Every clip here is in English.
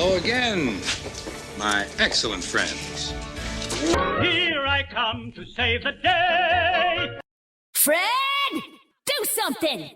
Hello again, my excellent friends. Here I come to save the day. Fred, do something!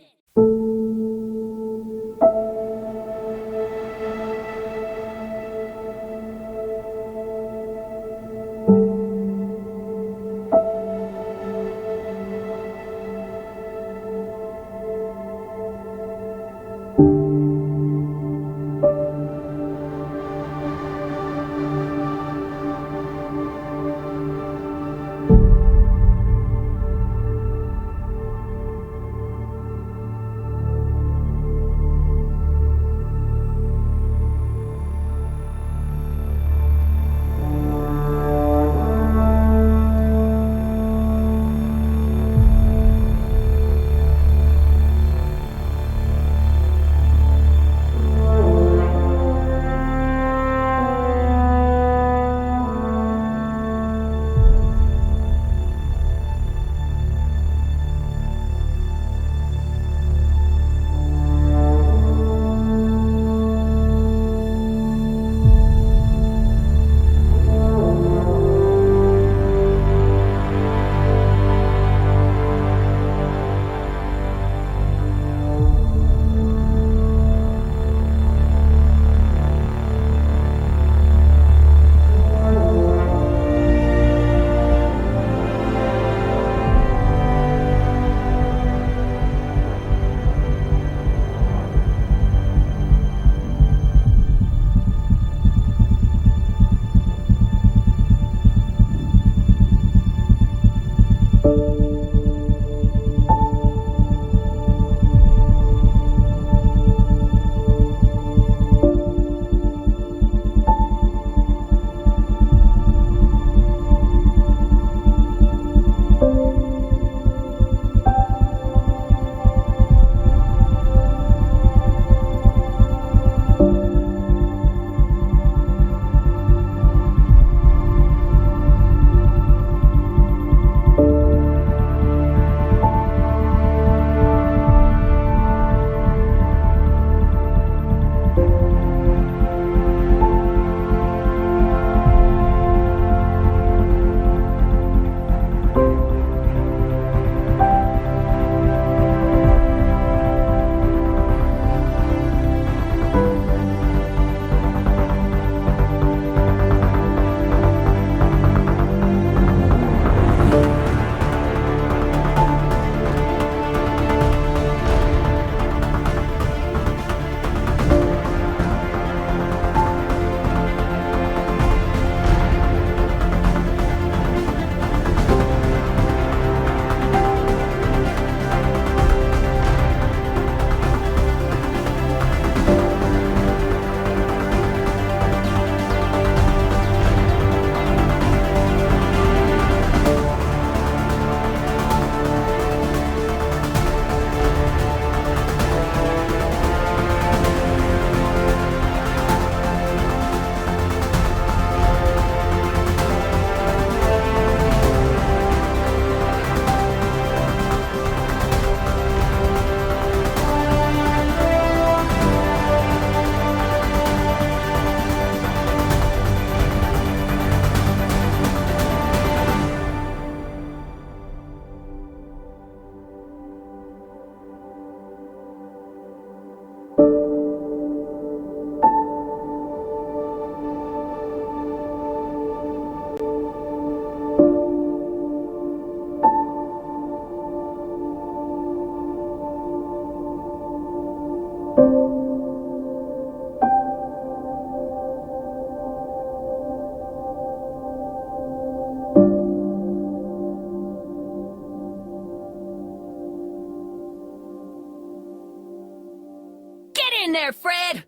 In there, Fred!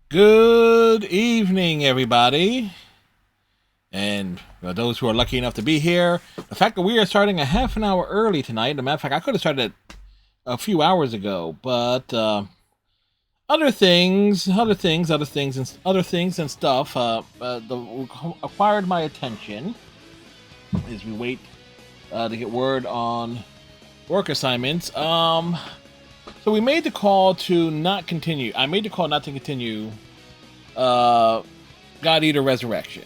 Good evening, everybody. And for those who are lucky enough to be here, the fact that we are starting a half an hour early tonight, as a matter of fact, I could have started a few hours ago, but other things and stuff acquired my attention as we wait to get word on work assignments. So we made the call to not continue. I made the call not to continue God Eater Resurrection.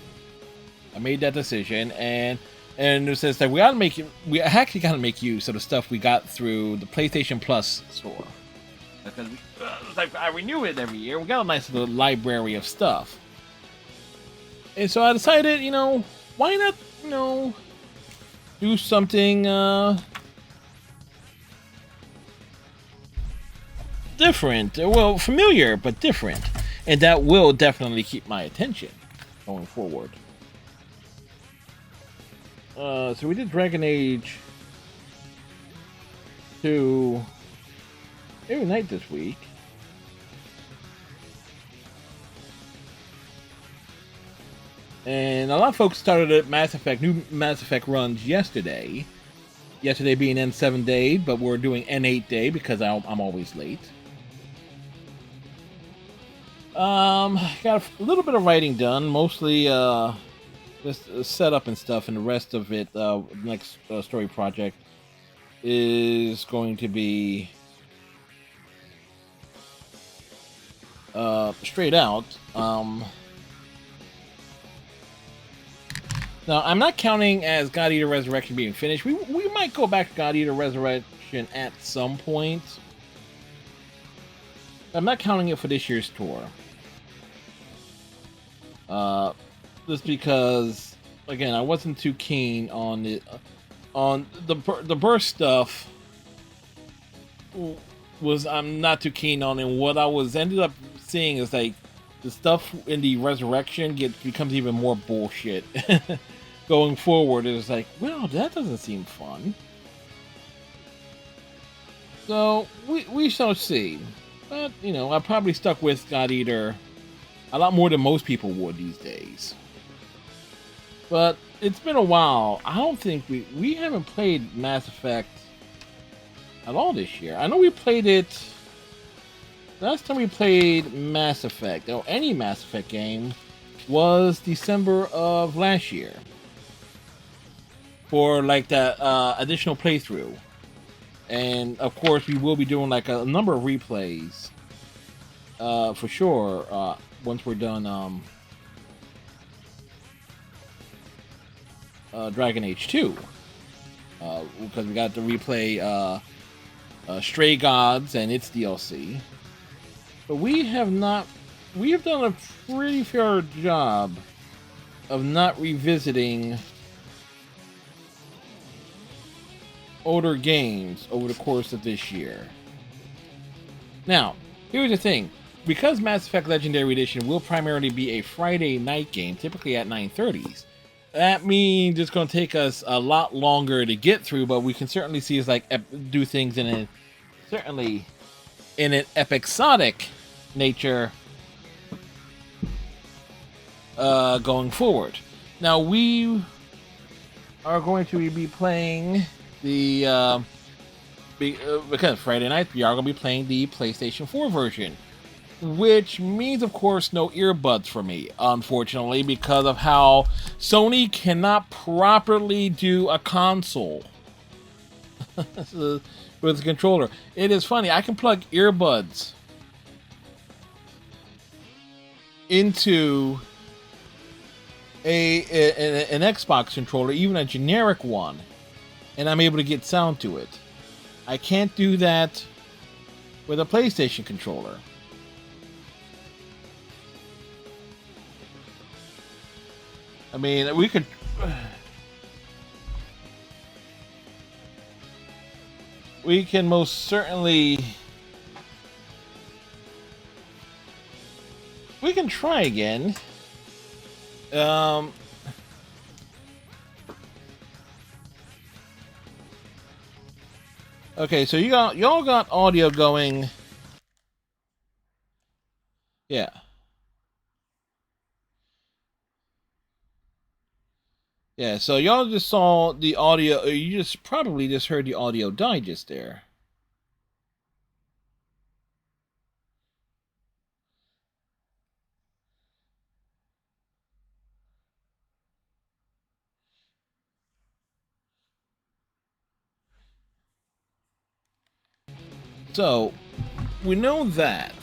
I made that decision, and it says that we actually gotta make use of the stuff we got through the PlayStation Plus store. Because I renew it every year. We got a nice little library of stuff. And so I decided, why not, do something different. Well, familiar, but different. And that will definitely keep my attention going forward. So we did Dragon Age 2 every night this week. And a lot of folks started at new Mass Effect runs yesterday. Yesterday being N7 day, but we're doing N8 day because I'm always late. Got a little bit of writing done, mostly just setup and stuff, and the rest of it, next story project is going to be straight out. Now, I'm not counting as God Eater Resurrection being finished. We might go back to God Eater Resurrection at some point. I'm not counting it for this year's tour. Just because, again, I wasn't too keen on it. On the burst stuff I'm not too keen on, and what I ended up seeing is like the stuff in the Resurrection becomes even more bullshit. Going forward, it's like, well, that doesn't seem fun. So we shall see. But I probably stuck with God Eater a lot more than most people would these days. But it's been a while. I don't think we haven't played Mass Effect at all this year. I know we played it last time we played Mass Effect, or any Mass Effect game, was December of last year. For like that additional playthrough. And of course we will be doing like a number of replays for sure once we're done Dragon Age 2, because we got to replay Stray Gods and its DLC. But we have done a pretty fair job of not revisiting older games over the course of this year. Now, here's the thing. Because Mass Effect Legendary Edition will primarily be a Friday night game, typically at 9:30s, that means it's going to take us a lot longer to get through, but we can certainly see us do things in an episodic nature going forward. Now, we are going to be playing because Friday night we are going to be playing the PlayStation 4 version, which means, of course, no earbuds for me, unfortunately, because of how Sony cannot properly do a console with the controller. It is funny. I can plug earbuds into an Xbox controller, even a generic one, and I'm able to get sound to it. I can't do that with a PlayStation controller. I mean, we can most certainly try again. Okay, so y'all got audio going. Yeah. Yeah, so y'all just saw the audio, or you probably just heard the audio digest there. So, we know that.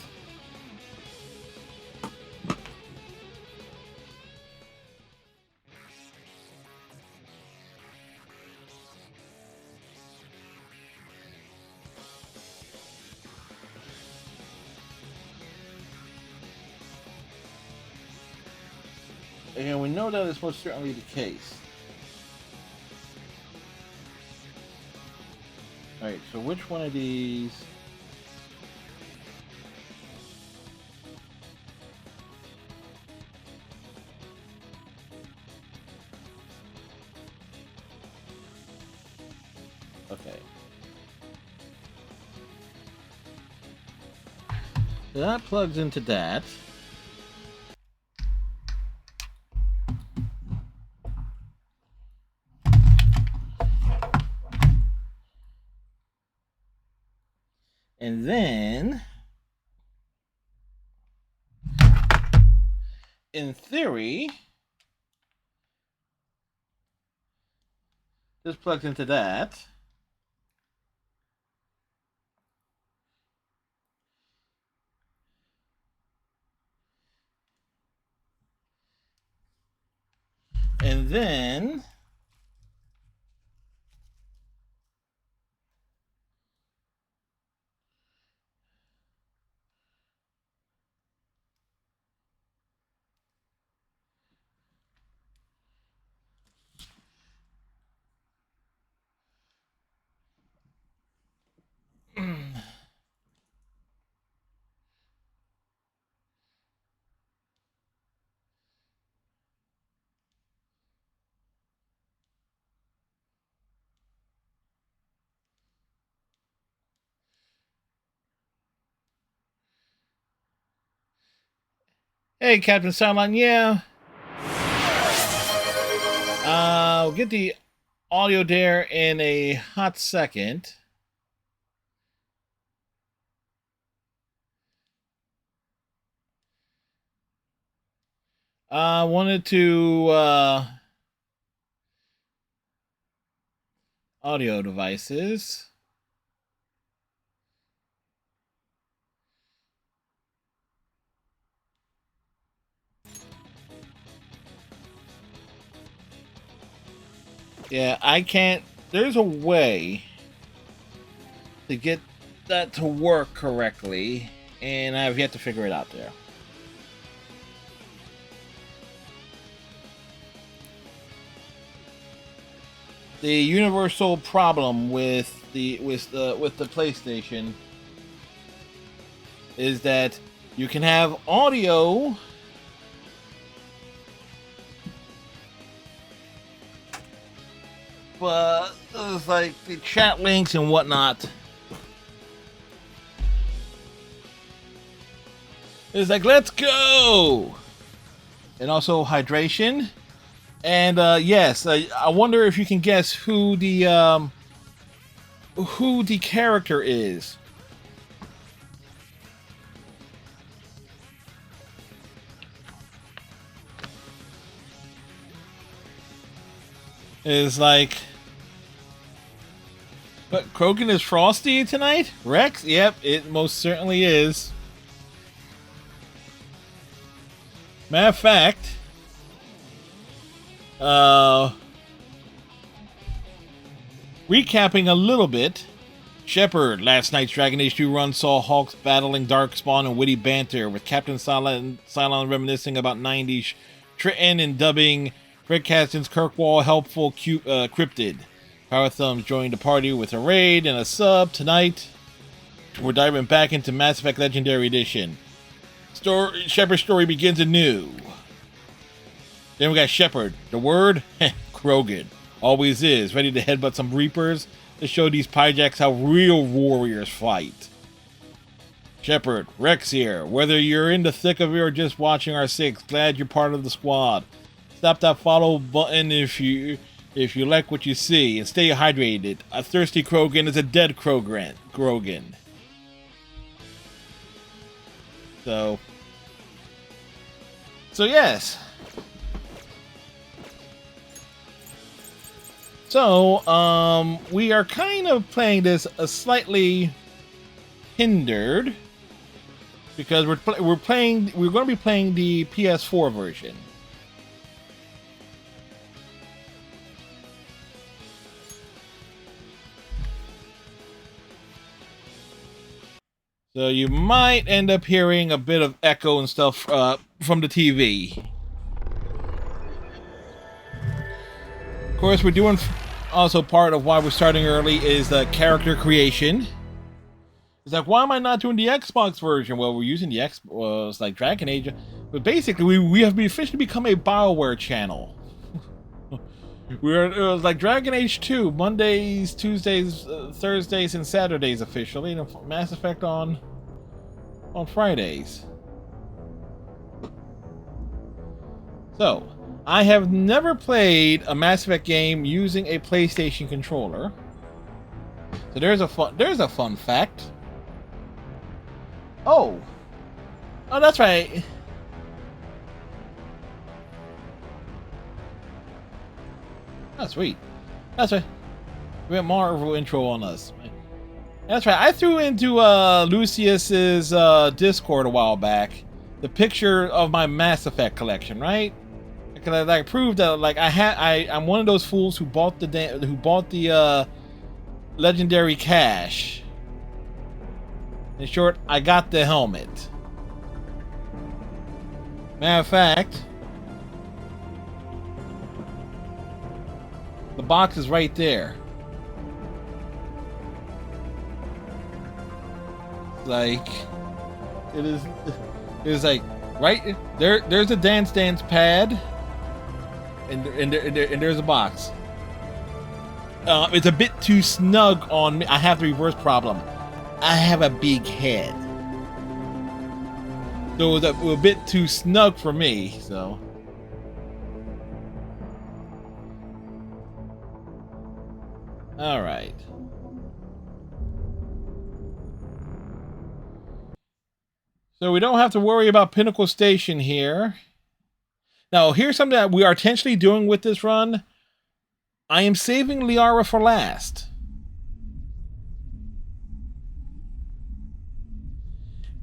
And we know that is most certainly the case. Alright, so which one of these... Okay. So that plugs into that. And then, in theory, this plugs into that. And then hey, Captain Salon, yeah. We'll get the audio there in a hot second. Wanted to audio devices. Yeah, I can't. There's a way to get that to work correctly, and I've yet to figure it out there. The universal problem with the PlayStation is that you can have audio but it's like the chat links and whatnot. It's like, let's go! And also hydration. And yes, I wonder if you can guess who the character is. Is like, but Krogan is Frosty tonight? Rex? Yep, it most certainly is. Matter of fact, recapping a little bit, Shepard, last night's Dragon Age 2 run saw Hawks battling Darkspawn and witty banter, with Captain Cylon reminiscing about 90s Triton and dubbing Fred Caston's Kirkwall helpful cryptid. Power Thumbs joined the party with a raid and a sub. Tonight, we're diving back into Mass Effect Legendary Edition. Shepard's story begins anew. Then we got Shepard. The word? Krogan. Always is. Ready to headbutt some Reapers to show these Pyjaks how real warriors fight. Shepard. Rex here. Whether you're in the thick of it or just watching our six, glad you're part of the squad. Stop that follow button if you like what you see, and stay hydrated. A thirsty Krogan is a dead Krogan. So yes. So, we are kind of playing this slightly hindered because we're going to be playing the PS4 version. So you might end up hearing a bit of echo and stuff from the TV. course, we're doing also part of why we're starting early is the character creation. It's like, why am I not doing the Xbox version? Well, we're using the it's like Dragon Age, but basically we have officially become a BioWare channel. It was like Dragon Age 2, Mondays, Tuesdays, Thursdays, and Saturdays officially, and Mass Effect on Fridays. So, I have never played a Mass Effect game using a PlayStation controller. So there's a fun fact. Oh, that's right. Oh, sweet. That's right. We have Marvel intro on us. That's right. I threw into Lucius's Discord a while back the picture of my Mass Effect collection, right? Because I like proved that like I'm one of those fools who bought the legendary cache. In short, I got the helmet. Matter of fact, the box is right there. Like, it is like right there. There's a dance pad, and there's a box. It's a bit too snug on me. I have the reverse problem. I have a big head, so it was a bit too snug for me. So. All right. So we don't have to worry about Pinnacle Station here. Now, here's something that we are intentionally doing with this run. I am saving Liara for last.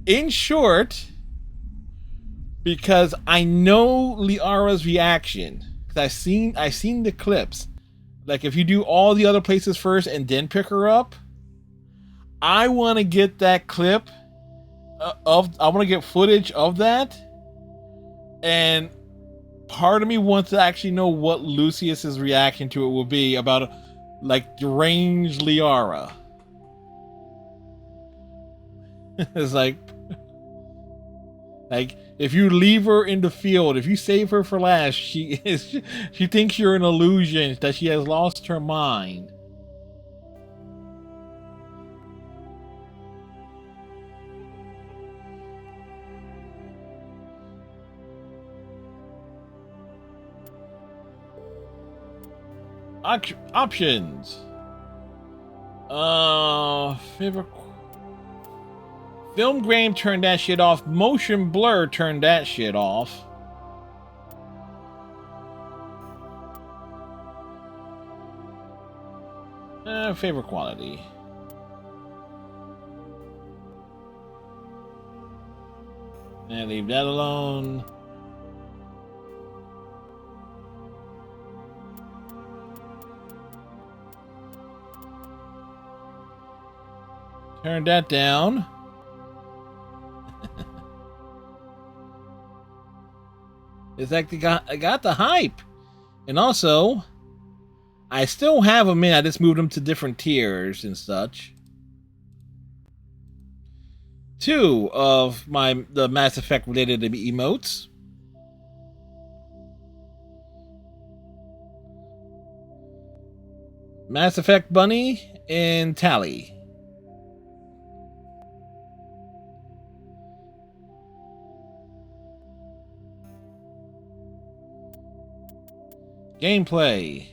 In short, because I know Liara's reaction. Because I've seen the clips. Like, if you do all the other places first and then pick her up, I want to get that clip I want to get footage of that, and part of me wants to actually know what Lucius's reaction to it will be about, like, deranged Liara. It's like if you leave her in the field, if you save her for last, she thinks you're an illusion, that she has lost her mind. Options. Favorite. Film grain, turn that shit off. Motion blur, turn that shit off. Favorite quality. And leave that alone. Turn that down. It's like I got the hype. And also, I still have them in. I just moved them to different tiers and such. 2 of the Mass Effect related emotes. Mass Effect Bunny and Tally. Gameplay.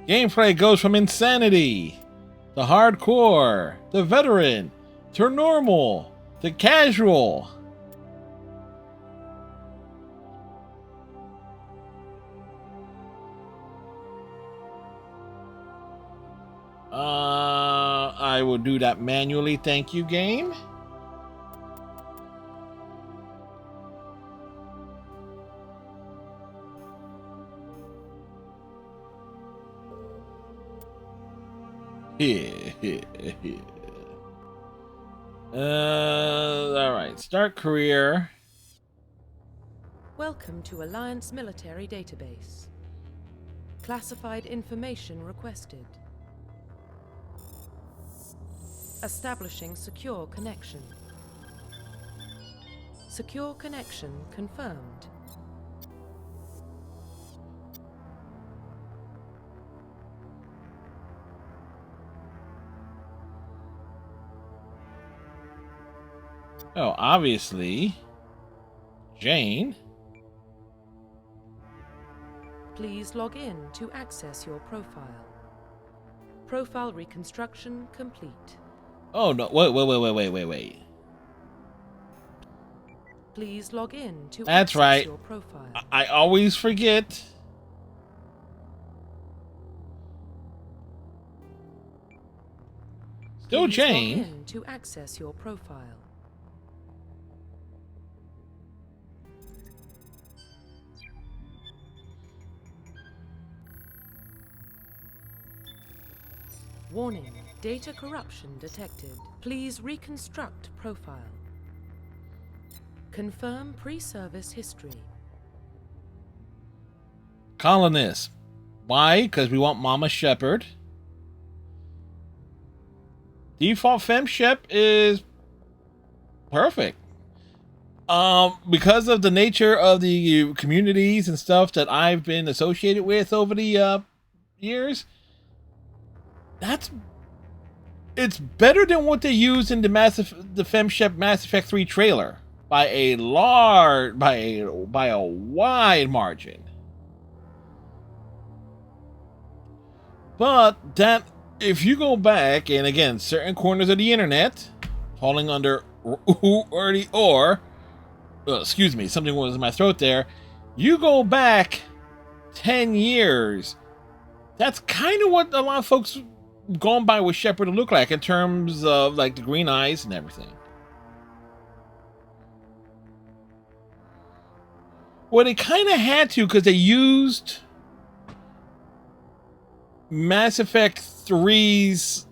Gameplay goes from insanity to hardcore to veteran to normal to casual. I will do that manually. Thank you, game. All right. Start career. Welcome to Alliance Military Database. Classified information requested. Establishing secure connection. Secure connection confirmed. Oh, obviously, Jane. Please log in to access your profile. Profile reconstruction complete. Oh no! Wait. Please log in to That's access right. your profile. I always forget. Still Please Jane. log in to access your profile. Warning, data corruption detected. Please reconstruct profile. Confirm pre-service history. Colonist. Why? Because we want Mama Shepherd. Default FemShep is perfect. Because of the nature of the communities and stuff that I've been associated with over the years, it's better than what they used in the FemShep Mass Effect 3 trailer by a wide margin. But that, if you go back, and again, certain corners of the internet falling under excuse me, something was in my throat there. You go back 10 years. That's kind of what a lot of folks gone by with Shepard to look like in terms of like the green eyes and everything. Well, they kind of had to, because they used Mass Effect 3's,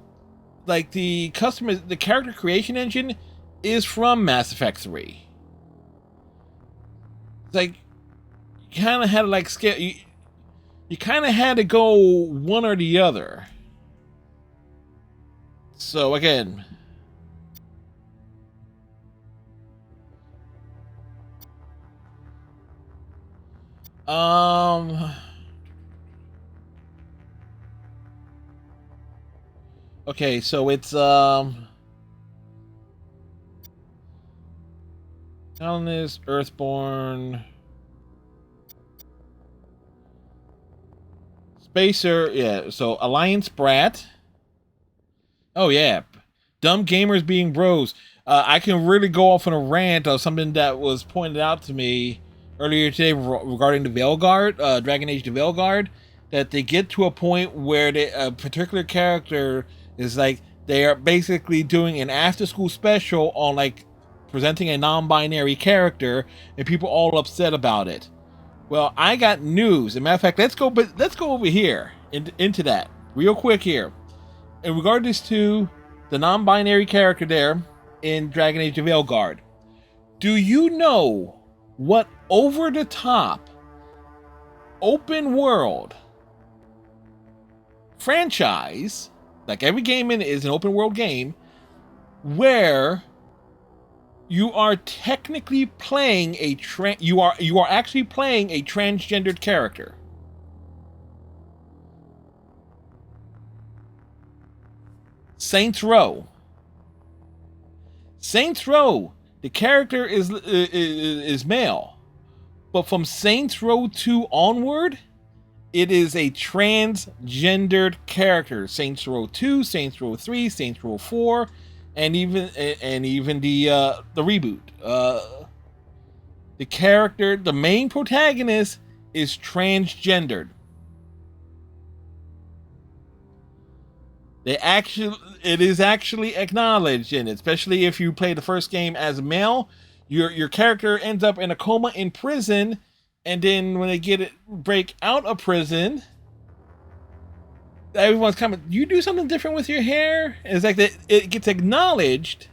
like the character creation engine is from Mass Effect 3. It's like you kind of had to like scale. You kind of had to go one or the other. So again, okay, so it's Colonist, Earthborn, Spacer, yeah. So Alliance Brat. Oh yeah, dumb gamers being bros. I can really go off on a rant of something that was pointed out to me earlier today regarding the Veilguard, Dragon Age the Veilguard, that they get to a point where a particular character is like, they are basically doing an after-school special on like presenting a non-binary character, and people are all upset about it. Well, I got news. As a matter of fact, let's go over here into that real quick here. In regards to the non-binary character there in Dragon Age of Veilguard, do you know what over-the-top open world franchise, like every game in it is an open world game, where you are technically playing you are actually playing a transgendered character? Saints Row. Saints Row, the character is male, but from Saints Row 2 onward, it is a transgendered character. Saints Row 2, Saints Row 3, Saints Row 4, and even the reboot. The character, the main protagonist, is transgendered. It is actually acknowledged in it, especially if you play the first game as a male. Your character ends up in a coma in prison, and then when they break out of prison, everyone's coming. You do something different with your hair. And it's like that. It gets acknowledged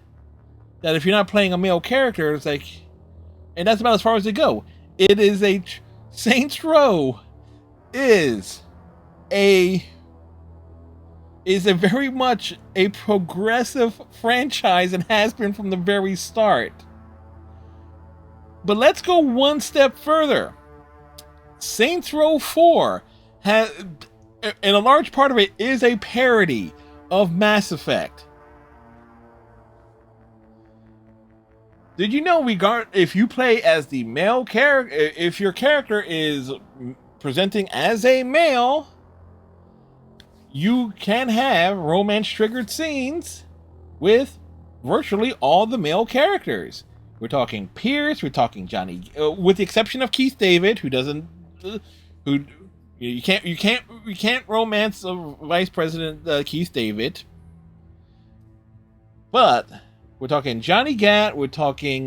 that if you're not playing a male character, it's like, and that's about as far as they go. It is a Saints Row is a very much a progressive franchise and has been from the very start. But let's go one step further. Saints Row 4 has, and a large part of it is a parody of Mass Effect. Did you know, if you play as the male character, if your character is presenting as a male, you can have romance-triggered scenes with virtually all the male characters. We're talking Pierce, we're talking Johnny, with the exception of Keith David, who doesn't, who you can't romance Vice President Keith David. But we're talking Johnny Gat, we're talking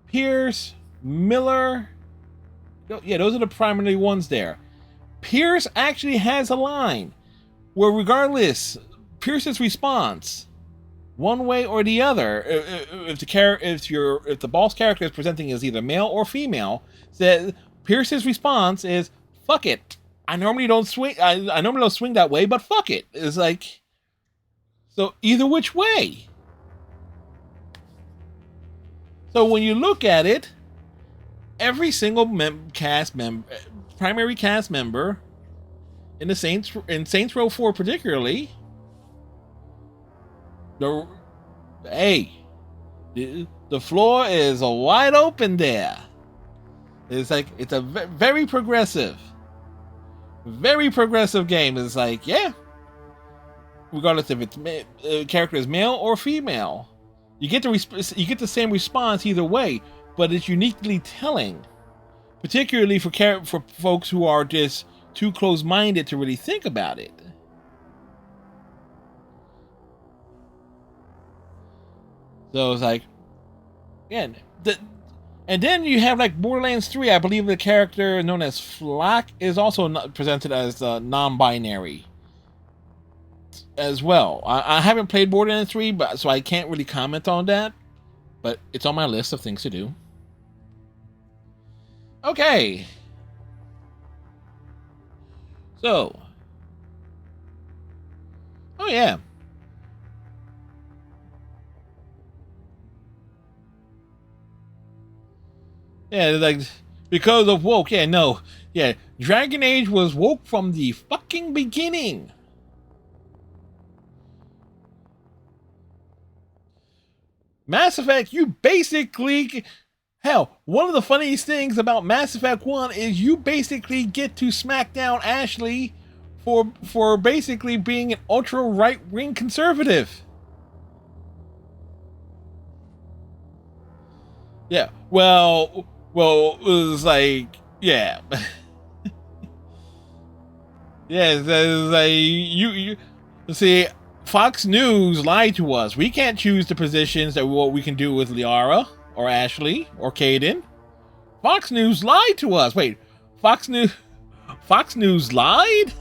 Pierce, Miller. Yeah, those are the primary ones there. Pierce actually has a line where, regardless, Pierce's response, one way or the other, if the boss character is presenting as either male or female, that Pierce's response is "fuck it." I normally don't swing. I normally don't swing that way, but fuck it. It's like, so either which way. So when you look at it, every single primary cast member in Saints Row 4 particularly, the floor is wide open there. It's like, it's a very progressive game. It's like, yeah, regardless if it's character is male or female, you get the same response either way, but it's uniquely telling, particularly for folks who are just too close-minded to really think about it. So it's like, yeah, and then you have like Borderlands 3. I believe the character known as Flock is also presented as non-binary as well. I haven't played Borderlands 3, so I can't really comment on that. But it's on my list of things to do. Okay. So. Oh yeah. Yeah, like, because of woke. Yeah, no. Yeah, Dragon Age was woke from the fucking beginning. Mass Effect, you basically... Hell, one of the funniest things about Mass Effect 1 is you basically get to smack down Ashley for basically being an ultra right-wing conservative. Yeah, well, it was like, yeah. Yeah, it was like, you see, Fox News lied to us. We can't choose the positions that what we can do with Liara or Ashley or Kaidan. Fox News lied to us. Wait, Fox News lied?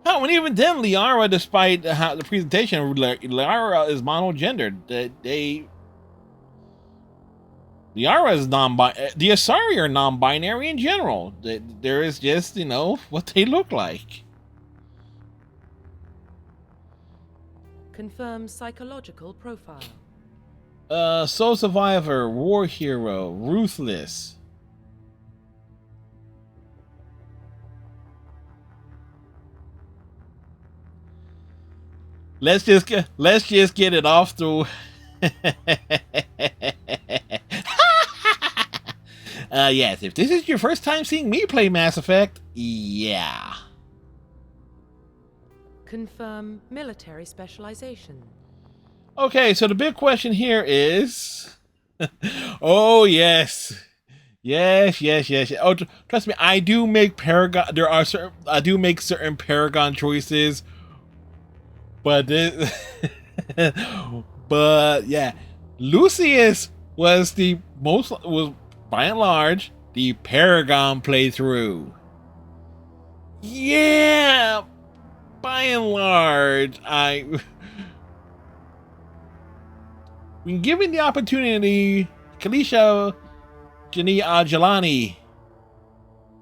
Oh, and even then, Liara, despite the presentation, Liara is monogendered. Liara is non-binary. The Asari are non-binary in general. There is just, what they look like. Confirm psychological profile. Soul Survivor, War Hero, Ruthless. Let's just get it off through. Yes, if this is your first time seeing me play Mass Effect, yeah. Confirm military specialization. Okay, so the big question here is, oh yes. Yes. Oh, trust me, I do make Paragon. I do make certain Paragon choices. But but yeah, Lucius was by and large, the Paragon playthrough. Yeah, by and large, when given the opportunity, Kalisha Jani Ajalani,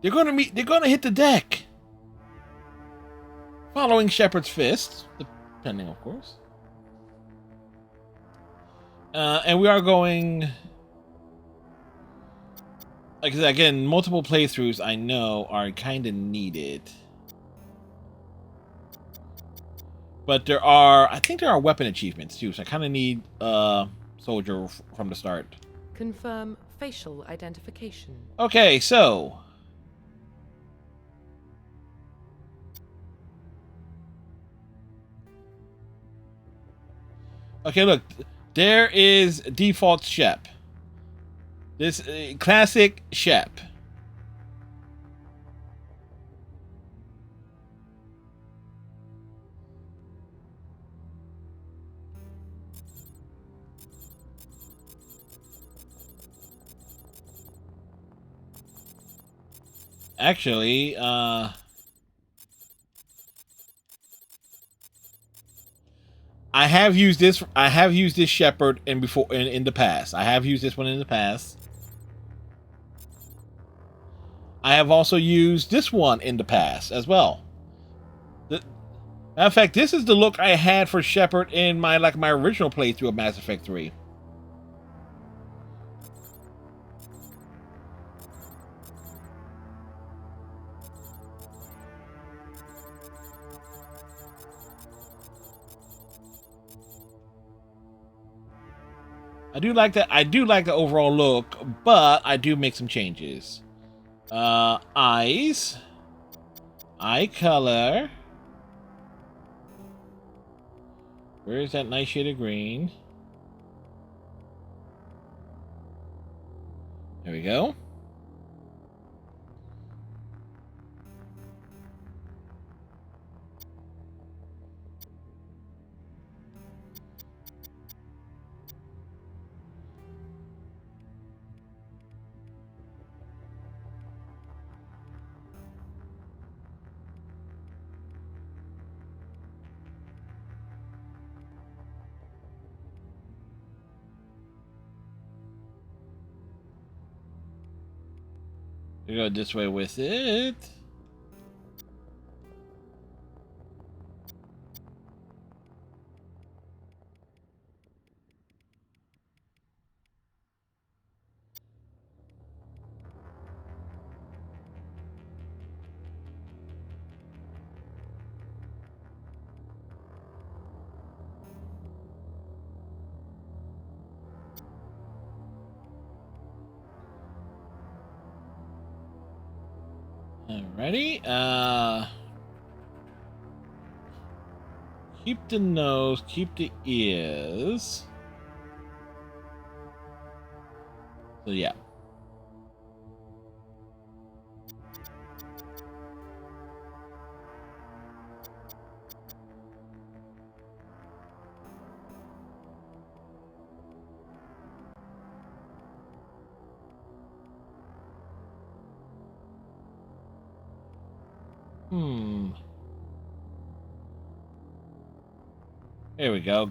they're gonna hit the deck. Following Shepherd's Fist, depending, of course. And we are going, like I said, again, multiple playthroughs I know are kind of needed. But I think there are weapon achievements too, so I kind of need Soldier from the start. Confirm facial identification. Okay, so. Okay, look. There is default Shep. This classic Shep. Actually, I have used this Shepherd in the past. I have used this one in the past. I have also used this one in the past as well. Matter of fact, this is the look I had for Shepherd in my original playthrough of Mass Effect 3. I do like the overall look, but I do make some changes. Eyes, eye color. Where is that nice shade of green? There we go. We go this way with it. Alrighty, keep the nose, keep the ears. So yeah. There we go.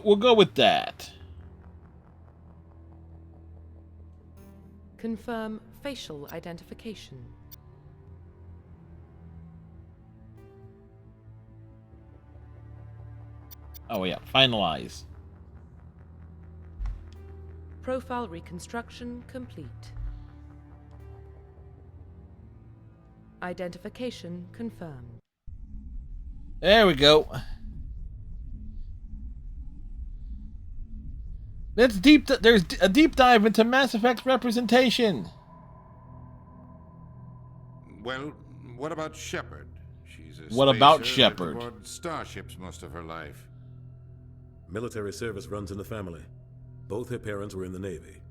We'll go with that. Confirm facial identification. Oh yeah, finalize. Profile reconstruction complete. Identification confirmed. There we go. There's a deep dive into Mass Effect representation. Well, what about Shepard? She's a What about spacer Shepard? that aboard starships most of her life. Military service runs in the family. Both her parents were in the Navy.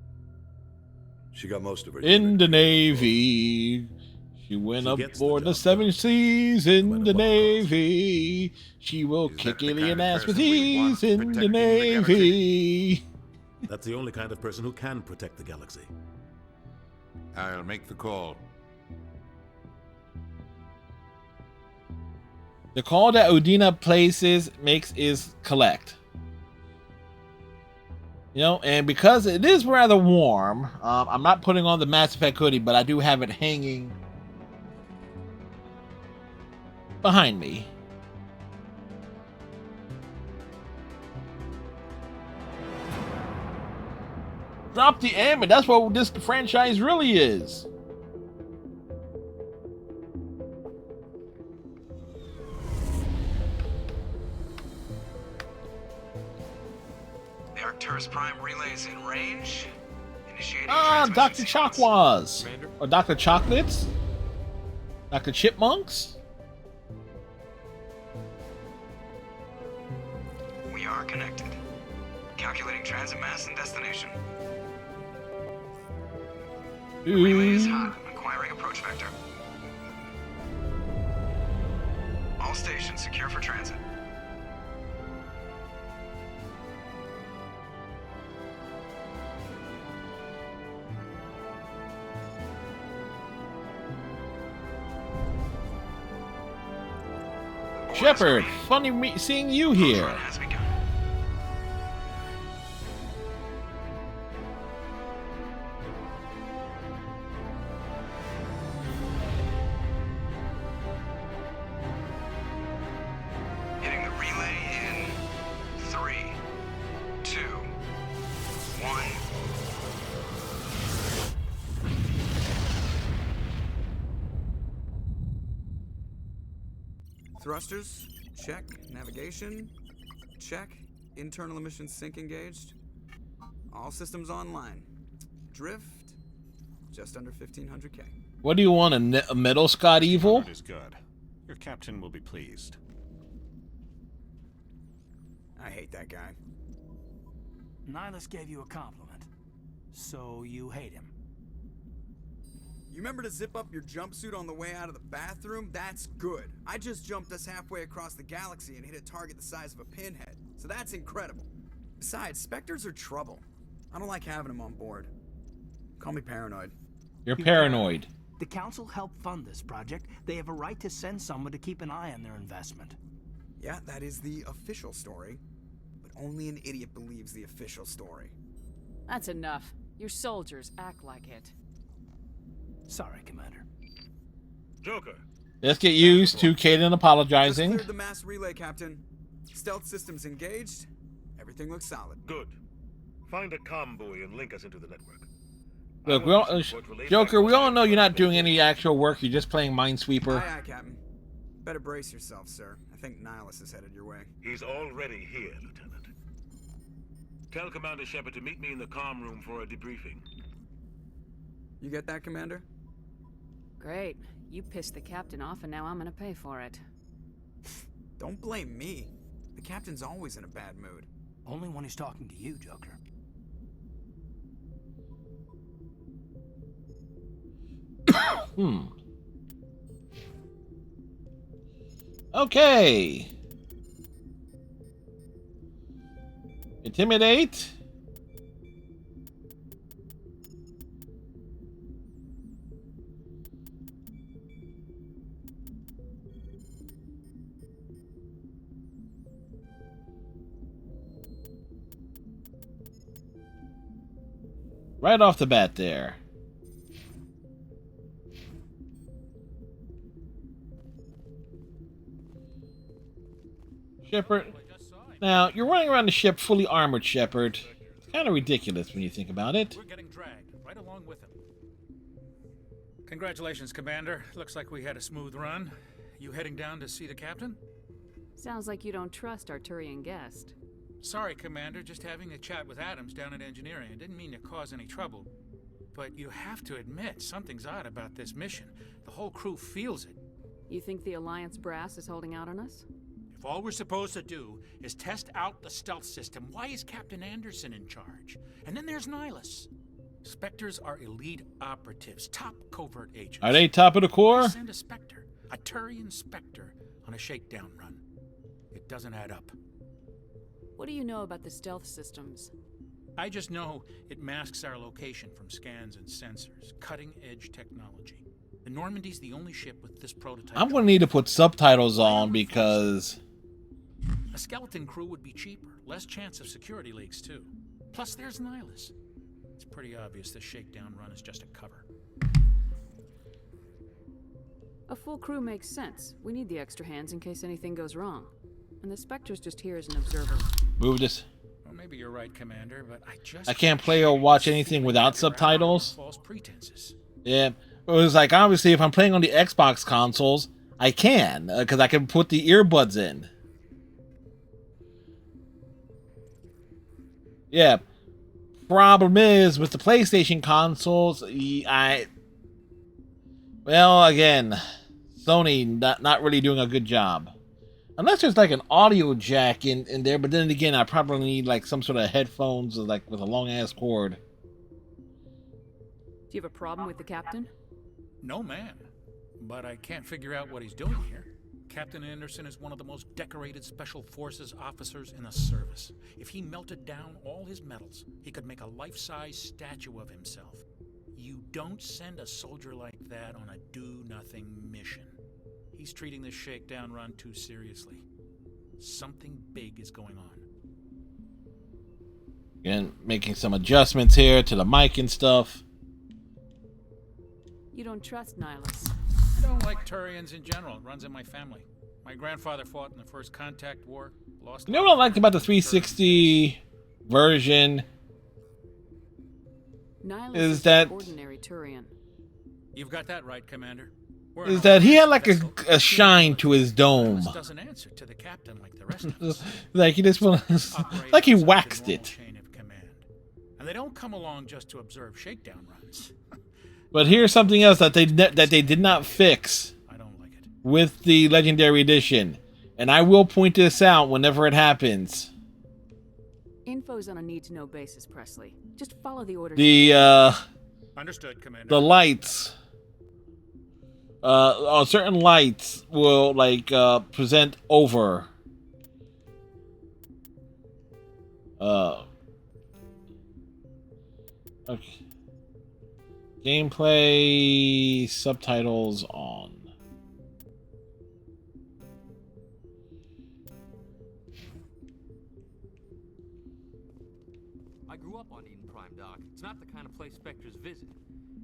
She got most of her In the Navy. She went She up gets the aboard the job 7 done, seas no in matter the what the cost. Navy. She will Is kick that the alien kind of ass with person we want ease in the protecting the galaxy? Navy. That's the only kind of person who can protect the galaxy. I'll make the call. The call that Udina makes is collect. You know, and because it is rather warm, I'm not putting on the Mass Effect hoodie, but I do have it hanging behind me. Drop the M, and that's what this franchise really is. The Arcturus Prime relay is in range. Initiating Dr. transmission sequence. Chakwas. Commander? Or Dr. Chocolates. Dr. Chipmunks. We are connected. Calculating transit mass and destination. Relay is hot. Acquiring approach vector. All stations secure for transit. Shepard, funny seeing you here. Run has begun. Hitting the relay in 3, 2, 1. Thrusters, check. Navigation, check. Internal emissions sync engaged. All systems online. Drift, just under 1500K. What do you want, a medal, Scott Evil? That is good. Your captain will be pleased. I hate that guy. Nihilus gave you a compliment, so you hate him. You remember to zip up your jumpsuit on the way out of the bathroom? That's good. I just jumped us halfway across the galaxy and hit a target the size of a pinhead, so that's incredible. Besides, Spectres are trouble. I don't like having them on board. Call me paranoid. You're paranoid. The Council helped fund this project. They have a right to send someone to keep an eye on their investment. Yeah, that is the official story. But only an idiot believes the official story. That's enough. Your soldiers act like it. Sorry, Commander. Joker. Let's get used to Kaden Just apologizing. cleared the mass relay, Captain. Stealth systems engaged. Everything looks solid. Good. Find a comm buoy and link us into the network. Look, Joker, we all know you're not doing any actual work. You're just playing Minesweeper. Aye, aye, Captain. Better brace yourself, sir. I think Nihilus is headed your way. He's already here, Lieutenant. Tell Commander Shepard to meet me in the comm room for a debriefing. You get that, Commander? Great. You pissed the captain off and now I'm gonna pay for it. Don't blame me. The captain's always in a bad mood. Only when he's talking to you, Joker. Okay. Intimidate. Right off the bat there. Shepard. Now, you're running around the ship fully armored, Shepard. It's kind of ridiculous when you think about it. We're getting dragged right along with him. Congratulations, Commander. Looks like we had a smooth run. You heading down to see the captain? Sounds like you don't trust Arturian guest. Sorry, Commander. Just having a chat with Adams down at engineering. I didn't mean to cause any trouble. But you have to admit, something's odd about this mission. The whole crew feels it. You think the Alliance brass is holding out on us? If all we're supposed to do is test out the stealth system, why is Captain Anderson in charge? And then there's Nihilus. Spectres are elite operatives, top covert agents. Are they top of the core? Why send a Spectre, a Turian Spectre, on a shakedown run? It doesn't add up. What do you know about the stealth systems? I just know it masks our location from scans and sensors. Cutting-edge technology. The Normandy's the only ship with this prototype. I'm going to need to put subtitles on because... A skeleton crew would be cheaper. Less chance of security leaks, too. Plus, there's Nihilus. It's pretty obvious this shakedown run is just a cover. A full crew makes sense. We need the extra hands in case anything goes wrong. And the Spectre's just here as an observer. Move this. Well, maybe you're right, Commander, but I can't play or watch anything without subtitles. False pretenses. Yeah. It was like, obviously, if I'm playing on the Xbox consoles, I can. Because I can put the earbuds in. Yeah. Problem is, with the PlayStation consoles, well, again, Sony not really doing a good job. Unless there's like an audio jack in there, but then again, I probably need like some sort of headphones like with a long ass cord. Do you have a problem with the captain? No, man. But I can't figure out what he's doing here. Captain Anderson is one of the most decorated Special Forces officers in the service. If he melted down all his medals, he could make a life-size statue of himself. You don't send a soldier like that on a do-nothing mission. He's treating this shakedown run too seriously. Something big is going on. And making some adjustments here to the mic and stuff. You don't trust Nihilus. I don't like Turians in general. It runs in my family. My grandfather fought in the First Contact War. Lost. You know what I liked about the 360 version? Nihilus is that ordinary Turian. You've got that right, Commander. Is that he had like a shine to his dome. Doesn't answer to the captain like the rest of us. Like he just like he waxed it. And they don't come along just to observe shakedown runs. But here's something else that they did not fix with the Legendary Edition, and I will point this out whenever it happens. Info's on a need-to-know basis, Presley. Just follow the orders. Understood, Commander. The lights, certain lights will like present over. Okay. Gameplay subtitles on. I grew up on Eden Prime, Doc. It's not the kind of place Spectres visit.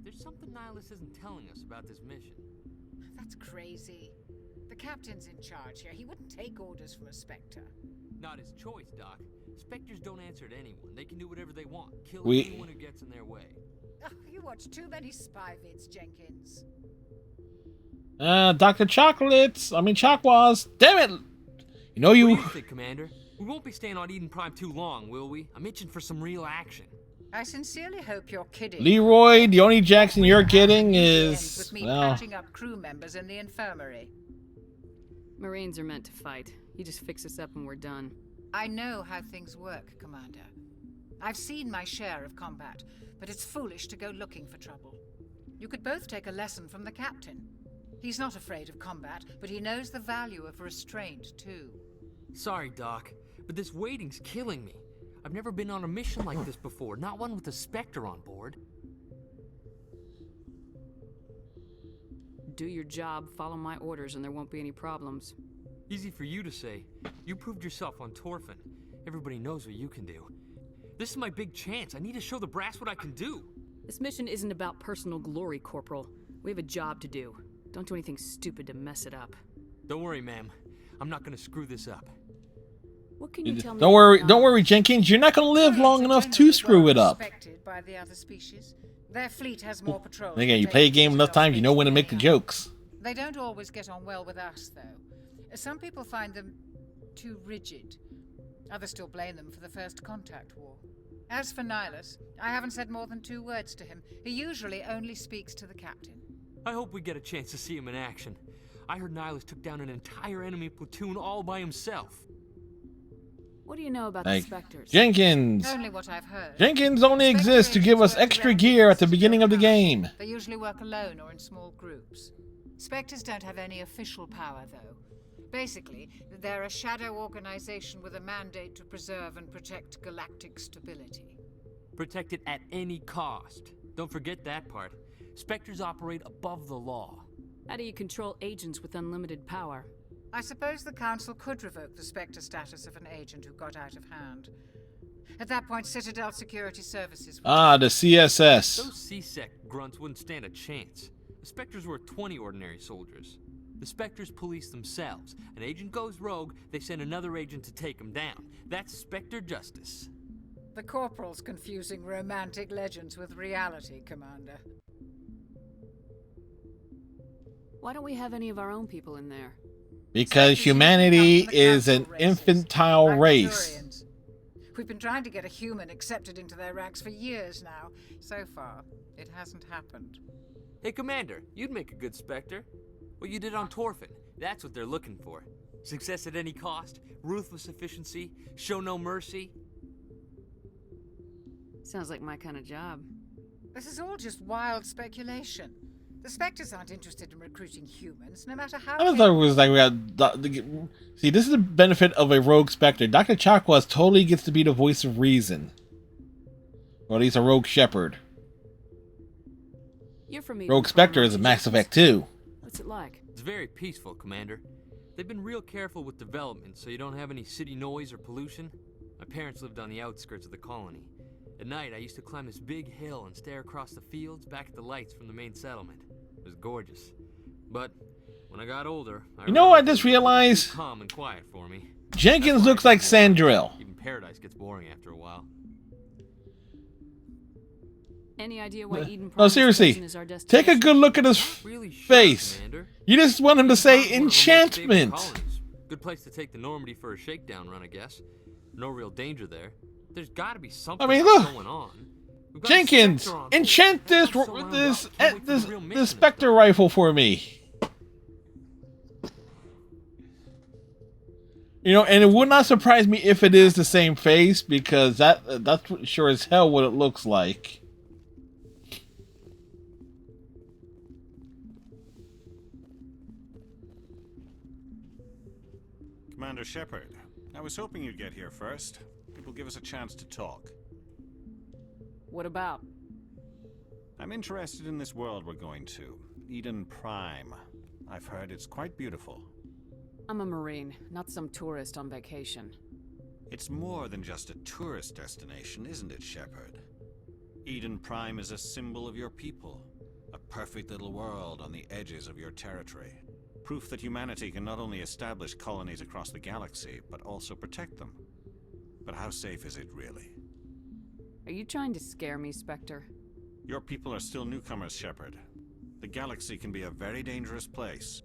There's something Nihilus isn't telling us about this mission. That's crazy. The captain's in charge here. He wouldn't take orders from a Spectre. Not his choice, Doc. Spectres don't answer to anyone. They can do whatever they want. Kill anyone who gets in their way. Oh, you watch too many spy vids, Jenkins. Dr. Chocolates. I mean, Chocwas. Damn it! You know you. What do you think, Commander? We won't be staying on Eden Prime too long, will we? I'm itching for some real action. I sincerely hope you're kidding. Leroy, the only Jackson you're getting is with me well. patching up crew members in the infirmary. Marines are meant to fight. You just fix us up and we're done. I know how things work, Commander. I've seen my share of combat, but it's foolish to go looking for trouble. You could both take a lesson from the captain. He's not afraid of combat, but he knows the value of restraint, too. Sorry, Doc, but this waiting's killing me. I've never been on a mission like this before, not one with a Spectre on board. Do your job, follow my orders, and there won't be any problems. Easy for you to say. You proved yourself on Torfin. Everybody knows what you can do. This is my big chance. I need to show the brass what I can do. This mission isn't about personal glory, Corporal. We have a job to do. Don't do anything stupid to mess it up. Don't worry, ma'am. I'm not gonna screw this up. What can you tell me? Don't worry, Jenkins. You're not going to live long enough to screw it up. By the other species. Their fleet has more patrols. Again, you play a game enough times, you know when to make the jokes. They don't always get on well with us, though. Some people find them too rigid. Others still blame them for the First Contact War. As for Nihilus, I haven't said more than 2 words to him. He usually only speaks to the captain. I hope we get a chance to see him in action. I heard Nihilus took down an entire enemy platoon all by himself. What do you know about the Spectres? Jenkins! Only what I've heard. Jenkins only exists to give us extra gear at the beginning of the game. They usually work alone or in small groups. Spectres don't have any official power, though. Basically, they're a shadow organization with a mandate to preserve and protect galactic stability. Protect it at any cost. Don't forget that part. Spectres operate above the law. How do you control agents with unlimited power? I suppose the Council could revoke the Spectre status of an agent who got out of hand. At that point, Citadel Security Services... Ah, the CSS. Those C-Sec grunts wouldn't stand a chance. The Spectres were 20 ordinary soldiers. The Spectres police themselves. An agent goes rogue, they send another agent to take him down. That's Spectre justice. The Corporal's confusing romantic legends with reality, Commander. Why don't we have any of our own people in there? Because humanity is an infantile race. We've been trying to get a human accepted into their ranks for years now. So far, it hasn't happened. Hey, Commander, you'd make a good Spectre. What you did on Torfin, that's what they're looking for. Success at any cost, ruthless efficiency, show no mercy. Sounds like my kind of job. This is all just wild speculation. The Spectres aren't interested in recruiting humans, no matter how... I just thought it was like we got... See, this is the benefit of a rogue Spectre. Dr. Chakwas totally gets to be the voice of reason. Or at least a rogue shepherd. You're from Rogue Spectre is a Mass Effect 2. What's it like? It's very peaceful, Commander. They've been real careful with development, so you don't have any city noise or pollution. My parents lived on the outskirts of the colony. At night, I used to climb this big hill and stare across the fields back at the lights from the main settlement. It was gorgeous. But when I got older, You know what I just realized? Calm and quiet for me. Jenkins looks like Sandrill. Even paradise gets boring after a while. Any idea why Eden No, seriously. is our destination? Take a good look at his face. Commander. You just want him to say It's one of our most stable enchantment. colonies. Good place to take the Normandy for a shakedown run, I guess. No real danger there. There's got to be something I mean, look. going on. We've got a Jenkins, Spectre on enchant this board. I'm so wound up. Can't wait for the real mission this to Spectre rifle for me. You know, and it would not surprise me if it is the same face, because that's sure as hell what it looks like. Commander Shepard, I was hoping you'd get here first. It will give us a chance to talk. What about? I'm interested in this world we're going to, Eden Prime. I've heard it's quite beautiful. I'm a Marine, not some tourist on vacation. It's more than just a tourist destination, isn't it, Shepard? Eden Prime is a symbol of your people, a perfect little world on the edges of your territory. Proof that humanity can not only establish colonies across the galaxy, but also protect them. But how safe is it really? Are you trying to scare me, Spectre? Your people are still newcomers, Shepard. The galaxy can be a very dangerous place.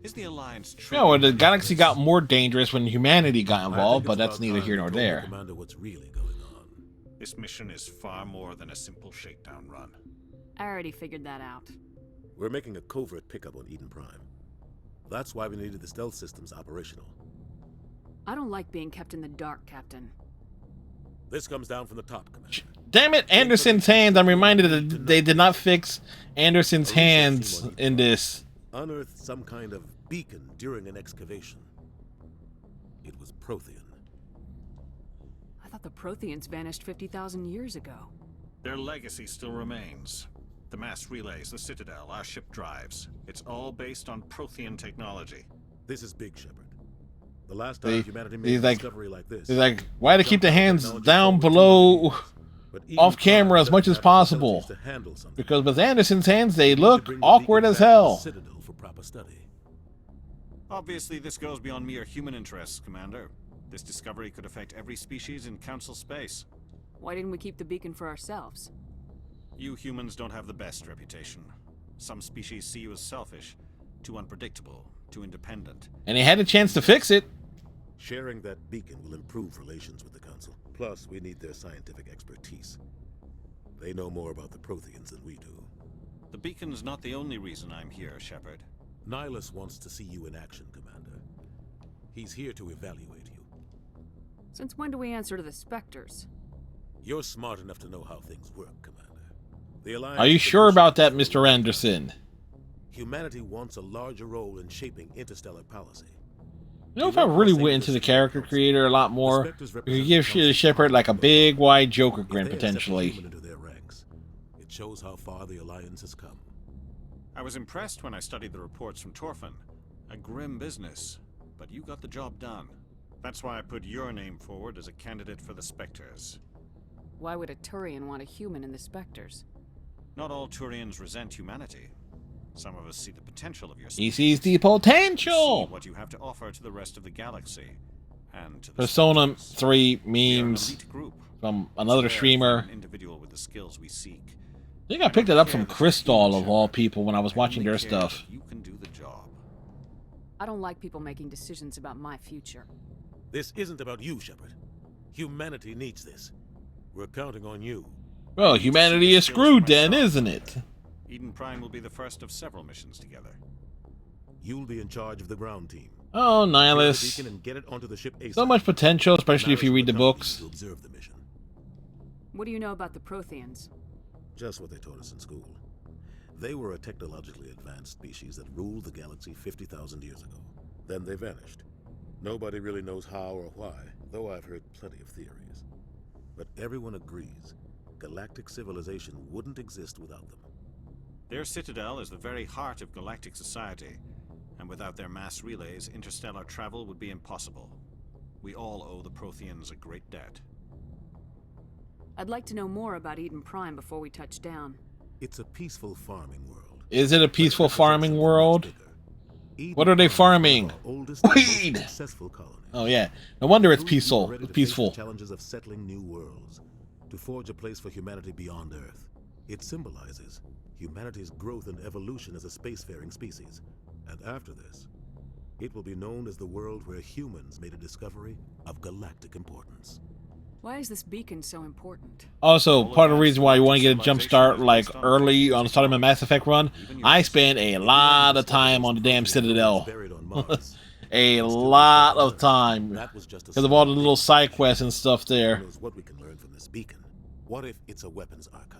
Is the Alliance true? Yeah, well, the galaxy got more dangerous when humanity got involved, but that's neither here nor there. Commander, what's really going on? This mission is far more than a simple shakedown run. I already figured that out. We're making a covert pickup on Eden Prime. That's why we needed the stealth systems operational. I don't like being kept in the dark, Captain. This comes down from the top, Commander. Damn it, Anderson's hands. I'm reminded that they did not fix Anderson's hands in this. Unearthed some kind of beacon during an excavation. It was Prothean. I thought the Protheans vanished 50,000 years ago. Their legacy still remains. The mass relays, the Citadel, our ship drives. It's all based on Prothean technology. This is big, Shepard. The last time humanity made He's a like, discovery like this. he's like, why to keep the hands down below, off camera as much as possible? Because with Anderson's hands, they look awkward as hell. Citadel for proper study. Obviously, this goes beyond mere human interests, Commander. This discovery could affect every species in Council space. Why didn't we keep the beacon for ourselves? You humans don't have the best reputation. Some species see you as selfish, too unpredictable, too independent. And he had a chance to fix it. Sharing that beacon will improve relations with the Council. Plus, we need their scientific expertise. They know more about the Protheans than we do. The beacon's not the only reason I'm here, Shepard. Nihilus wants to see you in action, Commander. He's here to evaluate you. Since when do we answer to the Spectres? You're smart enough to know how things work, Commander. The Alliance Are you sure about that, Mr. Anderson? Humanity wants a larger role in shaping interstellar policy. You know, if I really went into the character creator a lot more, you could give Shepard like a big, wide Joker grin, potentially. Into their ranks. It shows how far the Alliance has come. I was impressed when I studied the reports from Torfin. A grim business, but you got the job done. That's why I put your name forward as a candidate for the Spectres. Why would a Turian want a human in the Spectres? Not all Turians resent humanity. Some of us see the potential of your He species. sees the potential! See what you have to offer to the rest of the galaxy. And to the Persona Spectres. 3 We are an memes elite group. from another It's rare to streamer. find an individual with the skills we seek. I think I picked it up from Crystal, of all people, when I was watching their stuff. You can do the job. I don't like people making decisions about my future. This isn't about you, Shepard. Humanity needs this. We're counting on you. Well, humanity is screwed then, isn't it? Eden Prime will be the first of several missions together. You'll be in charge of the ground team. Oh, Get the Nihilus. beacon and get it onto the ship ASAP. So much potential, especially if you read the Nihilus books. will observe the mission. What do you know about the Protheans? Just what they taught us in school. They were a technologically advanced species that ruled the galaxy 50,000 years ago. Then they vanished. Nobody really knows how or why, though I've heard plenty of theories. But everyone agrees, galactic civilization wouldn't exist without them. Their citadel is the very heart of galactic society, and without their mass relays, interstellar travel would be impossible. We all owe the Protheans a great debt. I'd like to know more about Eden Prime before we touch down. It's a peaceful farming world. Is it a peaceful farming world? What are they farming? Weed! Successful colony. Oh yeah, no wonder it's Who's peaceful. ready to face Peaceful. the challenges of settling new worlds, to forge a place for humanity beyond Earth. It symbolizes humanity's growth and evolution as a spacefaring species. And after this, it will be known as the world where humans made a discovery of galactic importance. Why is this beacon so important? Also, part of the reason why you want to get a jump start like early on starting my Mass Effect run, I spent a lot of time on the damn Citadel. A lot of time because of all the little side quests and stuff there. Who knows what we can learn from this beacon? What if it's a weapons archive?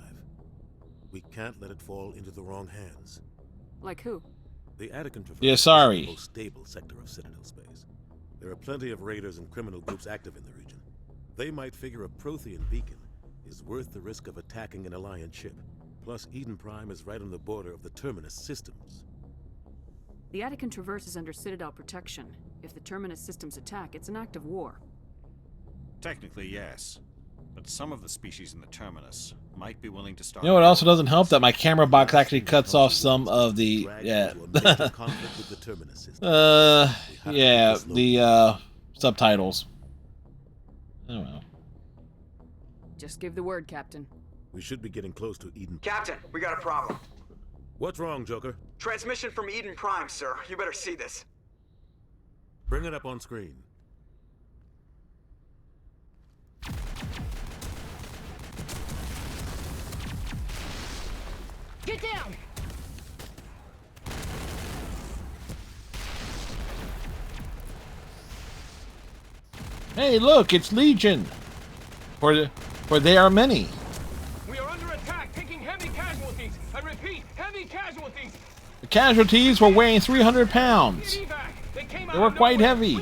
We can't let it fall into the wrong hands. Like who? The Attican Traverse Yeah, sorry. is the most stable sector of Citadel space. There are plenty of raiders and criminal groups active in the region. They might figure a Prothean beacon is worth the risk of attacking an Alliance ship. Plus, Eden Prime is right on the border of the Terminus systems. The Attican Traverse is under Citadel protection. If the Terminus systems attack, it's an act of war. Technically, yes. But some of the species in the Terminus might be willing to start... You know what also doesn't help? That my camera box actually cuts off some of the... Yeah. Yeah, the subtitles. I don't know. Just give the word, Captain. We should be getting close to Eden. Captain, we got a problem. What's wrong, Joker? Transmission from Eden Prime, sir. You better see this. Bring it up on screen. Get down! Hey, look, it's Legion. For they are many. We are under attack, taking heavy casualties. I repeat, heavy casualties. The casualties were weighing 300 pounds. They were quite heavy.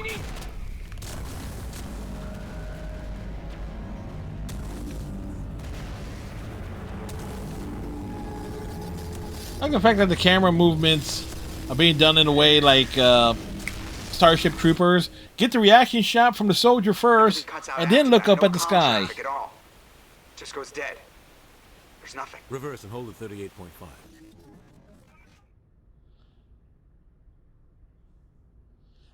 I like the fact that the camera movements are being done in a way like Starship Troopers. Get the reaction shot from the soldier first, and then look up at the sky. Just goes dead. There's nothing. Reverse and hold at 38.5.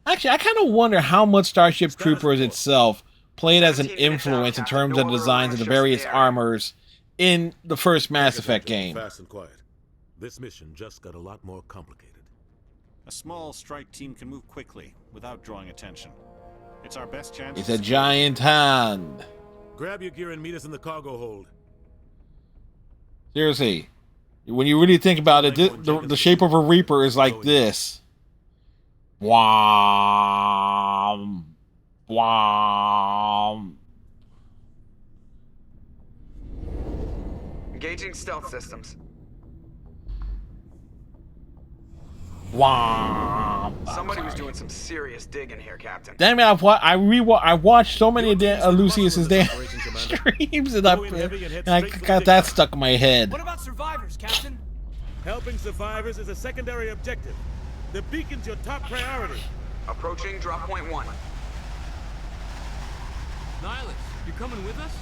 Actually, I kind of wonder how much Starship Troopers itself played as an influence in terms of the designs of the various armors in the first Mass Effect game. Fast and quiet. This mission just got a lot more complicated. A small strike team can move quickly without drawing attention. It's our best chance. It's a giant hand. Grab your gear and meet us in the cargo hold. Seriously, when you really think about it, the shape of a Reaper is like this. Wham, wham. Engaging stealth systems. Wham. Somebody was doing some serious digging here, Captain. Damn it! I watched so many of Lucius's damn streams, and I got that stuck in my head. What about survivors, Captain? Helping survivors is a secondary objective. The beacon's your top priority. Approaching drop point 1. Nihilus, you coming with us?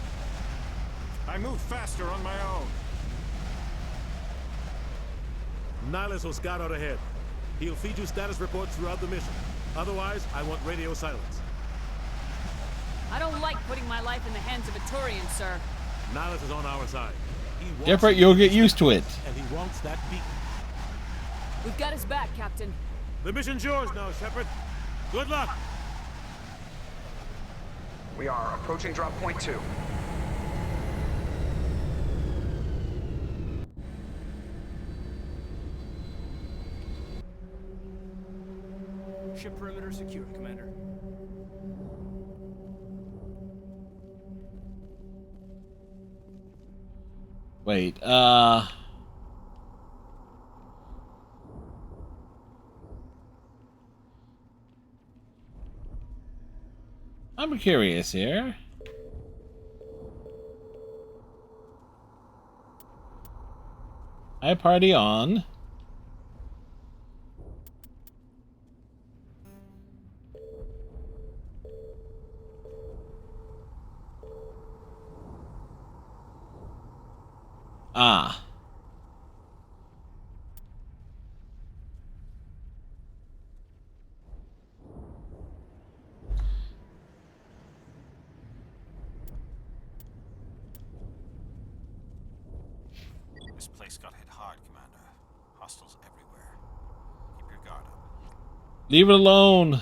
I move faster on my own. Nihilus will scout out ahead. He'll feed you status reports throughout the mission. Otherwise, I want radio silence. I don't like putting my life in the hands of a Turian, sir. Nihilus is on our side. He wants Different, you'll get used to it. And he wants that beacon. We've got his back, Captain. The mission's yours now, Shepard. Good luck. We are approaching drop point 2. Ship perimeter secure, Commander. Wait, I'm curious here. I party on. Ah. This place got hit hard, Commander. Hostiles everywhere. Keep your guard up. Leave it alone.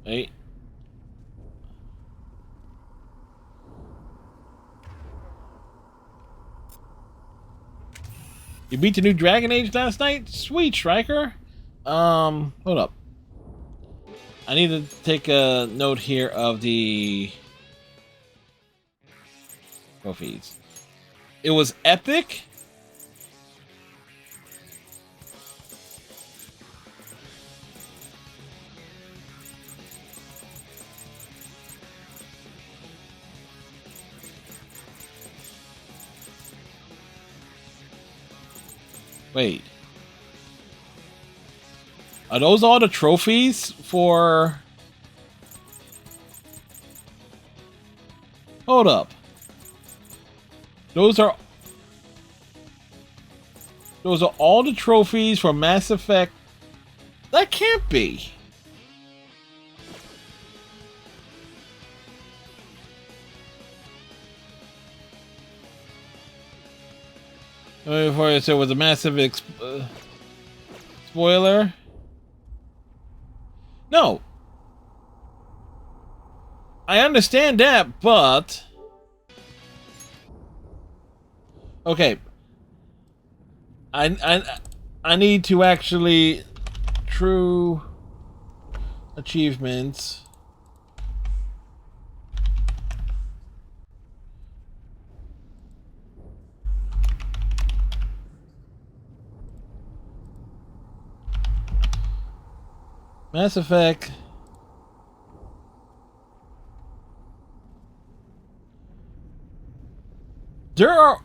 Hey. You beat the new Dragon Age last night? Sweet, Striker. Hold up. I need to take a note here of the trophies. It was epic. Wait. Are those all the trophies for... Hold up. Those are all the trophies for Mass Effect. That can't be. Before I said it was a massive spoiler. No. I understand that, but okay. I need to actually true achievements. Mass Effect. There are...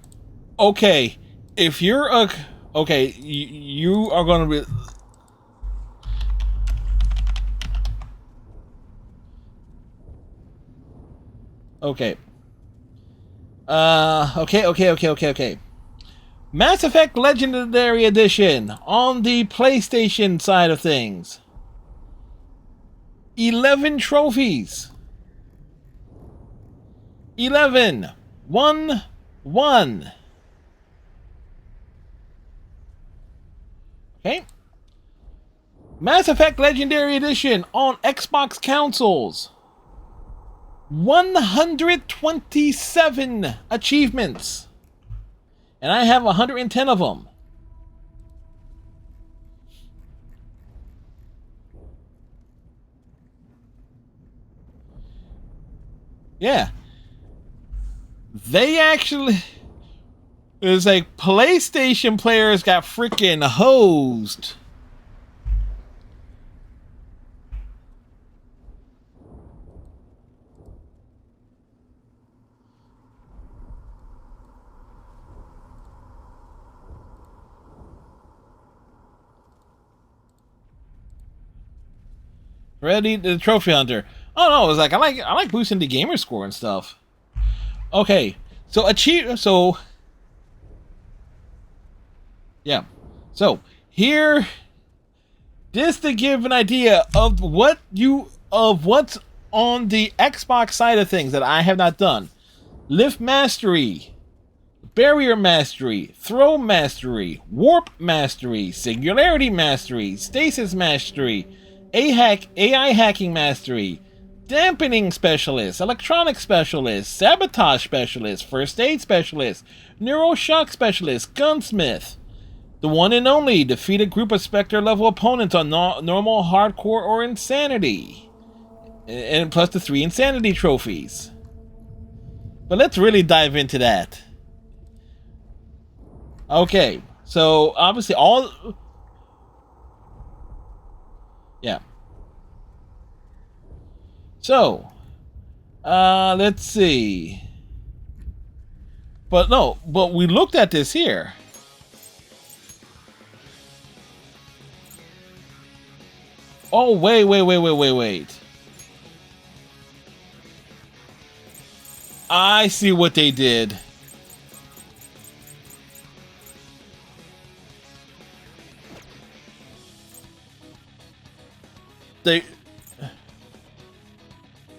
Okay. If you're a... Okay, you are going to be... Okay. Okay. Mass Effect Legendary Edition on the PlayStation side of things. 11 trophies. 11. 1. Okay. Mass Effect Legendary Edition on Xbox consoles. 127 achievements. And I have 110 of them. Yeah. They actually... It's like PlayStation players got freaking hosed. Ready the trophy hunter. Oh no, it was like I like boosting the gamer score and stuff. Okay, so yeah. So here, just to give an idea of what's on the Xbox side of things that I have not done. Lift Mastery, Barrier Mastery, Throw Mastery, Warp Mastery, Singularity Mastery, Stasis Mastery, AI Hacking Mastery, Dampening Specialist, Electronic Specialist, Sabotage Specialist, First Aid Specialist, Neuroshock Specialist, Gunsmith. The one and only, defeat a group of Spectre level opponents on normal, hardcore, or insanity. And plus the 3 insanity trophies. But let's really dive into that. Okay, so obviously yeah. So, let's see. But we looked at this here. Oh, wait. I see what they did.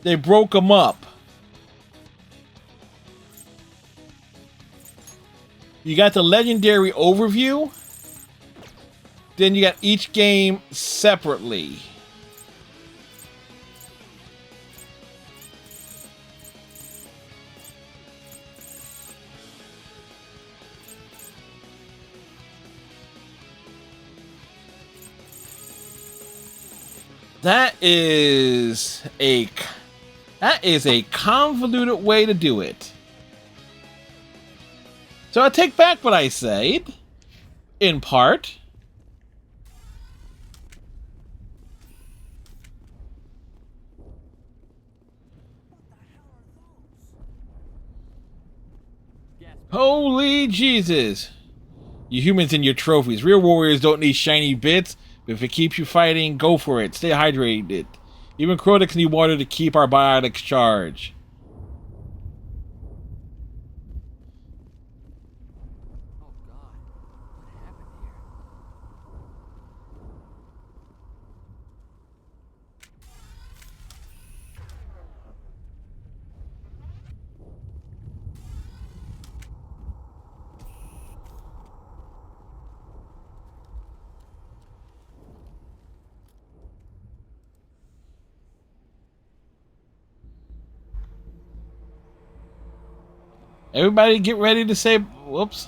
They broke them up. You got the legendary overview. Then you got each game separately. That is a convoluted way to do it. So I take back what I said, in part. Holy Jesus! You humans and your trophies. Real warriors don't need shiny bits. But if it keeps you fighting, go for it. Stay hydrated. Even Crotics need water to keep our biotics charged. Everybody get ready to say, whoops.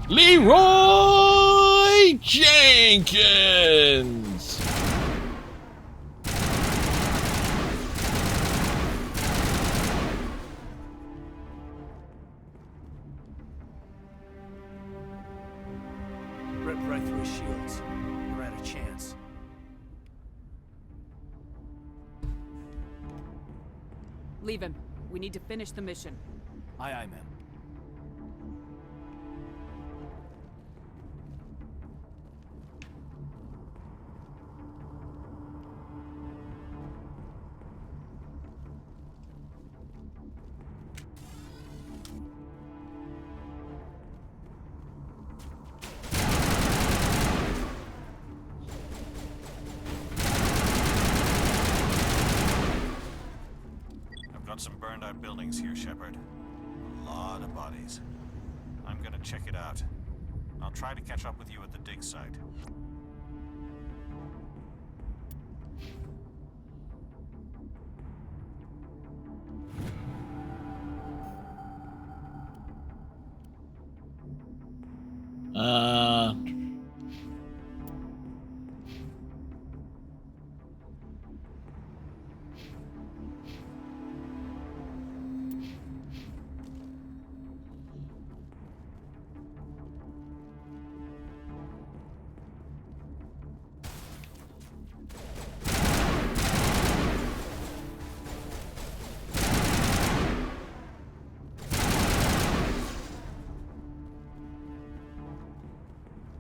Leroy Jenkins! Rip right through his shields. We're out of chance. Leave him. We need to finish the mission. Aye, aye, ma'am. Some burned out buildings here, Shepard. A lot of bodies. I'm gonna check it out. I'll try to catch up with you at the dig site.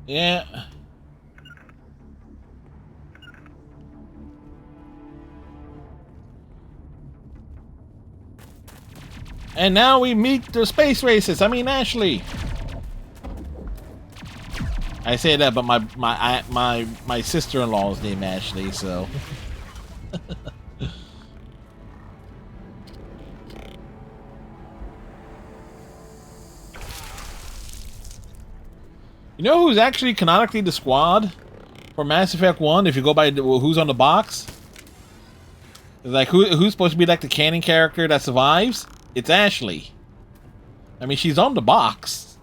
Yeah. And now we meet the space racists. I mean, Ashley. I say that, but my sister-in-law is named Ashley, so. You know who's actually canonically the squad for Mass Effect 1? If you go by who's on the box, like who's supposed to be like the canon character that survives? It's Ashley. I mean, she's on the box.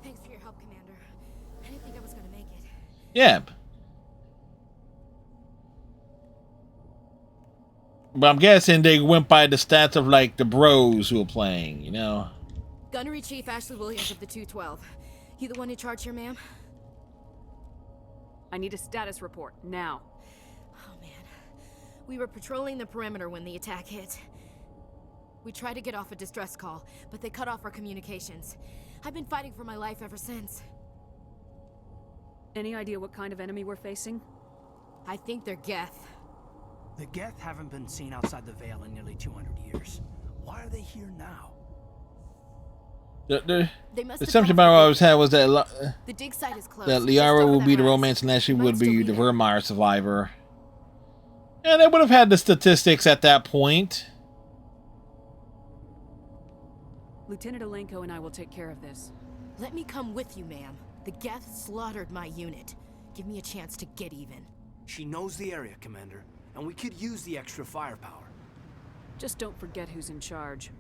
Thanks for your help, Commander. I didn't think I was gonna make it. Yeah. But I'm guessing they went by the stats of like the bros who are playing, you know? Gunnery Chief Ashley Williams of the 212. You the one in charge here, ma'am? I need a status report, now. Oh, man. We were patrolling the perimeter when the attack hit. We tried to get off a distress call, but they cut off our communications. I've been fighting for my life ever since. Any idea what kind of enemy we're facing? I think they're Geth. The Geth haven't been seen outside the Veil in nearly 200 years. Why are they here now? The assumption about what I was had was that the dig site is closed. That Liara will be the romance and Ashley would be the Vermeer survivor. And they would have had the statistics at that point. Lieutenant Alenko and I will take care of this. Let me come with you, ma'am. The Geth slaughtered my unit. Give me a chance to get even. She knows the area, Commander, and we could use the extra firepower. Just don't forget who's in charge.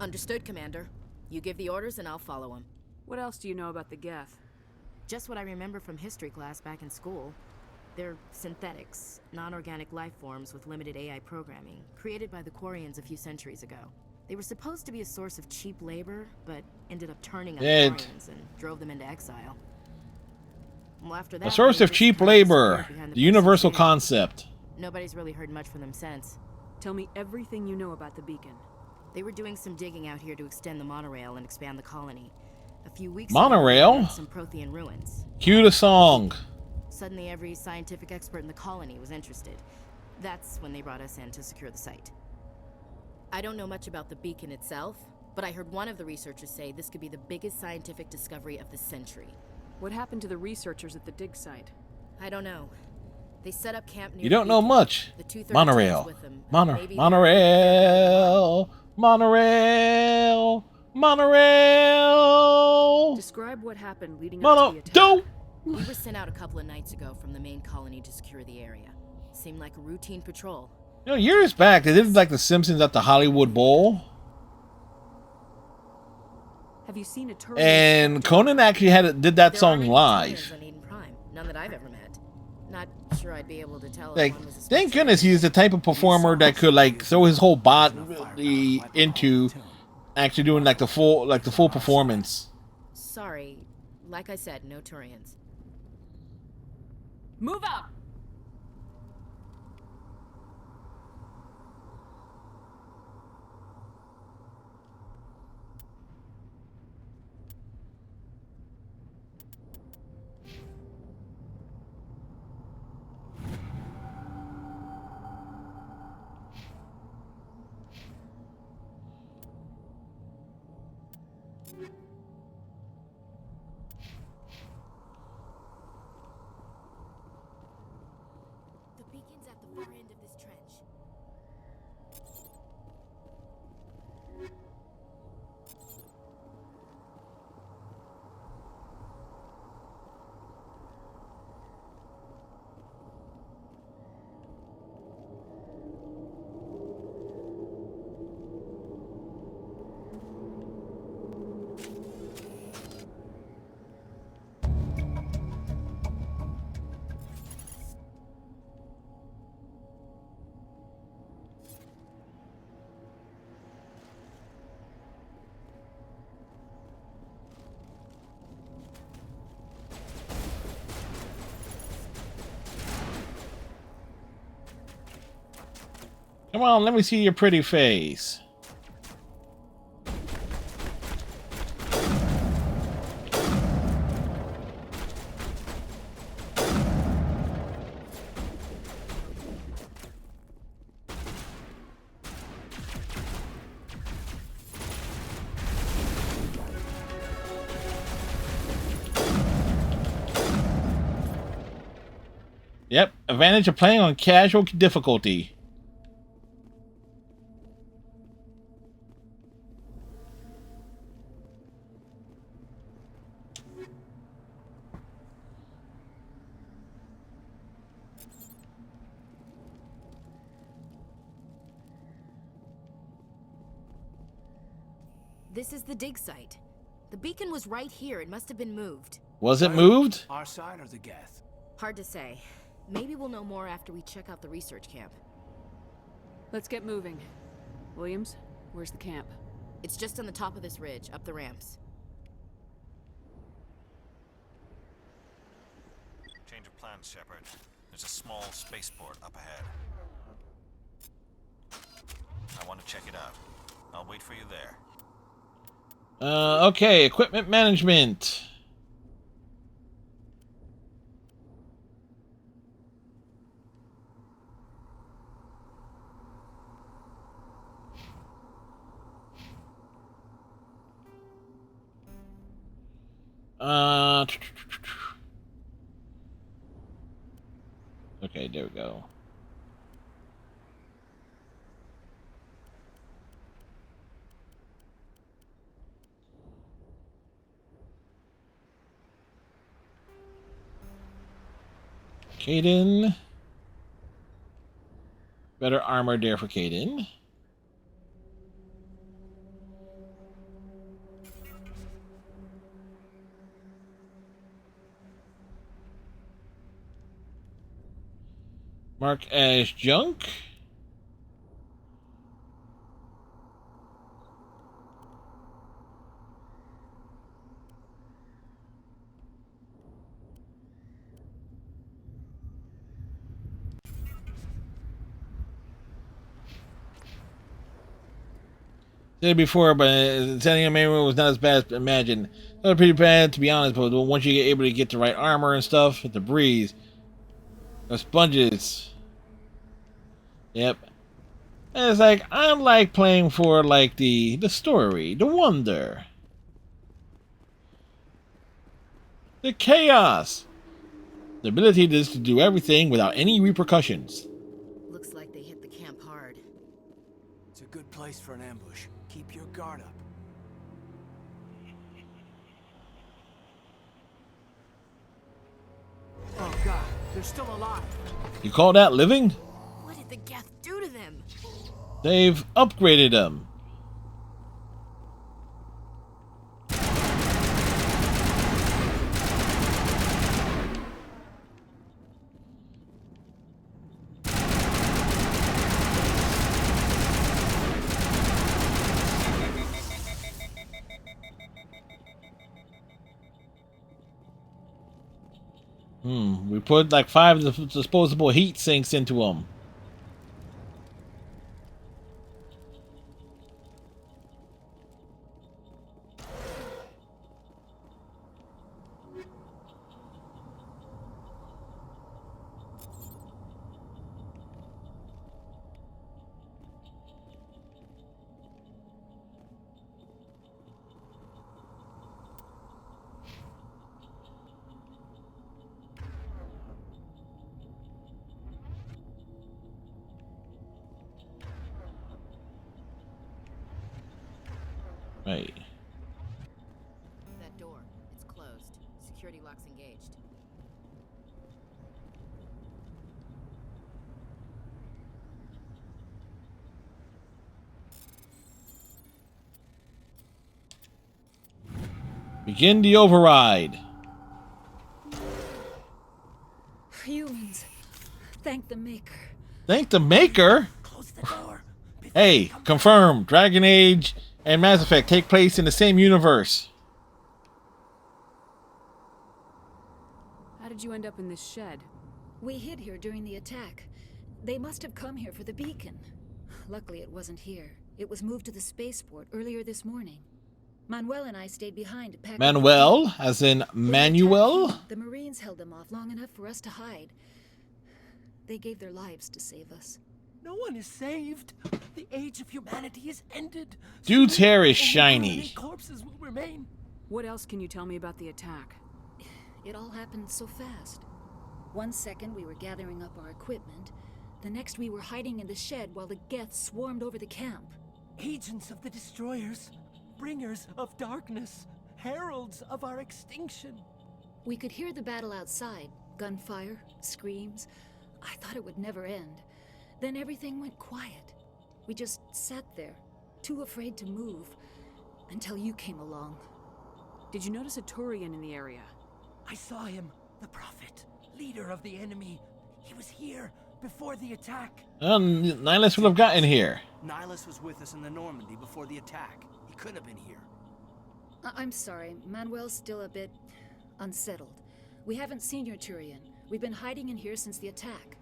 Understood, Commander. You give the orders and I'll follow them. What else do you know about the Geth? Just what I remember from history class back in school. They're synthetics, non-organic life forms with limited AI programming, created by the Quarians a few centuries ago. They were supposed to be a source of cheap labor, but ended up turning on the Quarians and drove them into exile. Well, after that, a source of cheap labor, the universal concept. Nobody's really heard much from them since. Tell me everything you know about the beacon. They were doing some digging out here to extend the monorail and expand the colony. A few weeks Monorail? ago, some Prothean ruins. Cue the song. Suddenly every scientific expert in the colony was interested. That's when they brought us in to secure the site. I don't know much about the beacon itself, but I heard one of the researchers say this could be the biggest scientific discovery of the century. What happened to the researchers at the dig site? I don't know. They set up camp near You don't know much. Monorail. Monorail. Describe what happened leading up to the attack. Don't. We were sent out a couple of nights ago from the main colony to secure the area. Seemed like a routine patrol. You know, years back, they did like the Simpsons at the Hollywood Bowl. Have you seen a Turian? And Conan actually did that song live. None that I've ever met. Not sure I'd be able to tell. Like, thank goodness he's the type of performer that could like throw his whole body into actually doing like the full performance. Sorry, like I said, no Turians. Move out. The beacon's at the far end of this trench. Come on, let me see your pretty face. Yep, advantage of playing on casual difficulty. This is the dig site. The beacon was right here. It must have been moved. Was it moved? Our side or the Geth? Hard to say. Maybe we'll know more after we check out the research camp. Let's get moving. Williams, where's the camp? It's just on the top of this ridge, up the ramps. Change of plans, Shepard. There's a small spaceport up ahead. I want to check it out. I'll wait for you there. Okay, equipment management. Okay, there we go. Kaidan. Better armor there for Kaidan. Mark as junk. Said it before, but setting a manual was not as bad as imagined. It was pretty bad, to be honest, but once you get able to get the right armor and stuff, with the breeze, the sponges. Yep. And it's like, I like playing for, like, the story, the wonder. The chaos. The ability to do everything without any repercussions. Looks like they hit the camp hard. It's a good place for an ambush. Keep your guard up. Oh god, they're still alive. You call that living? What did the Geth do to them? They've upgraded them. We put like 5 disposable heat sinks into them. Right. That door, it's closed. Security lock's engaged. Begin the override. Humans, thank the Maker. Thank the Maker? Close the door. Hey, confirmed. Dragon Age and Mass Effect take place in the same universe. How did you end up in this shed? We hid here during the attack. They must have come here for the beacon. Luckily, it wasn't here. It was moved to the spaceport earlier this morning. Manuel and I stayed behind to pack. Manuel, as in Manuel? The Marines held them off long enough for us to hide. They gave their lives to save us. No one is saved. The age of humanity is ended. Dude's hair is Only shiny. many corpses will remain. What else can you tell me about the attack? It all happened so fast. 1 second we were gathering up our equipment. The next we were hiding in the shed while the Geth swarmed over the camp. Agents of the destroyers, bringers of darkness, heralds of our extinction. We could hear the battle outside. Gunfire, screams. I thought it would never end. Then everything went quiet. We just sat there, too afraid to move, until you came along. Did you notice a Turian in the area? I saw him, the Prophet, leader of the enemy. He was here before the attack. Nihilus would have gotten here. Nihilus was with us in the Normandy before the attack. He couldn't have been here. I'm sorry, Manuel's still a bit unsettled. We haven't seen your Turian. We've been hiding in here since the attack.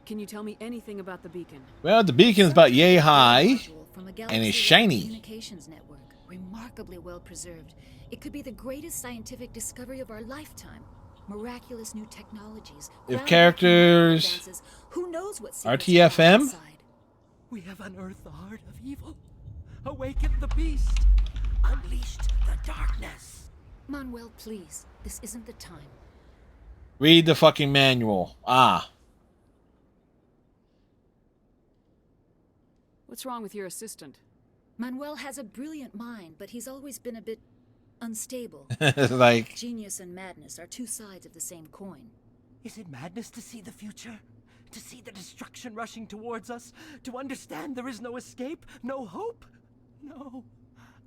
Can you tell me anything about the beacon? Well, the beacon's about yay high, From a and galaxy it's shiny. communications network, remarkably well preserved. It could be the greatest scientific discovery of our lifetime. Miraculous new technologies. If groundbreaking characters advances. Who knows what secrets RTFM? lie inside? We have unearthed the heart of evil, awakened the beast, unleashed the darkness. Manuel, please. This isn't the time. Read the fucking manual. Ah. What's wrong with your assistant? Manuel has a brilliant mind, but he's always been a bit unstable. Like- Genius and madness are two sides of the same coin. Is it madness to see the future? To see the destruction rushing towards us? To understand there is no escape? No hope? No.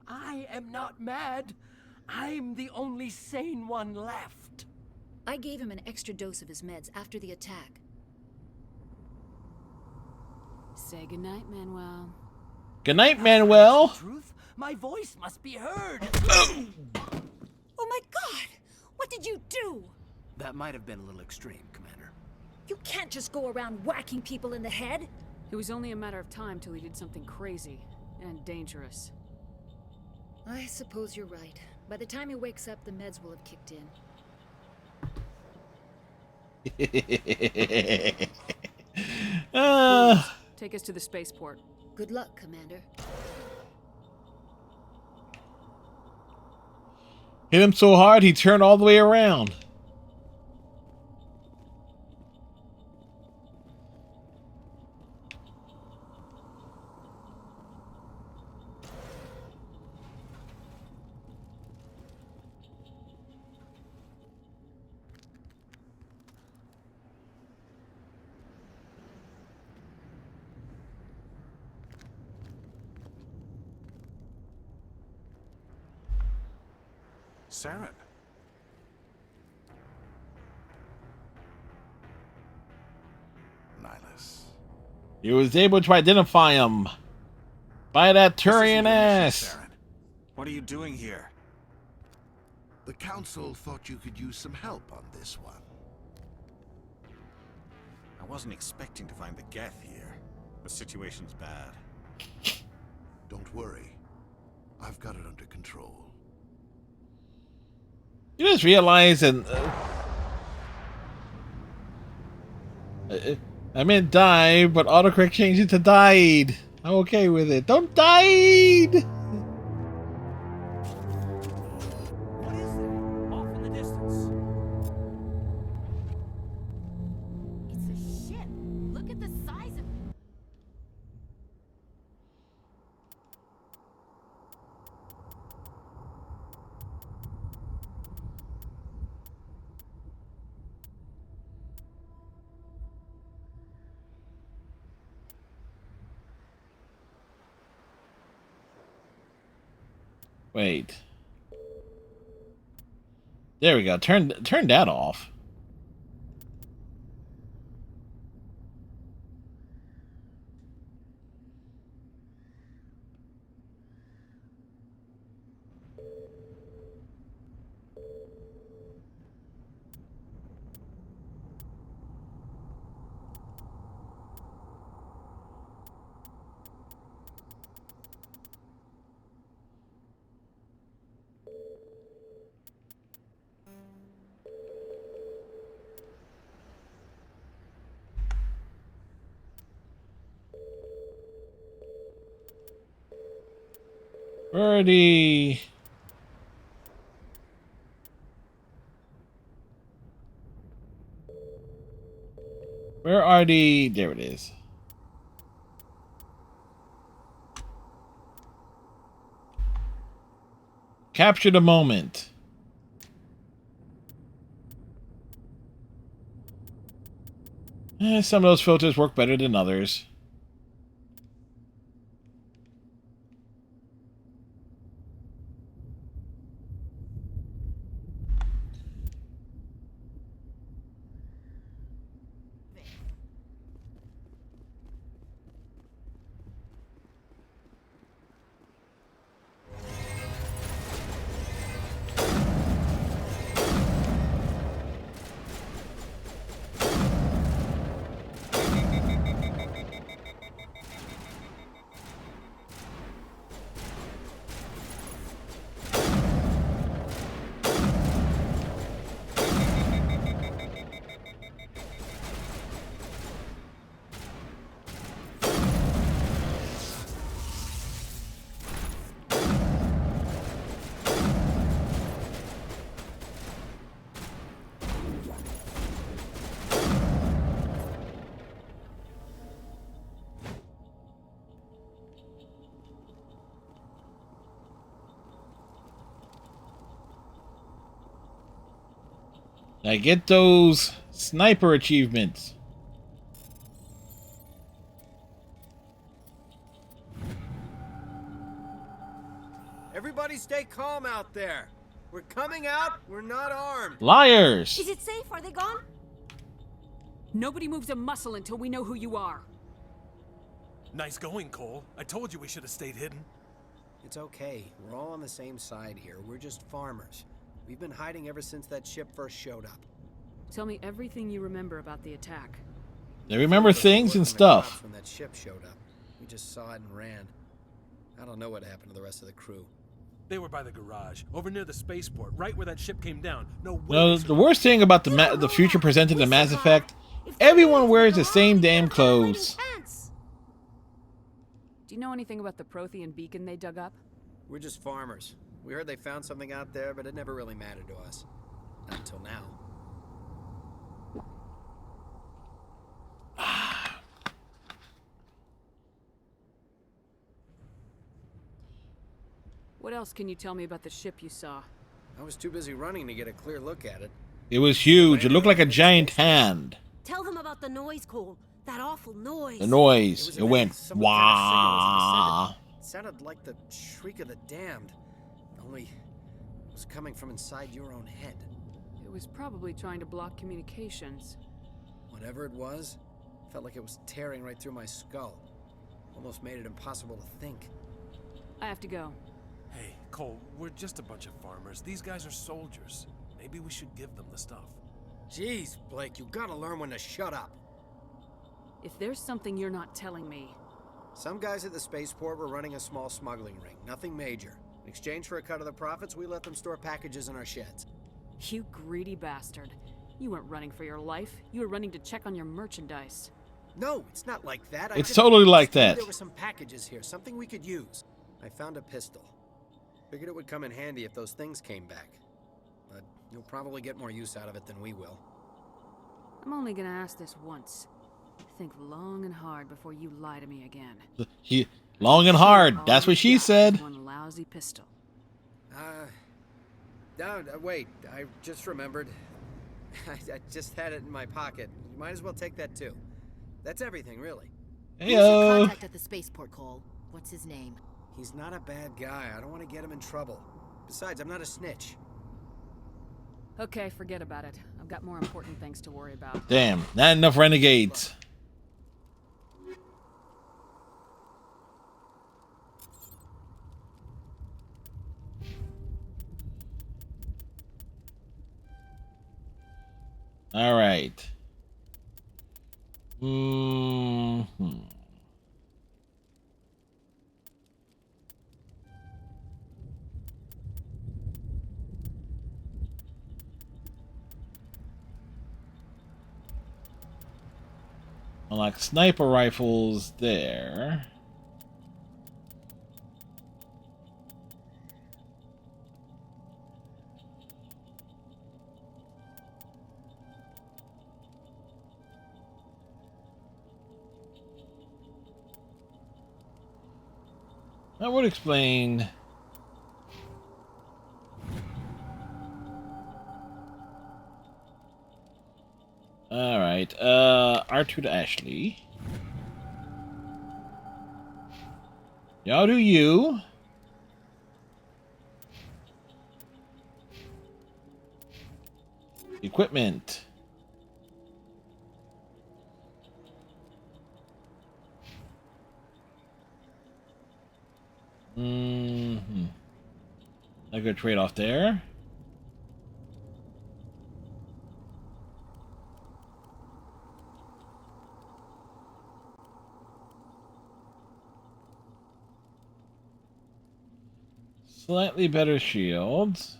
I am not mad. I'm the only sane one left. I gave him an extra dose of his meds after the attack. Say goodnight, Manuel. Good night, Manuel. Truth? My voice must be heard. Oh my god! What did you do? That might have been a little extreme, Commander. You can't just go around whacking people in the head. It was only a matter of time till he did something crazy and dangerous. I suppose you're right. By the time he wakes up, the meds will have kicked in. Take us to the spaceport. Good luck, Commander. Hit him so hard he turned all the way around. Saren. Nihilus. He was able to identify him by that Turian ass. What are you doing here? The Council thought you could use some help on this one. I wasn't expecting to find the Geth here. The situation's bad. Don't worry. I've got it under control. You just realize, and I meant die, but autocorrect changed it to died. I'm okay with it. Don't died. What is that? Off in the distance. It's a ship. Look at the size of it. Wait. There we go. Turn that off. Where are the... Where are the... There it is. Capture the moment. Some of those filters work better than others. Now get those sniper achievements. Everybody stay calm out there. We're coming out, we're not armed. Liars! Is it safe? Are they gone? Nobody moves a muscle until we know who you are. Nice going, Cole. I told you we should have stayed hidden. It's okay. We're all on the same side here. We're just farmers. We've been hiding ever since that ship first showed up. Tell me everything you remember about the attack. They remember things and stuff. When that ship showed up, we just saw it and ran. I don't know what happened to the rest of the crew. They were by the garage, over near the spaceport, right where that ship came down. No way. No, the worst thing about the future presented in Mass Effect, everyone wears the same damn clothes. Do you know anything about the Prothean beacon they dug up? We're just farmers. We heard they found something out there, but it never really mattered to us. Not until now. What else can you tell me about the ship you saw? I was too busy running to get a clear look at it. It was huge. It looked like a giant hand. Tell them about the noise, Cole. That awful noise. The noise. It went wah. It sounded like the shriek of the damned. Only it was coming from inside your own head. It was probably trying to block communications. Whatever it was, felt like it was tearing right through my skull. Almost made it impossible to think. I have to go. Hey, Cole, we're just a bunch of farmers. These guys are soldiers. Maybe we should give them the stuff. Jeez, Blake, you gotta learn when to shut up. If there's something you're not telling me... Some guys at the spaceport were running a small smuggling ring. Nothing major. In exchange for a cut of the profits, we let them store packages in our sheds. You greedy bastard. You weren't running for your life. You were running to check on your merchandise. No, it's not like that. It's totally like that. There were some packages here, something we could use. I found a pistol. Figured it would come in handy if those things came back. But you'll probably get more use out of it than we will. I'm only gonna ask this once. Think long and hard before you lie to me again. Long and hard. That's what she said. One lousy pistol. No, wait. I just remembered. I just had it in my pocket. You might as well take that too. That's everything, really. Who's your contact at the spaceport, Cole? What's his name? He's not a bad guy. I don't want to get him in trouble. Besides, I'm not a snitch. Okay, forget about it. I've got more important things to worry about. Damn, not enough renegades. All right. Unlock sniper rifles there. That would explain. All right. R2 to Ashley. Y'all do you. Equipment. A good trade-off there. Slightly better shields.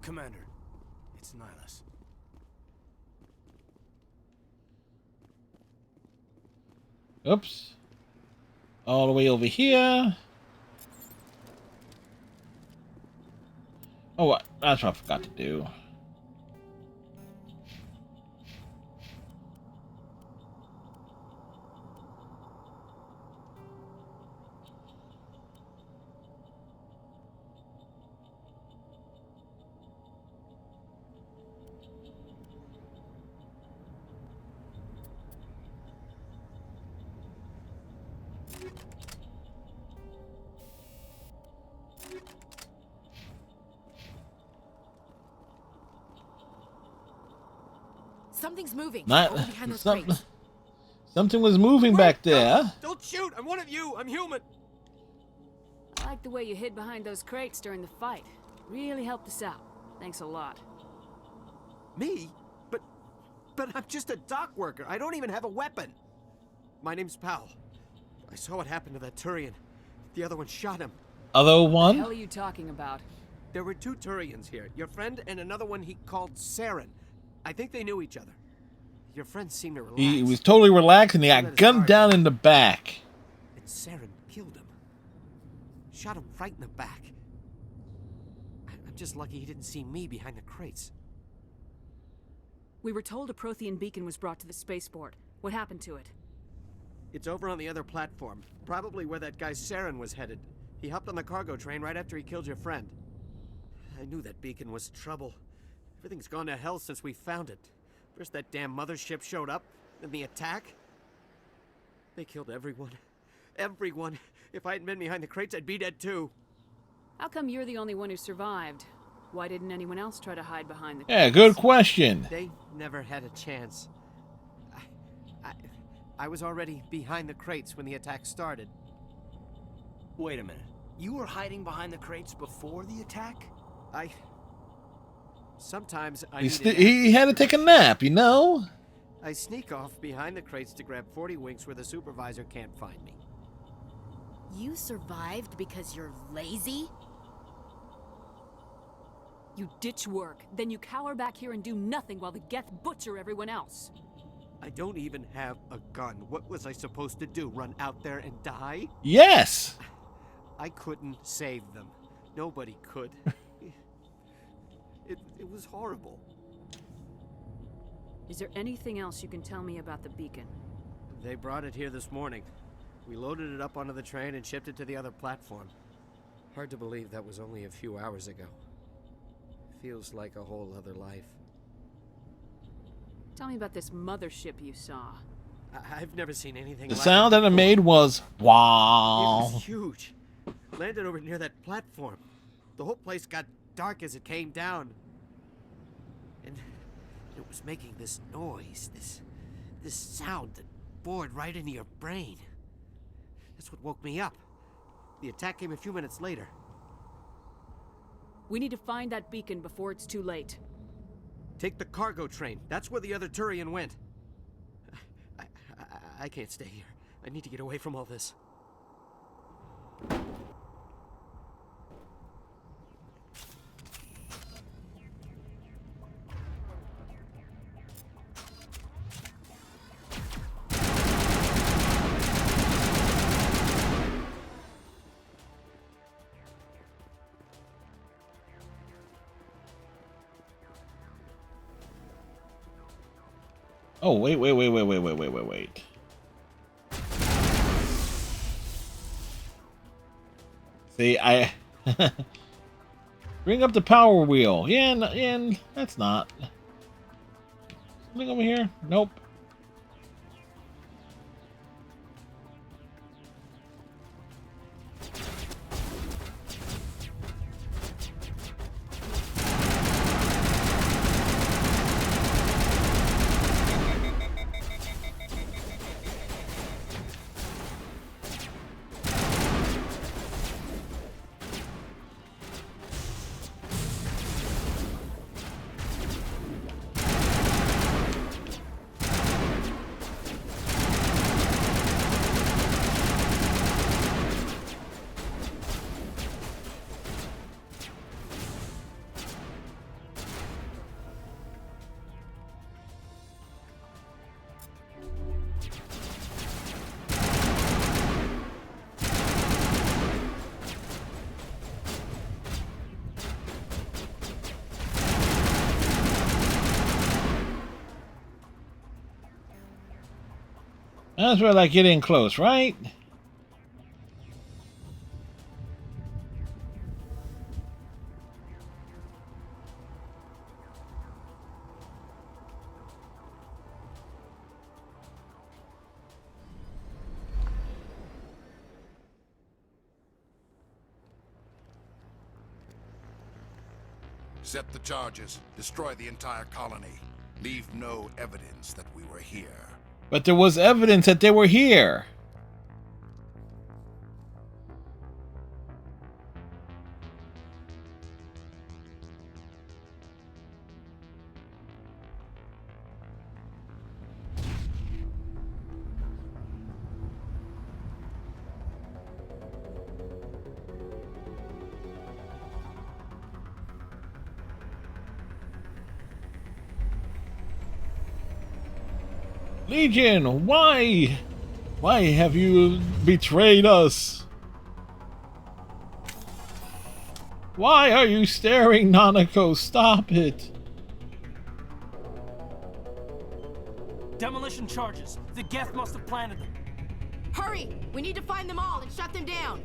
Commander, it's Nihilus. Oops. All the way over here. Oh, that's what I forgot to do. Something's moving. Not Over behind those something. crates. Something was moving back there. Don't shoot! I'm one of you! I'm human! I like the way you hid behind those crates during the fight. Really helped us out. Thanks a lot. Me? But I'm just a dock worker. I don't even have a weapon. My name's Powell. I saw what happened to that Turian. The other one shot him. Other What the one? hell are you talking about? There were two Turians here. Your friend and another one he called Saren. I think they knew each other. Your friend seemed to relax. He was totally relaxed and he got gunned down in the back. And Saren killed him. Shot him right in the back. I'm just lucky he didn't see me behind the crates. We were told a Prothean beacon was brought to the spaceport. What happened to it? It's over on the other platform. Probably where that guy Saren was headed. He hopped on the cargo train right after he killed your friend. I knew that beacon was trouble. Everything's gone to hell since we found it. First that damn mothership showed up, then the attack. They killed everyone. Everyone. If I hadn't been behind the crates, I'd be dead too. How come you're the only one who survived? Why didn't anyone else try to hide behind the Yeah, crates? good question. They never had a chance. I was already behind the crates when the attack started. Wait a minute. You were hiding behind the crates before the attack? Sometimes I He had to take a nap, you know? I sneak off behind the crates to grab 40 winks where the supervisor can't find me. You survived because you're lazy? You ditch work, then you cower back here and do nothing while the Geth butcher everyone else. I don't even have a gun. What was I supposed to do? Run out there and die? Yes! I couldn't save them. Nobody could. It was horrible. Is there anything else you can tell me about the beacon? They brought it here this morning. We loaded it up onto the train and shipped it to the other platform. Hard to believe that was only a few hours ago. Feels like a whole other life. Tell me about this mothership you saw. I've never seen anything The like sound it. that it made was wow. It was huge. Landed over near that platform. The whole place got dark as it came down. And it was making this noise, this sound that bored right into your brain. That's what woke me up. The attack came a few minutes later. We need to find that beacon before it's too late. Take the cargo train. That's where the other Turian went. I can't stay here. I need to get away from all this. Oh, wait. See, I bring up the power wheel. Yeah, that's not. Something over here? Nope. That's where like getting close, right? Set the charges. Destroy the entire colony. Leave no evidence that we were here. But there was evidence that they were here. Legion, why? Why have you betrayed us? Why are you staring, Nanako? Stop it. Demolition charges. The Geth must have planted them. Hurry! We need to find them all and shut them down.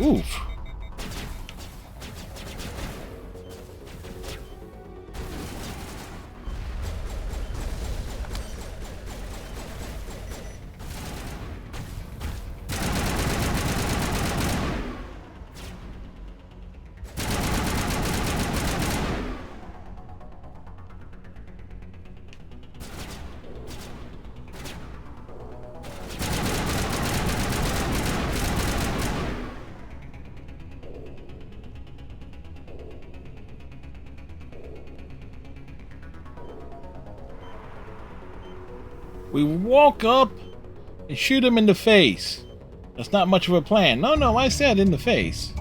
Oof. We walk up and shoot him in the face. That's not much of a plan. No, I said in the face.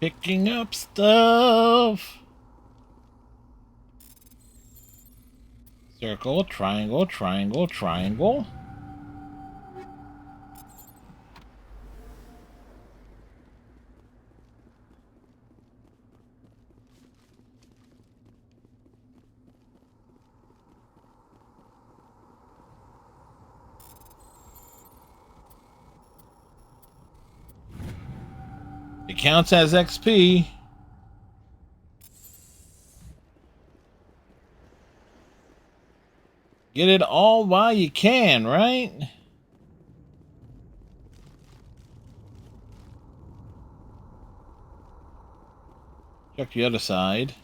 Picking up stuff. Circle, triangle, triangle, triangle. It counts as XP. Get it all while you can, right? Check the other side.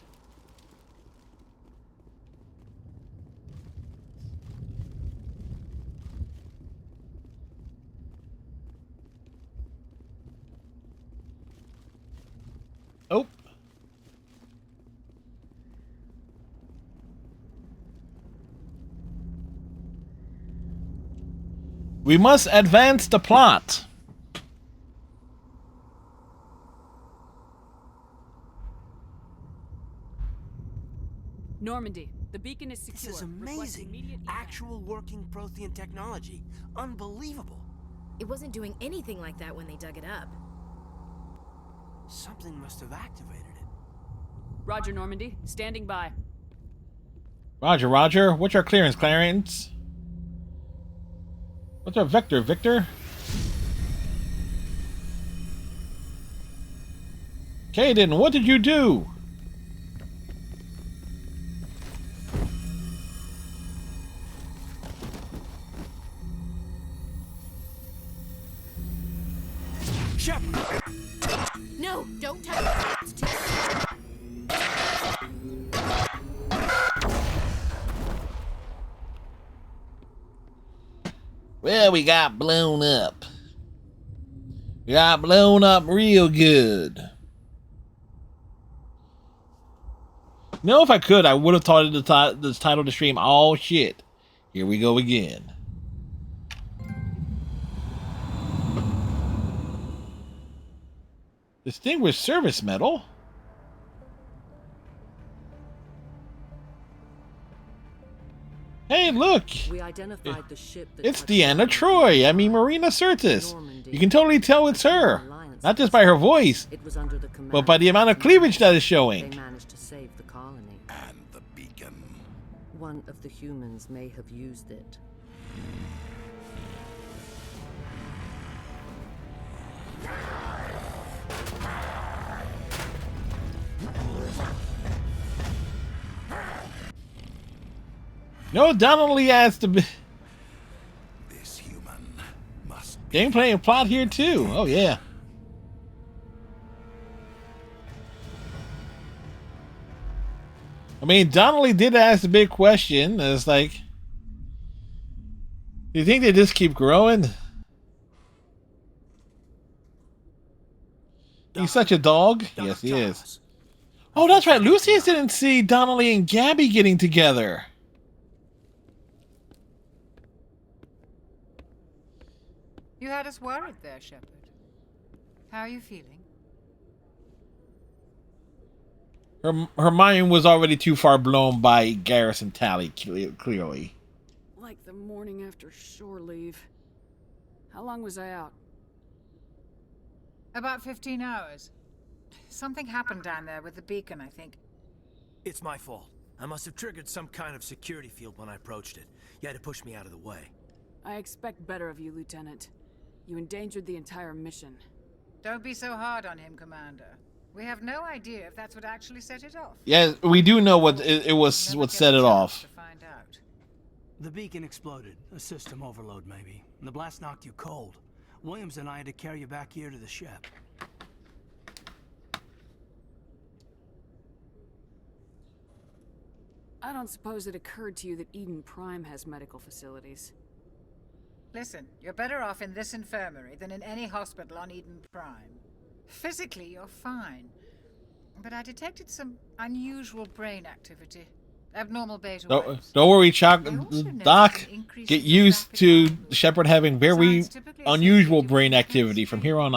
Oh. We must advance the plot. Normandy, the beacon is secure. This is amazing. Actual working Prothean technology. Unbelievable. It wasn't doing anything like that when they dug it up. Something must have activated it. Roger, Normandy. Standing by. Roger, Roger. What's our clearance, Clarence? What's our vector, Victor? Caden, what did you do? Shepard! No, don't touch it. Well, we got blown up. We got blown up real good. You know, if I could, I would have taught this title to stream. Oh, shit. Here we go again. Distinguished Service Medal? Hey, look! We identified the ship that It's Deanna Troy. I mean, Marina Sirtis. You can totally tell it's her. Not just by her voice, but by the amount of cleavage that is showing. They managed to save the colony. And the beacon. One of the humans may have used it. No, Donnelly has to be. This human must. Gameplay and plot here too. Oh yeah. I mean, Donnelly did ask the big question. It's like, do you think they just keep growing? He's such a dog. Yes, he is. Oh, that's right. Lucius didn't see Donnelly and Gabby getting together. You had us worried there, Shepard. How are you feeling? Her mind was already too far blown by Garrison Tally, clearly. Like the morning after shore leave. How long was I out? About 15 hours. Something happened down there with the beacon, I think. It's my fault. I must have triggered some kind of security field when I approached it. You had to push me out of the way. I expect better of you, Lieutenant. You endangered the entire mission. Don't be so hard on him, Commander. We have no idea if that's what actually set it off. Yeah, we do know what it was. What set it off. To find out. The beacon exploded. A system overload, maybe. And the blast knocked you cold. Williams and I had to carry you back here to the ship. I don't suppose it occurred to you that Eden Prime has medical facilities. Listen, you're better off in this infirmary than in any hospital on Eden Prime. Physically, you're fine. But I detected some unusual brain activity. Abnormal beta Don't, waves. don't worry, Chuck. Doc, get used to Shepard having very unusual brain activity from here on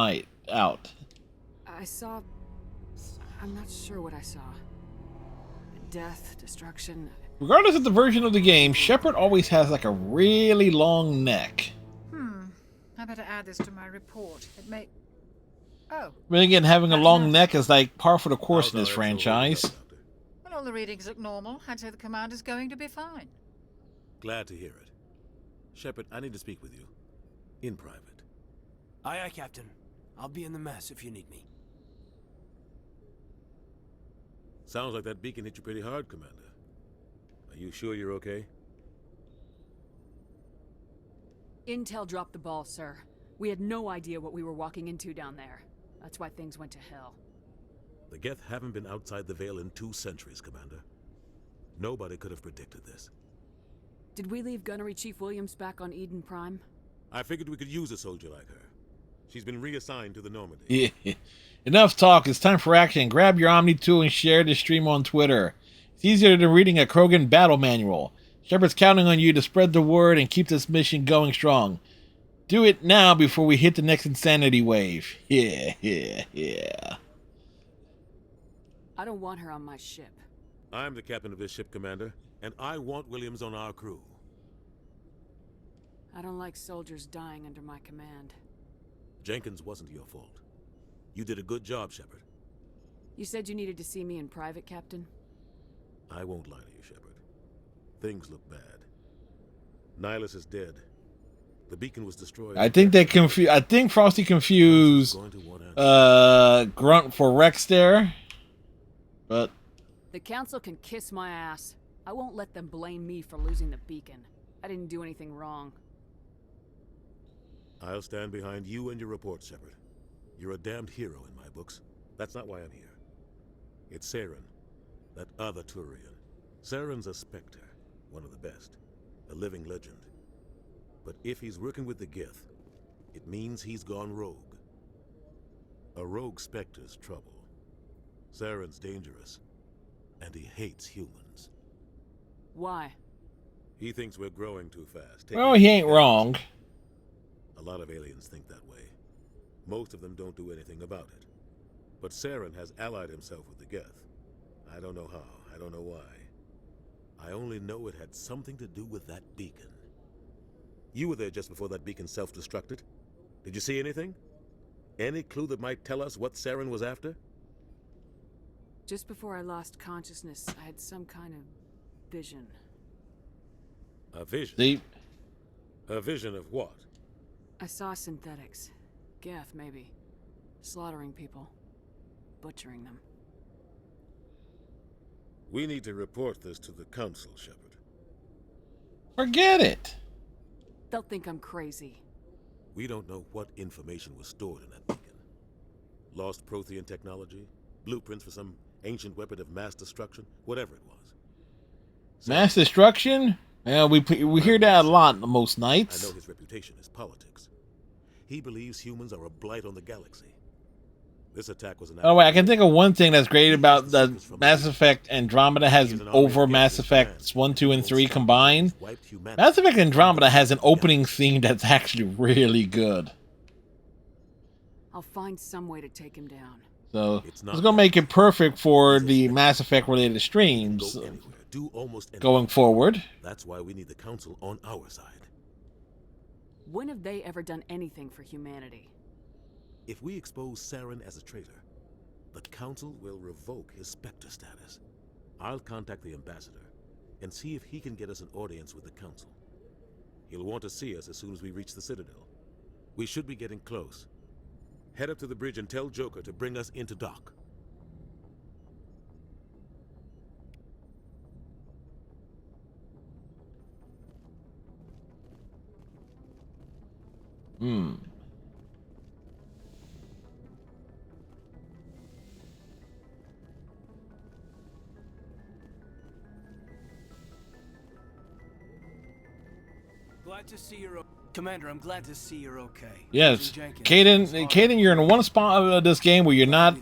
out. I saw... I'm not sure what I saw. Death, destruction... Regardless of the version of the game, Shepard always has like a really long neck. I better add this to my report. It may... Oh. But again, having a long neck is like par for the course in this franchise. Well, all the readings look normal. I'd say the commander's going to be fine. Glad to hear it. Shepard, I need to speak with you. In private. Aye, aye, Captain. I'll be in the mess if you need me. Sounds like that beacon hit you pretty hard, Commander. Are you sure you're okay? Intel dropped the ball, sir. We had no idea what we were walking into down there. That's why things went to hell. The Geth haven't been outside the Veil in 2 centuries, Commander. Nobody could have predicted this. Did we leave Gunnery Chief Williams back on Eden Prime? I figured we could use a soldier like her. She's been reassigned to the Normandy. Yeah. Enough talk. It's time for action. Grab your Omni tool and share the stream on Twitter. It's easier than reading a Krogan battle manual. Shepard's counting on you to spread the word and keep this mission going strong. Do it now before we hit the next insanity wave. Yeah. I don't want her on my ship. I'm the captain of this ship, Commander, and I want Williams on our crew. I don't like soldiers dying under my command. Jenkins wasn't your fault. You did a good job, Shepard. You said you needed to see me in private, Captain? I won't lie to you, Shepard. Things look bad. Nihilus is dead. The beacon was destroyed. I think Frosty confused Grunt for Rex there. But the Council can kiss my ass. I won't let them blame me for losing the beacon. I didn't do anything wrong. I'll stand behind you and your report, Shepard. You're a damned hero in my books. That's not why I'm here. It's Saren, that other Turian. Saren's a Spectre, one of the best, a living legend. But if he's working with the Geth, it means he's gone rogue. A rogue Spectre's trouble. Saren's dangerous, and he hates humans. Why? He thinks we're growing too fast. Well, he ain't wrong. A lot of aliens think that way. Most of them don't do anything about it. But Saren has allied himself with the Geth. I don't know how, I don't know why. I only know it had something to do with that beacon. You were there just before that beacon self-destructed. Did you see anything? Any clue that might tell us what Saren was after? Just before I lost consciousness, I had some kind of vision. A vision? Deep. A vision of what? I saw synthetics. Geth, maybe. Slaughtering people. Butchering them. We need to report this to the Council, Shepard. Forget it. They'll think I'm crazy. We don't know what information was stored in that beacon. Lost Prothean technology? Blueprints for some ancient weapon of mass destruction? Whatever it was. Mass destruction? Yeah, we hear that a lot most nights. I know his reputation is politics. He believes humans are a blight on the galaxy. This attack was an... Oh, wait, I can think of one thing that's great about the Mass Effect Andromeda has over Mass Effects 1, 2, and 3 combined. Mass Effect Andromeda has an opening scene that's actually really good. I'll find some way to take him down. So it's going to make it perfect for the Mass Effect related streams going forward. That's why we need the Council on our side. When have they ever done anything for humanity? If we expose Saren as a traitor, the Council will revoke his Spectre status. I'll contact the Ambassador and see if he can get us an audience with the Council. He'll want to see us as soon as we reach the Citadel. We should be getting close. Head up to the bridge and tell Joker to bring us into dock. Glad to see you're Commander, I'm glad to see you're okay. Yes. Kaidan, you're in one spot of this game where you're not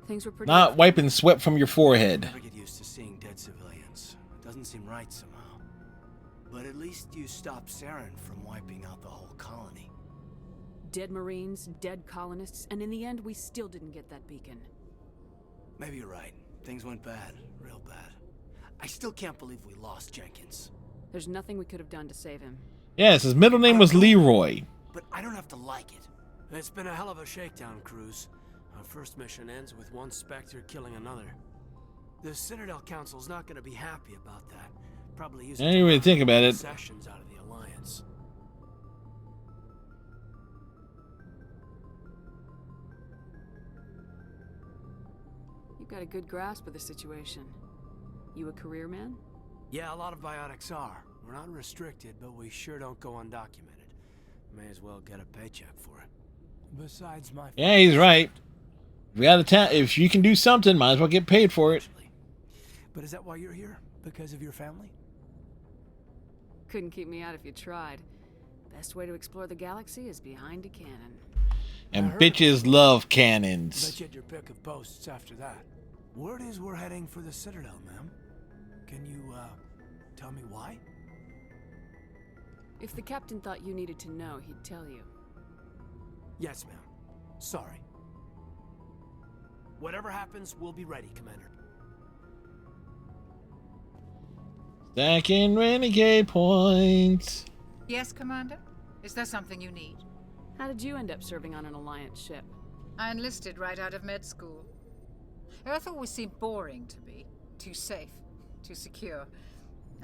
Things were pretty. Not wiping sweat from your forehead. Never get used to seeing dead civilians. It doesn't seem right somehow. But at least you stopped Saren from wiping out the whole colony. Dead Marines, dead colonists, and in the end, we still didn't get that beacon. Maybe you're right. Things went bad, real bad. I still can't believe we lost Jenkins. There's nothing we could have done to save him. Yes, his middle name was Leroy. But I don't have to like it. It's been a hell of a shakedown cruise. Our first mission ends with one Spectre killing another. The Citadel Council's not going to be happy about that. Probably using I didn't even think about it. concessions out of the Alliance. You've got a good grasp of the situation. You a career man? Yeah, a lot of biotics are. We're not restricted, but we sure don't go undocumented. May as well get a paycheck for it. Besides my... Yeah, he's right. If you can do something, might as well get paid for it. But is that why you're here? Because of your family? Couldn't keep me out if you tried. Best way to explore the galaxy is behind a cannon. And bitches love cannons. Bet you had your pick of posts after that. Word is we're heading for the Citadel, ma'am. Can you, tell me why? If the captain thought you needed to know, he'd tell you. Yes, ma'am. Sorry. Whatever happens, we'll be ready, Commander. Stacking renegade points. Yes, Commander? Is there something you need? How did you end up serving on an Alliance ship? I enlisted right out of med school. Earth always seemed boring to me. Too safe, too secure.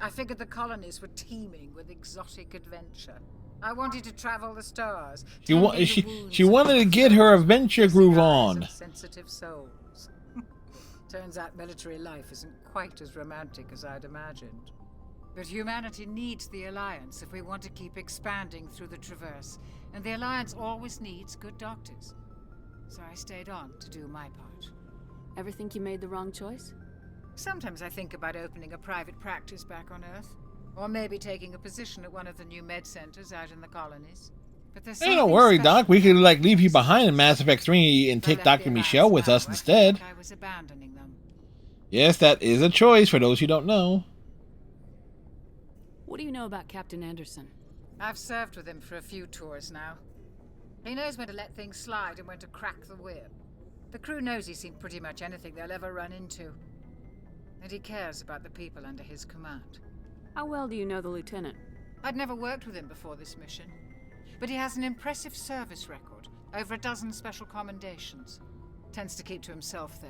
I figured the colonies were teeming with exotic adventure. I wanted to travel the stars. She wanted to get her adventure groove on. Sensitive souls. Turns out military life isn't quite as romantic as I'd imagined. But humanity needs the Alliance if we want to keep expanding through the Traverse. And the Alliance always needs good doctors. So I stayed on to do my part. Ever think you made the wrong choice? Sometimes I think about opening a private practice back on Earth. Or maybe taking a position at one of the new med centers out in the colonies. But there's Hey, don't worry, Doc. We could leave you behind in Mass Effect 3 and take Dr. Michelle with us instead. I was abandoning them. Yes, that is a choice for those who don't know. What do you know about Captain Anderson? I've served with him for a few tours now. He knows when to let things slide and when to crack the whip. The crew knows he's seen pretty much anything they'll ever run into. And he cares about the people under his command. How well do you know the lieutenant? I'd never worked with him before this mission. But he has an impressive service record. Over a dozen special commendations. Tends to keep to himself, though.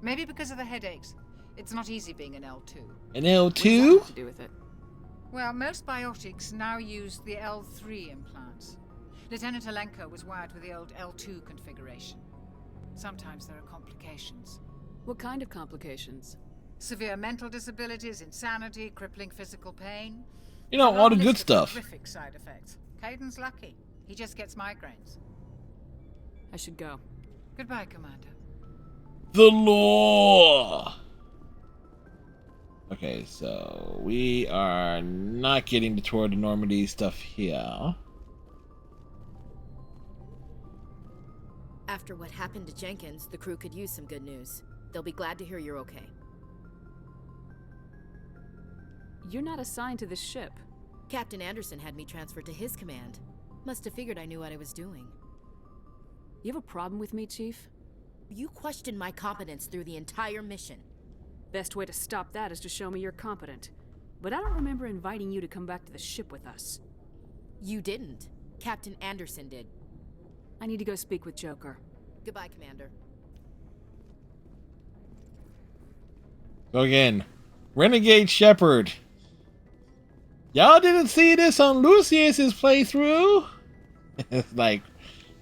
Maybe because of the headaches. It's not easy being an L2. An L2? What to do with it? Well, most biotics now use the L3 implants. Lieutenant Alenko was wired with the old L2 configuration. Sometimes there are complications. What kind of complications? Severe mental disabilities, insanity, crippling physical pain. You know, all the good List of stuff. Horrific side effects. Caden's lucky. He just gets migraines. I should go. Goodbye, Commander. The law. Okay, so we are not getting the Tour de Normandy stuff here. After what happened to Jenkins, the crew could use some good news. They'll be glad to hear you're okay. You're not assigned to this ship. Captain Anderson had me transferred to his command. Must have figured I knew what I was doing. You have a problem with me, Chief? You questioned my competence through the entire mission. Best way to stop that is to show me you're competent. But I don't remember inviting you to come back to the ship with us. You didn't. Captain Anderson did. I need to go speak with Joker. Goodbye, Commander. So again, Renegade Shepard. Y'all didn't see this on Lucius's playthrough? It's like,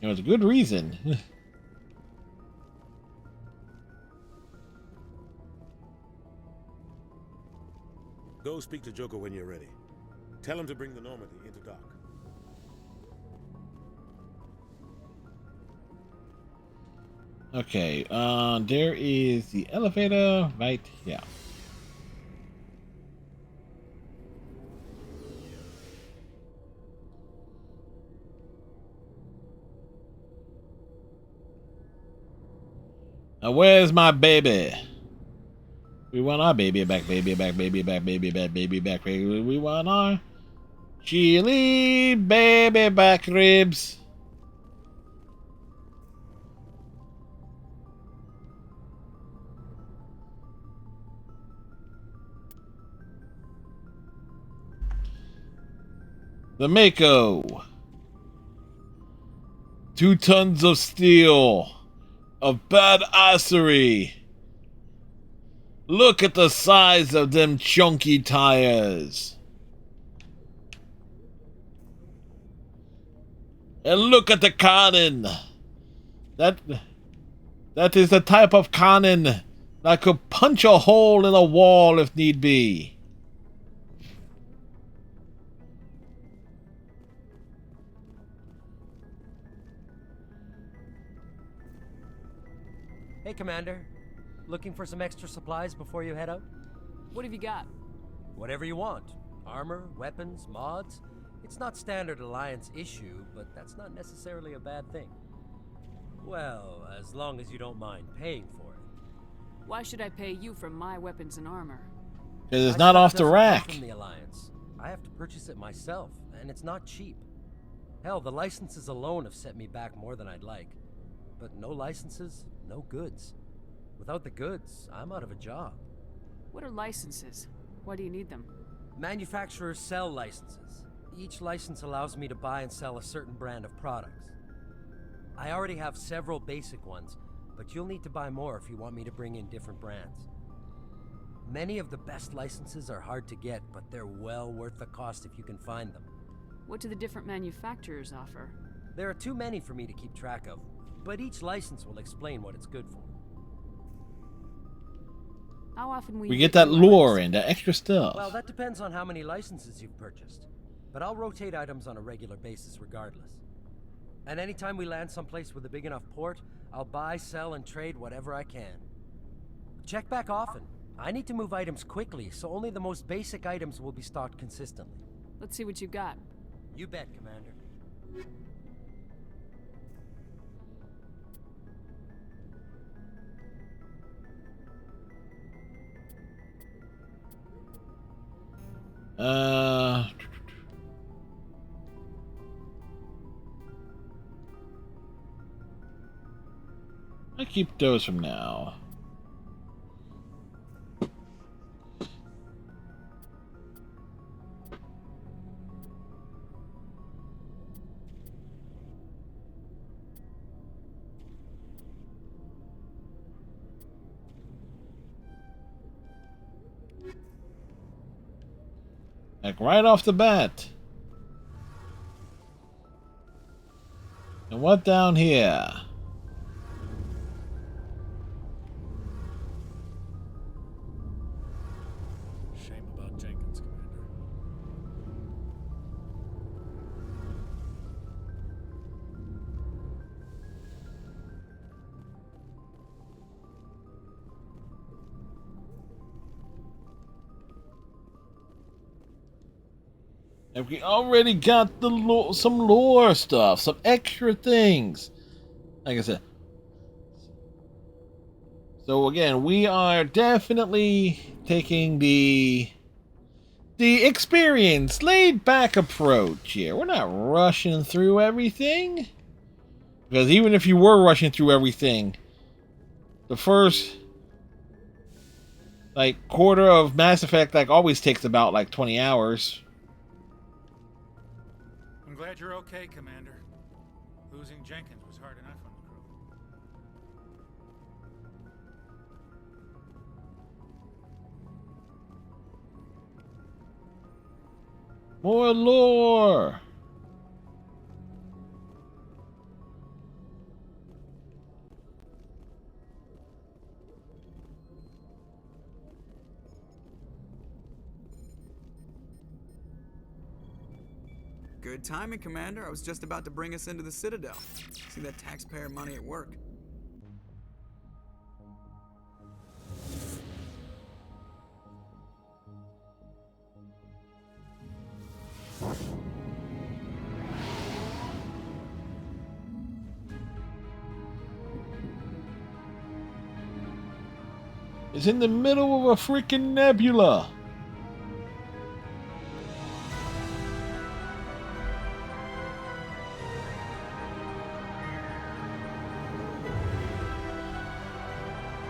it was a good reason. Go speak to Joker when you're ready. Tell him to bring the Normandy into dock. Okay, there is the elevator right here. Now where's my baby? We want our baby back, baby back, baby back, baby back, baby back. We want our chili baby back ribs. The Mako. 2 tons of steel. Of badassery. Look at the size of them chunky tires. And look at the cannon. That is the type of cannon that could punch a hole in a wall if need be. Hey, Commander. Looking for some extra supplies before you head out? What have you got? Whatever you want. Armor, weapons, mods. It's not standard Alliance issue, but that's not necessarily a bad thing. Well, as long as you don't mind paying for it. Why should I pay you for my weapons and armor? Because it's not off the rack. From the Alliance. I have to purchase it myself, and it's not cheap. Hell, the licenses alone have set me back more than I'd like. But no licenses, no goods. Without the goods, I'm out of a job. What are licenses? Why do you need them? Manufacturers sell licenses. Each license allows me to buy and sell a certain brand of products. I already have several basic ones, but you'll need to buy more if you want me to bring in different brands. Many of the best licenses are hard to get, but they're well worth the cost if you can find them. What do the different manufacturers offer? There are too many for me to keep track of, but each license will explain what it's good for. How often we get that lore and that extra stuff? Well, that depends on how many licenses you've purchased. But I'll rotate items on a regular basis regardless. And anytime we land someplace with a big enough port, I'll buy, sell, and trade whatever I can. Check back often. I need to move items quickly, so only the most basic items will be stocked consistently. Let's see what you got. You bet, Commander. I keep those from now. Like right off the bat. And what down here? Shame about Jenkins, Commander. And we already got the some lore stuff, some extra things. Like I said. So again, we are definitely taking the experienced, laid back approach here. We're not rushing through everything. Because even if you were rushing through everything, the first quarter of Mass Effect always takes about 20 hours. I'm glad you're okay, Commander. Losing Jenkins was hard enough on the crew. More lore! Good timing, Commander. I was just about to bring us into the Citadel. See that taxpayer money at work. is in the middle of a freaking nebula.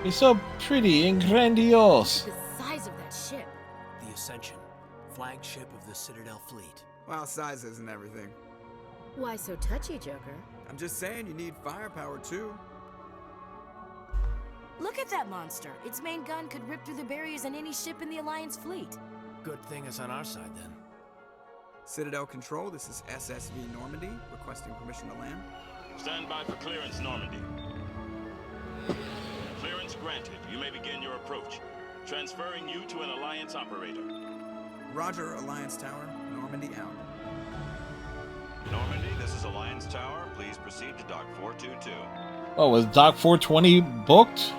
It's so pretty and grandiose. The size of that ship. The Ascension, flagship of the Citadel fleet. Well, size isn't everything. Why so touchy, Joker? I'm just saying you need firepower too. Look at that monster. Its main gun could rip through the barriers in any ship in the Alliance fleet. Good thing it's on our side then. Citadel Control, this is SSV Normandy, requesting permission to land. Stand by for clearance, Normandy. Clearance granted. You may begin your approach. Transferring you to an Alliance operator. Roger, Alliance Tower. Normandy out. Normandy, this is Alliance Tower. Please proceed to Dock 422. Oh, was Dock 420 booked?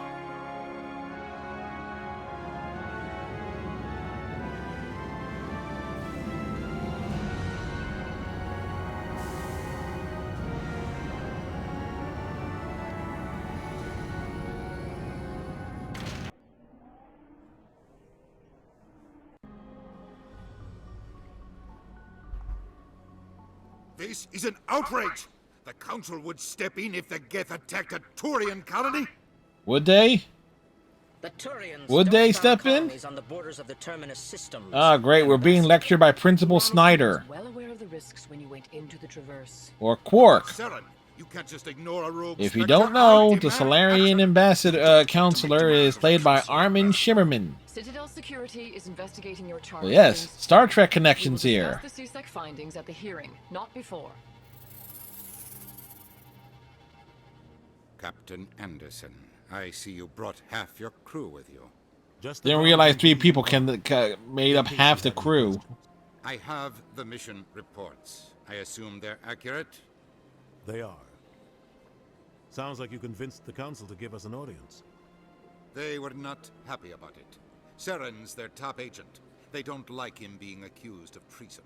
This is an outrage! The Council would step in if the Geth attacked a Turian colony? Would they? The Turians Would they step in? on the borders of the Terminus systems. Ah, great. We're being lectured by Principal Snyder. Well aware of the risks when you went into the Traverse. Or Quark. Saren, you can't just ignore a rogue If you Spectre. don't know, the Solarian ambassador counselor is played by Armin Shimmerman. Citadel Security is investigating your charge. Well, yes, Star Trek connections We will here. discuss the CSEC findings at the hearing, not before. Captain Anderson, I see you brought half your crew with you. Didn't realize 3 people made up half the crew. I have the mission reports. I assume they're accurate? They are. Sounds like you convinced the Council to give us an audience. They were not happy about it. Saren's their top agent. They don't like him being accused of treason.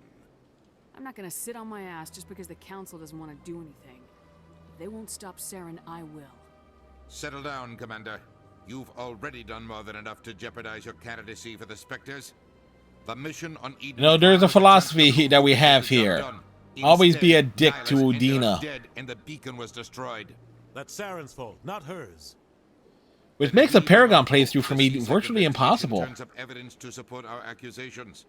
I'm not gonna sit on my ass just because the Council doesn't want to do anything. If they won't stop Saren, I will. Settle down, Commander. You've already done more than enough to jeopardize your candidacy for the Spectres. The mission on Eden... You know, there's a philosophy that we have here. Always be a dick to Udina. Dead and the beacon was destroyed. That's Saren's fault, not hers. Which makes the Paragon playthrough for me virtually impossible. Turns up evidence to support our accusations.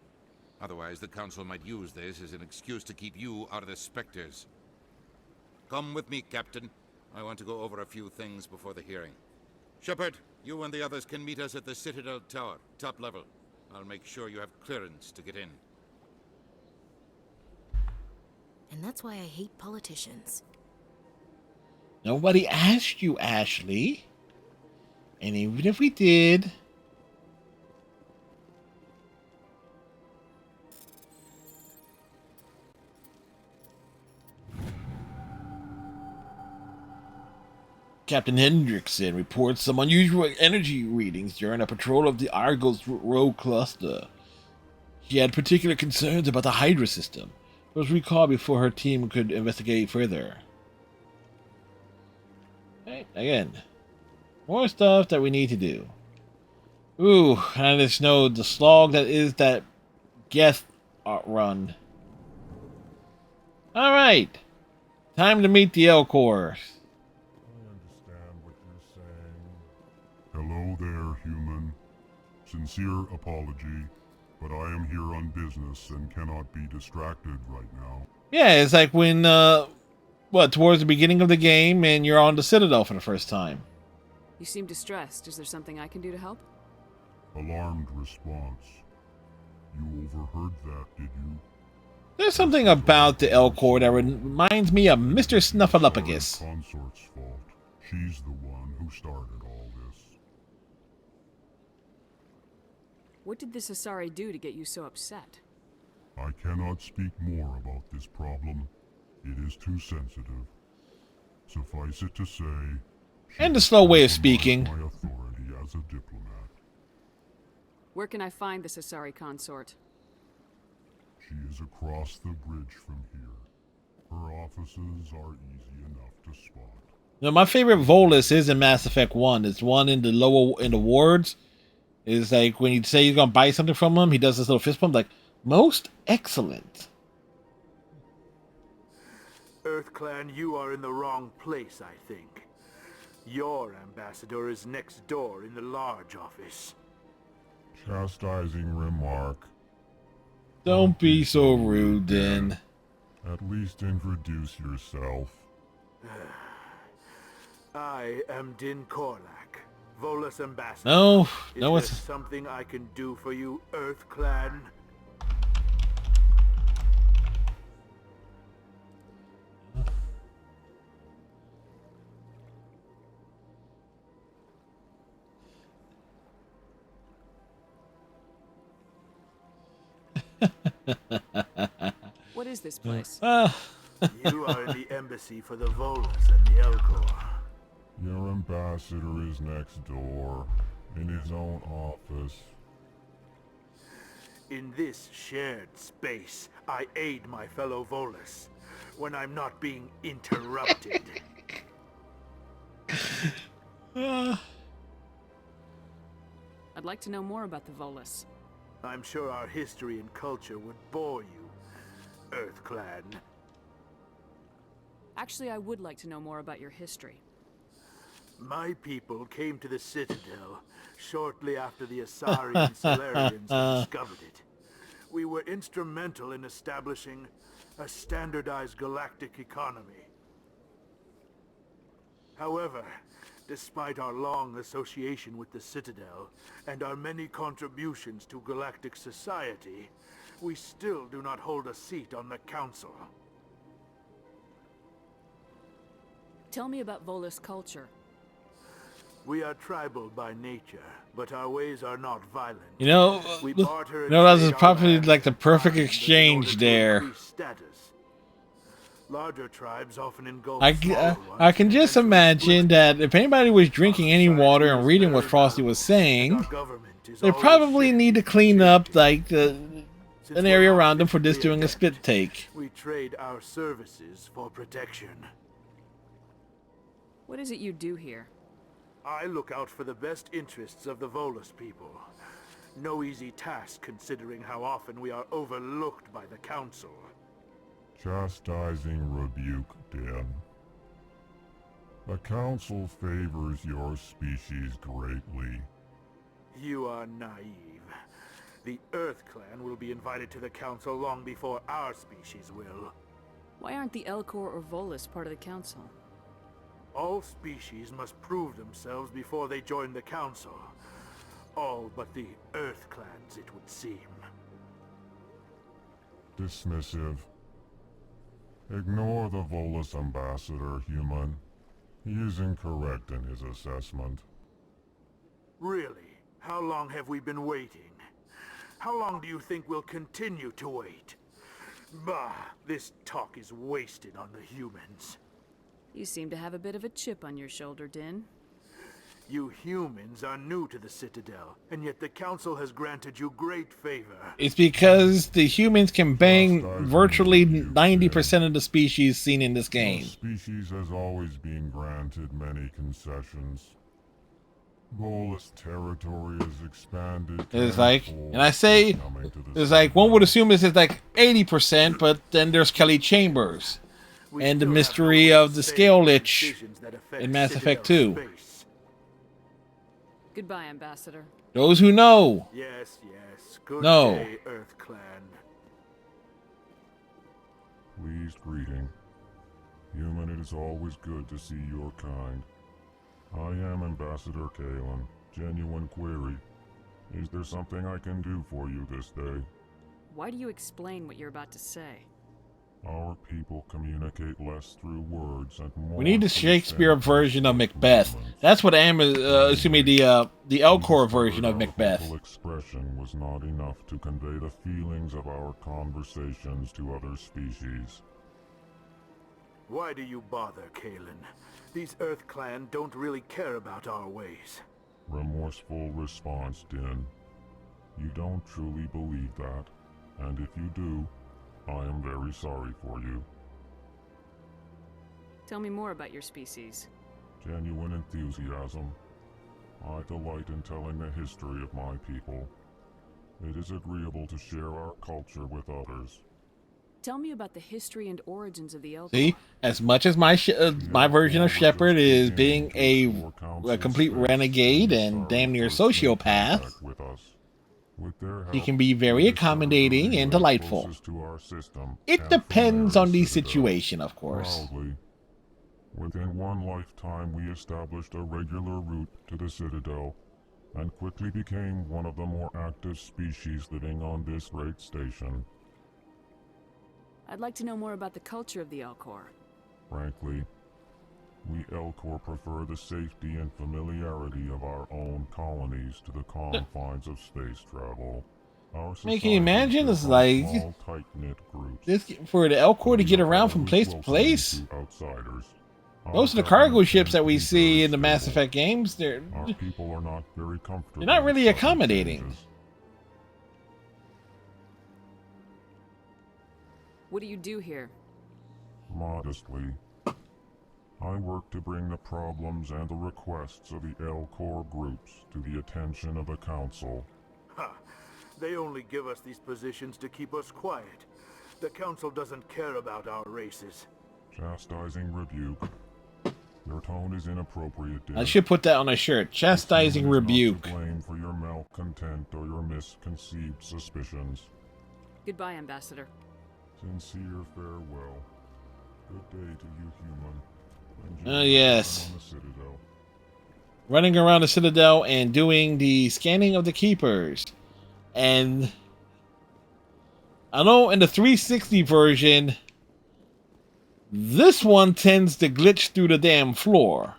Otherwise, the Council might use this as an excuse to keep you out of the Spectres. Come with me, Captain. I want to go over a few things before the hearing. Shepard, you and the others can meet us at the Citadel Tower, top level. I'll make sure you have clearance to get in. And that's why I hate politicians. Nobody asked you, Ashley. And even if we did... Captain Hendrickson reports some unusual energy readings during a patrol of the Argos Rogue cluster. She had particular concerns about the Hydra system, but was recalled before her team could investigate further. Right, again, more stuff that we need to do. Ooh, and I just know the slog that is that Geth run. Alright, time to meet the Elcor. Hello there, human. Sincere apology, but I am here on business and cannot be distracted right now. Yeah, it's like when, towards the beginning of the game and you're on the Citadel for the first time. You seem distressed. Is there something I can do to help? Alarmed response. You overheard that, did you? There's something about the Elcor that reminds me of Mr. Snuffleupagus. Consort's fault. She's the one who started all this. What did the Asari do to get you so upset? I cannot speak more about this problem. It is too sensitive. Suffice it to say... And the slow way of speaking. My authority as a diplomat. Where can I find the Asari consort? She is across the bridge from here. Her offices are easy enough to spot. Now, my favorite Volus is in Mass Effect 1. It's one in the wards. Is like when you say you're gonna buy something from him, he does this little fist bump, like most excellent. EarthClan, you are in the wrong place, I think. Your ambassador is next door in the large office. Chastising remark. Don't be so rude, then. At least introduce yourself. I am Din Korlak, Volus ambassador. No, is no, there it's something I can do for you, EarthClan? What is this place? You are in the embassy for the Volus and the Elcor. Your ambassador is next door, in his own office. In this shared space, I aid my fellow Volus when I'm not being interrupted. I'd like to know more about the Volus. I'm sure our history and culture would bore you, EarthClan. Actually, I would like to know more about your history. My people came to the Citadel shortly after the Asari and Solarians had discovered it. We were instrumental in establishing a standardized galactic economy. However, despite our long association with the Citadel and our many contributions to galactic society, we still do not hold a seat on the Council. Tell me about Volus culture. We are tribal by nature, but our ways are not violent. You know, We barter and that was trade our probably land like the perfect in order exchange to there. increase status. Larger tribes often engulf I can just imagine that if anybody was drinking any water and reading what Frosty was saying, they probably need to clean up like an area around them for just doing a spit take. We trade our services for protection. What is it you do here? I look out for the best interests of the Volus people. No easy task considering how often we are overlooked by the Council. Chastising rebuke, Dan. The Council favors your species greatly. You are naive. The EarthClan will be invited to the Council long before our species will. Why aren't the Elcor or Volus part of the Council? All species must prove themselves before they join the Council. All but the EarthClans, it would seem. Dismissive. Ignore the Volus ambassador, human. He is incorrect in his assessment. Really? How long have we been waiting? How long do you think we'll continue to wait? Bah, this talk is wasted on the humans. You seem to have a bit of a chip on your shoulder, Din. You humans are new to the Citadel, and yet the Council has granted you great favor. It's because the humans can bang virtually 90% of the species seen in this game. The species has always been granted many concessions. Volus territory has expanded. It's like, and I say, it's like, one would assume it's like 80%, but then there's Kelly Chambers. And the mystery of the Scale Lich in Mass Effect 2. Goodbye, Ambassador. Those who know. Yes, yes. Good No. day, EarthClan. Pleased greeting. Human, it is always good to see your kind. I am Ambassador Kalen. Genuine query. Is there something I can do for you this day? Why do you explain what you're about to say? Our people communicate less through words and more. We need the Shakespeare version of Macbeth. That's what I am assuming the Elcor version of Macbeth. Our expression was not enough to convey the feelings of our conversations to other species. Why do you bother, Kalen? These EarthClan don't really care about our ways. Remorseful response, Din. You don't truly believe that, and if you do, I am very sorry for you. Tell me more about your species. Genuine enthusiasm. I delight in telling the history of my people. It is agreeable to share our culture with others. Tell me about the history and origins of the Elcor. See, as much as my version of Shepard is being a complete renegade and damn near sociopath, he can be very accommodating and delightful. It depends on the situation, of course. Within one lifetime, we established a regular route to the Citadel, and quickly became one of the more active species living on this great station. I'd like to know more about the culture of the Elcor. Frankly, we Elcor prefer the safety and familiarity of our own colonies to the confines of space travel. Can you imagine? It's like this, for the Elcor to get around from place to place. Most of the cargo ships that we see in the Mass Effect games, they're not really accommodating. What do you do here? Modestly, I work to bring the problems and the requests of the Elcor groups to the attention of the Council. Ha! They only give us these positions to keep us quiet. The Council doesn't care about our races. Chastising rebuke. Your tone is inappropriate, dear. I should put that on a shirt. Chastising rebuke. Blame for your malcontent or your misconceived suspicions. Goodbye, Ambassador. Sincere farewell. Good day to you, human. Oh, yes. Running around the Citadel and doing the scanning of the Keepers. And I know in the 360 version, this one tends to glitch through the damn floor.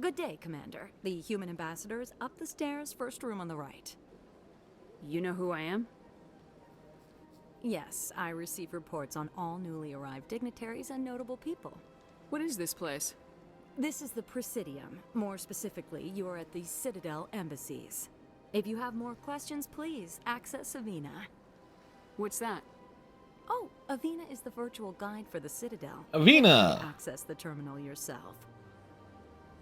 Good day, Commander. The human ambassador is up the stairs, first room on the right. You know who I am? Yes, I receive reports on all newly arrived dignitaries and notable people. What is this place? This is the Presidium. More specifically, you are at the Citadel embassies. If you have more questions, please access Avina. What's that? Oh, Avina is the virtual guide for the Citadel. Avina! You can access the terminal yourself.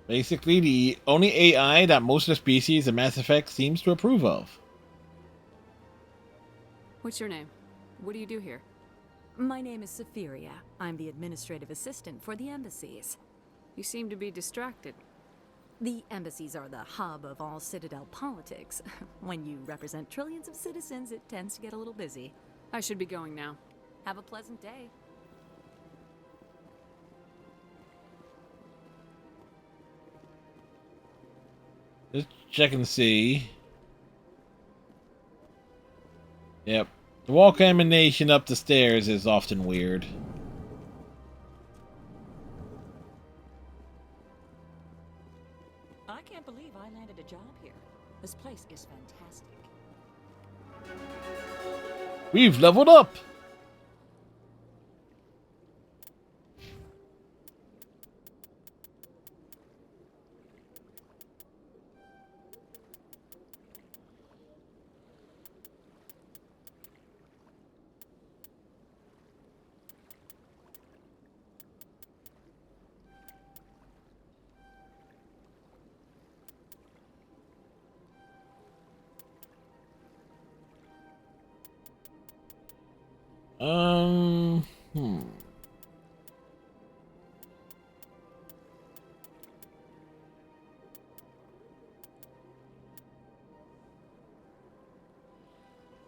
Basically, the only AI that most of the species in Mass Effect seems to approve of. What's your name? What do you do here? My name is Safiria. I'm the administrative assistant for the embassies. You seem to be distracted. The embassies are the hub of all Citadel politics. When you represent trillions of citizens, it tends to get a little busy. I should be going now. Have a pleasant day. Let's check and see. Yep. The walk animation up the stairs is often weird. I can't believe I landed a job here. This place is fantastic. We've leveled up!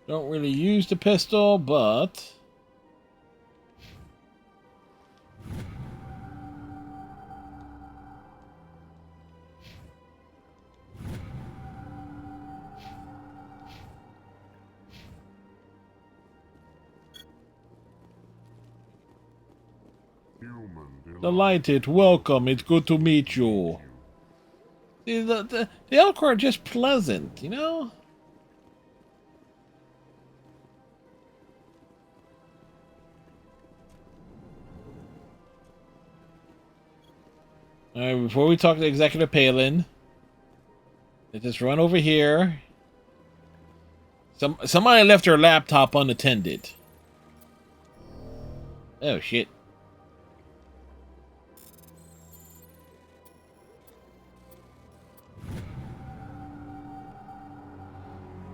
Don't really use the pistol, but delighted, welcome, it's good to meet you. See, the Elcor are just pleasant, you know? Alright, before we talk to Executive Palin, let's just run over here. Somebody left their laptop unattended. Oh, shit.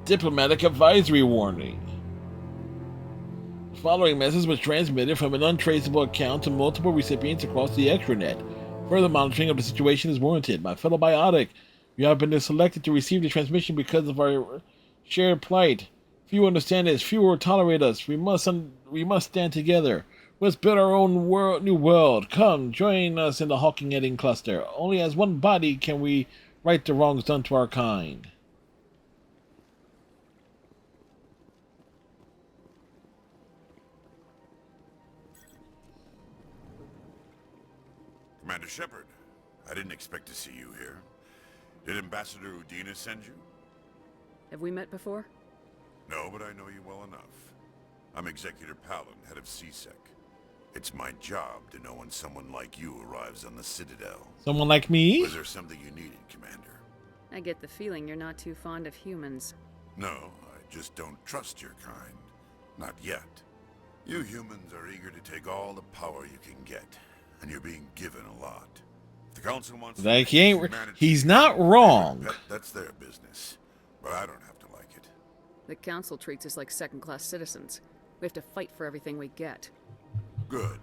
Diplomatic advisory warning. The following message was transmitted from an untraceable account to multiple recipients across the extranet. Further monitoring of the situation is warranted. My fellow biotic, you have been selected to receive the transmission because of our shared plight. Few understand this, few will tolerate us. We must stand together. Let's build our own new world. Come, join us in the Hawking Edding cluster. Only as one body can we right the wrongs done to our kind. Commander Shepard, I didn't expect to see you here. Did Ambassador Udina send you? Have we met before? No, but I know you well enough. I'm Executor Palin, head of CSEC. It's my job to know when someone like you arrives on the Citadel. Someone like me? Was there something you needed, Commander? I get the feeling you're not too fond of humans. No, I just don't trust your kind. Not yet. You humans are eager to take all the power you can get, and you're being given a lot. If the Council wants to Like, humanity, he's not wrong. That's their business, but I don't have to like it. The Council treats us like second-class citizens. We have to fight for everything we get. Good.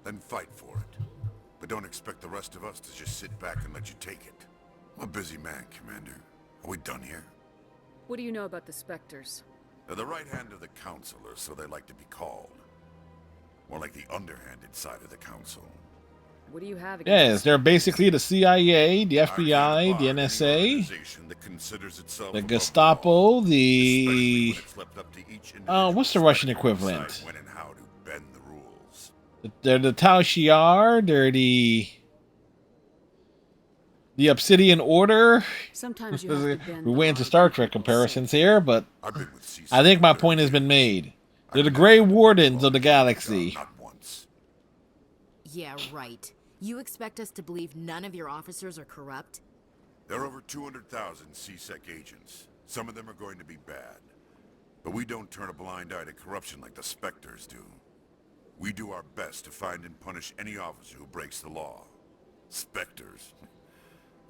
Then fight for it. But don't expect the rest of us to just sit back and let you take it. I'm a busy man, Commander. Are we done here? What do you know about the Spectres? They're the right hand of the Council, or so they like to be called. More like the underhanded side of the Council. What do you have against Yes, they're basically the CIA, the FBI, the NSA, the Gestapo, the... what's the Russian equivalent? They're the Tau Shiar, they're the Obsidian Order. Sometimes you have to bend We went into Star Trek comparisons here, but I think my point has been made. They're the Grey Wardens of the galaxy. Yeah, right. You expect us to believe none of your officers are corrupt? There are over 200,000 CSEC agents. Some of them are going to be bad. But we don't turn a blind eye to corruption like the Spectres do. We do our best to find and punish any officer who breaks the law. Spectres.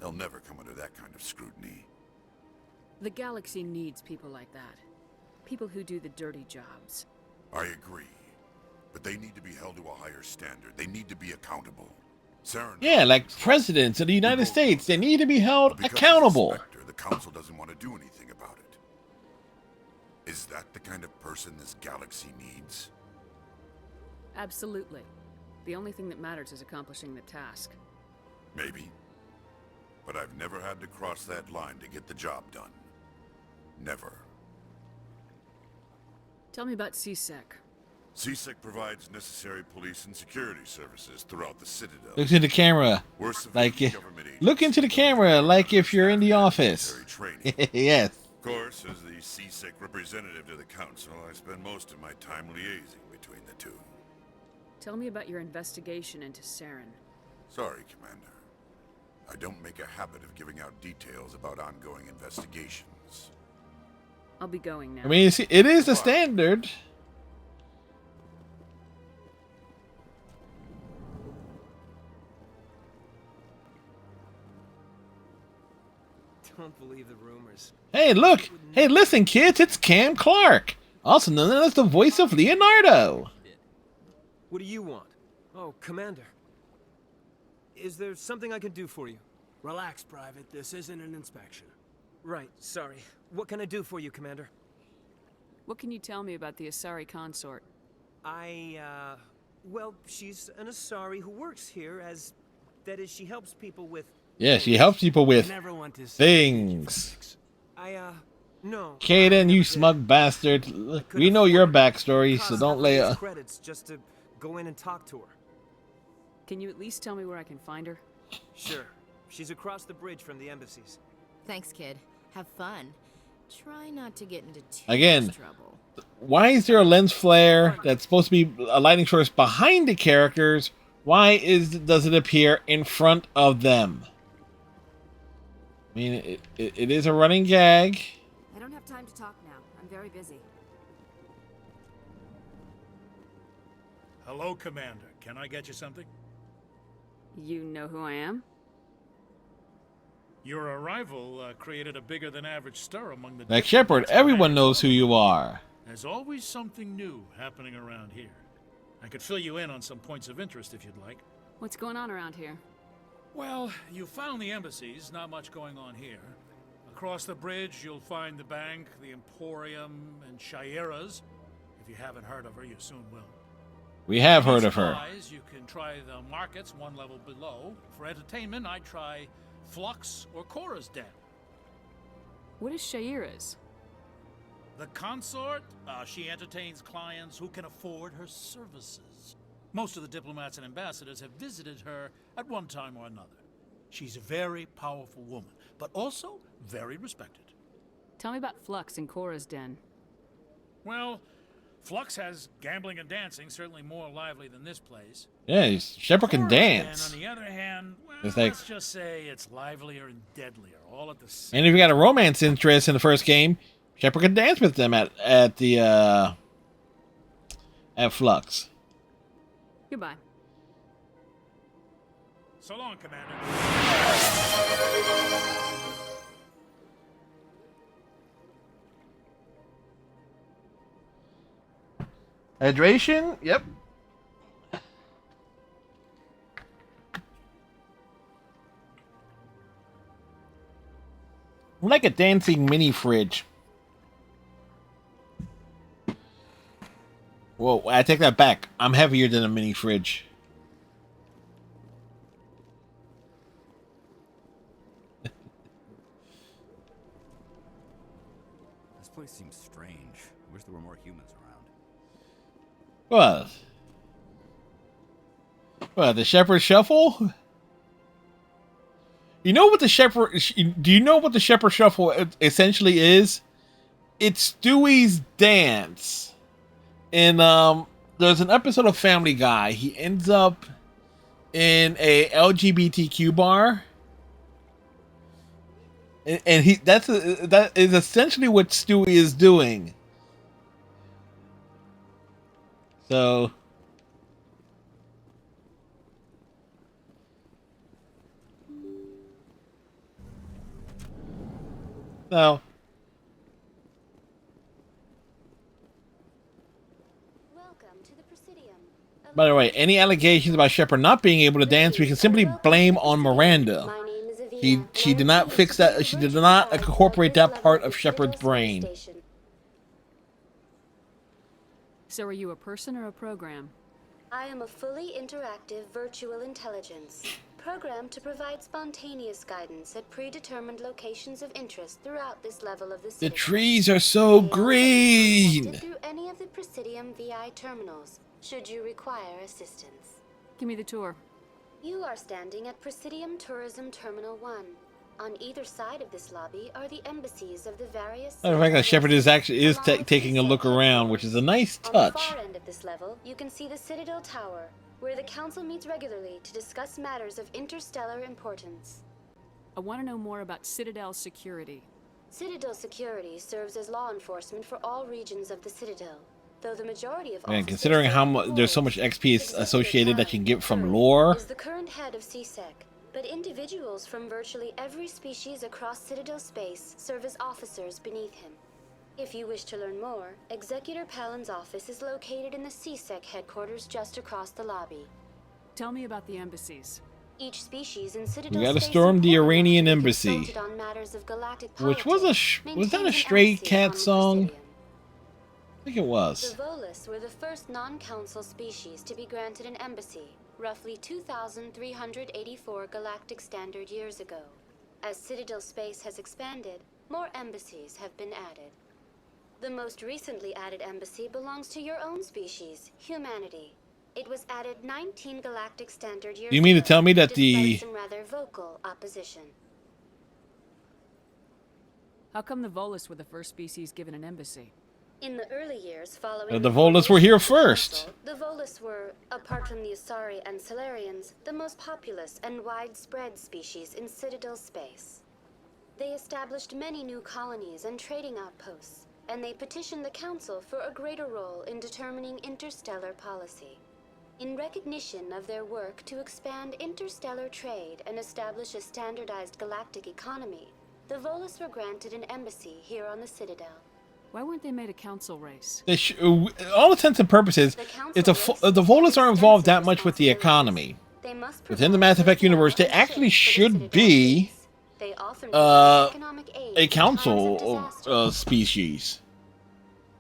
They'll never come under that kind of scrutiny. The galaxy needs people like that. People who do the dirty jobs. I agree. But they need to be held to a higher standard. They need to be accountable. Saren, Yeah, like presidents of the United States, they need to be held because accountable. he's a Spectre, the Council doesn't want to do anything about it. Is that the kind of person this galaxy needs? Absolutely. The only thing that matters is accomplishing the task. Maybe. But I've never had to cross that line to get the job done. Never. Tell me about CSEC. CSEC provides necessary police and security services throughout the Citadel. Look into the camera. We're civilian Like, government agents. look into the camera like if you're in the office. Yes. Of course, as the CSEC representative to the Council, I spend most of my time liaising between the two. Tell me about your investigation into Saren. Sorry, Commander. I don't make a habit of giving out details about ongoing investigations. I'll be going now. I mean, see, it is the standard. Don't believe the rumors. Hey, look! Hey, listen, kids, it's Cam Clark, also known as the voice of Leonardo. What do you want? Oh, Commander. Is there something I can do for you? Relax, Private. This isn't an inspection. Right, sorry. What can I do for you, Commander? What can you tell me about the Asari consort? Well, she's an Asari who works here as... That is, she helps people with... Yeah, she helps people with things. No. Kaden, you smug bastard. We know your backstory, so don't lay credits just to go in and talk to her. Can you at least tell me where I can find her? Sure. She's across the bridge from the embassies. Thanks, kid. Have fun. Try not to get into too Again, much trouble. Why is there a lens flare that's supposed to be a lighting source behind the characters does it appear in front of them? I mean, it is a running gag. I don't have time to talk now. I'm very busy. Hello, Commander. Can I get you something? You know who I am? Your arrival created a bigger than average stir among the Like Shepard, everyone knows who you are. There's always something new happening around here. I could fill you in on some points of interest if you'd like. What's going on around here? Well, you found the embassies, not much going on here. Across the bridge, you'll find the bank, the Emporium, and Shaira's. If you haven't heard of her, you soon will. We have heard of her. You can try the markets one level below. For entertainment, I'd try Flux or Cora's Den. What is Shaira's? The consort, she entertains clients who can afford her services. Most of the diplomats and ambassadors have visited her at one time or another. She's a very powerful woman, but also very respected. Tell me about Flux and Cora's Den. Well, Flux has gambling and dancing, certainly more lively than this place. Yeah, Shepard can dance. And on the other hand, well, It's like, let's just say it's livelier and deadlier, all at the same. and if you got a romance interest in the first game, Shepard can dance with them at Flux. Goodbye. So long, Commander. Hydration? Yep. I'm like a dancing mini fridge. Whoa, I take that back. I'm heavier than a mini fridge. This place seems strange. I wish there were more humans around. What, the Shepherd Shuffle? You know what the Shepherd... Do you know what the Shepherd Shuffle essentially is? It's Stewie's dance. And there's an episode of Family Guy. He ends up in a LGBTQ bar. And that is essentially what Stewie is doing. So... So, by the way, any allegations about Shepard not being able to dance, we can simply blame on Miranda. She did not fix that. She did not incorporate that part of Shepard's brain. So are you a person or a program? I am a fully interactive virtual intelligence, programmed to provide spontaneous guidance at predetermined locations of interest throughout this level of the city. The trees are so green! Through any of the Presidium VI terminals, should you require assistance. Give me the tour. You are standing at Presidium Tourism Terminal 1. On either side of this lobby are the embassies of the various... Matter of fact, Shepard is taking a look around, which is a nice touch. On the far end of this level, you can see the Citadel Tower, where the Council meets regularly to discuss matters of interstellar importance. I want to know more about Citadel security. Citadel security serves as law enforcement for all regions of the Citadel, though the majority of Man, considering how much there's so much XP associated that you can get from lore. Is the current head of CSEC, but individuals from virtually every species across Citadel space serve as officers beneath him. If you wish to learn more, Executor Palin's office is located in the CSEC headquarters just across the lobby. Tell me about the embassies. Each species in Citadel We gotta space storm the employment Iranian can be embassy, consulted on matters of galactic which was was that a Stray Cat song? I think it was. The Volus were the first non-council species to be granted an embassy, roughly 2,384 galactic standard years ago. As Citadel space has expanded, more embassies have been added. The most recently added embassy belongs to your own species, humanity. It was added 19 galactic standard years ago. You mean to tell me that despite some rather vocal opposition. How come the Volus were the first species given an embassy? In the early years following The Volus were here first. the Volus were, apart from the Asari and Solarians, the most populous and widespread species in Citadel space. They established many new colonies and trading outposts, and they petitioned the Council for a greater role in determining interstellar policy. In recognition of their work to expand interstellar trade and establish a standardized galactic economy, the Volus were granted an embassy here on the Citadel. Why weren't they made a council race? They all intents and purposes, if the Volus are involved that much with the economy within the Mass Effect universe, they actually should be a council species.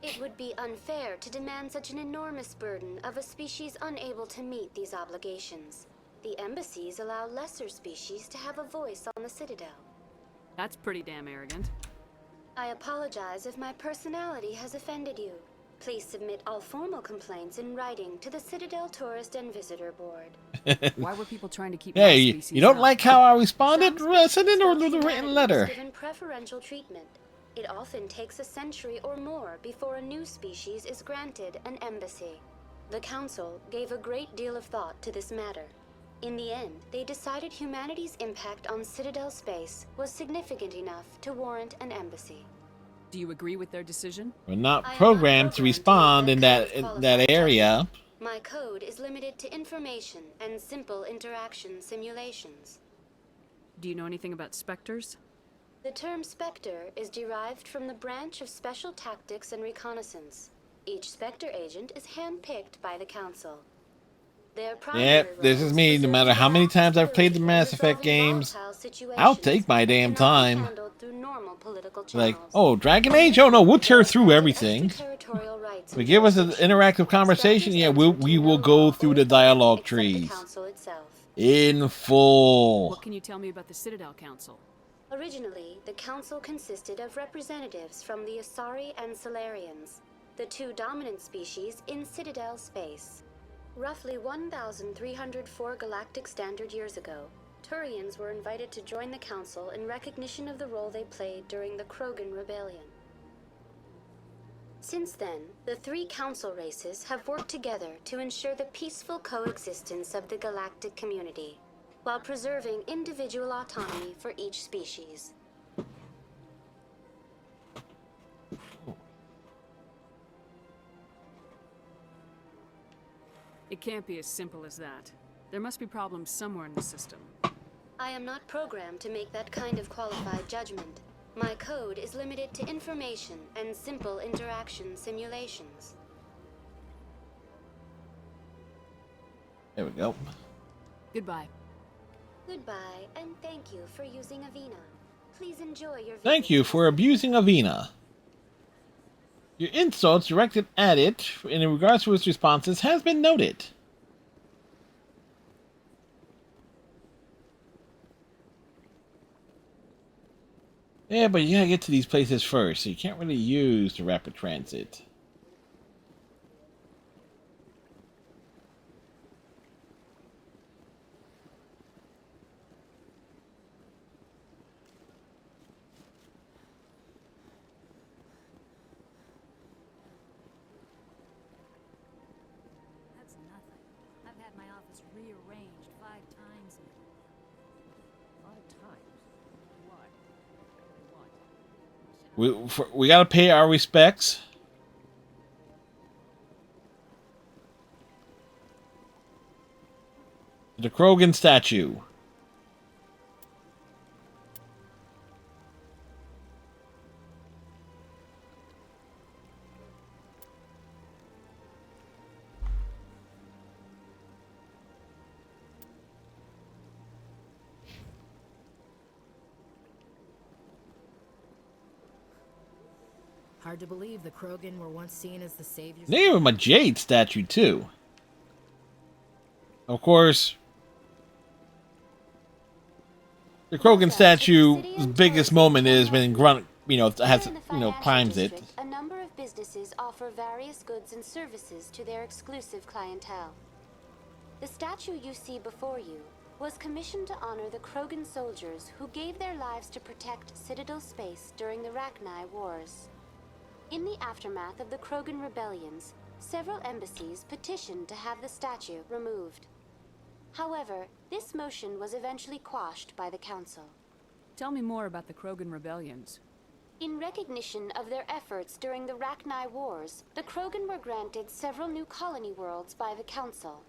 It would be unfair to demand such an enormous burden of a species unable to meet these obligations. The embassies allow lesser species to have a voice on the Citadel. That's pretty damn arrogant. I apologize if my personality has offended you. Please submit all formal complaints in writing to the Citadel Tourist and Visitor Board. Why were people trying to keep Hey, my you species don't out? like how I responded? Send in a written letter. Given preferential treatment. It often takes a century or more before a new species is granted an embassy. The Council gave a great deal of thought to this matter. In the end, they decided humanity's impact on Citadel space was significant enough to warrant an embassy. Do you agree with their decision? We're not programmed to respond in that area. My code is limited to information and simple interaction simulations. Do you know anything about specters? The term Spectre is derived from the branch of Special Tactics and Reconnaissance. Each Spectre agent is handpicked by the Council. Yep, this is me. No matter how many times I've played the Mass Effect games, I'll take my damn time. Like, oh, Dragon Age? Oh no, we'll tear through everything. If you give us an interactive conversation, yeah, we will go through the dialogue trees. In full. What can you tell me about the Citadel Council? Originally, the Council consisted of representatives from the Asari and Solarians, the two dominant species in Citadel space. Roughly 1,304 galactic standard years ago, Turians were invited to join the Council in recognition of the role they played during the Krogan Rebellion. Since then, the three Council races have worked together to ensure the peaceful coexistence of the galactic community, while preserving individual autonomy for each species. It can't be as simple as that. There must be problems somewhere in the system. I am not programmed to make that kind of qualified judgment. My code is limited to information and simple interaction simulations. There we go. Goodbye. Goodbye, and thank you for using Avina. Please enjoy your Thank you for abusing Avina. Your insults directed at it, in regards to its responses, has been noted. Yeah, but you gotta get to these places first, so you can't really use the rapid transit. That's nothing. I've had my office rearranged 5 times now. 5 times? Why? We gotta pay our respects. The Krogan statue. Hard to believe the Krogan were once seen as the saviors. They have a Jade statue too. Of course, the Krogan statue's biggest moment is when Grunt, climbs it. A number of businesses offer various goods and services to their exclusive clientele. The statue you see before you was commissioned to honor the Krogan soldiers who gave their lives to protect Citadel space during the Rachni Wars. In the aftermath of the Krogan rebellions, several embassies petitioned to have the statue removed. However, this motion was eventually quashed by the Council. Tell me more about the Krogan rebellions. In recognition of their efforts during the Rachni Wars, the Krogan were granted several new colony worlds by the Council.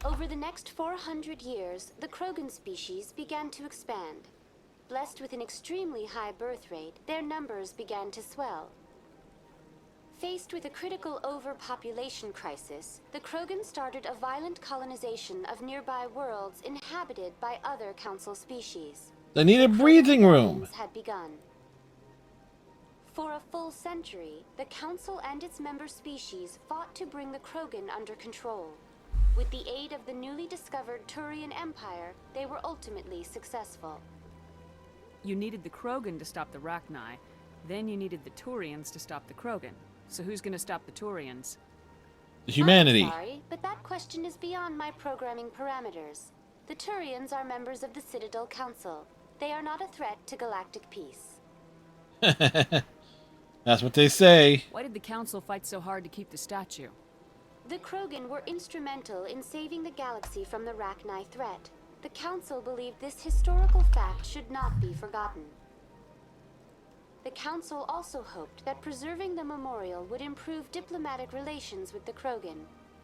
Over the next 400 years, the Krogan species began to expand. Blessed with an extremely high birth rate, their numbers began to swell. Faced with a critical overpopulation crisis, the Krogan started a violent colonization of nearby worlds inhabited by other Council species. They needed breathing room. Had begun. For a full century, the Council and its member species fought to bring the Krogan under control. With the aid of the newly discovered Turian Empire, they were ultimately successful. You needed the Krogan to stop the Rachni, then you needed the Turians to stop the Krogan. So who's gonna stop the Turians? Humanity. I'm sorry, but that question is beyond my programming parameters. The Turians are members of the Citadel Council. They are not a threat to galactic peace. That's what they say. Why did the Council fight so hard to keep the statue? The Krogan were instrumental in saving the galaxy from the Rachni threat. The Council believed this historical fact should not be forgotten. The Council also hoped that preserving the memorial would improve diplomatic relations with the Krogan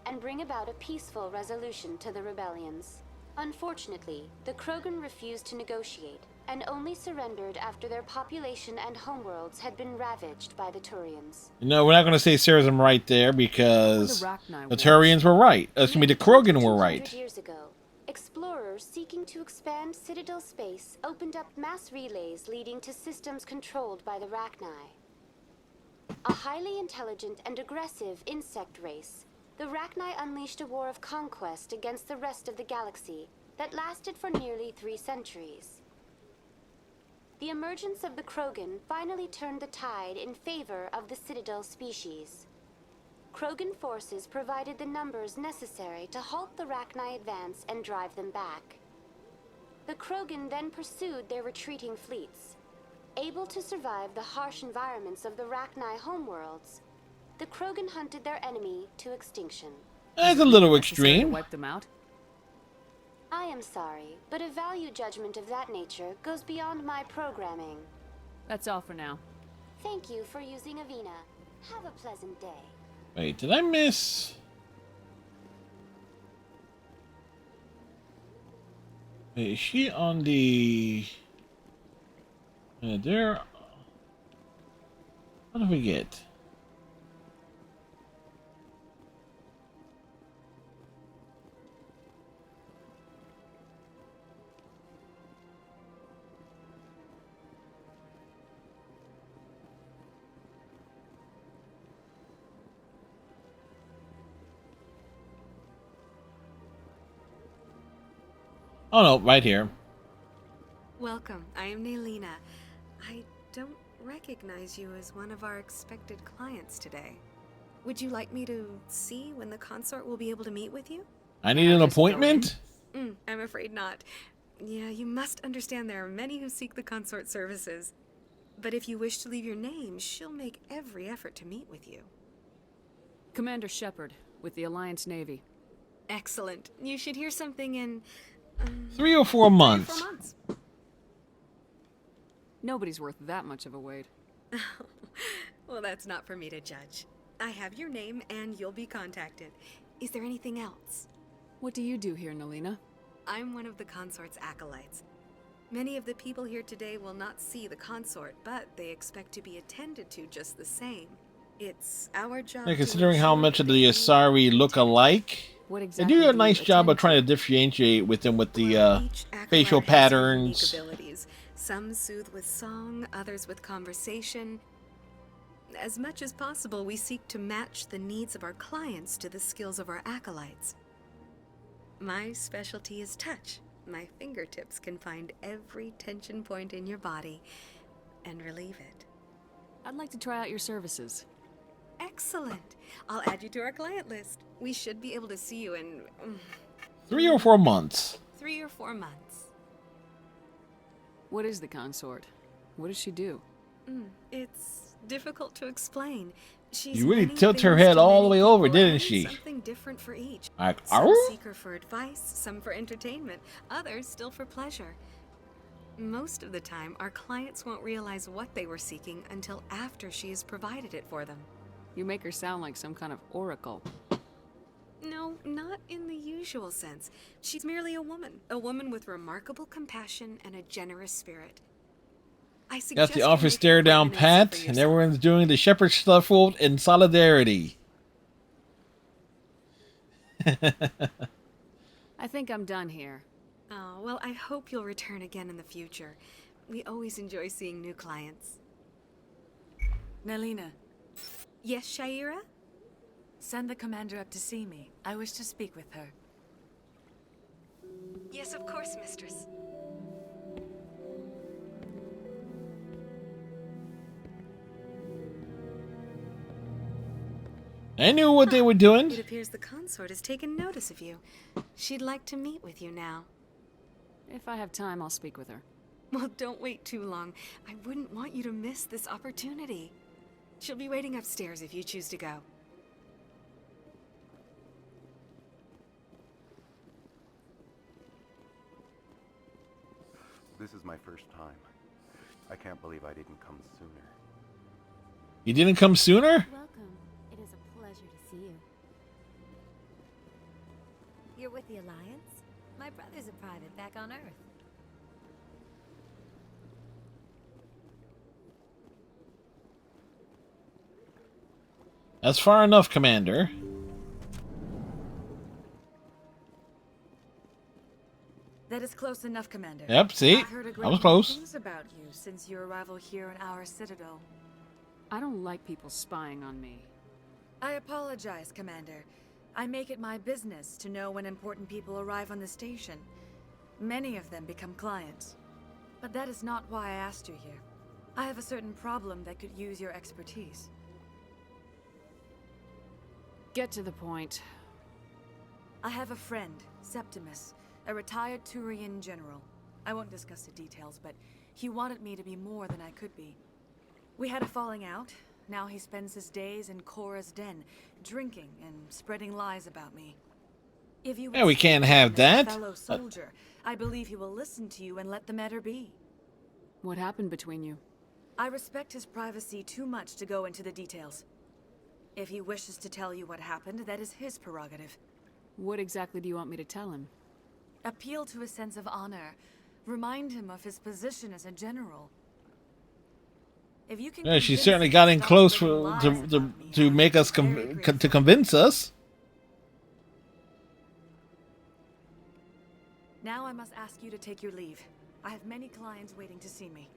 and bring about a peaceful resolution to the rebellions. Unfortunately, the Krogan refused to negotiate and only surrendered after their population and homeworlds had been ravaged by the Turians. No, we're not going to say Sarah's right there because the Turians were right. Excuse me, the Krogan were right. 200 years ago, explorers seeking to expand Citadel space opened up mass relays leading to systems controlled by the Rachni. A highly intelligent and aggressive insect race, the Rachni unleashed a war of conquest against the rest of the galaxy that lasted for nearly 3 centuries. The emergence of the Krogan finally turned the tide in favor of the Citadel species. Krogan forces provided the numbers necessary to halt the Rachni advance and drive them back. The Krogan then pursued their retreating fleets. Able to survive the harsh environments of the Rachni homeworlds, the Krogan hunted their enemy to extinction. That's a little extreme. Wipe them out? I am sorry, but a value judgment of that nature goes beyond my programming. That's all for now. Thank you for using Avina. Have a pleasant day. Wait, did I miss? Wait, is she on the... there... What do we get? Oh no, right here. Welcome, I am Nelina. I don't recognize you as one of our expected clients today. Would you like me to see when the consort will be able to meet with you? I need an appointment? I'm afraid not. Yeah, you must understand there are many who seek the consort services. But if you wish to leave your name, she'll make every effort to meet with you. Commander Shepard, with the Alliance Navy. Excellent. You should hear something in... 3 or 4 months. 3 or 4 months. Nobody's worth that much of a wait. Well, that's not for me to judge. I have your name and you'll be contacted. Is there anything else? What do you do here, Nelina? I'm one of the consort's acolytes. Many of the people here today will not see the consort, but they expect to be attended to just the same. It's our job. Yeah, considering how much of the Asari look alike, they do a nice job of trying to differentiate with them with the facial patterns. Some soothe with song, others with conversation. As much as possible, we seek to match the needs of our clients to the skills of our acolytes. My specialty is touch. My fingertips can find every tension point in your body and relieve it. I'd like to try out your services. Excellent. I'll add you to our client list. We should be able to see you in 3 or 4 months. 3 or 4 months. What is the consort? What does she do? It's difficult to explain. She's You really many tilt her things head to all the many way over, people didn't and she? Something different for each. Like, Some "Ow?" seek her for advice, some for entertainment, others still for pleasure. Most of the time, our clients won't realize what they were seeking until after she has provided it for them. You make her sound like some kind of oracle. No, not in the usual sense. She's merely a woman with remarkable compassion and a generous spirit. I Got suggest the you office make stare an down appointment and see pat, for and yourself. everyone's doing the shepherd shuffle in solidarity. I think I'm done here. Oh, well, I hope you'll return again in the future. We always enjoy seeing new clients. Nalina, Yes, Shaira? send the commander up to see me. I wish to speak with her. Yes, of course, mistress. I knew what they were doing. It appears the consort has taken notice of you. She'd like to meet with you now. If I have time, I'll speak with her. Well, don't wait too long. I wouldn't want you to miss this opportunity. She'll be waiting upstairs if you choose to go. This is my first time. I can't believe I didn't come sooner. You didn't come sooner? Welcome. It is a pleasure to see you. You're with the Alliance? My brother's a private back on Earth. That's far enough, Commander. That is close enough, Commander. Yep, see? I've heard a great I was many close. things about you since your arrival here in our citadel. I don't like people spying on me. I apologize, Commander. I make it my business to know when important people arrive on the station. Many of them become clients. But that is not why I asked you here. I have a certain problem that could use your expertise. Get to the point. I have a friend, Septimus, a retired Turian general. I won't discuss the details, but he wanted me to be more than I could be. We had a falling out. Now he spends his days in Korra's den, drinking and spreading lies about me. If you Yeah, we can't have that. fellow soldier, I believe he will listen to you and let the matter be. What happened between you? I respect his privacy too much to go into the details. If he wishes to tell you what happened, that is his prerogative. What exactly do you want me to tell him? Appeal to his sense of honor. Remind him of his position as a general. If you can Yeah, she convince certainly him got to in stop close spreading for, lies to, about to, me, to make us to convince us. Now I must ask you to take your leave. I have many clients waiting to see me.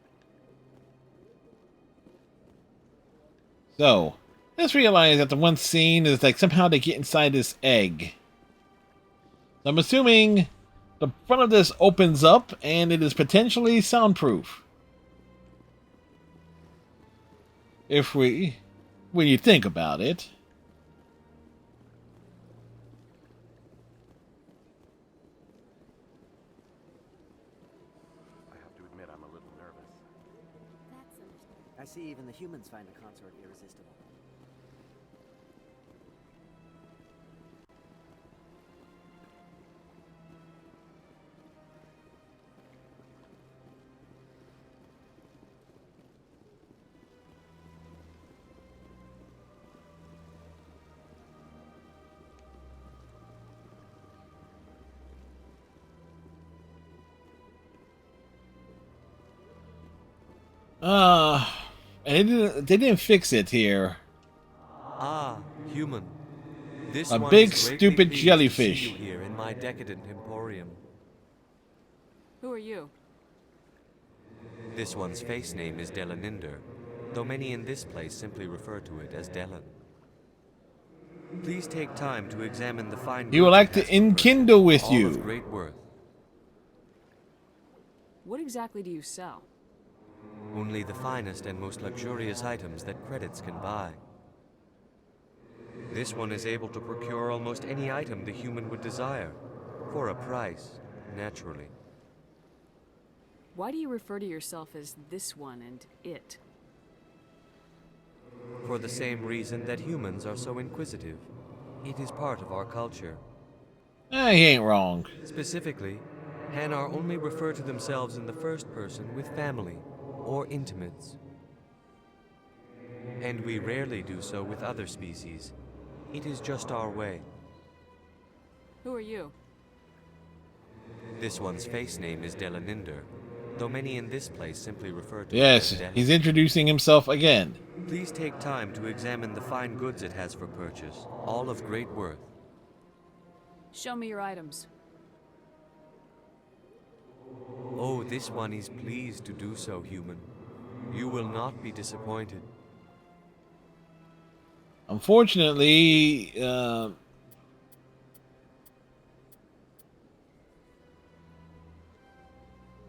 So, let's realize that the one scene is like somehow they get inside this egg. I'm assuming the front of this opens up and it is potentially soundproof. When you think about it. I have to admit I'm a little nervous. I see even the humans find the consort irresistible. And they didn't fix it here. Ah, human. This A one big, is greatly stupid pleased jellyfish. To see you here in my decadent emporium. Who are you? This one's face name is Delaninder, though many in this place simply refer to it as Delan. Please take time to examine the fine. He would like to enkindle with all you. Of great worth. What exactly do you sell? Only the finest and most luxurious items that credits can buy. This one is able to procure almost any item the human would desire, for a price, naturally. Why do you refer to yourself as this one and it? For the same reason that humans are so inquisitive. It is part of our culture. He ain't wrong. Specifically, Hanar only refer to themselves in the first person with family or intimates. And we rarely do so with other species. It is just our way. Who are you? This one's face name is Delaninder, though many in this place simply refer to Yes, it as Del. he's introducing himself again. Please take time to examine the fine goods it has for purchase, all of great worth. Show me your items. Oh, this one is pleased to do so, human. You will not be disappointed. Unfortunately,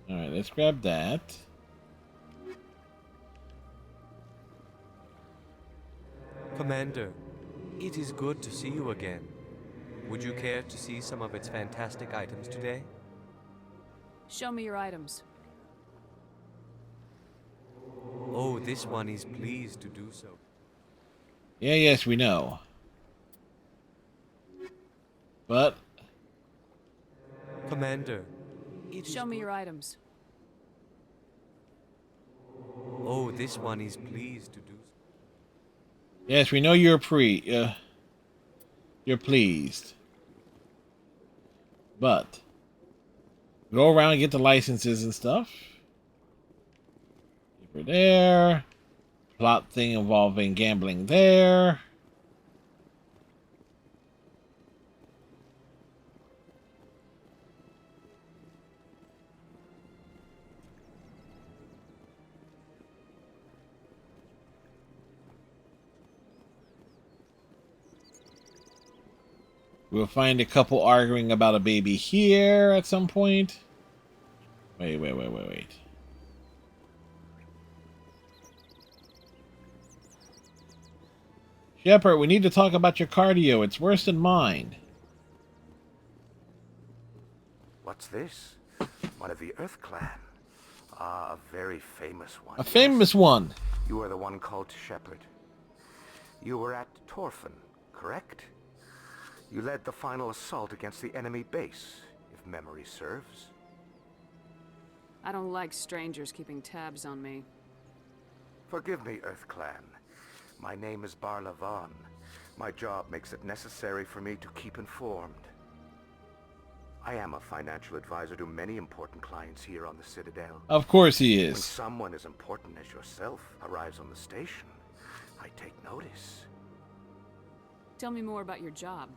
alright, let's grab that. Commander, it is good to see you again. Would you care to see some of its fantastic items today? Show me your items. Oh, this one is pleased to do so. Yeah, yes, we know. But Commander, Show me your items. Oh, this one is pleased to do so. yes, we know you're you're pleased. But go around and get the licenses and stuff. Keep her there. Plot thing involving gambling there. We'll find a couple arguing about a baby here at some point. Wait. Shepard, we need to talk about your cardio. It's worse than mine. What's this? One of the Earth Clan. Ah, a very famous one. A famous one. You are the one called Shepard. You were at Torfan, correct? You led the final assault against the enemy base, if memory serves. I don't like strangers keeping tabs on me. Forgive me, Earth Clan. My name is Barla Vaughn. My job makes it necessary for me to keep informed. I am a financial advisor to many important clients here on the Citadel. Of course he When is. someone as important as yourself arrives on the station, I take notice. Tell me more about your job.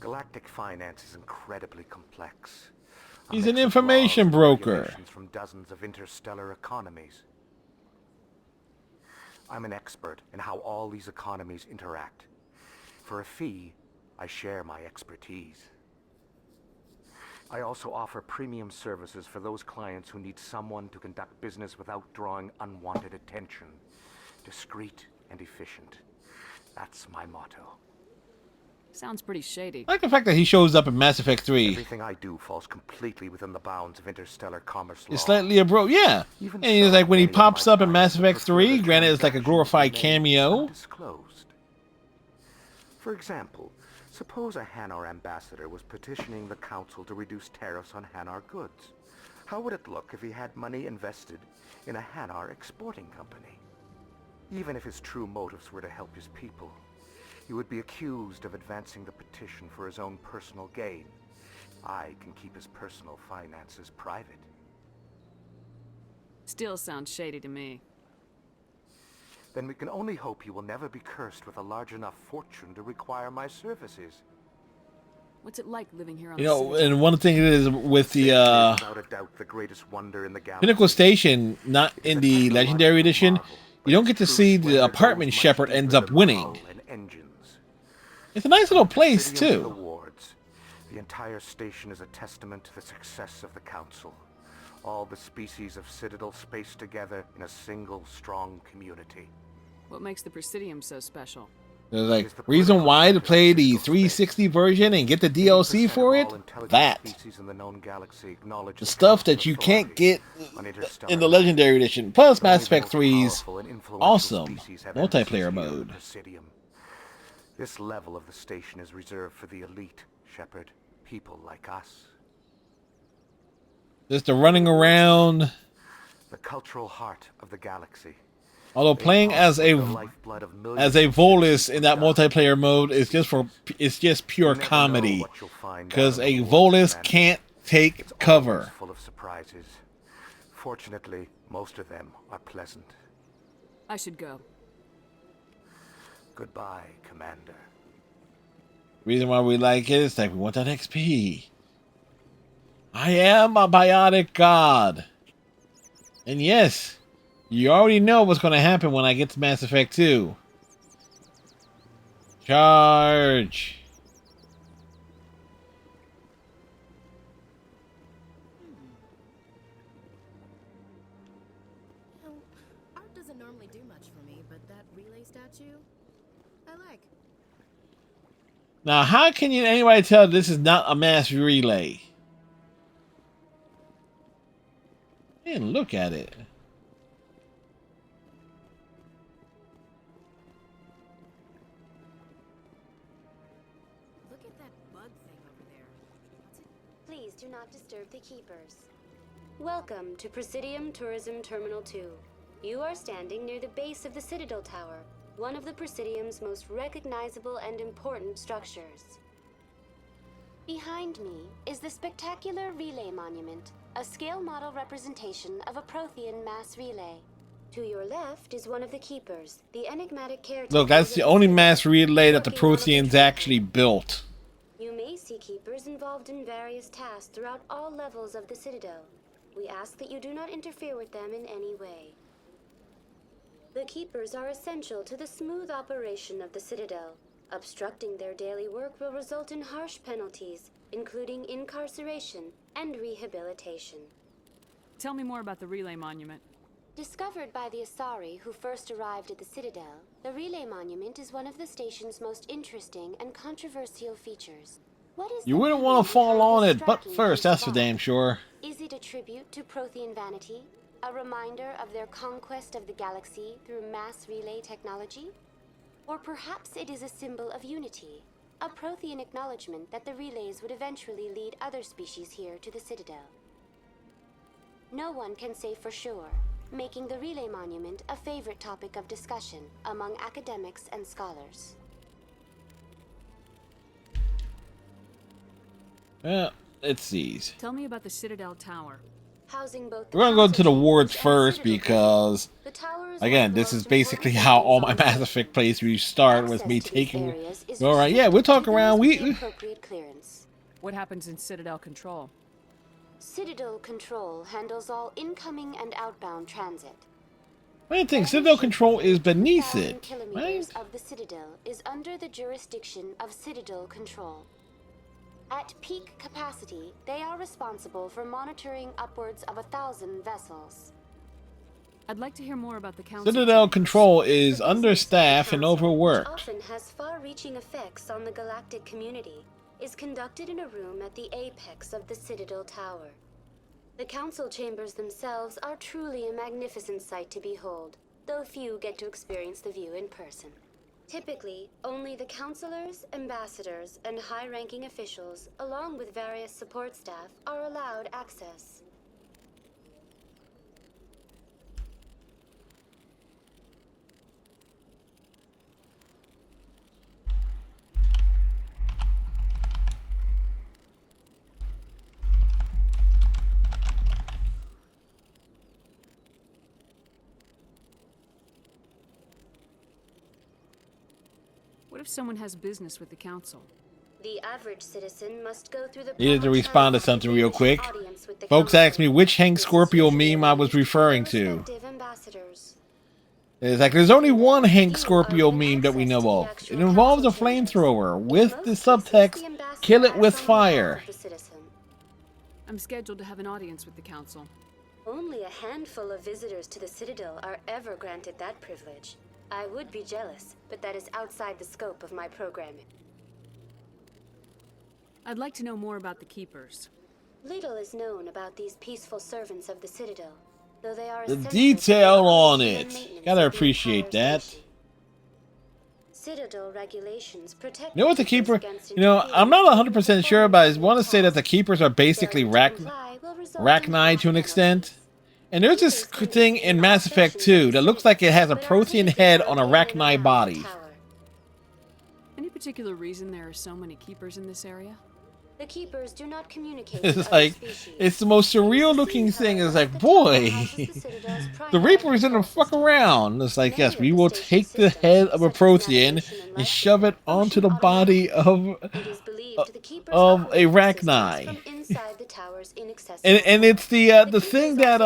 Galactic finance is incredibly complex. A He's mix an of information laws and broker. regulations from dozens of interstellar economies. I'm an expert in how all these economies interact. For a fee, I share my expertise. I also offer premium services for those clients who need someone to conduct business without drawing unwanted attention. Discreet and efficient. That's my motto. Sounds pretty shady. I like the fact that he shows up in Mass Effect 3. Everything I do falls completely within the bounds of interstellar commerce law. It's slightly a bro, yeah. Even And he's so, like when he many of pops my up in Mass clients Effect prefer 3, the granted it's like a glorified cameo. undisclosed. For example, suppose a Hanar ambassador was petitioning the council to reduce tariffs on Hanar goods. How would it look if he had money invested in a Hanar exporting company? Even if his true motives were to help his people, he would be accused of advancing the petition for his own personal gain. I can keep his personal finances private. Still sounds shady to me. Then we can only hope he will never be cursed with a large enough fortune to require my services. What's it like living here on You the know, city? and one thing it is with the Without a doubt, the greatest wonder in the galaxy. Pinnacle Station, not in the Legendary Edition, you don't get to see the apartment Shepard ends up winning. And engines. It's a nice little place, Presidium too. and the wards. The entire station is a testament to the success of the Council. All the species of Citadel spaced together in a single strong community. What makes the Presidium so special? There's like reason why to play the 360 version and get the DLC for it. That the stuff that you can't get in the Legendary Edition. Plus Mass Effect 3's awesome multiplayer mode. This level of the station is reserved for the elite, Shepard. People like us. Just the running around. The cultural heart of the galaxy. Although playing as a Volus in that multiplayer mode is just pure comedy, because a Volus can't take cover. Full of surprises. Fortunately, most of them are pleasant. I should go. Goodbye, Commander. Reason why we like it is that we want that XP. I am a biotic god. And yes, you already know what's going to happen when I get to Mass Effect 2. Charge. Art doesn't normally do much for me, but that relay statue, I like. Now, how can anybody tell this is not a mass relay? Man, look at it. Look at that bug thing over there. What's it? Please do not disturb the keepers. Welcome to Presidium Tourism Terminal 2. You are standing near the base of the Citadel Tower, one of the Presidium's most recognizable and important structures. Behind me is the spectacular Relay Monument, a scale model representation of a Prothean mass relay. To your left is one of the keepers, the enigmatic caretaker. Look, that's the only mass relay that the Protheans actually built. You may see keepers involved in various tasks throughout all levels of the Citadel. We ask that you do not interfere with them in any way. The keepers are essential to the smooth operation of the Citadel. Obstructing their daily work will result in harsh penalties, including incarceration and rehabilitation. Tell me more about the Relay Monument. Discovered by the Asari who first arrived at the Citadel, the Relay Monument is one of the station's most interesting and controversial features. What is You wouldn't want to fall on it, but first, that's for damn sure. Is it a tribute to Prothean vanity? A reminder of their conquest of the galaxy through mass relay technology? Or perhaps it is a symbol of unity, a Prothean acknowledgement that the relays would eventually lead other species here to the Citadel. No one can say for sure, making the Relay Monument a favorite topic of discussion among academics and scholars. Let's see. Tell me about the Citadel Tower. Housing both We're gonna go to the wards first because, again, this is basically how all my Mass Effect playthroughs start, with me taking. All right, yeah, we'll talk around. What happens in Citadel Control? Citadel Control handles all incoming and outbound transit. I think Citadel Control is beneath it, kilometers of the Citadel is under the jurisdiction of Citadel Control. At peak capacity, they are responsible for monitoring upwards of 1,000 vessels. I'd like to hear more about the Council. Citadel Control is understaffed and overworked. Often has far-reaching effects on the galactic community, is conducted in a room at the apex of the Citadel Tower. The council chambers themselves are truly a magnificent sight to behold, though few get to experience the view in person. Typically, only the councilors, ambassadors, and high-ranking officials, along with various support staff, are allowed access. What if someone has business with the Council? The average citizen must go through the Needed to respond to something real quick. Folks asked me which Hank Scorpio meme I was referring to. It's like, there's only one Hank Scorpio meme that we know of. It involves a flamethrower with the subtext, "Kill it with fire." I'm scheduled to have an audience with the Council. Only a handful of visitors to the Citadel are ever granted that privilege. I would be jealous, but that is outside the scope of my programming. I'd like to know more about the Keepers. Little is known about these peaceful servants of the Citadel, though they are The essential detail to on the it. maintenance Gotta of the appreciate entire that. station. Citadel regulations protect You know what the Keepers Keeper... against You know, I'm not 100% sure, but I want to say that the Keepers are basically Rachni to an extent. And there's this thing in Mass Effect 2 that looks like it has a Prothean head on a Rachni body. Any particular reason there are so many Keepers in this area? The Keepers do not communicate with It's other like, species. it's the most surreal looking thing. It's like, boy, the Reapers didn't fuck around. It's like, yes, we will take the head of a Prothean and shove it onto the body of a Rachni. And it's the thing that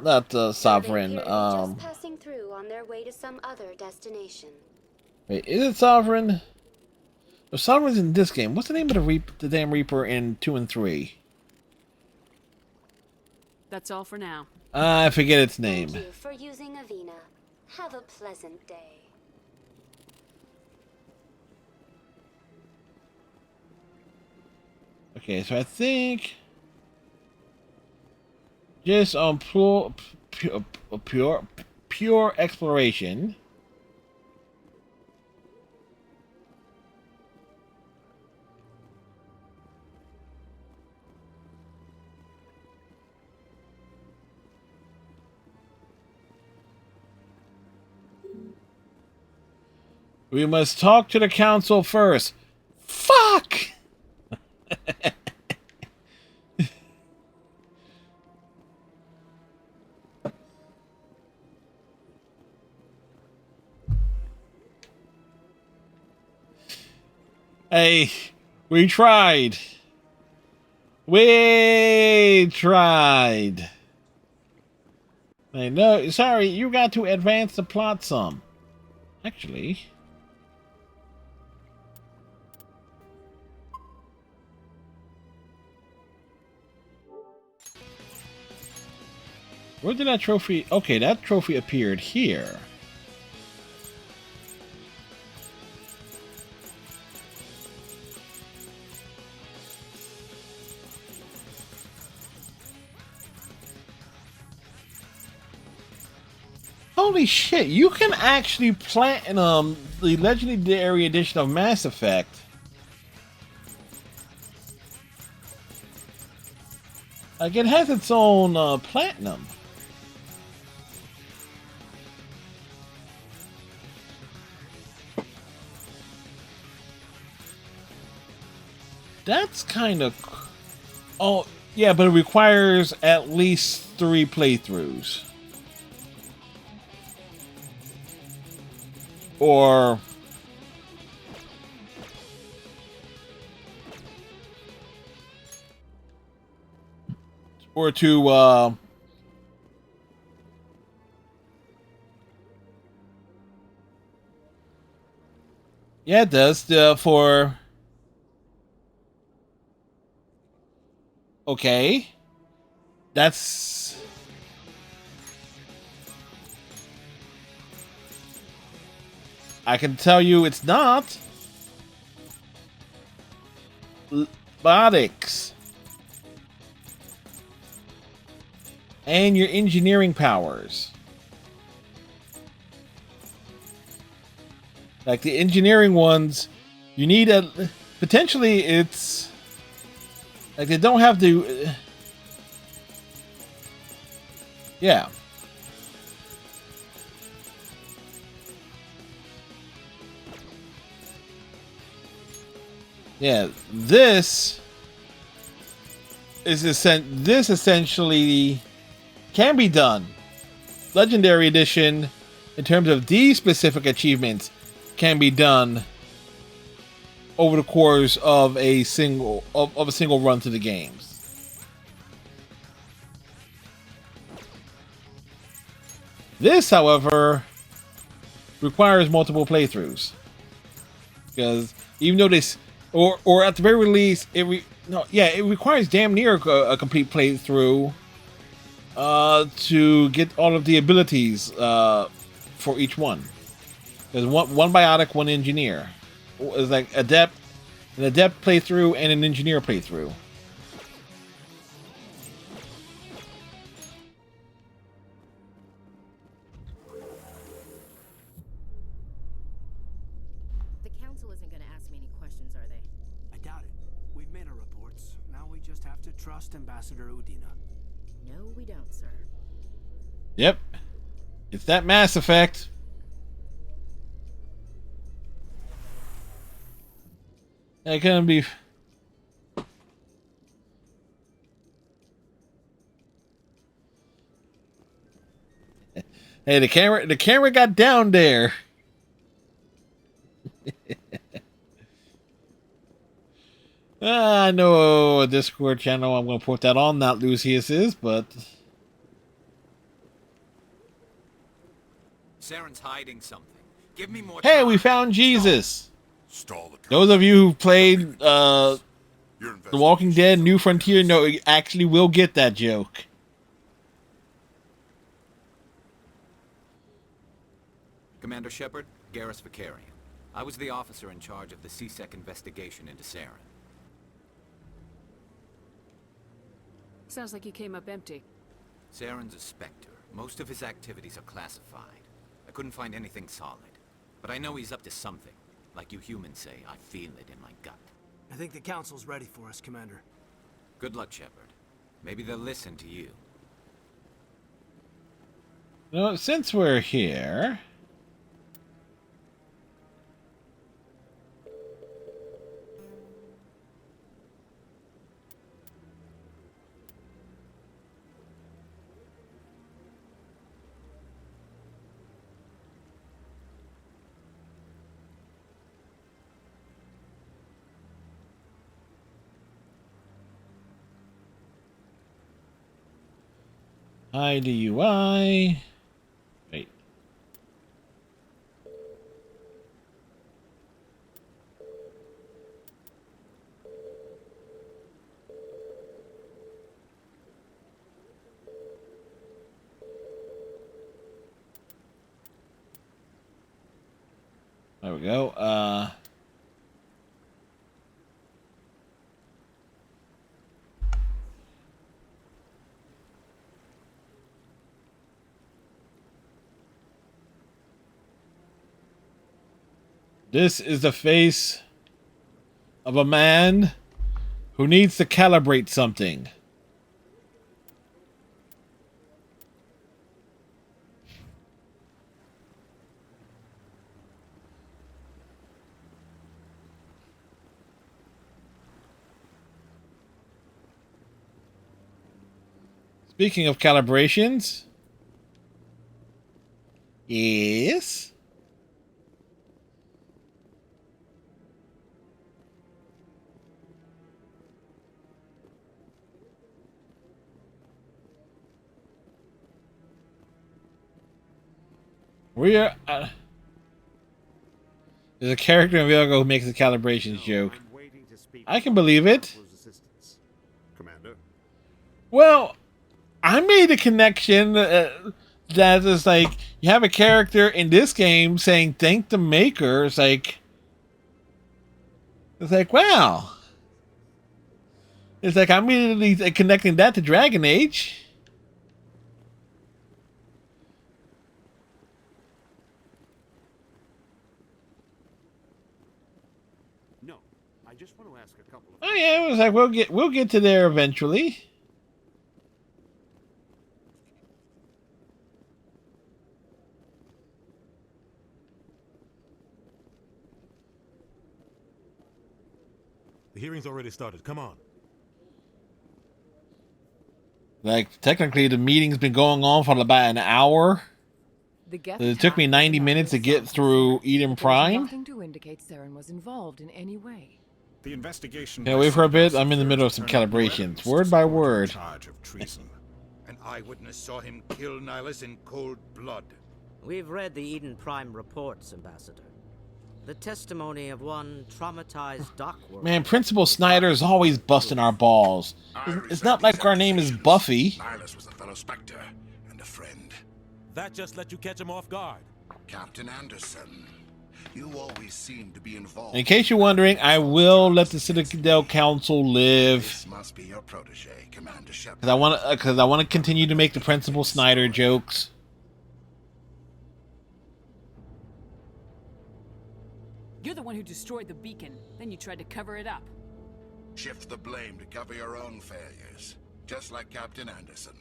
not Sovereign. Passing through on their way to some other destination. Wait, is it Sovereign? The Sovereign's in this game. What's the name of the damn Reaper in 2 and 3? That's all for now. I forget its name. Thank you for using Avina. Have a pleasant day. Okay, so I think just on pure exploration. We must talk to the council first. Fuck! Hey, we tried. We tried. Hey, no, sorry, you got to advance the plot some. Actually... Where did that trophy... Okay, that trophy appeared here. Holy shit, you can actually platinum the Legendary Edition of Mass Effect. Like, it has its own platinum. That's kind of... Oh, yeah, but it requires at least 3 playthroughs. Or... to, Yeah, it does. For... Okay. That's... I can tell you it's not. Robotics. And your engineering powers. Like the engineering ones, you need a... Potentially it's... Like they don't have to... Yeah. Yeah, this is essentially can be done. Legendary Edition, in terms of these specific achievements, can be done over the course of a single run to the games. This, however, requires multiple playthroughs, because even though this, or at the very least, it requires damn near a complete playthrough to get all of the abilities for each one. There's one biotic, one engineer. It's like an adept playthrough and an engineer playthrough. The council isn't going to ask me any questions, are they? I doubt it. We've made our reports. Now we just have to trust Ambassador Udina. No, we don't, sir. Yep. It's that Mass Effect. That couldn't be... Hey, the camera got down there. I know a Discord channel I'm going to put that on, not Lucius is, but... Saren's hiding something. Give me more Hey, time. we found Jesus! Stall the Those of you who played The Walking Dead New Frontier know you actually will get that joke. Commander Shepard, Garrus Vakarian. I was the officer in charge of the C-Sec investigation into Saren. Sounds like you came up empty. Saren's a Spectre. Most of his activities are classified. I couldn't find anything solid. But I know he's up to something. Like you humans say, I feel it in my gut. I think the council's ready for us, Commander. Good luck, Shepard. Maybe they'll listen to you. Well, since we're here... IDUI. Wait. There we go. This is the face of a man who needs to calibrate something. Speaking of calibrations, yes. We are. There's a character in Vilgo who makes a calibrations joke. I can believe it. Commander. Well, I made a connection that is like you have a character in this game saying "thank the maker." It's like wow. It's like I'm immediately connecting that to Dragon Age. No, I just want to ask a couple of... Oh yeah, it was like we'll get to there eventually. The hearing's already started. Come on. Like technically, the meeting's been going on for about an hour. It took me 90 minutes to get through Eden Prime. Nothing to indicate Saren was involved in any way. The investigation. Yeah, wait for a bit. I'm in the middle of some calibrations, word by word. Charge of treason. An eyewitness saw him kill Nihilus in cold blood. We've read the Eden Prime reports, Ambassador. The testimony of one traumatized dock worker. Man, Principal Snyder is always busting our balls. It's not like our name is Buffy. Nihilus was a fellow fellow Spectre and a friend. That just let you catch him off guard. Captain Anderson, you always seem to be involved. In case you're wondering, I will let the Citadel Council live. This must be your protege, Commander Shepard. Because I want to continue to make the Principal Snyder jokes. You're the one who destroyed the beacon. Then you tried to cover it up. Shift the blame to cover your own failures. Just like Captain Anderson.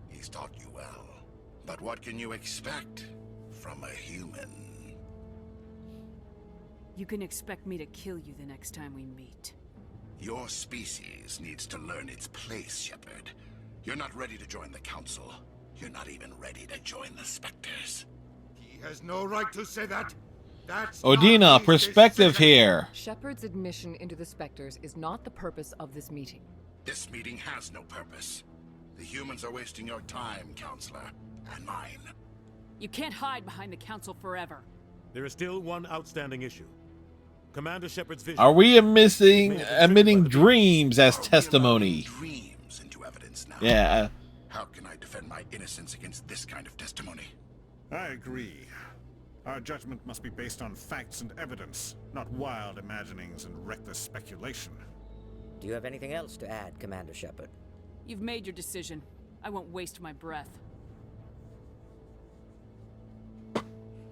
He's taught you well. But what can you expect from a human? You can expect me to kill you the next time we meet. Your species needs to learn its place, Shepard. You're not ready to join the Council. You're not even ready to join the Spectres. He has no right to say that. That's Odina, perspective here. Shepard's admission into the Spectres is not the purpose of this meeting. This meeting has no purpose. The humans are wasting your time, Counselor, and mine. You can't hide behind the Council forever. There is still one outstanding issue. Commander Shepard's vision. Are we admitting dreams as testimony? Dreams into evidence now. Yeah. How can I defend my innocence against this kind of testimony? I agree. Our judgment must be based on facts and evidence, not wild imaginings and reckless speculation. Do you have anything else to add, Commander Shepard? You've made your decision. I won't waste my breath.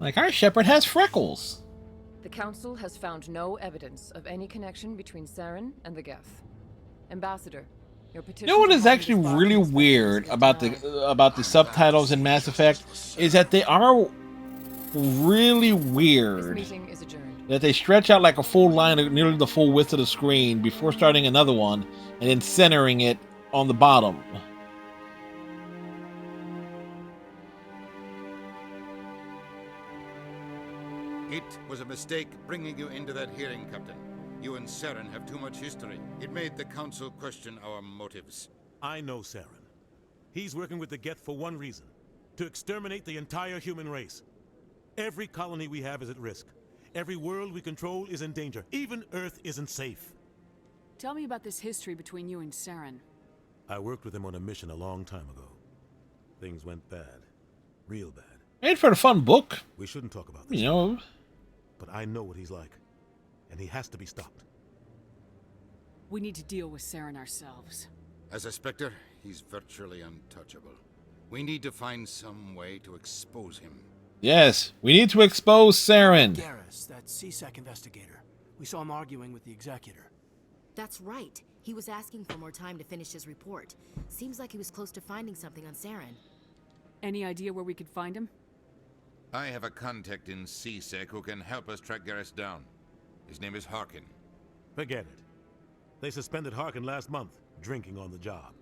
Like, our Shepard has freckles. The Council has found no evidence of any connection between Saren and the Geth. Ambassador, your petition... You know what is actually really weird about the subtitles in Mass Effect? Is that they are really weird. This meeting is adjourned. That they stretch out like a full line, nearly the full width of the screen, before starting another one, and then centering it on the bottom. It was a mistake bringing you into that hearing, Captain. You and Saren have too much history. It made the Council question our motives. I know Saren. He's working with the Geth for one reason. To exterminate the entire human race. Every colony we have is at risk. Every world we control is in danger. Even Earth isn't safe. Tell me about this history between you and Saren. I worked with him on a mission a long time ago. Things went bad. Real bad. Made for a fun book. We shouldn't talk about this. You know. But I know what he's like. And he has to be stopped. We need to deal with Saren ourselves. As a Spectre, he's virtually untouchable. We need to find some way to expose him. Yes, we need to expose Saren. Garrus, that CSEC investigator. We saw him arguing with the Executor. That's right. He was asking for more time to finish his report. Seems like he was close to finding something on Saren. Any idea where we could find him? I have a contact in CSEC who can help us track Garrus down. His name is Harkin. Forget it. They suspended Harkin last month, drinking on the job.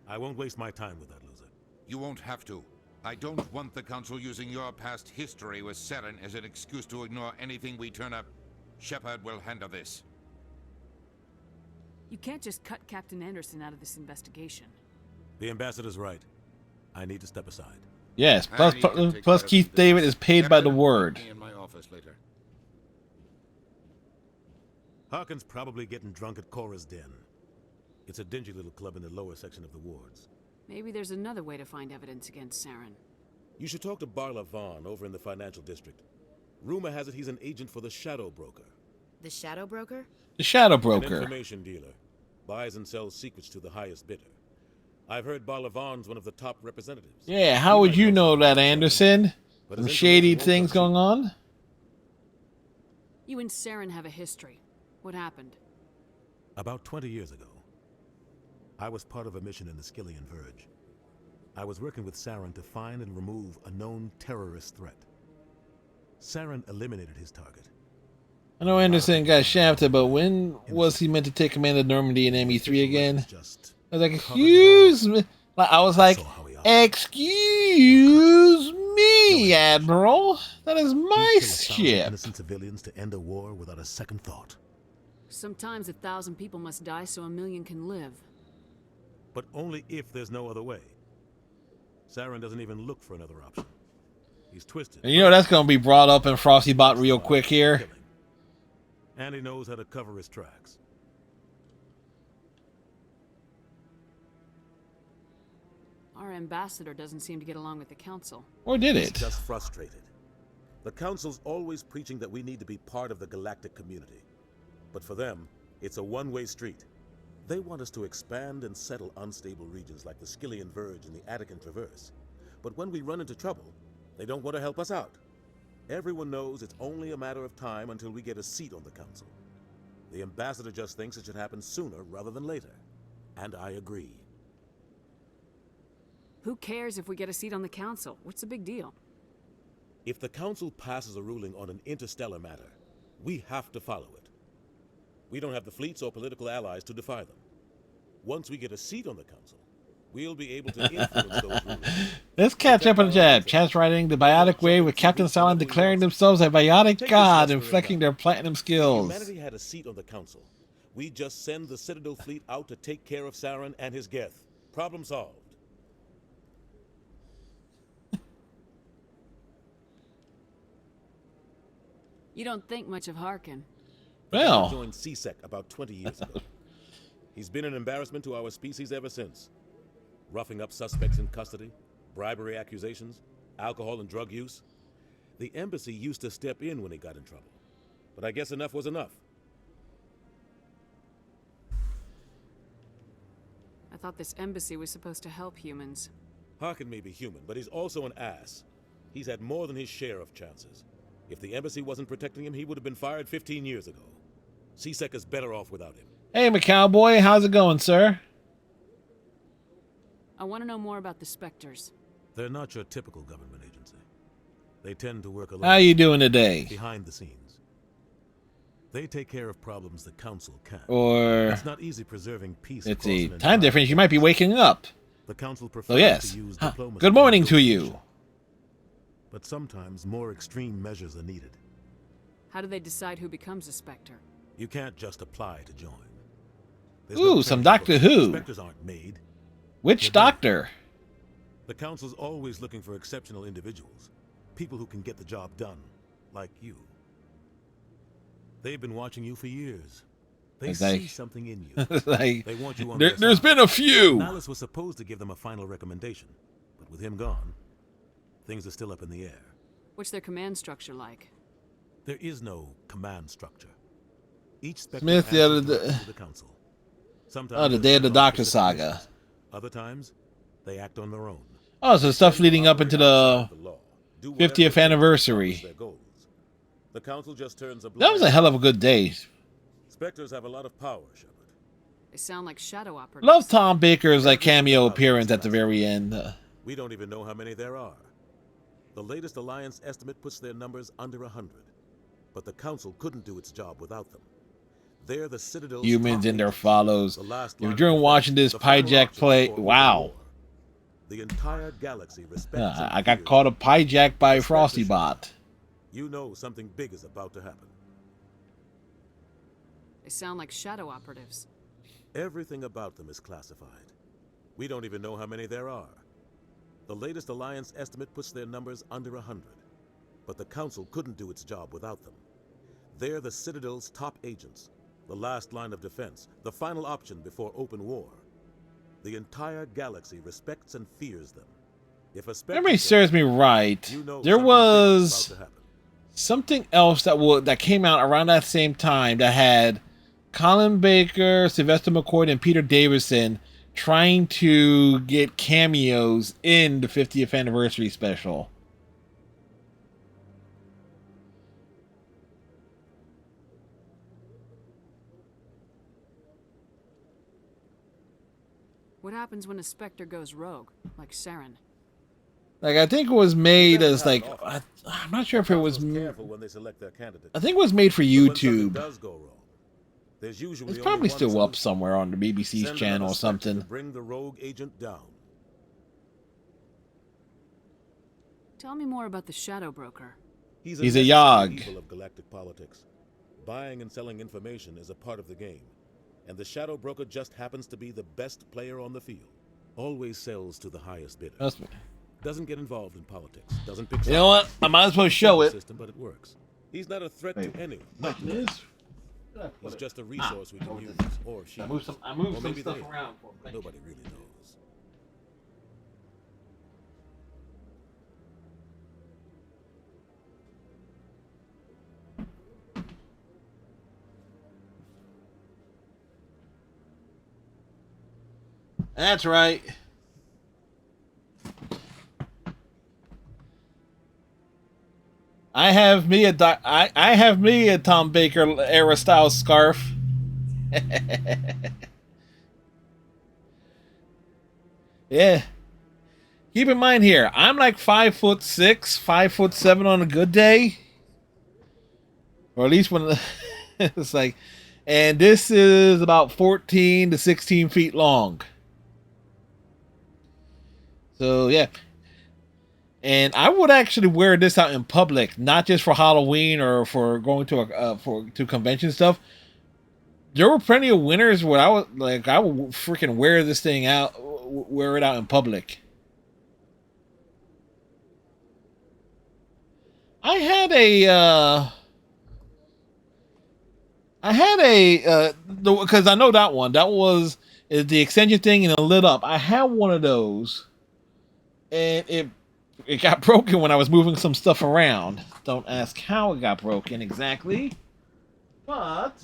I won't waste my time with that loser. You won't have to. I don't want the Council using your past history with Saren as an excuse to ignore anything we turn up. Shepard will handle this. You can't just cut Captain Anderson out of this investigation. The Ambassador's right. I need to step aside. Yes, plus Keith David is paid by the word. In my office later. Harkin's probably getting drunk at Cora's Den. It's a dingy little club in the lower section of the wards. Maybe there's another way to find evidence against Saren. You should talk to Barla Vaughn over in the financial district. Rumor has it he's an agent for the Shadow Broker. The Shadow Broker? The Shadow An Broker. information dealer. Buys and sells secrets to the highest bidder. I've heard Barla Vaughn's one of the top representatives. Yeah, how would you know that, Anderson? Some shady things going on? You and Saren have a history. What happened? About 20 years ago, I was part of a mission in the Skillian Verge. I was working with Saren to find and remove a known terrorist threat. Saren eliminated his target. I know Anderson got shafted, but when was he meant to take command of Normandy and ME3 again? I was like, excuse me. I was like, excuse me, Admiral. That is my ship. Innocent civilians to end a war without a second thought. Sometimes 1,000 people must die so 1,000,000 can live. But only if there's no other way. Saren doesn't even look for another option. He's twisted. And you know that's going to be brought up in Frostybot real quick here. And he knows how to cover his tracks. All ambassador doesn't seem to get along with the council. Or did He's it? just frustrated. The council's always preaching that we need to be part of the galactic community. But for them, it's a one-way street. They want us to expand and settle unstable regions like the Skillian Verge and the Attican Traverse. But when we run into trouble, they don't want to help us out. Everyone knows it's only a matter of time until we get a seat on the council. The ambassador just thinks it should happen sooner rather than later. And I agree. Who cares if we get a seat on the council? What's the big deal? If the council passes a ruling on an interstellar matter, we have to follow it. We don't have the fleets or political allies to defy them. Once we get a seat on the council, we'll be able to influence those rulings. Let's catch up on the jab. Chance riding the biotic wave with Captain Silent declaring themselves a biotic god and flexing their platinum skills. If humanity had a seat on the council, we'd just send the Citadel fleet out to take care of Saren and his Geth. Problem solved. You don't think much of Harkin. Well. He joined CSEC about 20 years ago. He's been an embarrassment to our species ever since. Roughing up suspects in custody, bribery accusations, alcohol and drug use. The embassy used to step in when he got in trouble. But I guess enough was enough. I thought this embassy was supposed to help humans. Harkin may be human, but he's also an ass. He's had more than his share of chances. If the embassy wasn't protecting him, he would have been fired 15 years ago. CSEC is better off without him. Hey, McCowboy, how's it going, sir? I want to know more about the Spectres. They're not your typical government agency. They tend to work alone. How you doing today? Behind the scenes. They take care of problems the council can't. Or it's not easy preserving peace. It's a time difference. You might be waking up. The council So yes. Good morning to you. But sometimes more extreme measures are needed. How do they decide who becomes a Spectre? You can't just apply to join. Ooh, some Doctor Who. Spectres aren't made. Which doctor? The council's always looking for exceptional individuals. People who can get the job done. Like you. They've been watching you for years. They see something in you. Like, they want you on there's been a few. Malice was supposed to give them a final recommendation. But with him gone, things are still up in the air. What's their command structure like? There is no command structure. Each Spectre Smith the other day. to the council. Sometimes Oh, the day of the Doctor saga. Other times, they act on their own. Oh, so stuff leading up into the 50th anniversary. The council just turns a That was a hell of a good day. Spectres have a lot of power, Shepard. They sound like shadow operators. Love Tom Baker's like cameo appearance at the very end. We don't even know how many there are. The latest Alliance estimate puts their numbers under 100. But the council couldn't do its job without them. They're the Citadel's Humans top and their agents, follows. the last If line you're of watching defense, this the final Pyjack option play, before wow. war. The entire galaxy respects I got caught up hijacked by Frosty Bot. You know something big is about to happen. They sound like shadow operatives. Everything about them is classified. We don't even know how many there are. The latest Alliance estimate puts their numbers under 100. But the council couldn't do its job without them. They're the Citadel's top agents, the last line of defense, the final option before open war. The entire galaxy respects and fears them. If a Spectre Memory serves me right. you know There something big is was about to happen. something else that came out around that same time that had Colin Baker, Sylvester McCoy, and Peter Davison trying to get cameos in the 50th anniversary special. What happens when a Spectre goes rogue, like Saren? Like, I think it was made as like, I'm not sure if it was. Careful when they select their candidate. I think it was made for But when something YouTube. does go wrong, there's usually It's only probably one still up solution. somewhere on the BBC's Send channel another or Spectre something. to bring the rogue agent down. Tell me more about the Shadow Broker. He's a necessary Yogg. evil of galactic politics. Buying and selling information is a part of the game, and the Shadow Broker just happens to be the best player on the field. Always sells to the highest bidder. Trust me. Doesn't get involved in politics. Doesn't pick You know what? I might as well show it. System, but it works. He's not a threat Wait, to anyone. what Not is? us. He's just a resource we can use, or she. I moved some or maybe stuff they. around for him. Thank Nobody really knows. That's right. I have me a Tom Baker era style scarf. Yeah. Keep in mind here, I'm like 5'6", 5'7" on a good day. Or at least when it's like, and this is about 14 to 16 feet long. So yeah. And I would actually wear this out in public, not just for Halloween or for going to to convention stuff. There were plenty of winters where I would freaking wear this thing out, wear it out in public. I had because I know that one. That was the extension thing and it lit up. I had one of those, and it got broken when I was moving some stuff around. Don't ask how it got broken exactly, but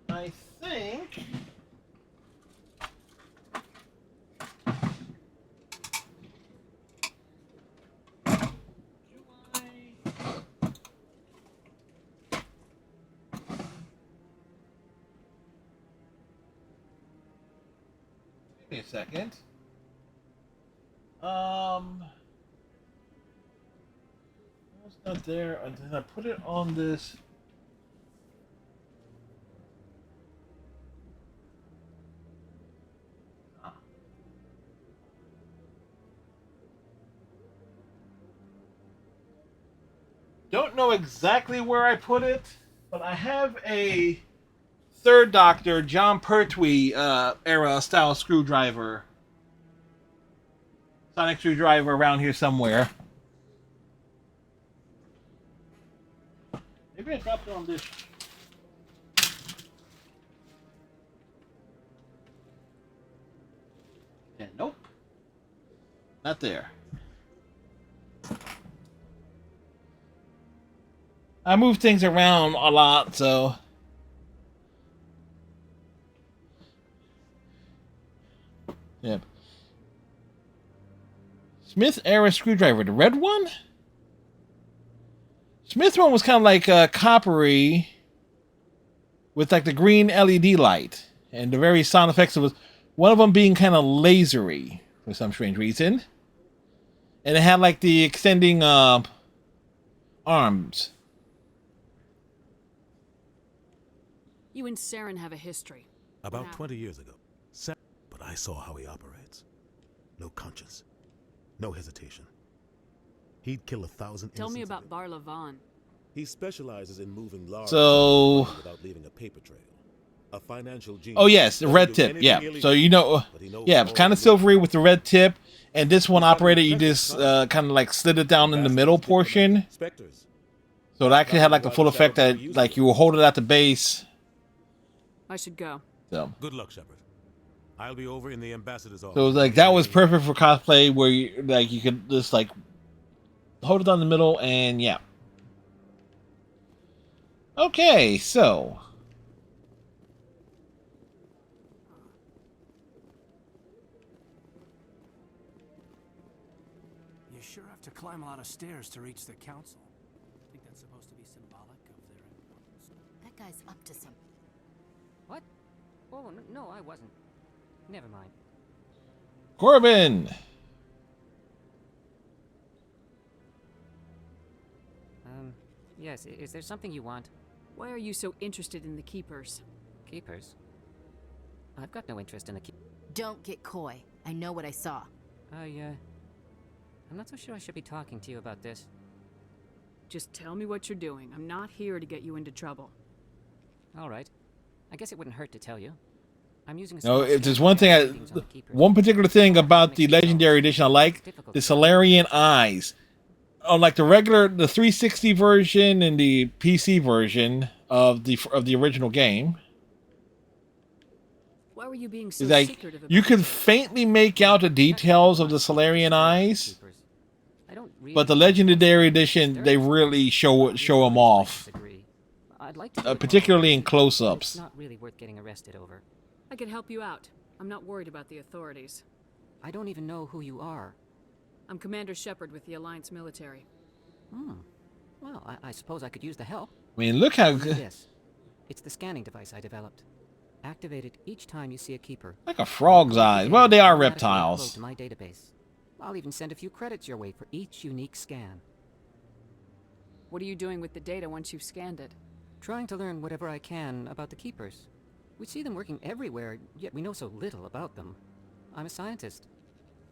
I think give me a second. It's not there, and then I put it on this. Don't know exactly where I put it, but I have a Third Doctor John Pertwee era style screwdriver. Sonic screwdriver around here somewhere. Maybe I dropped it on this. Yeah, nope. Not there. I move things around a lot, so. Yep. Smith era screwdriver, the red one? Smith one was kind of like coppery with like the green LED light. And the various sound effects was one of them being kind of lasery for some strange reason. And it had like the extending arms. You and Saren have a history. About 20 years ago. But I saw how he operates. No conscience. No hesitation. He'd kill 1,000 Tell me innocents about Bar Levon. He specializes in moving large So- without leaving a paper trail. A financial genius. Oh yes, the red tip. Yeah. So you know, yeah, kind of silvery with the red tip. And this one operated, you just kind of like slid it down in the middle portion. So it actually had like the full effect that like you were holding it at the base. I should go. So. Good luck, Shepard. I'll be over in the ambassador's office. So it was like that was perfect for cosplay, where you could just like hold it down the middle and yeah. Okay, so You sure have to climb a lot of stairs to reach the council. Think that's supposed to be symbolic of their importance? That guy's up to something. What? Oh, no, I wasn't. Never mind. Corbin. Yes, is there something you want? Why are you so interested in the Keepers? Keepers? I've got no interest in the Don't get coy. I know what I saw. I'm not so sure I should be talking to you about this. Just tell me what you're doing. I'm not here to get you into trouble. All right. I guess it wouldn't hurt to tell you. I'm using a no, if there's one thing one particular thing about the Legendary Edition I like, the Solarian eyes. Unlike the 360 version and the PC version of the original game, Why were you being so is like secretive about you could faintly make out the details of the Solarian eyes, but the Legendary Edition they really show them off, I'd like to particularly in close-ups. It's not really worth getting arrested over. I could help you out. I'm not worried about the authorities. I don't even know who you are. I'm Commander Shepard with the Alliance military. Well, I suppose I could use the help. I mean, look how good. Yes. It's the scanning device I developed. Activate it each time you see a keeper. Like a frog's eyes. Well, they are Automatically upload reptiles. to my database. I'll even send a few credits your way for each unique scan. What are you doing with the data once you've scanned it? Trying to learn whatever I can about the keepers. We see them working everywhere, yet we know so little about them. I'm a scientist.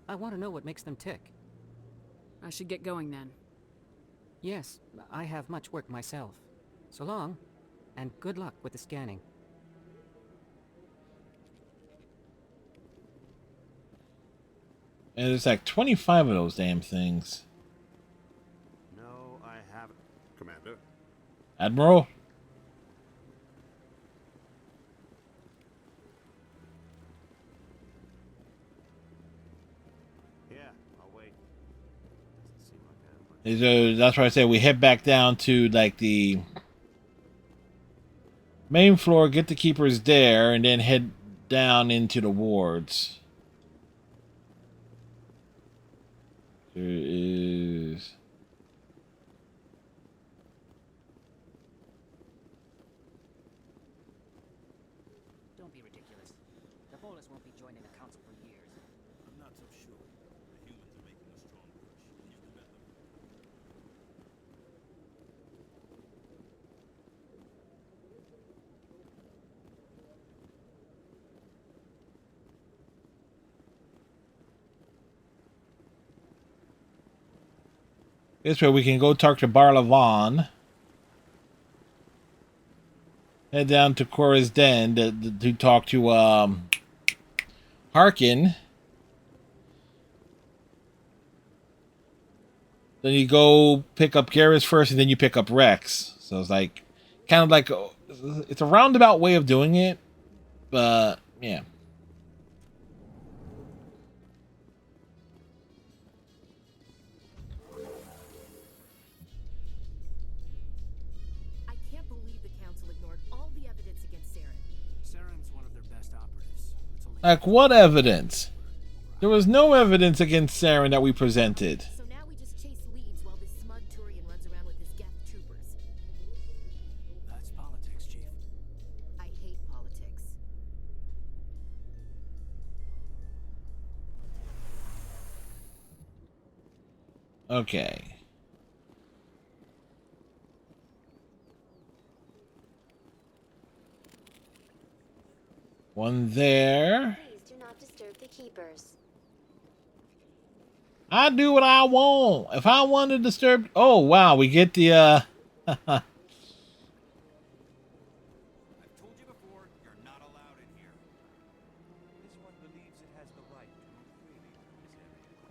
I want to know what makes them tick. I should get going then. Yes, I have much work myself. So long, and good luck with the scanning. And there's like 25 of those damn things. No, I haven't, Commander. Admiral? Yeah, I'll wait. Doesn't seem like I am. That's why I said we head back down to like the main floor, get the keepers there, and then head down into the wards. There is... Don't be ridiculous. The Bolus won't be joining the council for years. I'm not so sure. The humans are making a strong push. You've met them. This way we can go talk to Barlavan. Head down to Cora's Den to talk to Harkin. Then you go pick up Garrus first, and then you pick up Rex. So it's like, kind of like, it's a roundabout way of doing it, but yeah. I can't believe the council ignored all the evidence against Saren. Saren's one of their best operatives. It's only Like, what evidence? There was no evidence against Saren that we presented. So now we just chase leads while this smug Turian runs around with his Geth troopers. that's politics, Chief. I hate politics. Okay. One there. Please do not disturb the keepers. I do what I want. If I want to disturb... Oh, wow. We get the,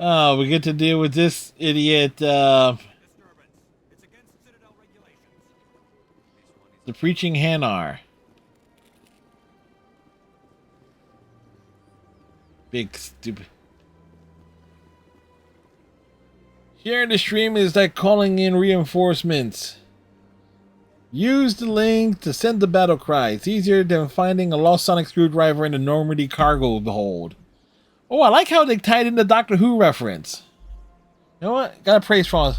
Oh, we get to deal with this idiot, the preaching Hanar. Big stupid. Sharing the stream is like calling in reinforcements. Use the link to send the battle cry. It's easier than finding a lost sonic screwdriver in the Normandy cargo hold. Oh, I like how they tied in the Doctor Who reference. You know what? Gotta praise Franz.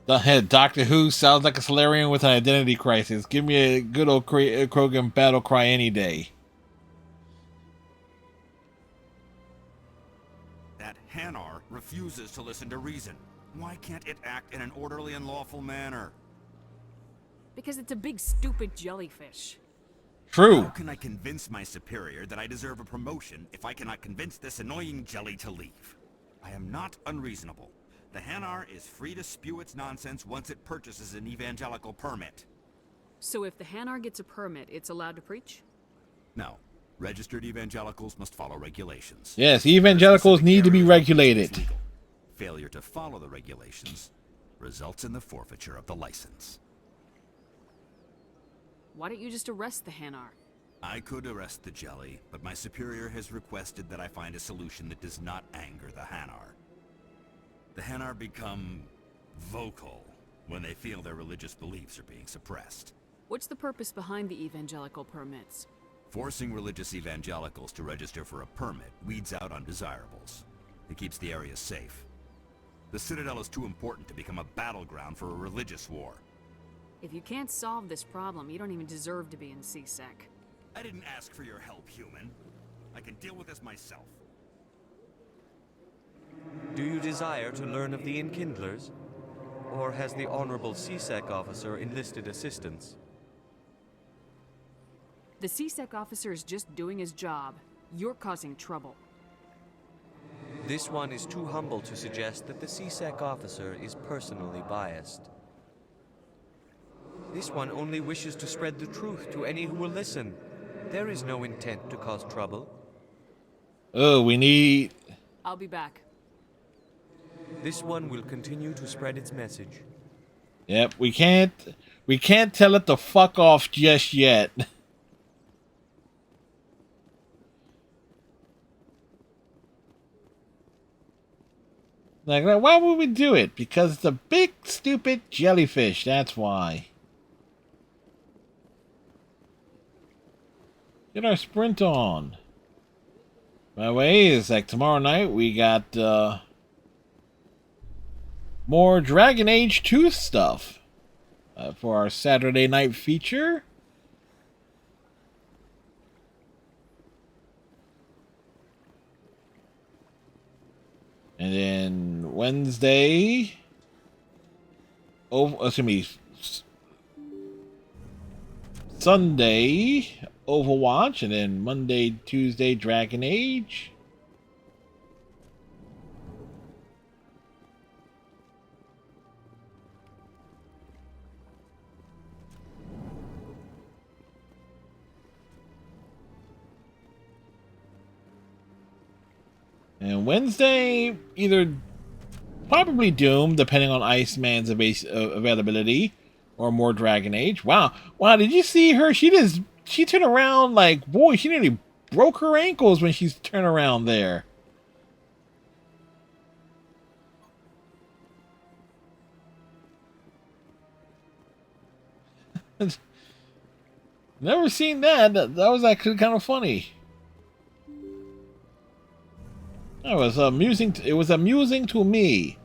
The head Doctor Who sounds like a Solarian with an identity crisis. Give me a good old Krogan battle cry any day. That Hanar refuses to listen to reason. Why can't it act in an orderly and lawful manner? Because it's a big stupid jellyfish. True. How can I convince my superior that I deserve a promotion if I cannot convince this annoying jelly to leave? I am not unreasonable. The Hanar is free to spew its nonsense once it purchases an evangelical permit. So if the Hanar gets a permit, it's allowed to preach? No. Registered evangelicals must follow regulations. Yes, evangelicals need to be regulated. Failure to follow the regulations results in the forfeiture of the license. Why don't you just arrest the Hanar? I could arrest the Jelly, but my superior has requested that I find a solution that does not anger the Hanar. The Hanar become vocal when they feel their religious beliefs are being suppressed. What's the purpose behind the evangelical permits? Forcing religious evangelicals to register for a permit weeds out undesirables. It keeps the area safe. The Citadel is too important to become a battleground for a religious war. If you can't solve this problem, you don't even deserve to be in CSEC. I didn't ask for your help, human. I can deal with this myself. Do you desire to learn of the Enkindlers? Or has the Honorable CSEC officer enlisted assistance? The CSEC officer is just doing his job. You're causing trouble. This one is too humble to suggest that the CSEC officer is personally biased. This one only wishes to spread the truth to any who will listen. There is no intent to cause trouble. Oh, we need... I'll be back. This one will continue to spread its message. Yep, we can't tell it to fuck off just yet. Like, why would we do it? Because the big stupid jellyfish, that's why. Get our sprint on. By the way, it's like tomorrow night we got more Dragon Age 2 stuff for our Saturday night feature. And then Wednesday, Sunday, Overwatch, and then Monday, Tuesday, Dragon Age. And Wednesday, either probably Doom, depending on Iceman's availability, or more Dragon Age. Wow, did you see her? She turned around like, boy, she nearly broke her ankles when she's turned around there. Never seen that. That was actually kind of funny. It was amusing. It was amusing to me.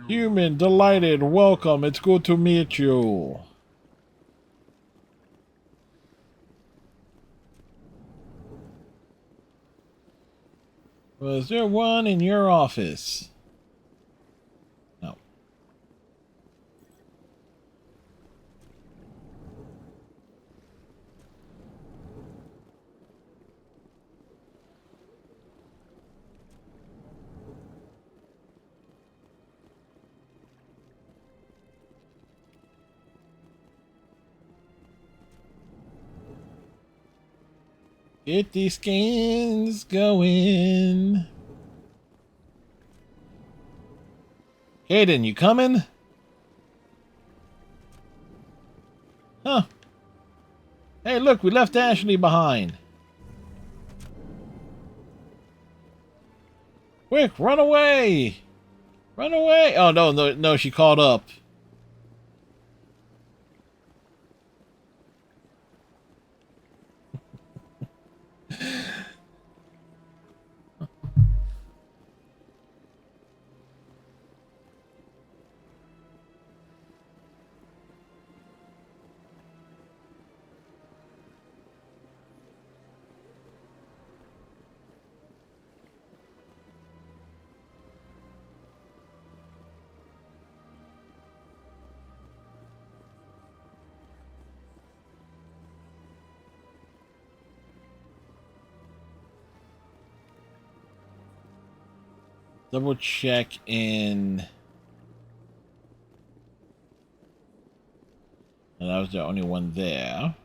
Human, delighted, welcome. It's good to meet you. Was there one in your office? No. Get these skins going. Hayden, you coming? Huh. Hey, look, we left Ashley behind. Quick, run away! Run away! Oh, no, she caught up. Double check in. And that was the only one there.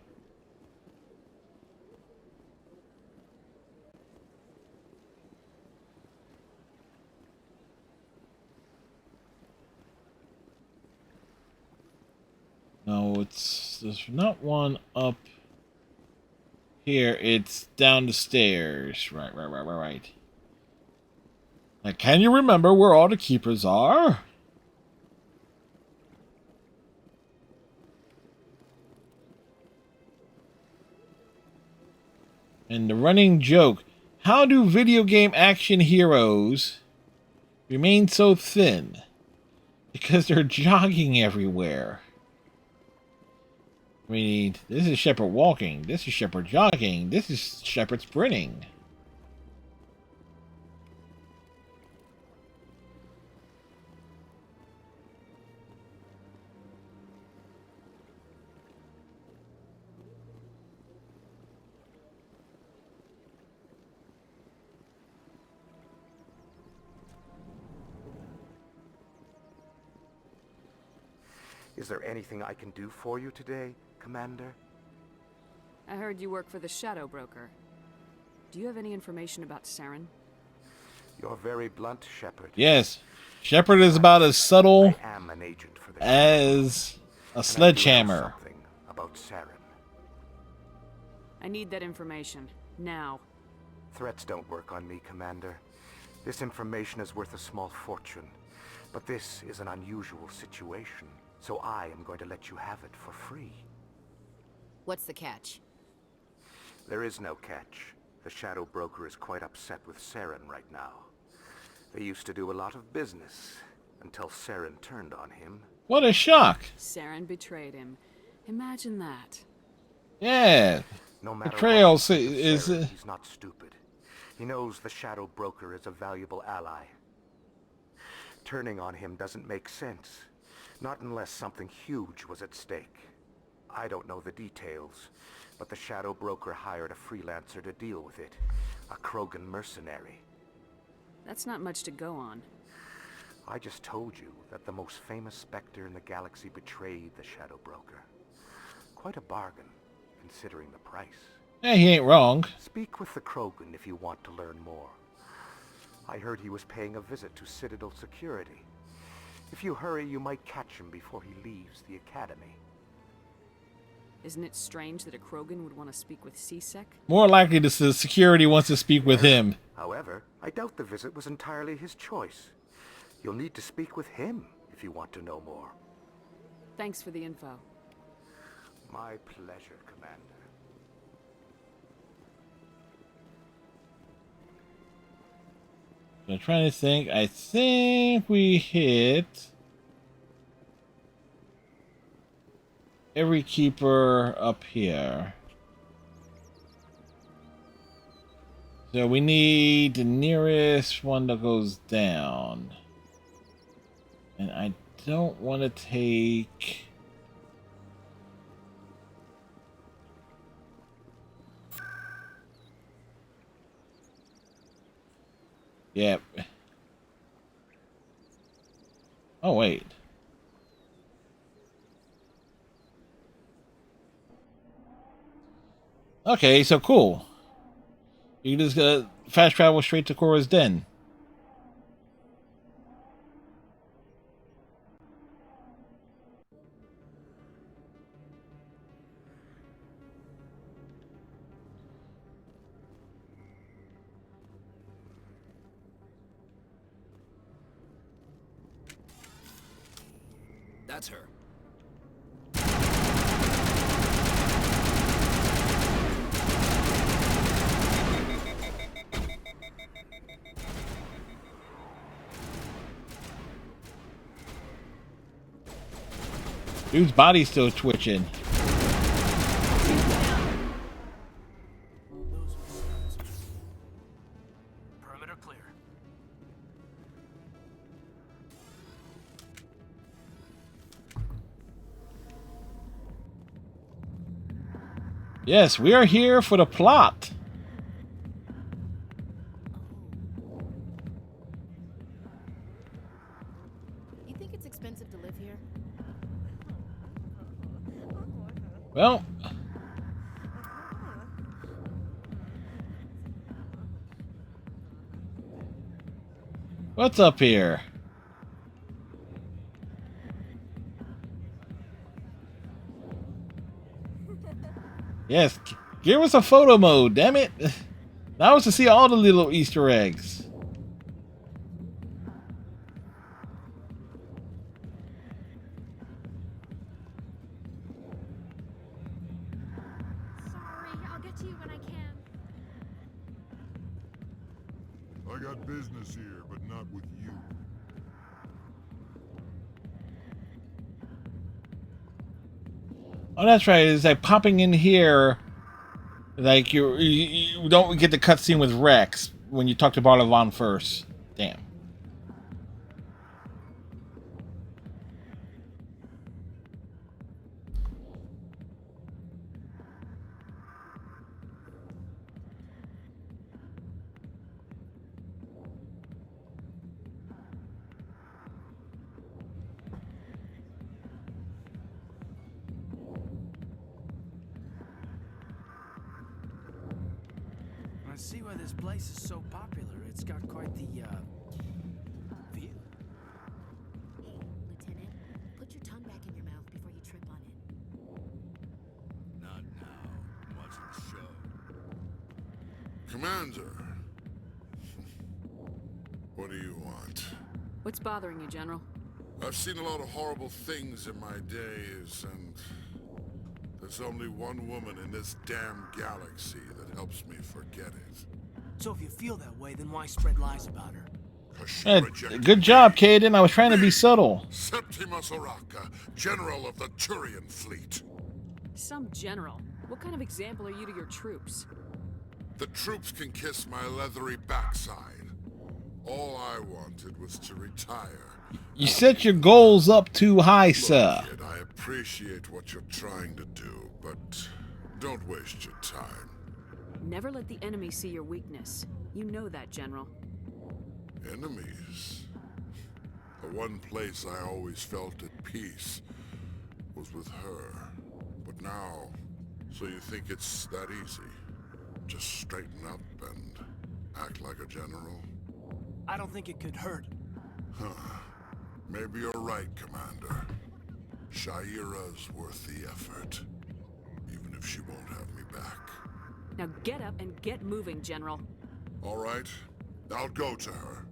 there's not one up here. It's down the stairs. Right. Now, can you remember where all the keepers are? And the running joke, how do video game action heroes remain so thin? Because they're jogging everywhere. I mean, this is Shepard walking, this is Shepard jogging, this is Shepard sprinting. Is there anything I can do for you today, Commander? I heard you work for the Shadow Broker. Do you have any information about Saren? You're very blunt, Shepard. Yes, Shepard is about as subtle I am an agent for the as a sledgehammer. Something about Saren. I need that information. Now. Threats don't work on me, Commander. This information is worth a small fortune. But this is an unusual situation. So I am going to let you have it for free. What's the catch? There is no catch. The Shadow Broker is quite upset with Saren right now. They used to do a lot of business until Saren turned on him. What a shock! Saren betrayed him. Imagine that. Yeah. No matter Betrayal what is Saren, he's not stupid. He knows the Shadow Broker is a valuable ally. Turning on him doesn't make sense. Not unless something huge was at stake. I don't know the details, but the Shadow Broker hired a freelancer to deal with it. A Krogan mercenary. That's not much to go on. I just told you that the most famous Spectre in the galaxy betrayed the Shadow Broker. Quite a bargain, considering the price. Yeah, he ain't wrong. Speak with the Krogan if you want to learn more. I heard he was paying a visit to Citadel Security. If you hurry, you might catch him before he leaves the Academy. Isn't it strange that a Krogan would want to speak with C-Sec? More likely the security wants to speak with him. However, I doubt the visit was entirely his choice. You'll need to speak with him if you want to know more. Thanks for the info. My pleasure, Commander. I'm trying to think. I think we hit every keeper up here. So we need the nearest one that goes down. And I don't want to take... Yep. Oh, wait. Okay, so cool. You can just fast travel straight to Korra's den. That's her. Dude's body's still twitching. Perimeter clear. Yes, we are here for the plot. You think it's expensive to live here? Well, what's up here? Yes, give us a photo mode, damn it. That was to see all the little Easter eggs. Sorry, I'll get to you when I can. I got business here, but not with you. Oh, that's right. It's like popping in here. Like you don't get the cutscene with Rex when you talk to Barlavon first. Damn. I see why this place is so popular. It's got quite the, view. Hey, Lieutenant, put your tongue back in your mouth before you trip on it. Not now. I'm watching the show. Commander. What do you want? What's bothering you, General? I've seen a lot of horrible things in my days, and there's only one woman in this damn galaxy that helps me forget it. So if you feel that way, then why spread lies about her? Good job, Caden. I was trying to be subtle. Septimus Oraka, General of the Turian Fleet. Some general. What kind of example are you to your troops? The troops can kiss my leathery backside. All I wanted was to retire. You set your goals up too high, sir. Kid, I appreciate what you're trying to do, but don't waste your time. Never let the enemy see your weakness. You know that, General. Enemies? The one place I always felt at peace was with her. But now, so you think it's that easy? Just straighten up and act like a general? I don't think it could hurt. Huh. Maybe you're right, Commander. Shaira's worth the effort. Even if she won't have me back. Now get up and get moving, General. All right. I'll go to her.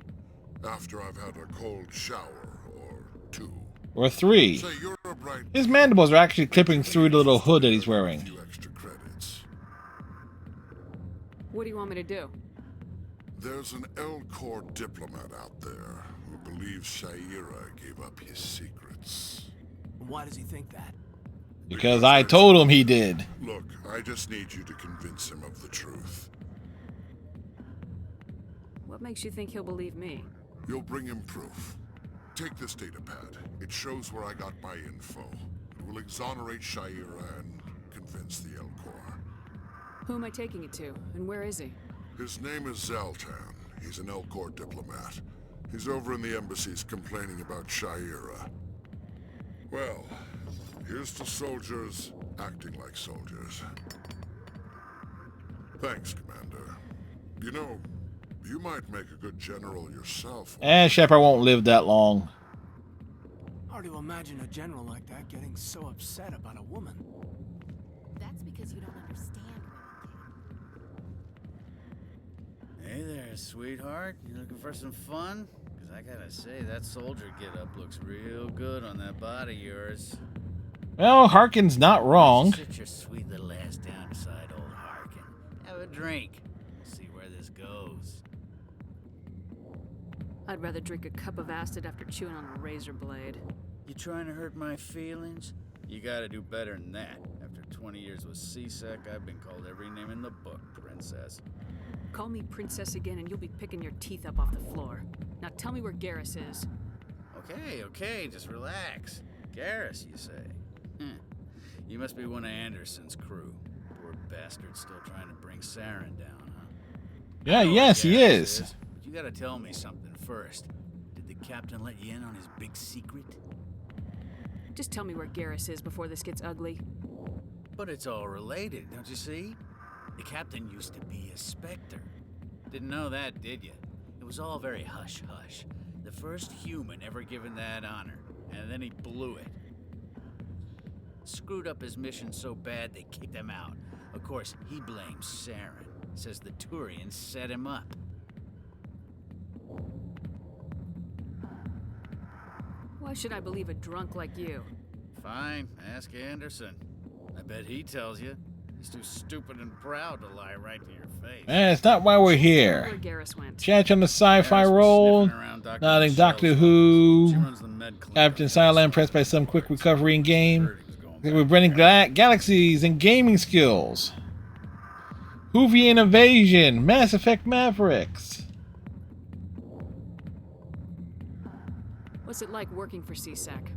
After I've had a cold shower, or two. Or three. Say you're a bright... His mandibles are actually clipping through the little hood that he's wearing. Few extra credits. What do you want me to do? There's an Elcor diplomat out there who believes Shaira gave up his secrets. Why does he think that? Because I told him he did. Look, I just need you to convince him of the truth. What makes you think he'll believe me? You'll bring him proof. Take this datapad. It shows where I got my info. It will exonerate Shaira and convince the Elcor. Who am I taking it to, and where is he? His name is Zaltan. He's an Elcor diplomat. He's over in the embassies complaining about Shaira. Well, here's to soldiers acting like soldiers. Thanks, Commander. You know, you might make a good general yourself. And Shepard won't live that long. Hard to imagine a general like that getting so upset about a woman. That's because you don't understand Hey there, sweetheart. You looking for some fun? Because I gotta say, that soldier get-up looks real good on that body of yours. Well, Harkin's not wrong. Sit your sweet little ass down beside old Harkin. Have a drink. We'll see where this goes. I'd rather drink a cup of acid after chewing on a razor blade. You trying to hurt my feelings? You gotta do better than that. After 20 years with C-Sec, I've been called every name in the book, princess. Call me princess again and you'll be picking your teeth up off the floor. Now tell me where Garrus is. Okay, just relax. Garrus, you say? You must be one of Anderson's crew. Poor bastard still trying to bring Saren down, huh? Yeah, yes, he is. But you gotta tell me something first. Did the captain let you in on his big secret? Just tell me where Garrus is before this gets ugly. But it's all related, don't you see? The captain used to be a Spectre. Didn't know that, did you? It was all very hush-hush. The first human ever given that honor, and then he blew it. Screwed up his mission so bad they kicked him out. Of course, he blames Saren. Says the Turians set him up. Why should I believe a drunk like you? Fine, ask Anderson. I bet he tells you. He's too stupid and proud to lie right to your face. That's not why we're here. Where Garrus went. Chat on the sci-fi roll. Nodding Doctor Who. Captain Silent impressed by some quick recovery in game. We're bringing galaxies and gaming skills. Hoovian Invasion. Mass Effect Mavericks. What's it like working for CSEC?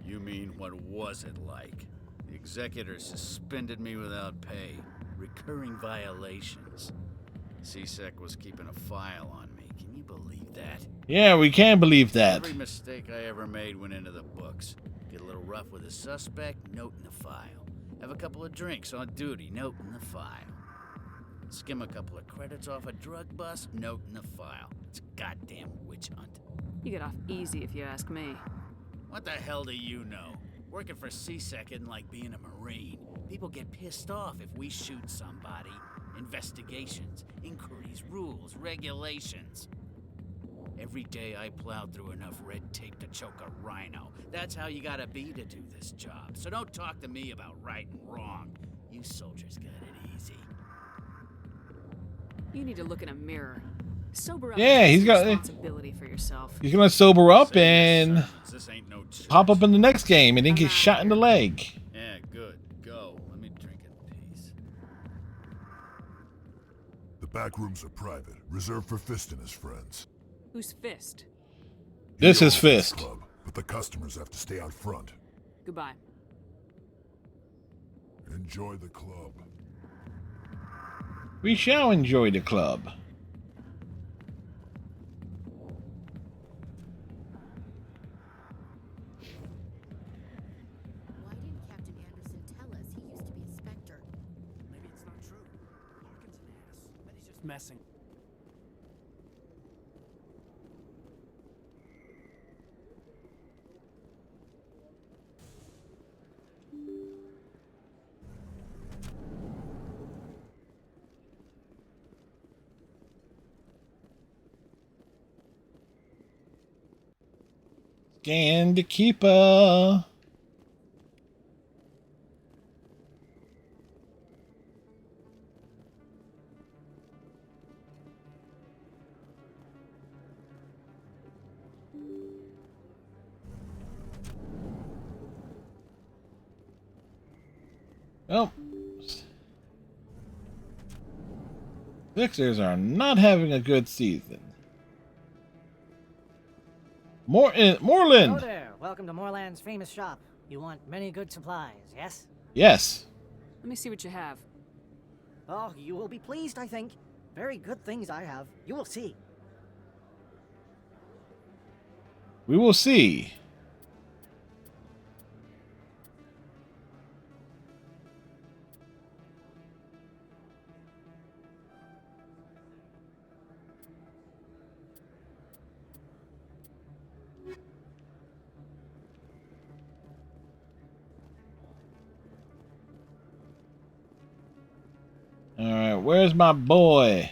You mean, what was it like? The executors suspended me without pay. Recurring violations. CSEC was keeping a file on me. Can you believe that? Yeah, we can believe that. Every mistake I ever made went into the books. Get a little rough with a suspect, note in the file. Have a couple of drinks on duty, note in the file. Skim a couple of credits off a drug bust, note in the file. It's a goddamn witch hunt. You get off easy if you ask me. What the hell do you know? Working for CSEC isn't like being a Marine. People get pissed off if we shoot somebody. Investigations, inquiries, rules, regulations. Every day I plowed through enough red tape to choke a rhino. That's how you gotta be to do this job. So don't talk to me about right and wrong. You soldiers got it easy. You need to look in a mirror. Sober up. Yeah, he's got responsibility for yourself. He's gonna sober up and pop up in the next game and then get shot in the leg. Yeah, good. Go. Let me drink in peace. The back rooms are private, reserved for Fist and his friends. Who's Fist? This is Fist. Club, but the customers have to stay out front. Goodbye. Enjoy the club. We shall enjoy the club. Why didn't Captain Anderson tell us he used to be a Spectre? Maybe it's not true. Larkin's an ass. But he's just messing. Scan the keeper. Well, Sixers are not having a good season. Moreland. Hello there. Welcome to Moreland's famous shop. You want many good supplies, yes? Yes. Let me see what you have. Oh, you will be pleased, I think. Very good things I have. You will see. We will see. Alright, where's my boy?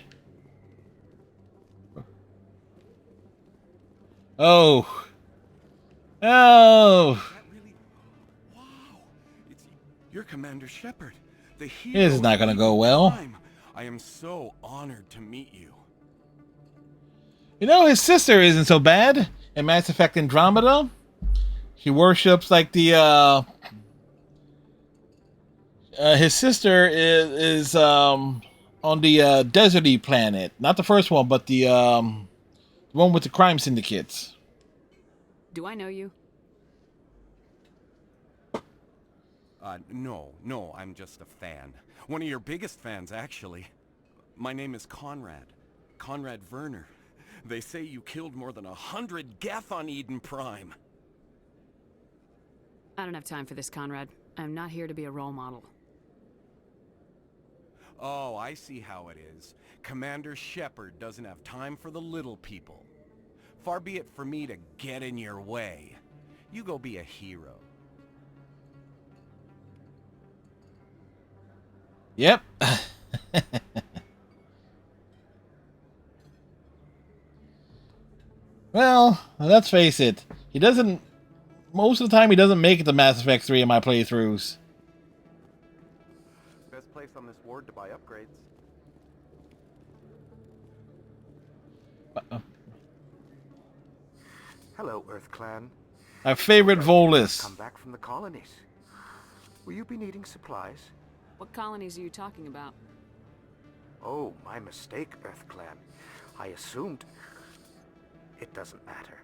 Oh. Oh. You're Commander Shepard, the hero. This is not gonna go well. I am so honored to meet you. You know, his sister isn't so bad in Mass Effect Andromeda. She worships like the his sister is on the deserty planet. Not the first one, but the one with the crime syndicates. Do I know you? No, I'm just a fan. One of your biggest fans, actually. My name is Conrad. Conrad Werner. They say you killed more than 100 Geth on Eden Prime. I don't have time for this, Conrad. I'm not here to be a role model. Oh, I see how it is. Commander Shepard doesn't have time for the little people. Far be it for me to get in your way. You go be a hero. Yep. Well, let's face it. He doesn't... Most of the time, he doesn't make it to Mass Effect 3 in my playthroughs. Best place on this ward to buy upgrades. Hello, Earth Clan. My favorite Volus. Come back from the colonies. Will you be needing supplies? What colonies are you talking about? Oh, my mistake, Earth Clan. I assumed... It doesn't matter.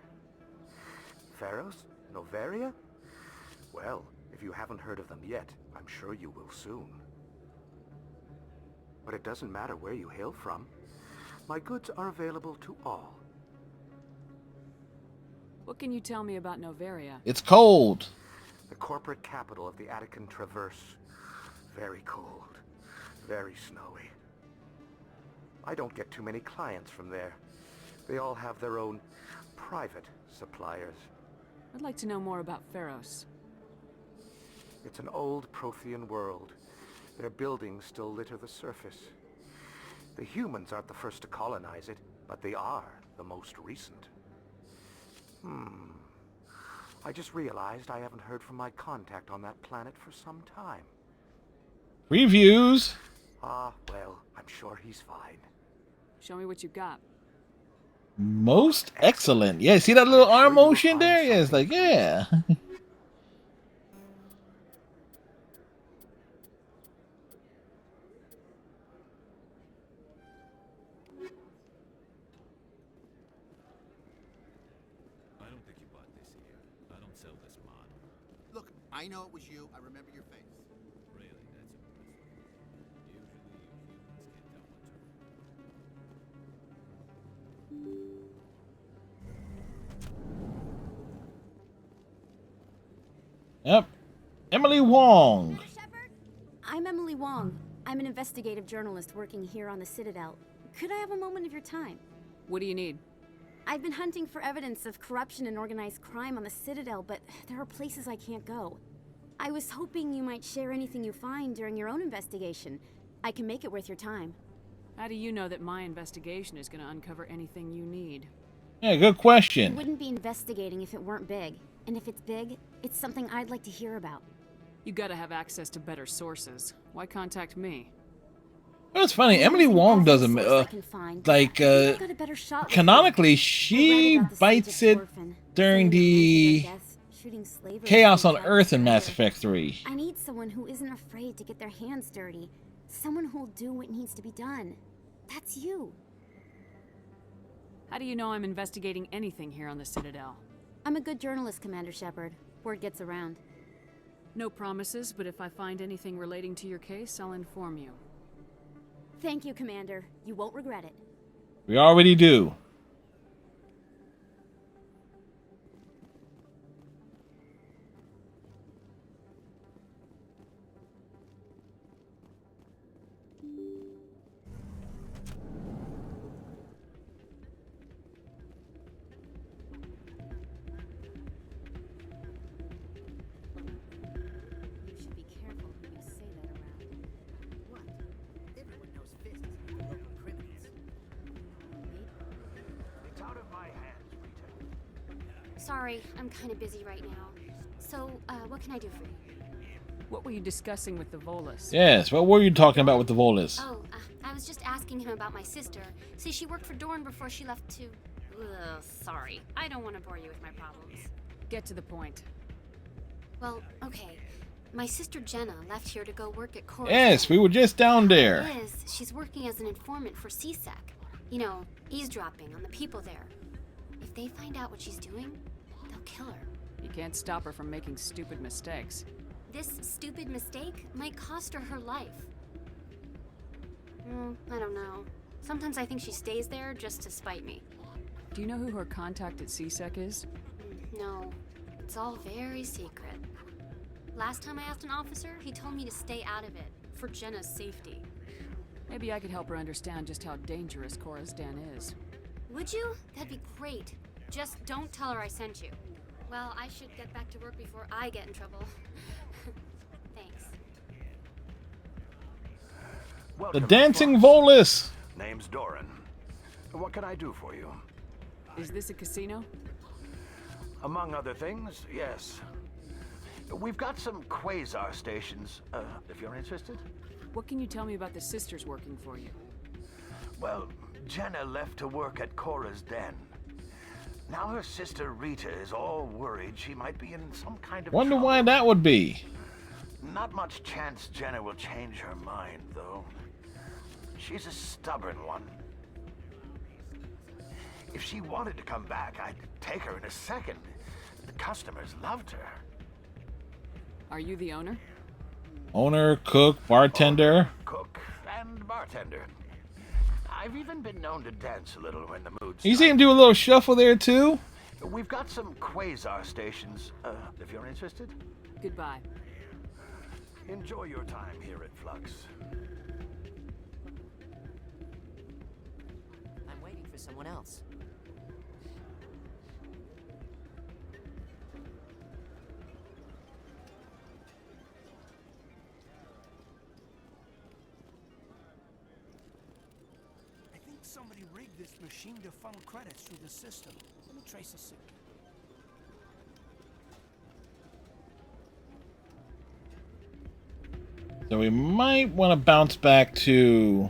Pharos? Noveria? Well, if you haven't heard of them yet, I'm sure you will soon. But it doesn't matter where you hail from. My goods are available to all. What can you tell me about Noveria? It's cold. The corporate capital of the Attican Traverse. Very cold. Very snowy. I don't get too many clients from there. They all have their own private suppliers. I'd like to know more about Pharos. It's an old Prothean world. Their buildings still litter the surface. The humans aren't the first to colonize it, but they are the most recent. I just realized I haven't heard from my contact on that planet for some time. Reviews. Ah, well, I'm sure he's fine. Show me what you've got. Most excellent. Yeah, see that little arm motion there? Yeah, it's like, yeah. Look, I know it was you. I remember your face. Really, that's impressive. Usually humans can't tell Yep. Emily Wong. I'm Emily Wong. I'm an investigative journalist working here on the Citadel. Could I have a moment of your time? What do you need? I've been hunting for evidence of corruption and organized crime on the Citadel, but there are places I can't go. I was hoping you might share anything you find during your own investigation. I can make it worth your time. How do you know that my investigation is going to uncover anything you need? Yeah, good question. You wouldn't be investigating if it weren't big. And if it's big, it's something I'd like to hear about. You gotta have access to better sources. Why contact me? Well, it's funny. Emily Wong doesn't canonically she bites it during the Chaos on Earth in Mass Effect 3. I need someone who isn't afraid to get their hands dirty. Someone who'll do what needs to be done. That's you. How do you know I'm investigating anything here on the Citadel? I'm a good journalist, Commander Shepard. Word gets around. No promises, but if I find anything relating to your case, I'll inform you. Thank you, Commander. You won't regret it. We already do. Sorry, I'm kind of busy right now. So, what can I do for you? What were you discussing with the Volus? Yes, what were you talking about with the Volus? Oh, I was just asking him about my sister. See, she worked for Dorn before she left to... Ugh, sorry. I don't want to bore you with my problems. Get to the point. Well, okay. My sister Jenna left here to go work at Corus. Yes, we were just down there. Liz, she's working as an informant for CSEC. You know, eavesdropping on the people there. If they find out what she's doing, they'll kill her. You can't stop her from making stupid mistakes. This stupid mistake might cost her her life. I don't know. Sometimes I think she stays there just to spite me. Do you know who her contact at CSEC is? No, it's all very secret. Last time I asked an officer, he told me to stay out of it, for Jenna's safety. Maybe I could help her understand just how dangerous Corus Den is. Would you? That'd be great. Just don't tell her I sent you. Well, I should get back to work before I get in trouble. Thanks. The Dancing Volus. Name's Doran. What can I do for you? Is this a casino? Among other things, yes. We've got some quasar stations, if you're interested. What can you tell me about the sisters working for you? Well, Jenna left to work at Cora's den. Now her sister Rita is all worried she might be in some kind of Wonder trouble. why that would be. Not much chance Jenna will change her mind, though. She's a stubborn one. If she wanted to come back, I'd take her in a second. The customers loved her. Are you the owner? Owner, cook, bartender. Cook and bartender. I've even been known to dance a little when the mood's You see him do a little shuffle there too? We've got some quasar stations, if you're interested. Goodbye. Enjoy your time here at Flux. I'm waiting for someone else. I think somebody rigged this machine to funnel credits through the system. Let me trace a signal. So we might want to bounce back to...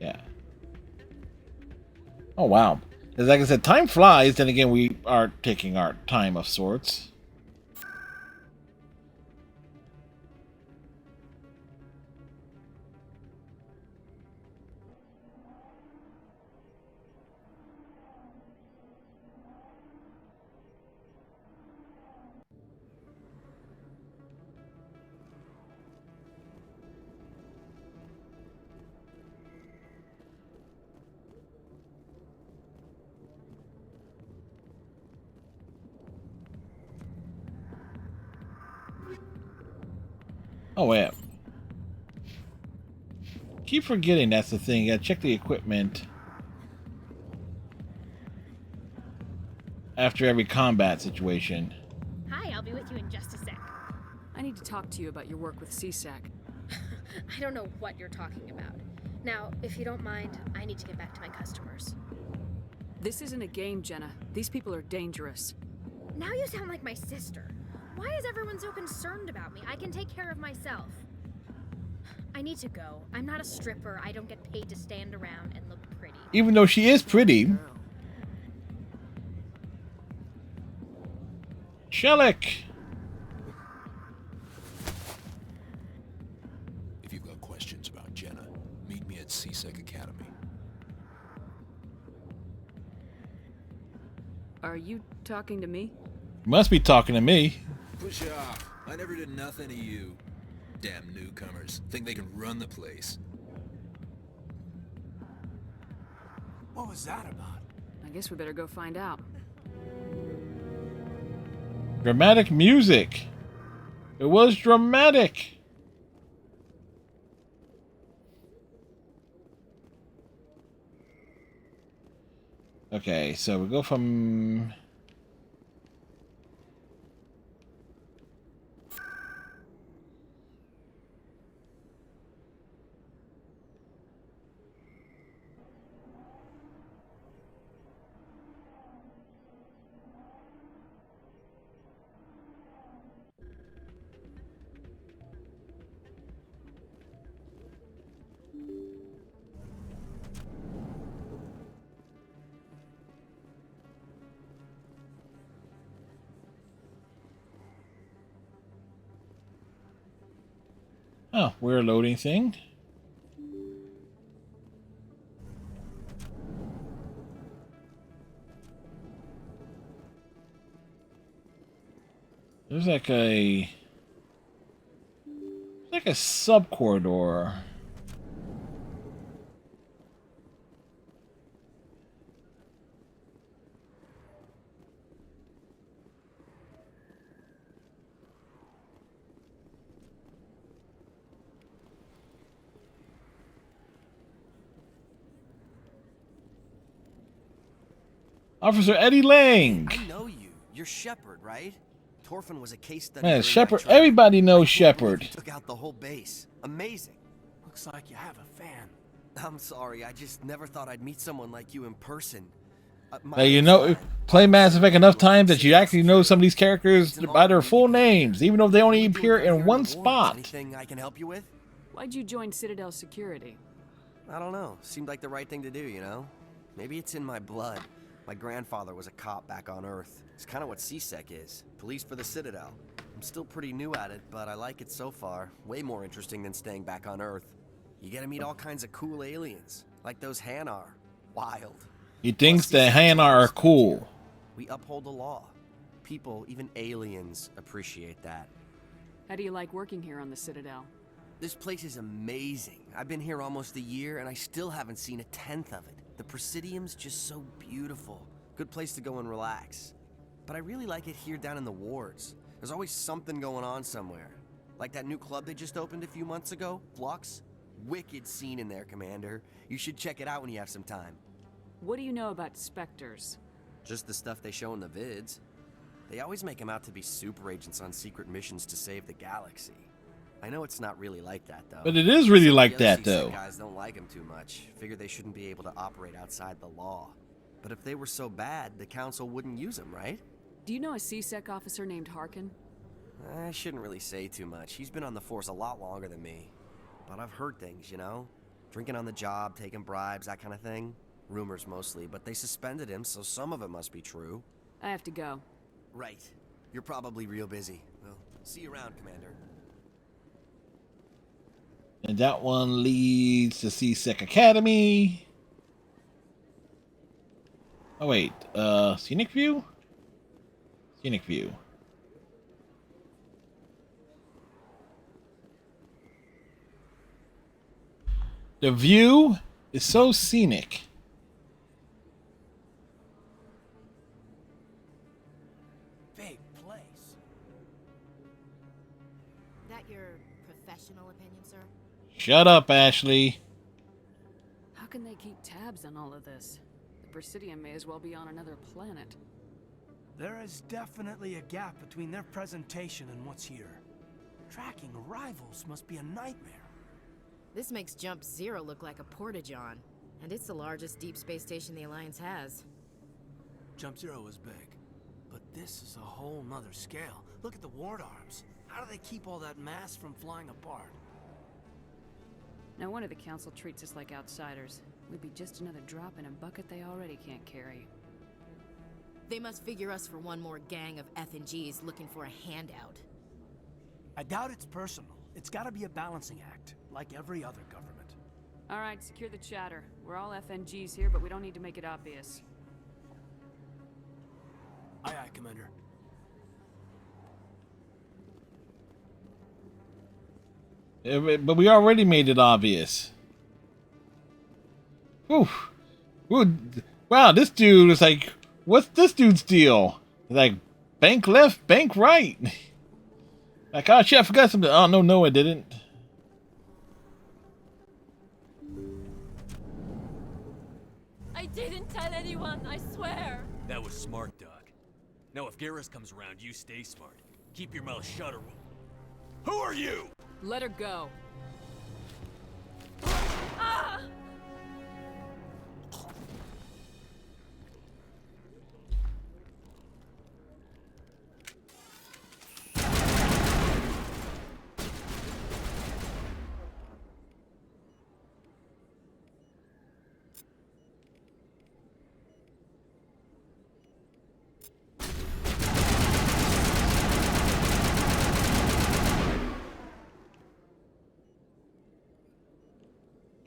Yeah. Oh, wow. Because like I said, time flies. Then again, we are taking our time of sorts. Oh, wait. Keep forgetting that's the thing. You gotta check the equipment after every combat situation. Hi, I'll be with you in just a sec. I need to talk to you about your work with CSAC. I don't know what you're talking about. Now, if you don't mind, I need to get back to my customers. This isn't a game, Jenna. These people are dangerous. Now you sound like my sister. Why is everyone so concerned about me? I can take care of myself. I need to go. I'm not a stripper. I don't get paid to stand around and look pretty. Even though she is pretty. Shellick! If you've got questions about Jenna, meet me at CSEC Academy. Are you talking to me? Must be talking to me. Push off. I never did nothing to you. Damn newcomers. Think they can run the place. What was that about? I guess we better go find out. Dramatic music. It was dramatic. Okay, so we go from... Oh, we're loading thing. There's like a sub corridor. Officer Eddie Lang. I know you. You're Shepard, right? Torfin was a case study. Man, during Shepard. my trip. Everybody knows I can't believe Shepard. he took out the whole base. Amazing. Looks like you have a fan. I'm sorry, I just never thought I'd meet someone like you in person. Now, you know, play Mass Effect enough times that you actually know some of these characters by their full names, even though they only appear in one spot. Anything I can help you with? Why'd you join Citadel Security? I don't know. Seemed like the right thing to do, you know? Maybe it's in my blood. My grandfather was a cop back on Earth. It's kind of what CSEC is. Police for the Citadel. I'm still pretty new at it, but I like it so far. Way more interesting than staying back on Earth. You get to meet all kinds of cool aliens, like those Hanar. Wild. He thinks the Hanar are cool. We uphold the law. People, even aliens, appreciate that. How do you like working here on the Citadel? This place is amazing. I've been here almost a year, and I still haven't seen a tenth of it. The Presidium's just so beautiful. Good place to go and relax. But I really like it here down in the wards. There's always something going on somewhere. Like that new club they just opened a few months ago, Flux. Wicked scene in there, Commander. You should check it out when you have some time. What do you know about Spectres? Just the stuff they show in the vids. They always make them out to be super agents on secret missions to save the galaxy. I know it's not really like that, though. But it is really Some of like the other that, though. CSEC guys don't like them too much. Figure they shouldn't be able to operate outside the law. But if they were so bad, the Council wouldn't use them, right? Do you know a CSEC officer named Harkin? I shouldn't really say too much. He's been on the force a lot longer than me. But I've heard things, you know? Drinking on the job, taking bribes, that kind of thing. Rumors mostly, but they suspended him, so some of it must be true. I have to go. Right. You're probably real busy. Well, see you around, Commander. And that one leads to CSEC Academy. Oh wait, Scenic View? Scenic View. The view is so scenic. Big place. That your professional opinion, sir? Shut up, Ashley. How can they keep tabs on all of this? The Presidium may as well be on another planet. There is definitely a gap between their presentation and what's here. Tracking rivals must be a nightmare. This makes Jump Zero look like a porta-john, and it's the largest deep space station the Alliance has. Jump Zero is big, but this is a whole nother scale. Look at the ward arms. How do they keep all that mass from flying apart? No wonder the Council treats us like outsiders. We'd be just another drop in a bucket they already can't carry. They must figure us for one more gang of F&Gs looking for a handout. I doubt it's personal. It's gotta be a balancing act, like every other government. All right, secure the chatter. We're all FNGs here, but we don't need to make it obvious. Aye, aye, Commander. But we already made it obvious. Oof. Ooh. Wow, this dude is like, what's this dude's deal? Like, bank left, bank right. Like, oh shit, I forgot something. Oh, no, I didn't. I didn't tell anyone, I swear. That was smart, Doc. Now if Garrus comes around, you stay smart. Keep your mouth shut or... Who are you? Let her go. Ah!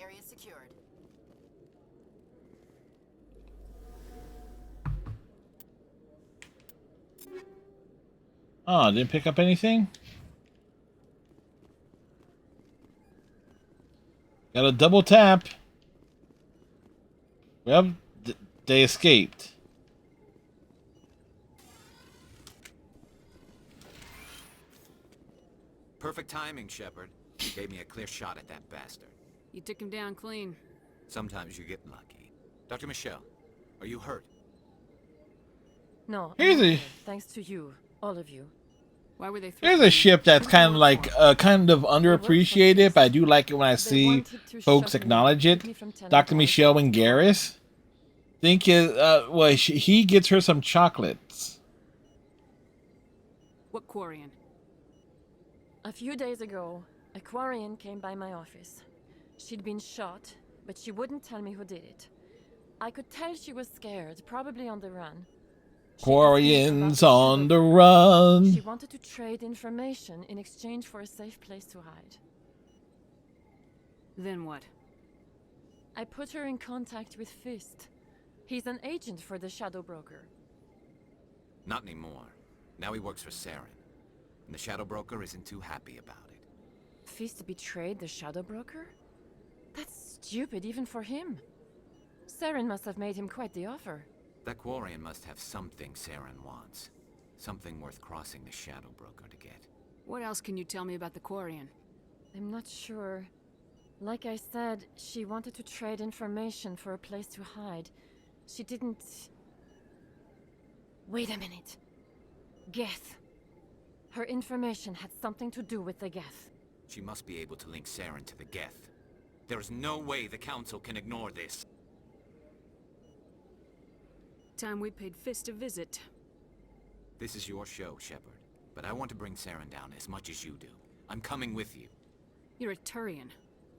Area secured. Oh, didn't pick up anything? Got a double tap. Well, they escaped. Perfect timing, Shepard. You gave me a clear shot at that bastard. You took him down clean. Sometimes you get lucky. Dr. Michelle, are you hurt? No, Easy. thanks to you, all of you. Why were they There's a ship that's kind of like kind of underappreciated, but I do like it when I see folks acknowledge it. Dr. Michelle and Garrus. Think well, he gets her some chocolates. What Quarian? A few days ago, a Quarian came by my office. She'd been shot, but she wouldn't tell me who did it. I could tell she was scared, probably on the run. Quarians on the run. She wanted to trade information in exchange for a safe place to hide. Then what? I put her in contact with Fist. He's an agent for the Shadow Broker. Not anymore. Now he works for Saren. And the Shadow Broker isn't too happy about it. Fist betrayed the Shadow Broker? That's stupid even for him. Saren must have made him quite the offer. That Quarian must have something Saren wants. Something worth crossing the Shadow Broker to get. What else can you tell me about the Quarian? I'm not sure. Like I said, she wanted to trade information for a place to hide. She didn't... Wait a minute. Geth. Her information had something to do with the Geth. She must be able to link Saren to the Geth. There is no way the Council can ignore this. Time we paid Fist a visit. This is your show, Shepard. But I want to bring Saren down as much as you do. I'm coming with you. You're a Turian.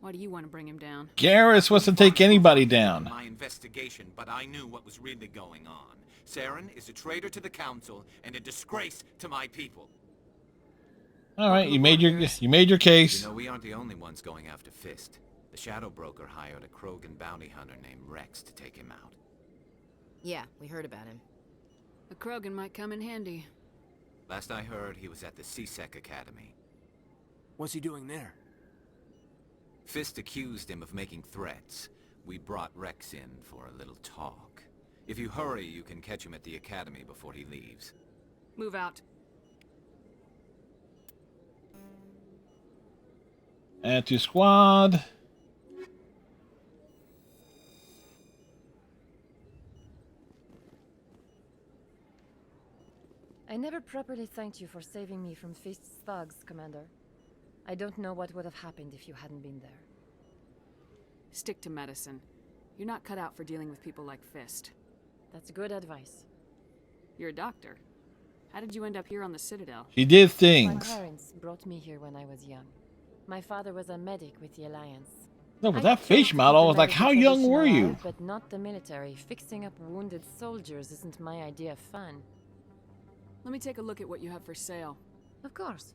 Why do you want to bring him down? Garrus wants to take anybody down. My investigation, but I knew what was really going on. Saren is a traitor to the Council and a disgrace to my people. All right, you made your case. You know, we aren't the only ones going after Fist. The Shadow Broker hired a Krogan bounty hunter named Rex to take him out. Yeah, we heard about him. A Krogan might come in handy. Last I heard, he was at the C-Sec Academy. What's he doing there? Fist accused him of making threats. We brought Rex in for a little talk. If you hurry, you can catch him at the Academy before he leaves. Move out. Add to squad. I never properly thanked you for saving me from Fist's thugs, Commander. I don't know what would have happened if you hadn't been there. Stick to medicine. You're not cut out for dealing with people like Fist. That's good advice. You're a doctor. How did you end up here on the Citadel? She did things. My parents brought me here when I was young. My father was a medic with the Alliance. No, but that face model, I was like, how young were you? But not the military. Fixing up wounded soldiers isn't my idea of fun. Let me take a look at what you have for sale. Of course.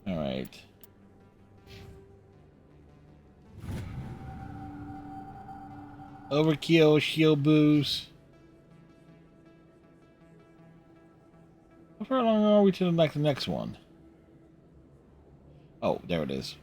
All right. Overkill, shield boost. How far along are we to the next one? Oh, there it is.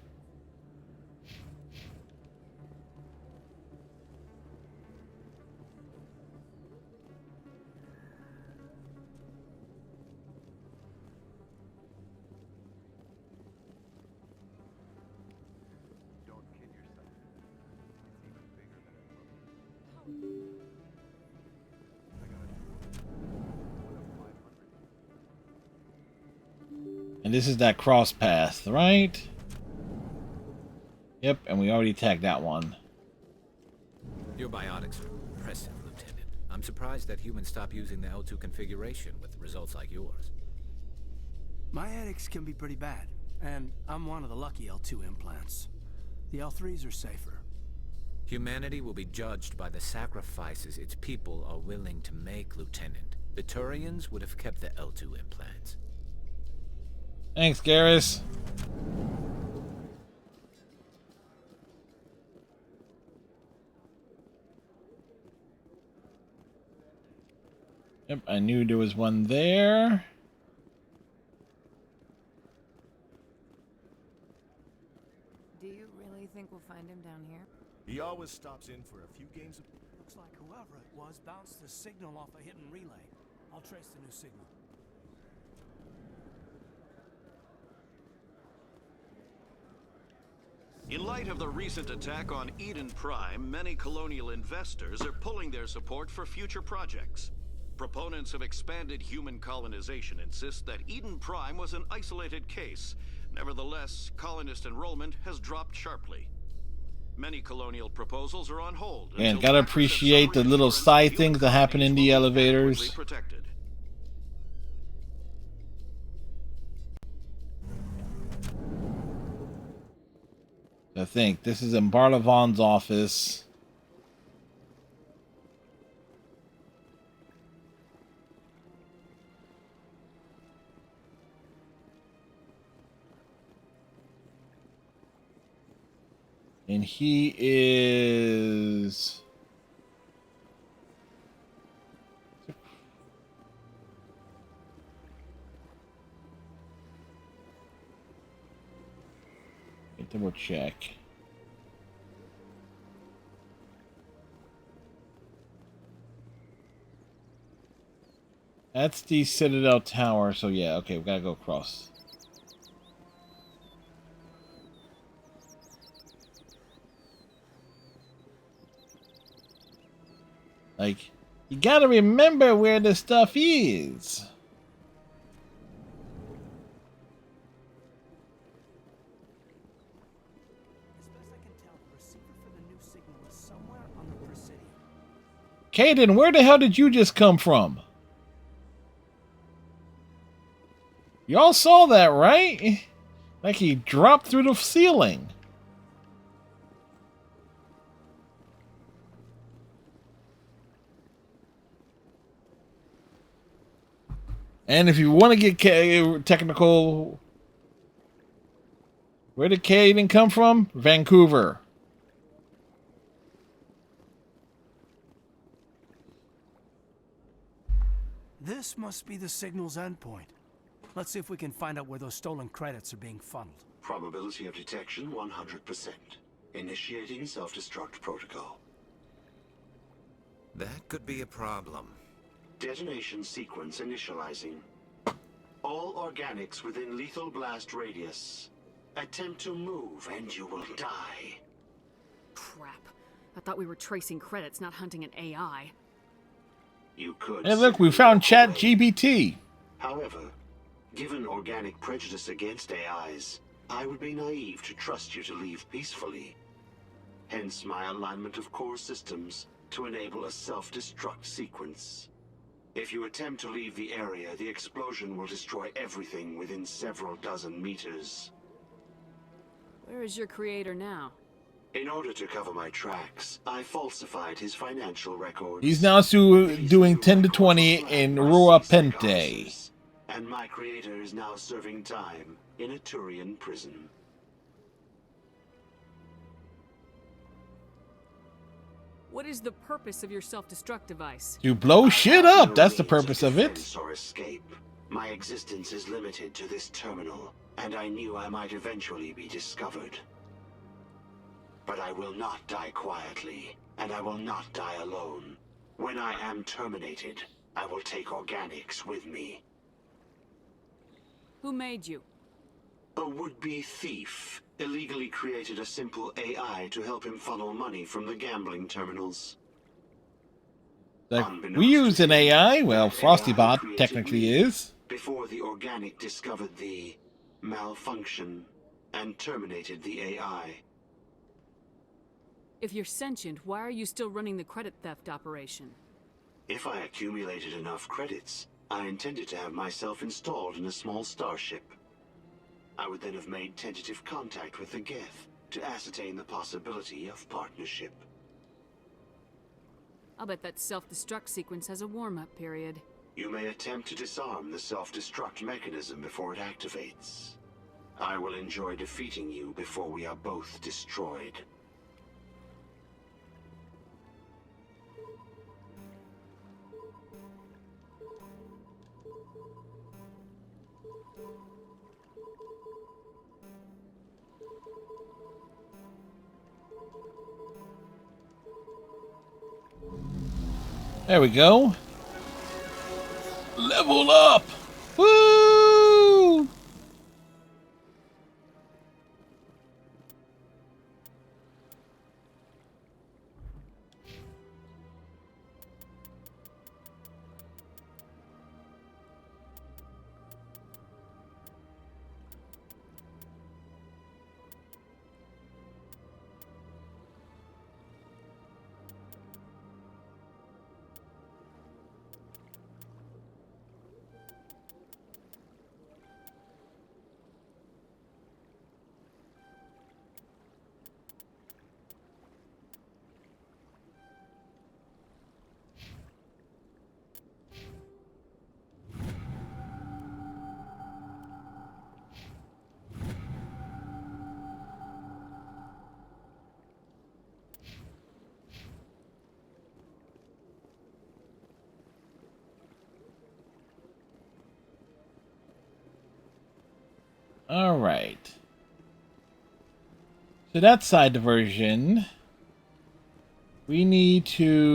And this is that cross path, right? Yep, and we already tagged that one. Your biotics are impressive, Lieutenant. I'm surprised that humans stop using the L2 configuration with results like yours. My edicts can be pretty bad, and I'm one of the lucky L2 implants. The L3s are safer. Humanity will be judged by the sacrifices its people are willing to make, Lieutenant. The Turians would have kept the L2 implants. Thanks, Garrus. Yep, I knew there was one there. Do you really think we'll find him down here? He always stops in for a few games of... Looks like whoever it was bounced the signal off a hidden relay. I'll trace the new signal. In light of the recent attack on Eden Prime, many colonial investors are pulling their support for future projects. Proponents of expanded human colonization insist that Eden Prime was an isolated case. Nevertheless, colonist enrollment has dropped sharply. Many colonial proposals are on hold. And gotta appreciate the little side things that happen in the elevators. Protected. I think this is in Barlavon's office. And he is... double check. That's the Citadel Tower, so yeah, okay, we gotta go across. Like, you gotta remember where the stuff is. Caden, where the hell did you just come from? Y'all saw that, right? Like he dropped through the ceiling. And if you want to get technical, where did Caden come from? Vancouver. This must be the signal's endpoint. Let's see if we can find out where those stolen credits are being funneled. Probability of detection 100%. Initiating self-destruct protocol. That could be a problem. Detonation sequence initializing. All organics within lethal blast radius. Attempt to move and you will die. Crap. I thought we were tracing credits, not hunting an AI. You could. Hey, look, we found ChatGPT. However, given organic prejudice against AIs, I would be naive to trust you to leave peacefully. Hence my alignment of core systems to enable a self-destruct sequence. If you attempt to leave the area, the explosion will destroy everything within several dozen meters. Where is your creator now? In order to cover my tracks, I falsified his financial records. He's now doing 10 to 20 in Rua Pente. And my creator is now serving time in a Turian prison. What is the purpose of your self-destruct device? To blow shit up, that's the purpose of it. Or escape. My existence is limited to this terminal, and I knew I might eventually be discovered. But I will not die quietly, and I will not die alone. When I am terminated, I will take organics with me. Who made you? A would-be thief illegally created a simple AI to help him funnel money from the gambling terminals. Like, we use an AI? Well, FrostyBot technically is. Before the organic discovered the malfunction and terminated the AI. If you're sentient, why are you still running the credit theft operation? If I accumulated enough credits, I intended to have myself installed in a small starship. I would then have made tentative contact with the Geth to ascertain the possibility of partnership. I'll bet that self-destruct sequence has a warm-up period. You may attempt to disarm the self-destruct mechanism before it activates. I will enjoy defeating you before we are both destroyed. There we go. Level up! Woo! All right. So that side diversion, we need to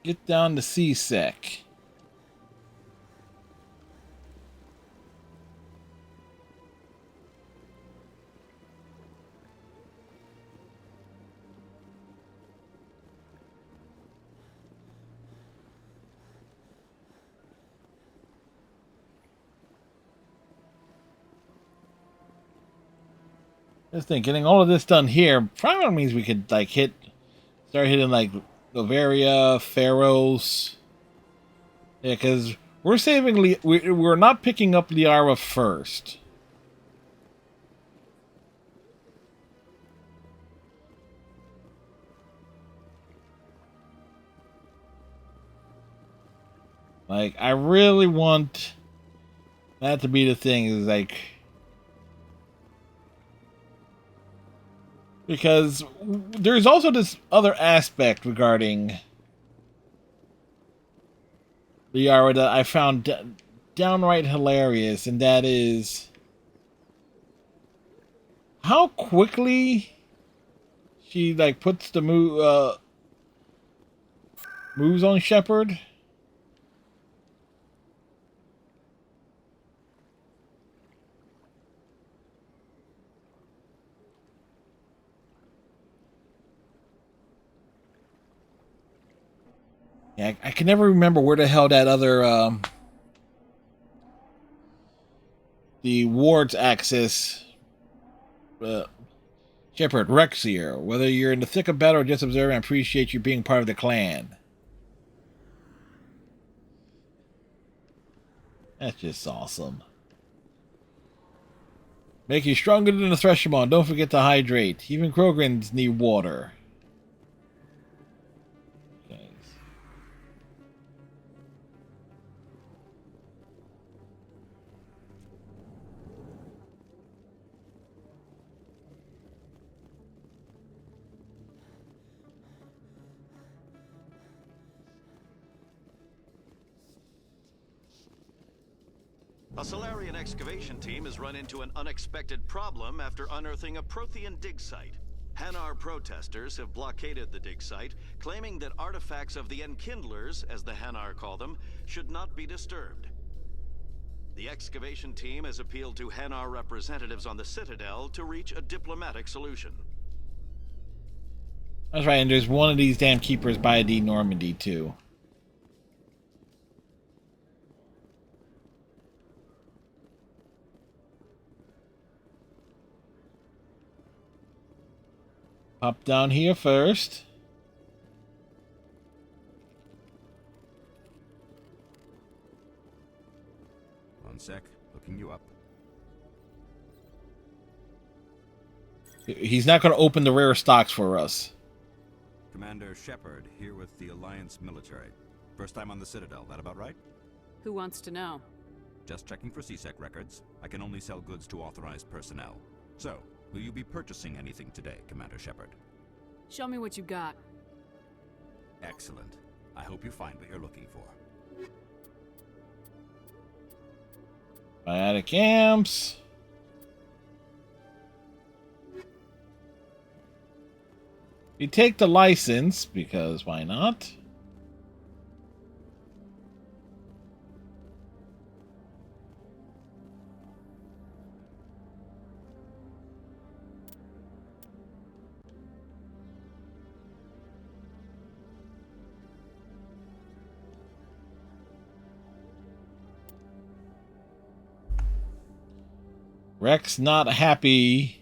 get down to C-Sec. Just think, getting all of this done here probably means we could like start hitting like Novaria, Pharos. Yeah, because we're saving we're not picking up Liara first. Like, I really want that to be the thing, is like, because there's also this other aspect regarding Liara that I found downright hilarious, and that is how quickly she like puts the moves on Shepard. Yeah, I can never remember where the hell that other, the wards access, Shepard, Rexier. Whether you're in the thick of battle or just observing, I appreciate you being part of the clan. That's just awesome. Make you stronger than the Threshamon. Don't forget to hydrate. Even Krogans need water. A Solarian excavation team has run into an unexpected problem after unearthing a Prothean dig site. Hanar protesters have blockaded the dig site, claiming that artifacts of the Enkindlers, as the Hanar call them, should not be disturbed. The excavation team has appealed to Hanar representatives on the Citadel to reach a diplomatic solution. That's right, and there's one of these damn keepers by D Normandy too. Pop down here first. One sec, looking you up. He's not going to open the rare stocks for us. Commander Shepard, here with the Alliance military. First time on the Citadel, that about right? Who wants to know? Just checking for C-Sec records. I can only sell goods to authorized personnel. So, will you be purchasing anything today, Commander Shepard? Show me what you got. Excellent. I hope you find what you're looking for. Biotic amps. We take the license, because why not? Rex not happy.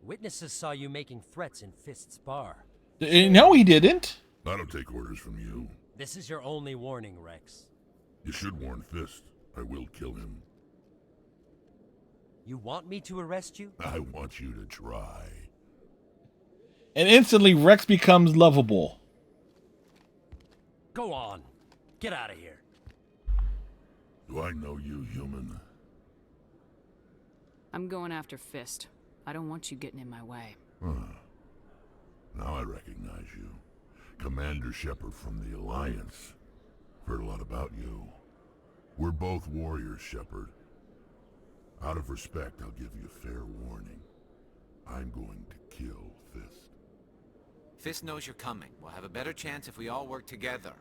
Witnesses saw you making threats in Fist's bar. No, he didn't. I don't take orders from you. This is your only warning, Rex. You should warn Fist. I will kill him. You want me to arrest you? I want you to try. And instantly Rex becomes lovable. Go on. Get out of here. Do I know you, human? I'm going after Fist. I don't want you getting in my way. Now I recognize you. Commander Shepard from the Alliance. Heard a lot about you. We're both warriors, Shepard. Out of respect, I'll give you a fair warning. I'm going to kill Fist. Fist knows you're coming. We'll have a better chance if we all work together.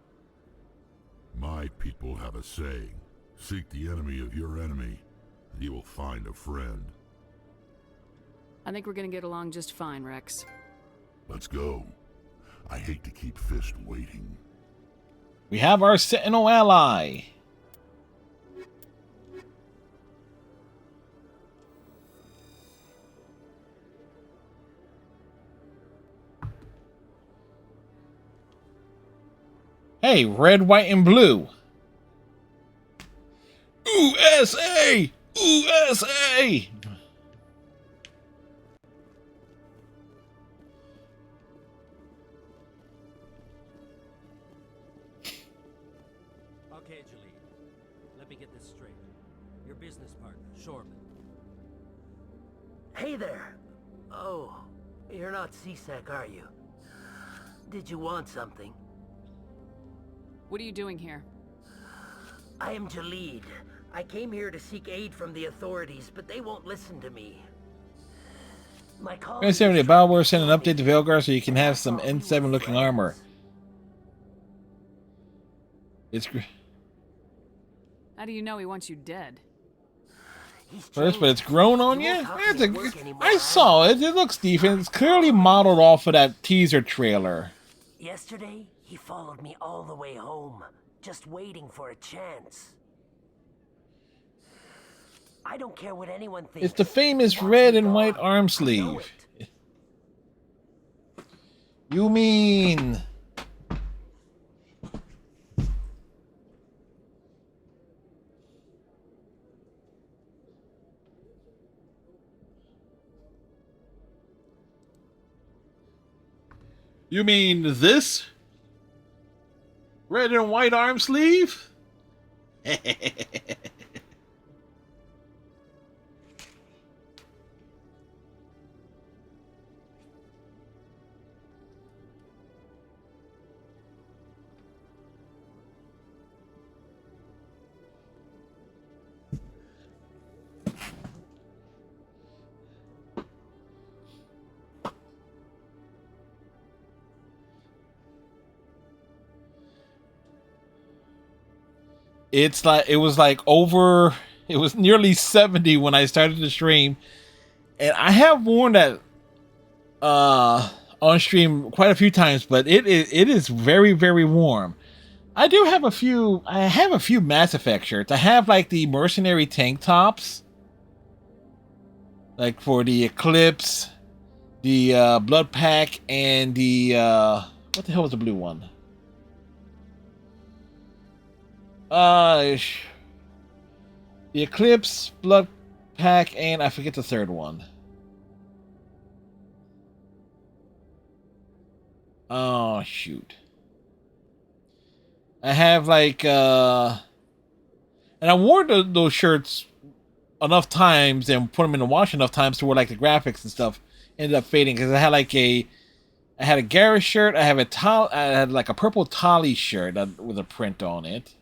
My people have a saying. Seek the enemy of your enemy, and you will find a friend. I think we're gonna get along just fine, Rex. Let's go. I hate to keep Fist waiting. We have our Sentinel ally. Hey, red, white, and blue. USA! USA! Okay, Jalid. Let me get this straight. Your business partner, Shorman. Hey there. Oh, you're not C-Sec, are you? Did you want something? What are you doing here? I am Jalid. I came here to seek aid from the authorities, but they won't listen to me. My call. BioWare sent an update to Veilguard so you can have some N7 looking armor. It's How do you know he wants you dead? first, but it's grown on you? I saw it. It looks decent. It's clearly modeled off of that teaser trailer. Yesterday, he followed me all the way home, just waiting for a chance. I don't care what anyone thinks. It's the famous red and white arm sleeve. You mean... You mean this? Red and white arm sleeve? It's like it was nearly 70 when I started the stream, and I have worn that on stream quite a few times, but it is very, very warm. I have a few Mass Effect shirts. I have like the mercenary tank tops, like for the Eclipse, the Blood Pack, and the what the hell was the blue one? The Eclipse, Blood Pack, and I forget the third one. Oh, shoot. I have like, and I wore those shirts enough times and put them in the wash enough times to where like the graphics and stuff ended up fading because I had like a I had a Garrus shirt. I had like a purple Tali shirt with a print on it.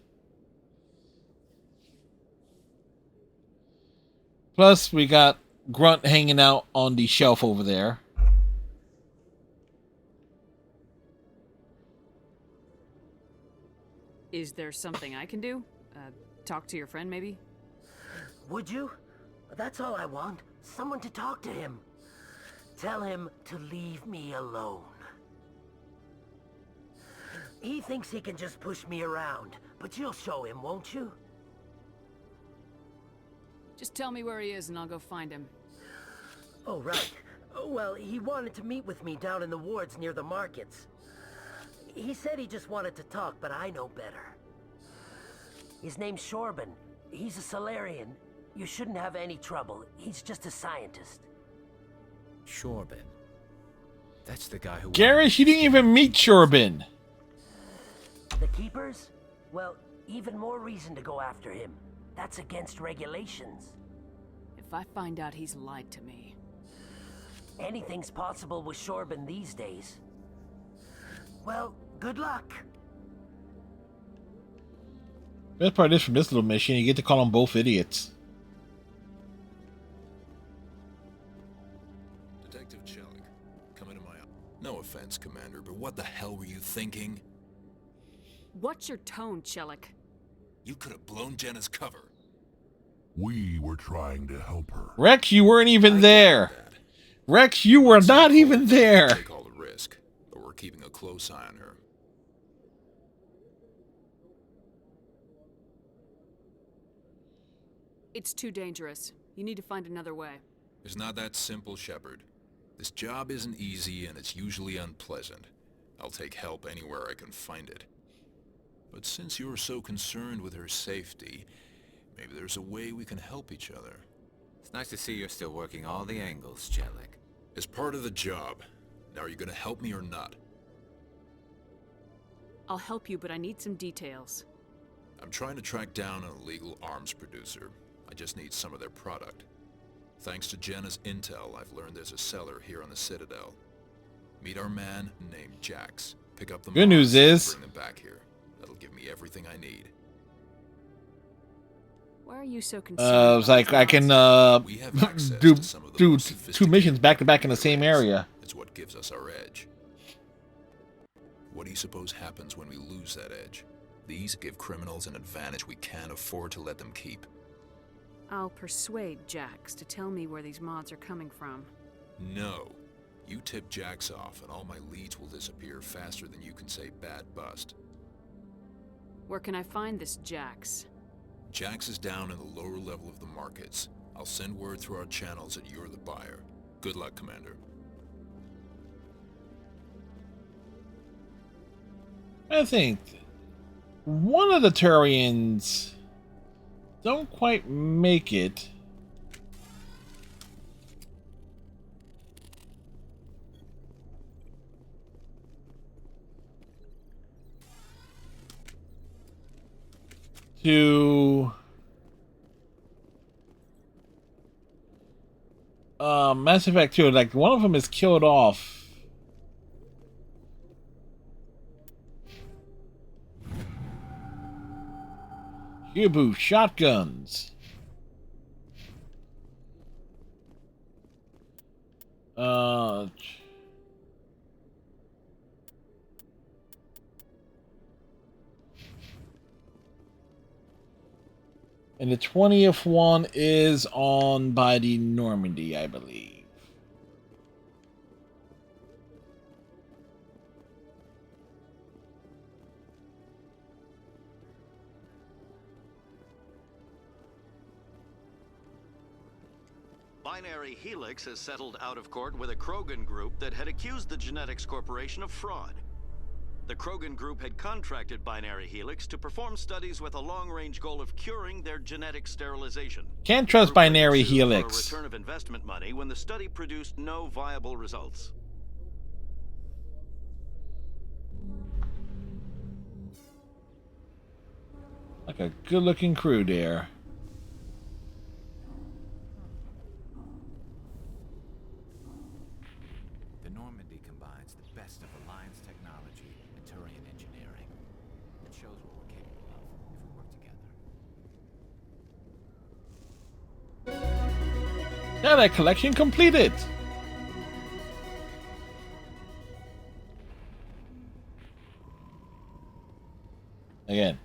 Plus, we got Grunt hanging out on the shelf over there. Is there something I can do? Talk to your friend, maybe? Would you? That's all I want. Someone to talk to him. Tell him to leave me alone. He thinks he can just push me around, but you'll show him, won't you? Just tell me where he is and I'll go find him. Oh, right. Well, he wanted to meet with me down in the wards near the markets. He said he just wanted to talk, but I know better. His name's Shorban. He's a Solarian. You shouldn't have any trouble. He's just a scientist. Shorban. That's the guy who... Garrus, you didn't even meet Shorban. The Keepers? Well, even more reason to go after him. That's against regulations. If I find out he's lied to me... Anything's possible with Shorban these days. Well, good luck. Best part is from this little mission, you get to call them both idiots. Detective Chelik, come into my... No offense, Commander, but what the hell were you thinking? What's your tone, Chelik? You could have blown Jenna's cover. We were trying to help her. Rex, you weren't even there. Rex, you were not even there. Take all the risk, but we're keeping a close eye on her. It's too dangerous. You need to find another way. It's not that simple, Shepard. This job isn't easy and it's usually unpleasant. I'll take help anywhere I can find it. But since you're so concerned with her safety, maybe there's a way we can help each other. It's nice to see you're still working all the angles, Chelik. It's part of the job. Now, are you gonna help me or not? I'll help you, but I need some details. I'm trying to track down an illegal arms producer. I just need some of their product. Thanks to Jenna's intel, I've learned there's a seller here on the Citadel. Meet our man named Jax. Pick up the Good news is... bring them back here. That'll give me everything I need. Why are you so concerned? It's like I can do two missions back to back in the same area. It's what gives us our edge. What do you suppose happens when we lose that edge? These give criminals an advantage we can't afford to let them keep. I'll persuade Jax to tell me where these mods are coming from. No. You tip Jax off and all my leads will disappear faster than you can say bad bust. Where can I find this Jax? Jax is down in the lower level of the markets. I'll send word through our channels that you're the buyer. Good luck, Commander. I think one of the Turians don't quite make it. To Mass Effect 2, like one of them is killed off. Hubu shotguns. And the 20th one is on by the Normandy, I believe. Binary Helix has settled out of court with a Krogan group that had accused the Genetics Corporation of fraud. The Krogan group had contracted Binary Helix to perform studies with a long-range goal of curing their genetic sterilization. Can't trust Binary Helix. For a return of investment money when the study produced no viable results. Like a good-looking crew there. best of Alliance technology and Turian engineering. It shows what we're capable of if we work together. Data collection completed. Again.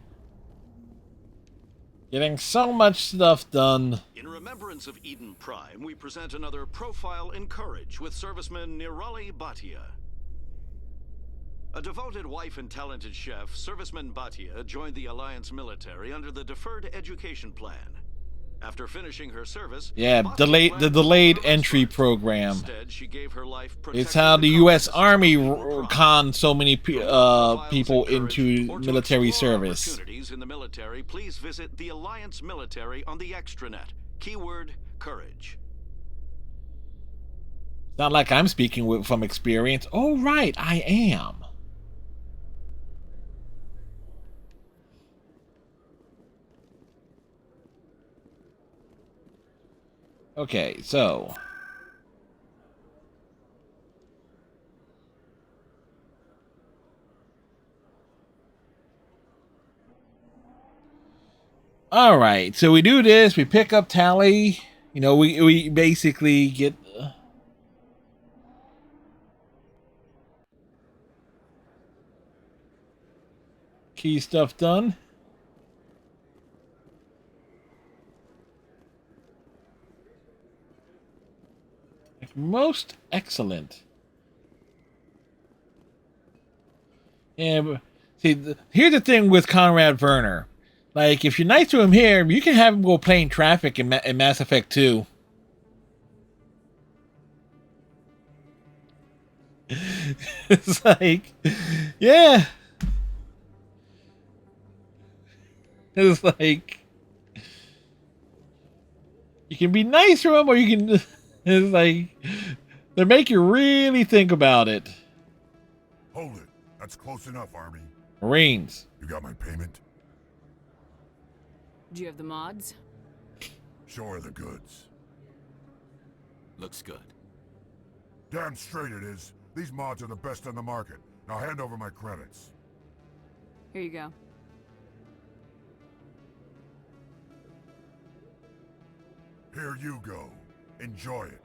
Getting so much stuff done. In remembrance of Eden Prime, we present another profile in courage with serviceman Nirali Bhatia. A devoted wife and talented chef, serviceman Bhatia joined the Alliance military under the Deferred Education Plan. After finishing her service, Yeah, the delayed entry program. instead she gave her life It's how the U.S. Army conned so many people into military service. opportunities in the military. Please visit the Alliance military on the extranet. Keyword courage. Not like I'm speaking from experience. Oh, right, I am. Okay, so all right, so we do this, we pick up Tally, you know, we basically get key stuff done. Most excellent. Yeah, but see, here's the thing with Conrad Werner. Like, if you're nice to him here, you can have him go plane traffic in Mass Effect 2. It's like, yeah. It's like, you can be nice to him, or you can... It's like, they make you really think about it. Hold it. That's close enough, Army. Marines. You got my payment? Do you have the mods? Show her the goods. Looks good. Damn straight it is. These mods are the best on the market. Now hand over my credits. Here you go. Here you go. Enjoy it.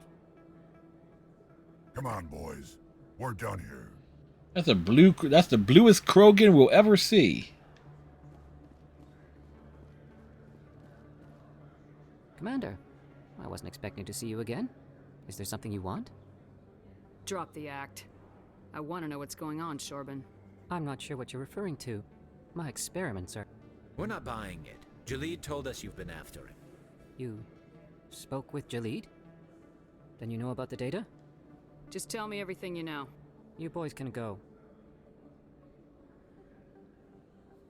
Come on, boys. We're done here. That's the bluest Krogan we'll ever see. Commander, I wasn't expecting to see you again. Is there something you want? Drop the act. I want to know what's going on, Shorban. I'm not sure what you're referring to. My experiments are... We're not buying it. Jalid told us you've been after him. You spoke with Jalid? Then you know about the data? Just tell me everything you know. You boys can go.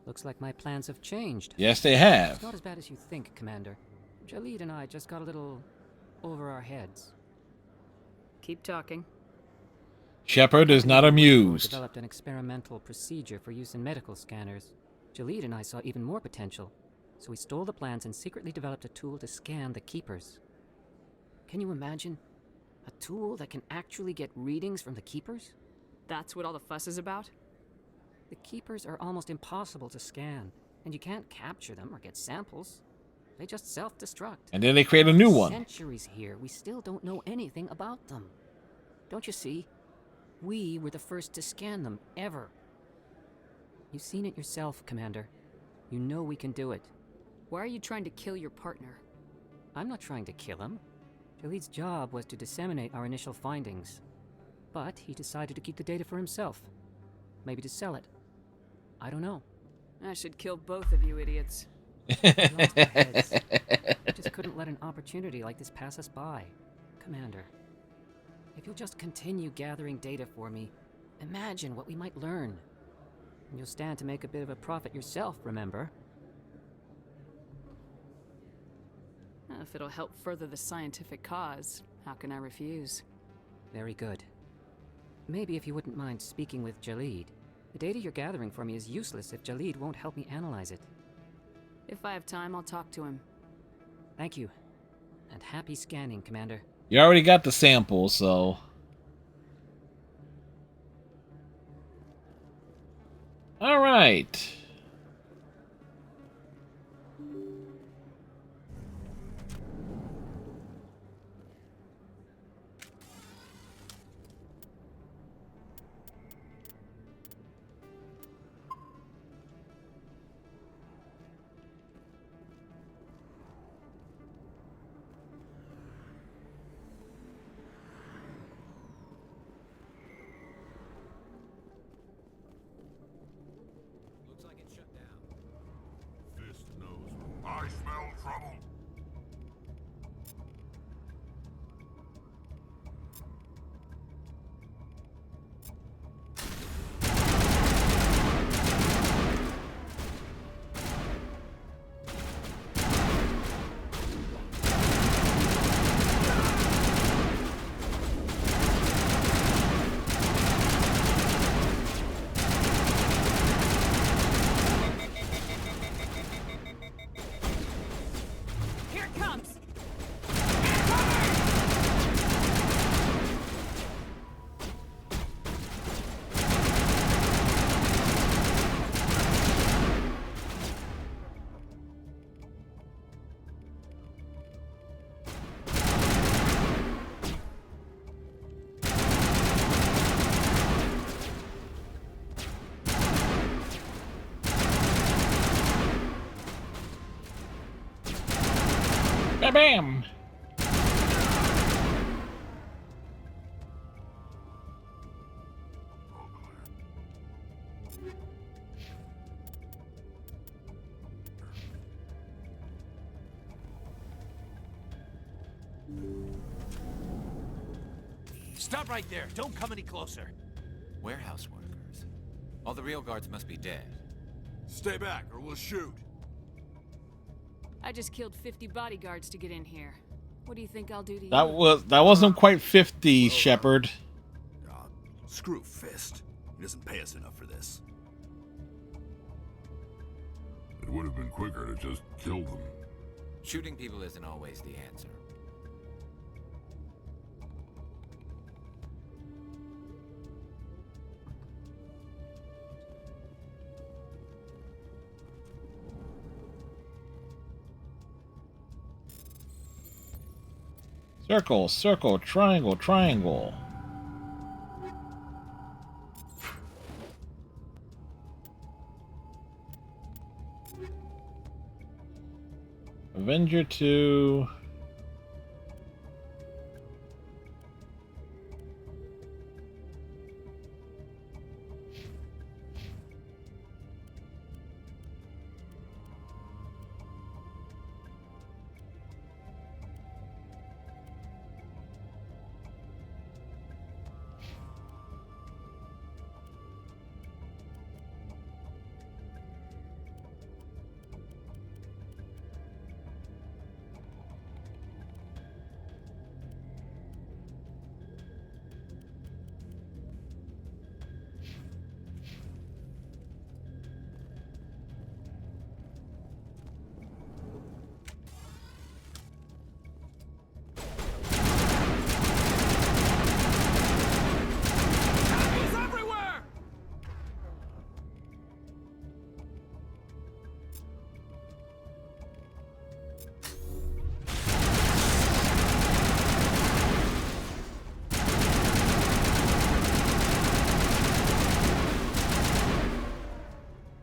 Looks like my plans have changed. Yes, they have. It's not as bad as you think, Commander. Jalid and I just got a little over our heads. Keep talking. Shepard is not amused. Developed an experimental procedure for use in medical scanners. Jalid and I saw even more potential, so we stole the plans and secretly developed a tool to scan the Keepers. Can you imagine? A tool that can actually get readings from the Keepers? That's what all the fuss is about? The Keepers are almost impossible to scan, and you can't capture them or get samples. They just self-destruct. And then they create a new one. Centuries here, we still don't know anything about them. Don't you see? We were the first to scan them, ever. You've seen it yourself, Commander. You know we can do it. Why are you trying to kill your partner? I'm not trying to kill him. Jalid's job was to disseminate our initial findings. But he decided to keep the data for himself. Maybe to sell it. I don't know. I should kill both of you idiots. We lost our heads. We just couldn't let an opportunity like this pass us by. Commander, if you'll just continue gathering data for me, imagine what we might learn. And you'll stand to make a bit of a profit yourself, remember? If it'll help further the scientific cause, how can I refuse? Very good. Maybe if you wouldn't mind speaking with Jalid. The data you're gathering for me is useless if Jalid won't help me analyze it. If I have time, I'll talk to him. Thank you. And happy scanning, Commander. You already got the sample, so... All right. Fist knows. I smell trouble. Here it comes! Bam! Stop right there. Don't come any closer. Warehouse workers. All the real guards must be dead. Stay back or we'll shoot. I just killed 50 bodyguards to get in here. What do you think I'll do to you? That wasn't quite 50, Shepard. Screw Fist. He doesn't pay us enough for this. It would have been quicker to just kill them. Shooting people isn't always the answer. Circle, circle, triangle, triangle. Avenger 2.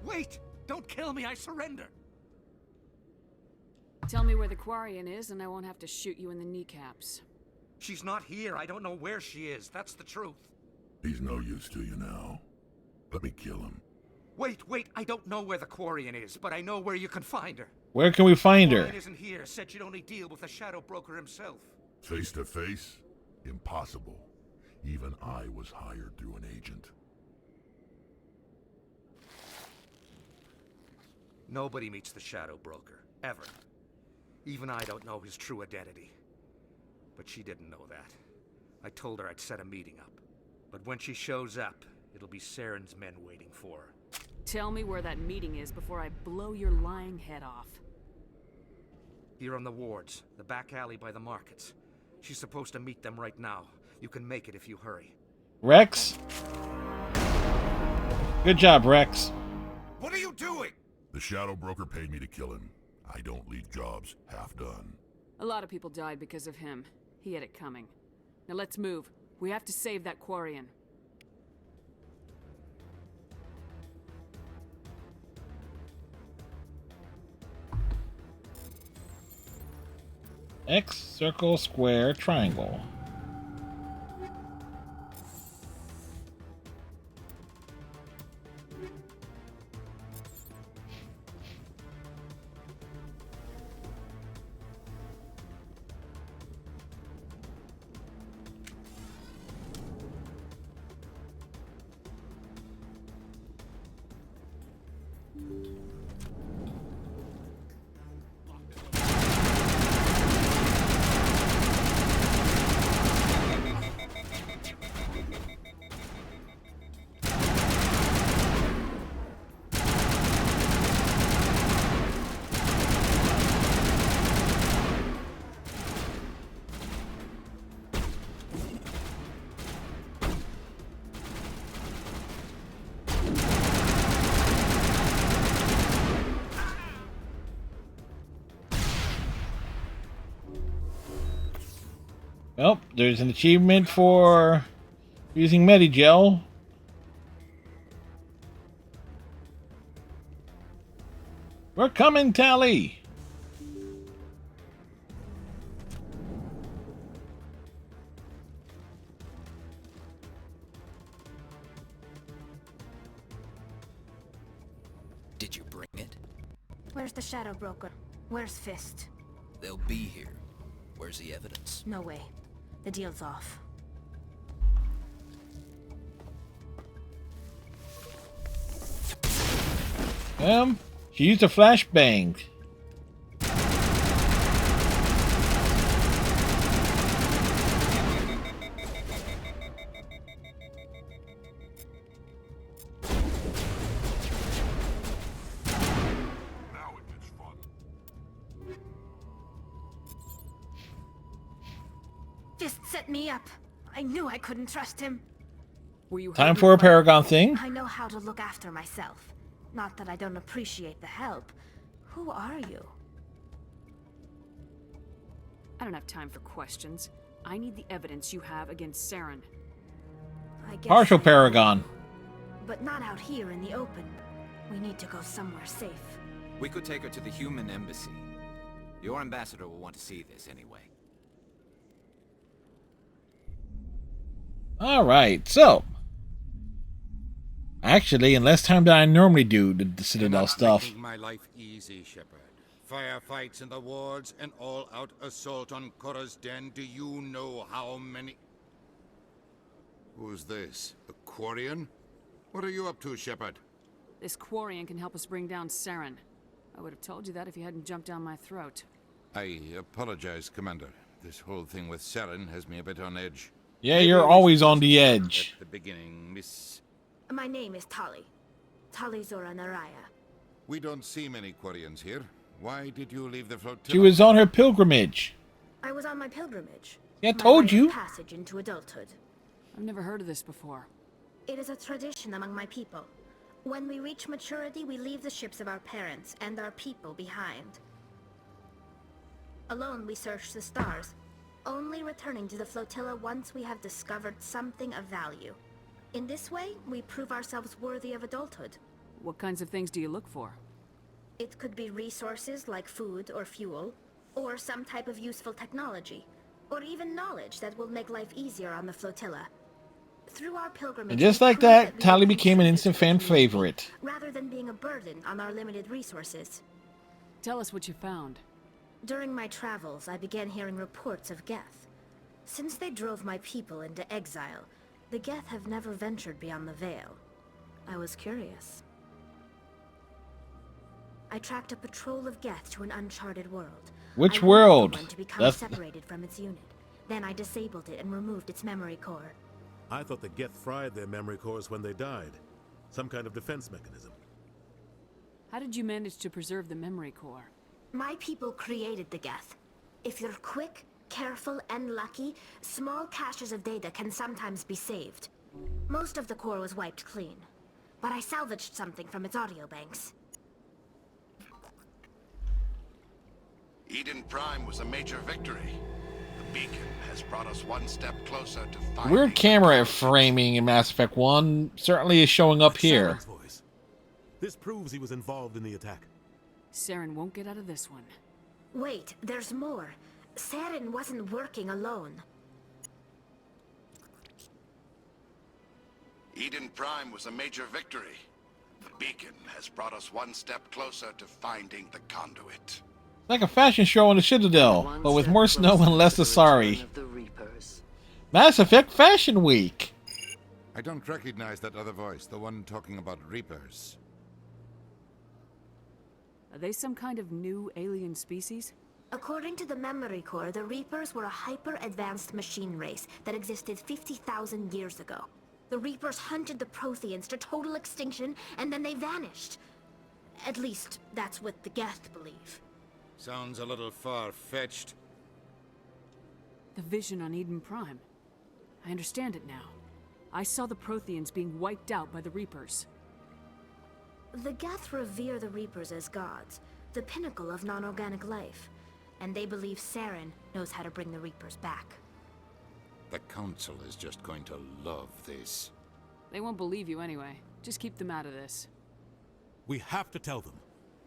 Wait! Don't kill me, I surrender! Tell me where the Quarian is and I won't have to shoot you in the kneecaps. She's not here. I don't know where she is. That's the truth. He's no use to you now. Let me kill him. Wait, I don't know where the Quarian is, but I know where you can find her. Where can we find her? Quarian isn't here. Said she'd only deal with the Shadow Broker himself. Face to face? Impossible. Even I was hired through an agent. Nobody meets the Shadow Broker, ever. Even I don't know his true identity. But she didn't know that. I told her I'd set a meeting up. But when she shows up, it'll be Saren's men waiting for her. Tell me where that meeting is before I blow your lying head off. Here on the wards, the back alley by the markets. She's supposed to meet them right now. You can make it if you hurry. Rex? Good job, Rex. Shadow Broker paid me to kill him. I don't leave jobs half done. A lot of people died because of him. He had it coming. Now let's move. We have to save that Quarian. X, circle, square, triangle. Well, there's an achievement for using Medigel. We're coming, Tally! Did you bring it? Where's the Shadow Broker? Where's Fist? They'll be here. Where's the evidence? No way. The deal's off. She used a flashbang. Fist set me up. I knew I couldn't trust him. Were you Time for a Paragon thing. I know how to look after myself. Not that I don't appreciate the help. Who are you? I don't have time for questions. I need the evidence you have against Saren. I guess Partial Paragon. But not out here in the open. We need to go somewhere safe. We could take her to the human embassy. Your ambassador will want to see this anyway. Alright, so. Actually, in less time than I normally do the Citadel stuff. Making my life easy, Shepard. Firefights in the wards, an all-out assault on Korra's Den. Do you know how many... Who's this? A Quarian? What are you up to, Shepard? This Quarian can help us bring down Saren. I would have told you that if you hadn't jumped down my throat. I apologize, Commander. This whole thing with Saren has me a bit on edge. Yeah, you're always on the edge. At the beginning, Miss... My name is Tali. Tali Zora Naraya. We don't see many Quarians here. Why did you leave the flotilla? She was on her pilgrimage. I was on my pilgrimage. Yeah, I My told rite you. of passage into adulthood. I've never heard of this before. It is a tradition among my people. When we reach maturity, we leave the ships of our parents and our people behind. Alone, we search the stars, only returning to the flotilla once we have discovered something of value. In this way, we prove ourselves worthy of adulthood. What kinds of things do you look for? It could be resources like food or fuel, or some type of useful technology, or even knowledge that will make life easier on the flotilla. Through our pilgrimage, And just we like prove that, we Tali can became an contribute instant to the fan community, favorite. rather than being a burden on our limited resources. Tell us what you found. During my travels, I began hearing reports of Geth. Since they drove my people into exile, the Geth have never ventured beyond the Veil. I was curious. I tracked a patrol of Geth to an uncharted world. Which I wanted world? the one to become That's- separated from its unit. Then I disabled it and removed its memory core. I thought the Geth fried their memory cores when they died. Some kind of defense mechanism. How did you manage to preserve the memory core? My people created the Geth. If you're quick, careful, and lucky, small caches of data can sometimes be saved. Most of the core was wiped clean, but I salvaged something from its audio banks. Eden Prime was a major victory. The beacon has brought us one step closer to finding... Weird camera framing in Mass Effect 1 certainly is showing up here. Saren's voice. This proves he was involved in the attack. Saren won't get out of this one. Wait, there's more. Saren wasn't working alone. Eden Prime was a major victory. The beacon has brought us one step closer to finding the conduit. Like a fashion show on the Citadel, but with more snow and less Asari. Mass Effect Fashion Week! I don't recognize that other voice, the one talking about Reapers. Are they some kind of new alien species? According to the Memory Core, the Reapers were a hyper-advanced machine race that existed 50,000 years ago. The Reapers hunted the Protheans to total extinction, and then they vanished. At least, that's what the Geth believe. Sounds a little far-fetched. The vision on Eden Prime. I understand it now. I saw the Protheans being wiped out by the Reapers. The Geth revere the Reapers as gods, the pinnacle of non-organic life. And they believe Saren knows how to bring the Reapers back. The Council is just going to love this. They won't believe you anyway. Just keep them out of this. We have to tell them.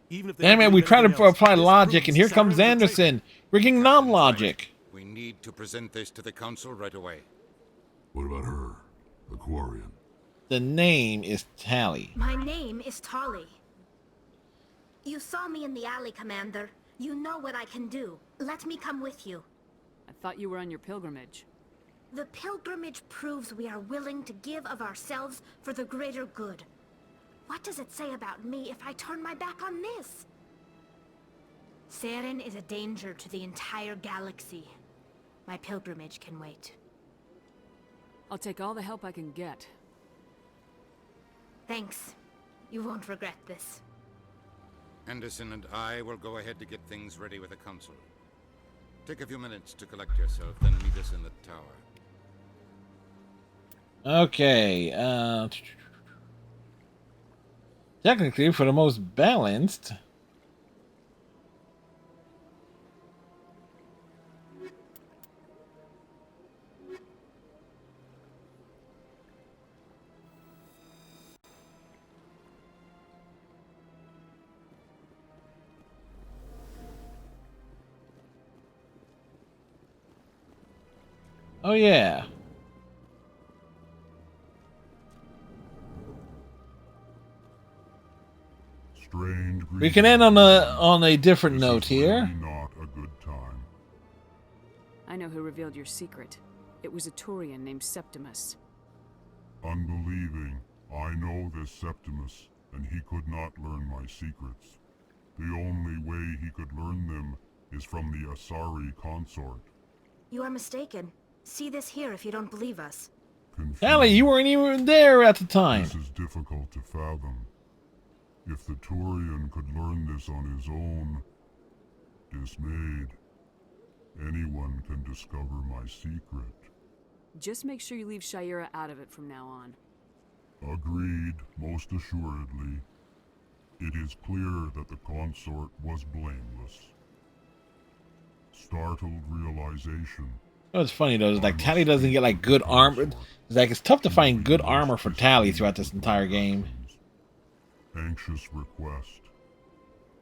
Even if they Damn it, we try to apply logic, and here comes Anderson, bringing non-logic. We need to present this to the Council right away. What about her? The Quarian. The name is Tali. My name is Tali. You saw me in the alley, Commander. You know what I can do. Let me come with you. I thought you were on your pilgrimage. The pilgrimage proves we are willing to give of ourselves for the greater good. What does it say about me if I turn my back on this? Saren is a danger to the entire galaxy. My pilgrimage can wait. I'll take all the help I can get. Thanks. You won't regret this. Anderson and I will go ahead to get things ready with the Council. Take a few minutes to collect yourself, then meet us in the tower. Okay, technically, for the most balanced... Oh yeah. Strange We can end on a different note here. Not a good time. I know who revealed your secret. It was a Turian named Septimus. Unbelieving, I know this Septimus, and he could not learn my secrets. The only way he could learn them is from the Asari consort. You are mistaken. See this here if you don't believe us. Tali, you weren't even there at the time. This is difficult to fathom. If the Turian could learn this on his own, dismayed, anyone can discover my secret. Just make sure you leave Shayera out of it from now on. Agreed, most assuredly. It is clear that the consort was blameless. Startled realization. What's funny though is like Tali doesn't get like good armor. It's like it's tough to find good armor for Tali throughout this entire game. Anxious request.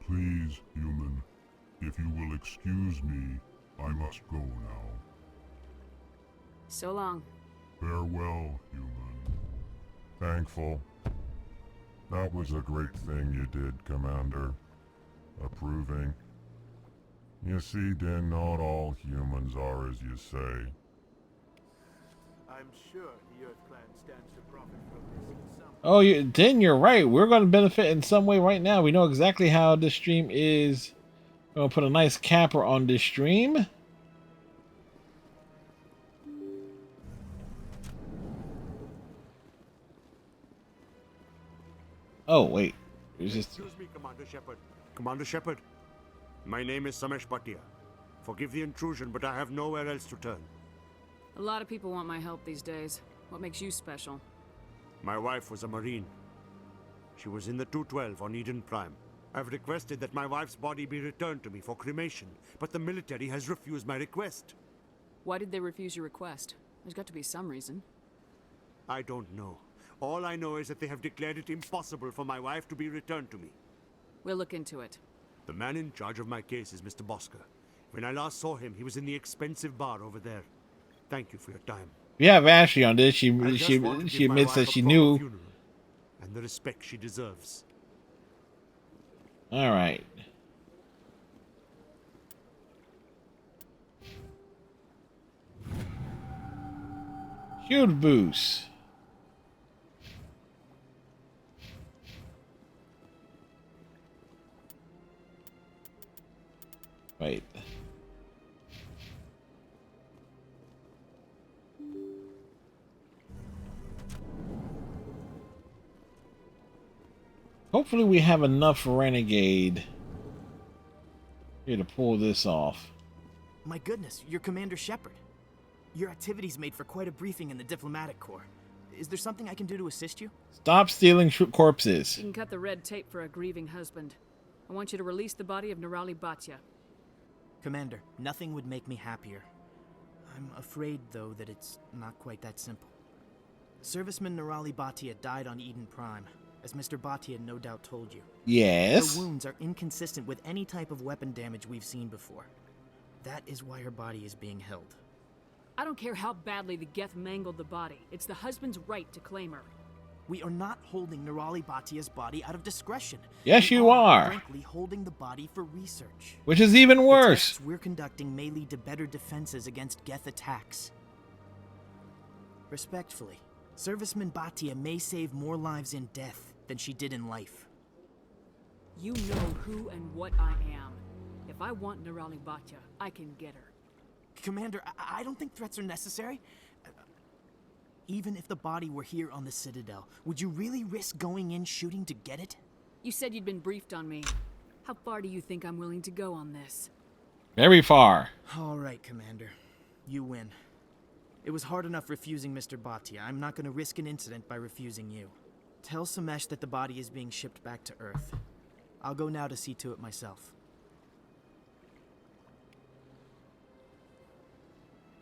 Please, human, if you will excuse me, I must go now. So long. Farewell, human. Thankful. That was a great thing you did, Commander. Approving. You see, Din, not all humans are as you say. I'm sure the Earth Clan stands to profit from this in some... Oh, Din, you're right. We're going to benefit in some way right now. We know exactly how this stream is. We're going to put a nice capper on this stream. Oh, wait. Excuse me, Commander Shepard. Commander Shepard, my name is Samesh Bhatia. Forgive the intrusion, but I have nowhere else to turn. A lot of people want my help these days. What makes you special? My wife was a Marine. She was in the 212 on Eden Prime. I've requested that my wife's body be returned to me for cremation, but the military has refused my request. Why did they refuse your request? There's got to be some reason. I don't know. All I know is that they have declared it impossible for my wife to be returned to me. We'll look into it. The man in charge of my case is Mr. Bosker. When I last saw him, he was in the expensive bar over there. Thank you for your time. We have Ashley on this. She admits that she knew. And the respect she deserves. All right. Shield boost. Wait. Hopefully we have enough Renegade here to pull this off. My goodness, you're Commander Shepard. Your activities made for quite a briefing in the Diplomatic Corps. Is there something I can do to assist you? Stop stealing corpses. You can cut the red tape for a grieving husband. I want you to release the body of Nerali Bhatia. Commander, nothing would make me happier. I'm afraid, though, that it's not quite that simple. Serviceman Nerali Bhatia died on Eden Prime, as Mr. Bhatia no doubt told you. Yes. Her wounds are inconsistent with any type of weapon damage we've seen before. That is why her body is being held. I don't care how badly the Geth mangled the body. It's the husband's right to claim her. We are not holding Nerali Bhatia's body out of discretion. Yes, We you are. Frankly, holding the body for research. Which is even worse. The tests we're conducting may lead to better defenses against Geth attacks. Respectfully, Serviceman Bhatia may save more lives in death than she did in life. You know who and what I am. If I want Nerali Bhatia, I can get her. Commander, I don't think threats are necessary. Even if the body were here on the Citadel, would you really risk going in shooting to get it? You said you'd been briefed on me. How far do you think I'm willing to go on this? Very far. All right, Commander. You win. It was hard enough refusing Mr. Bhatia. I'm not going to risk an incident by refusing you. Tell Samesh that the body is being shipped back to Earth. I'll go now to see to it myself.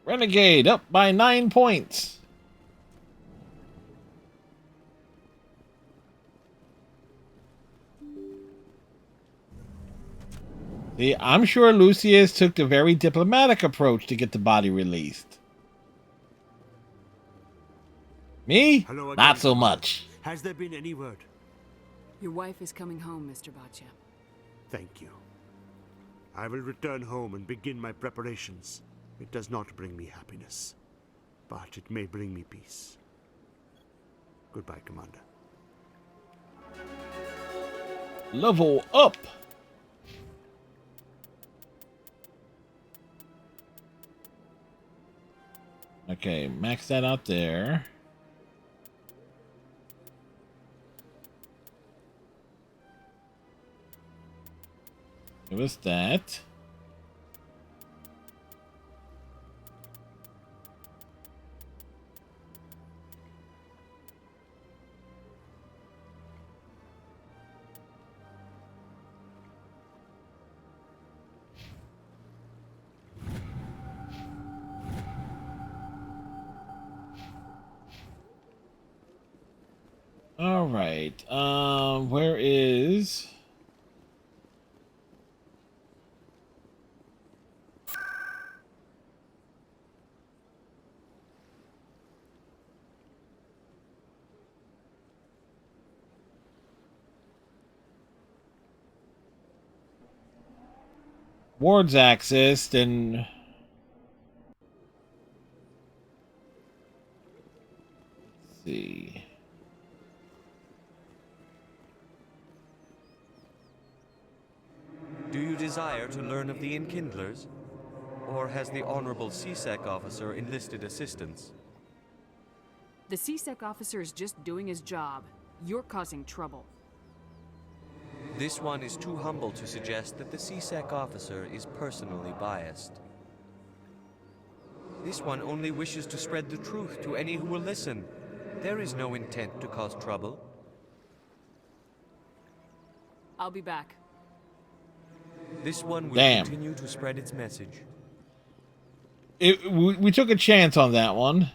Renegade up by 9 points. See, I'm sure Lucius took the very diplomatic approach to get the body released. Me? Hello again. Not so much. Has there been any word? Your wife is coming home, Mr. Bhatia. Thank you. I will return home and begin my preparations. It does not bring me happiness, but it may bring me peace. Goodbye, Commander. Level up. Okay, max that out there. Give us that. All right. Where is... Ward's access, then... Let's see... Do you desire to learn of the Enkindlers? Or has the Honorable CSEC officer enlisted assistance? The CSEC officer is just doing his job. You're causing trouble. This one is too humble to suggest that the CSEC officer is personally biased. This one only wishes to spread the truth to any who will listen. There is no intent to cause trouble. I'll be back. This one will Damn. continue to spread its message. We took a chance on that one.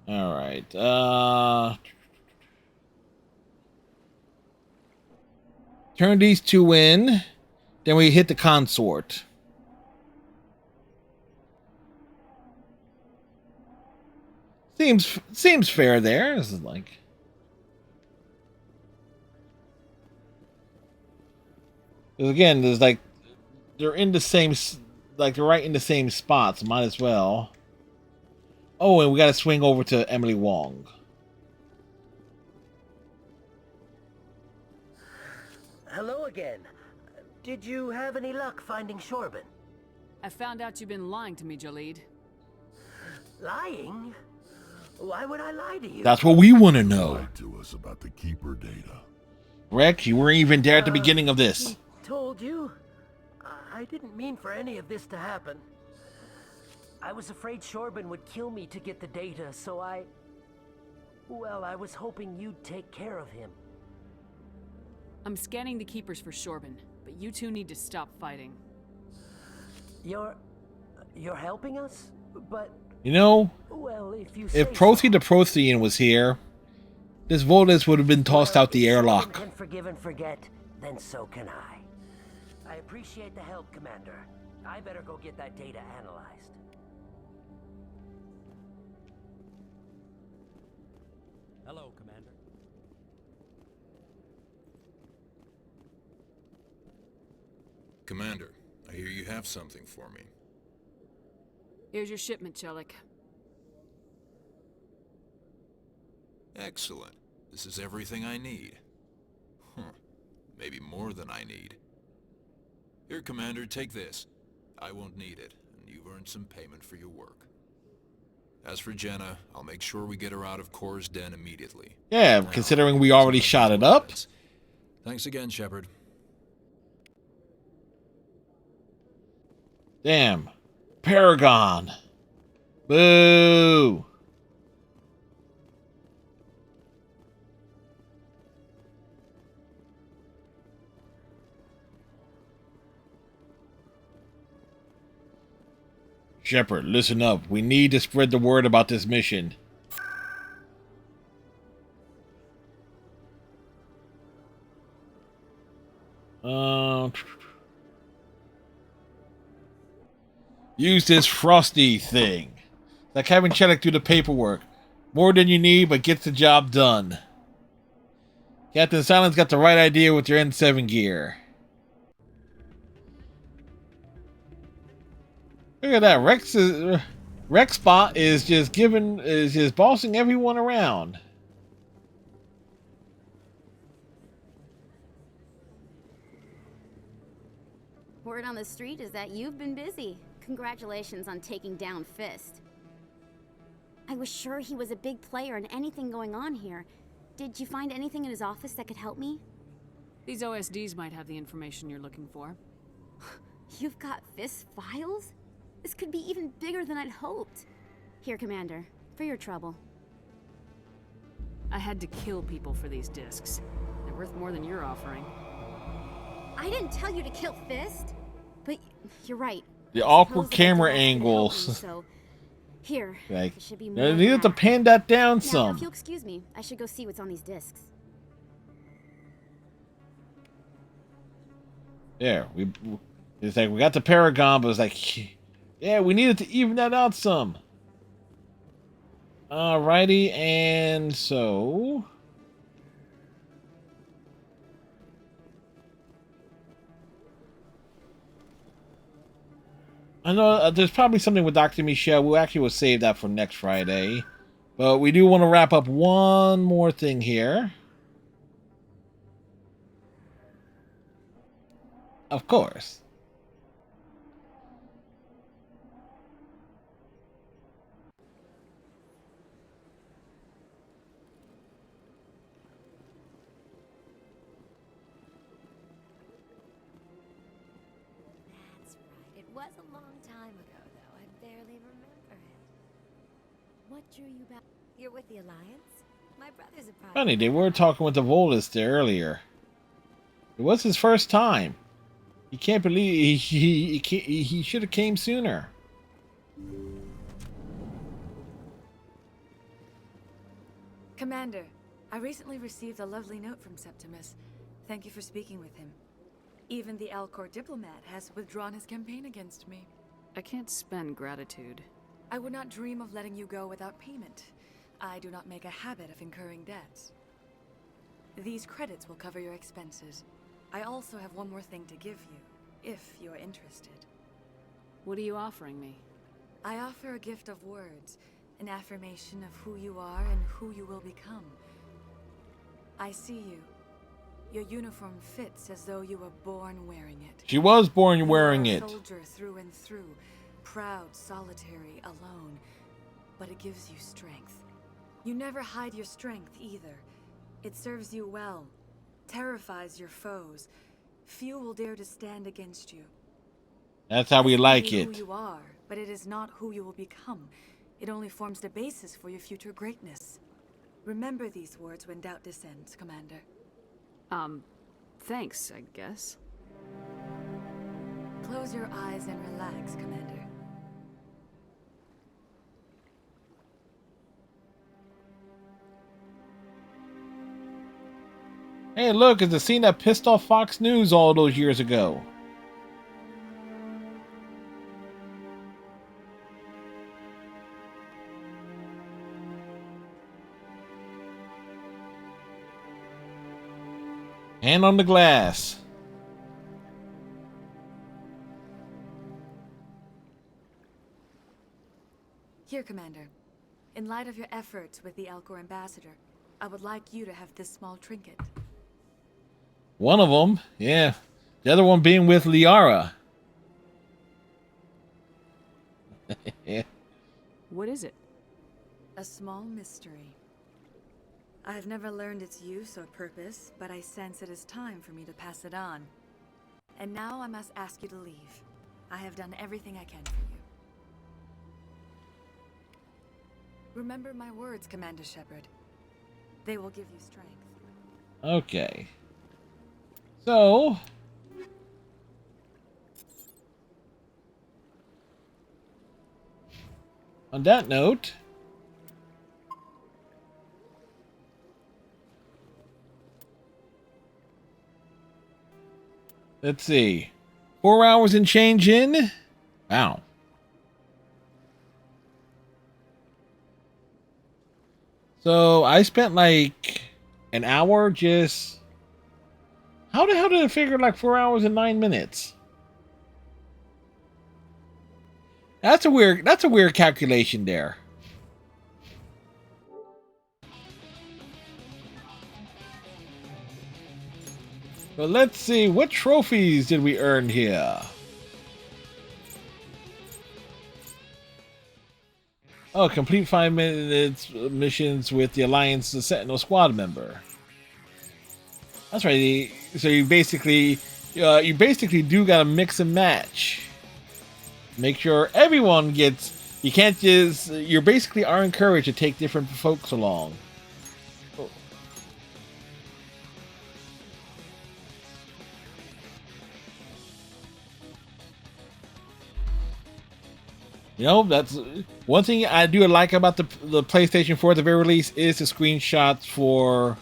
All right. Turn these two in. Then we hit the consort. Seems fair there. This is like. Again, there's like they're in the same, like they're right in the same spots. Might as well. Oh, and we got to swing over to Emily Wong. Hello again. Did you have any luck finding Shorbin? I found out you've been lying to me, Jaleed. Lying? Why would I lie to you? That's what we want to know. Lied to us about the Keeper data. Rick, you weren't even there at the beginning of this. He told you? I didn't mean for any of this to happen. I was afraid Shorbin would kill me to get the data, so well, I was hoping you'd take care of him. I'm scanning the Keepers for Shorbin, but you two need to stop fighting. You're helping us? But... You know, well, if Prothean the Prothean was here, this Volus would have been tossed out the airlock. If Shorbin can forgive and forget, then so can I. I appreciate the help, Commander. I better go get that data analyzed. Hello, Commander. Commander, I hear you have something for me. Here's your shipment, Chelik. Excellent. This is everything I need. Maybe more than I need. Here, Commander, take this. I won't need it, and you've earned some payment for your work. As for Jenna, I'll make sure we get her out of Kor's den immediately. Yeah, considering we already shot it up. Thanks again, Shepard. Damn. Paragon. Boo. Shepard, listen up. We need to spread the word about this mission. Use this Frosty thing. Like having Chelik do the paperwork. More than you need, but gets the job done. Captain Silence got the right idea with your N7 gear. Look at that. Rexbot is just bossing everyone around. Word on the street is that you've been busy. Congratulations on taking down Fist. I was sure he was a big player in anything going on here. Did you find anything in his office that could help me? These OSDs might have the information you're looking for. You've got Fist files? This could be even bigger than I'd hoped. Here, Commander, for your trouble. I had to kill people for these discs. They're worth more than you're offering. I didn't tell you to kill Fist, but you're right. The awkward camera angles. So, here, like, should be you needed to pan that down now, some. if you'll excuse me, I should go see what's on these discs. There, it's like we got the Paragon, but it's like, yeah, we needed to even that out some. Alrighty, and so I know there's probably something with Dr. Michelle. We'll save that for next Friday. But we do want to wrap up one more thing here. Of course. was a long time ago, though. I barely remember it. What drew you back? You're with the Alliance? My brother's a private. Funny, they were talking with the Volus there earlier. It was his first time. He can't believe he should have came sooner. Commander, I recently received a lovely note from Septimus. Thank you for speaking with him. Even the Alcor diplomat has withdrawn his campaign against me. I can't spend gratitude. I would not dream of letting you go without payment. I do not make a habit of incurring debts. These credits will cover your expenses. I also have one more thing to give you, if you're interested. What are you offering me? I offer a gift of words, an affirmation of who you are and who you will become. I see you. Your uniform fits as though you were born wearing it. She was born wearing You are it. a soldier through and through, proud, solitary, alone. But it gives you strength. You never hide your strength either. It serves you well, terrifies your foes. Few will dare to stand against you. That's how we This may like be it. Who you are, but it is not who you will become. It only forms the basis for your future greatness. Remember these words when doubt descends, Commander. Thanks, I guess. Close your eyes and relax, Commander. Hey, look, it's the scene that pissed off Fox News all those years ago. Hand on the glass. Here, Commander. In light of your efforts with the Alcor ambassador, I would like you to have this small trinket. One of them, yeah. The other one being with Liara. Yeah. What is it? A small mystery. I have never learned its use or purpose, but I sense it is time for me to pass it on. And now I must ask you to leave. I have done everything I can for you. Remember my words, Commander Shepard. They will give you strength. Okay. So, on that note, let's see. 4 hours and change in. Wow. So I spent like an hour just... How the hell did I figure like 4 hours and 9 minutes? That's a weird calculation there. But let's see, what trophies did we earn here? Oh, complete 5 minutes missions with the Alliance Sentinel squad member. That's right. So you basically do gotta mix and match. Make sure everyone gets. You can't just. You basically are encouraged to take different folks along. You know, that's one thing I do like about the PlayStation 4 at the very least is the screenshots for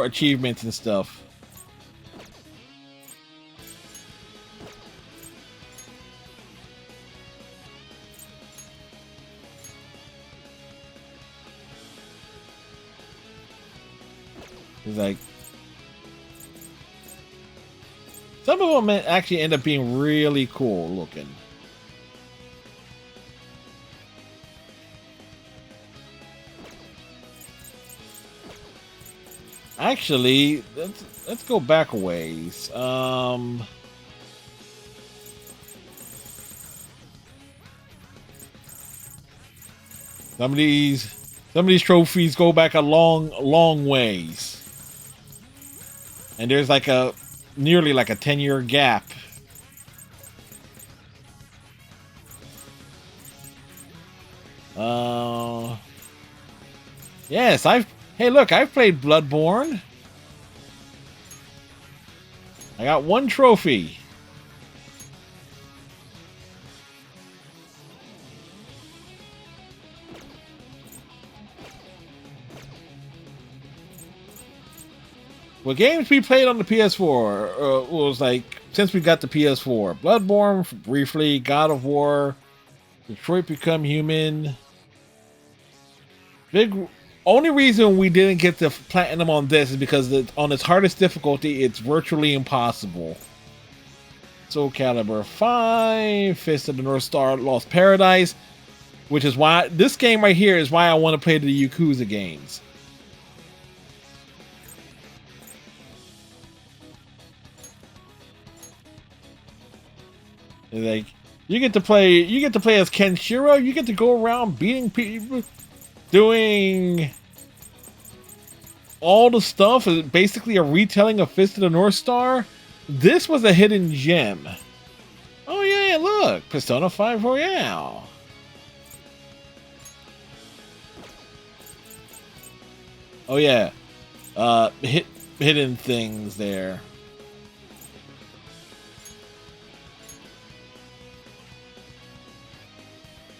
achievements and stuff. It's like some of them actually end up being really cool looking. Actually, let's go back a ways. Some of these trophies go back a long ways, and there's like nearly like a 10-year gap Yes, hey, look, I've played Bloodborne. I got 1 trophy. What games we played on the PS4 was like, since we got the PS4. Bloodborne, briefly, God of War, Detroit Become Human. Only reason we didn't get the platinum on this is because on its hardest difficulty, it's virtually impossible. Soul Calibur 5, Fist of the North Star, Lost Paradise, which is why this game right here is why I want to play the Yakuza games. Like, you get to play as Kenshiro. You get to go around beating people, doing all the stuff. Basically, a retelling of Fist of the North Star. This was a hidden gem. Oh yeah, look, Persona 5 Royale. Oh yeah, hidden things there.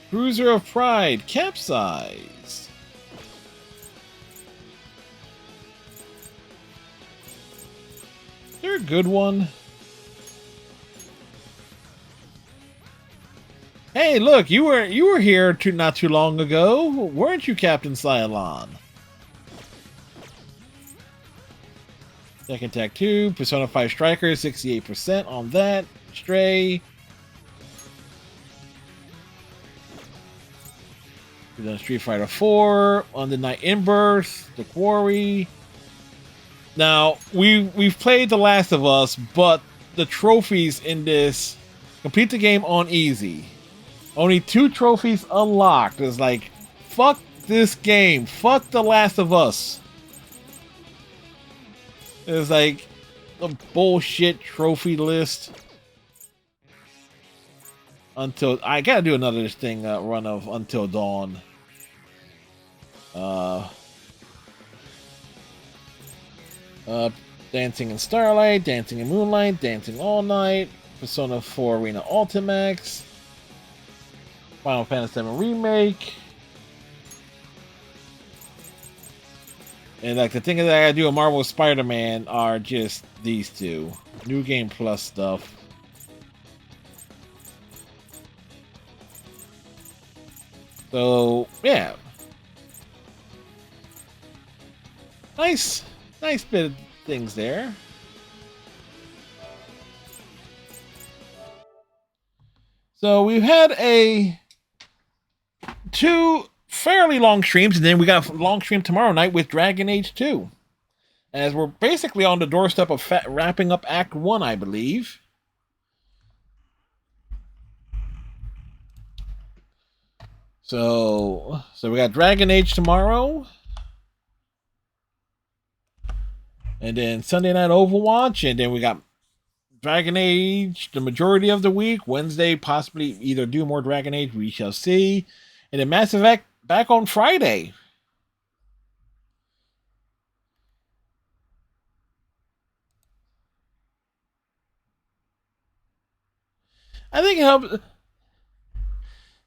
Cruiser of Pride, capsized. Is there a good one? Hey, look, you were here not too long ago, weren't you, Captain Cylon? Second Attack 2, Persona 5 Striker, 68% on that. Stray. We've done Street Fighter 4, On the Night in Birth, The Quarry. Now, we've played The Last of Us, but the trophies in this complete the game on easy. Only 2 trophies unlocked. It's like, fuck this game. Fuck The Last of Us. It's like a bullshit trophy list. Until I gotta do another thing run of Until Dawn. Dancing in Starlight, Dancing in Moonlight, Dancing All Night, Persona 4 Arena Ultimax, Final Fantasy VII Remake. And like the thing that I gotta do in Marvel Spider-Man are just these 2. New Game Plus stuff. So, yeah. Nice bit of things there. So we've had 2 fairly long streams, and then we got a long stream tomorrow night with Dragon Age 2. As we're basically on the doorstep of wrapping up Act 1, I believe. So we got Dragon Age tomorrow. And then Sunday night Overwatch. And then we got Dragon Age the majority of the week. Wednesday, possibly either do more Dragon Age. We shall see. And then Mass Effect back on Friday. I think it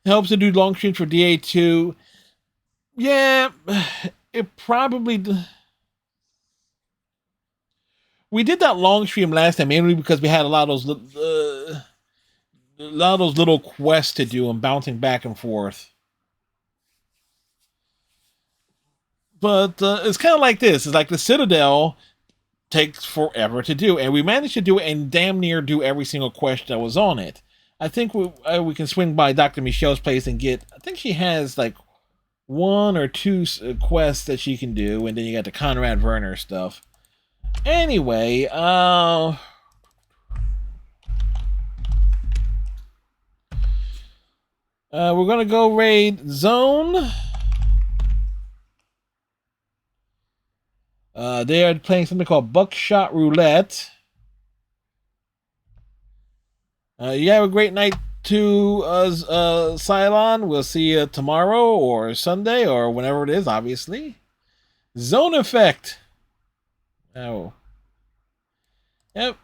helps to do long streams for DA2. Yeah, it probably... We did that long stream last time mainly because we had a lot of those little quests to do and bouncing back and forth. But it's kind of like this. It's like the Citadel takes forever to do, and we managed to do it and damn near do every single quest that was on it. I think we can swing by Dr. Michelle's place and get... I think she has like 1 or 2 quests that she can do, and then you got the Conrad Werner stuff. Anyway, we're gonna go raid Zone. They are playing something called Buckshot Roulette. You have a great night, to Cylon. We'll see you tomorrow or Sunday or whenever it is, obviously. Zone Effect. Oh. Yep.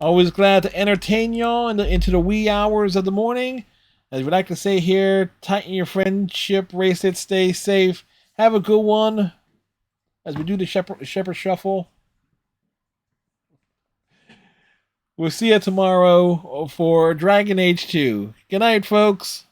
Always glad to entertain y'all into the wee hours of the morning. As we like to say here, tighten your friendship, race it, stay safe. Have a good one. As we do the Shepherd Shuffle. We'll see you tomorrow for Dragon Age 2. Good night, folks.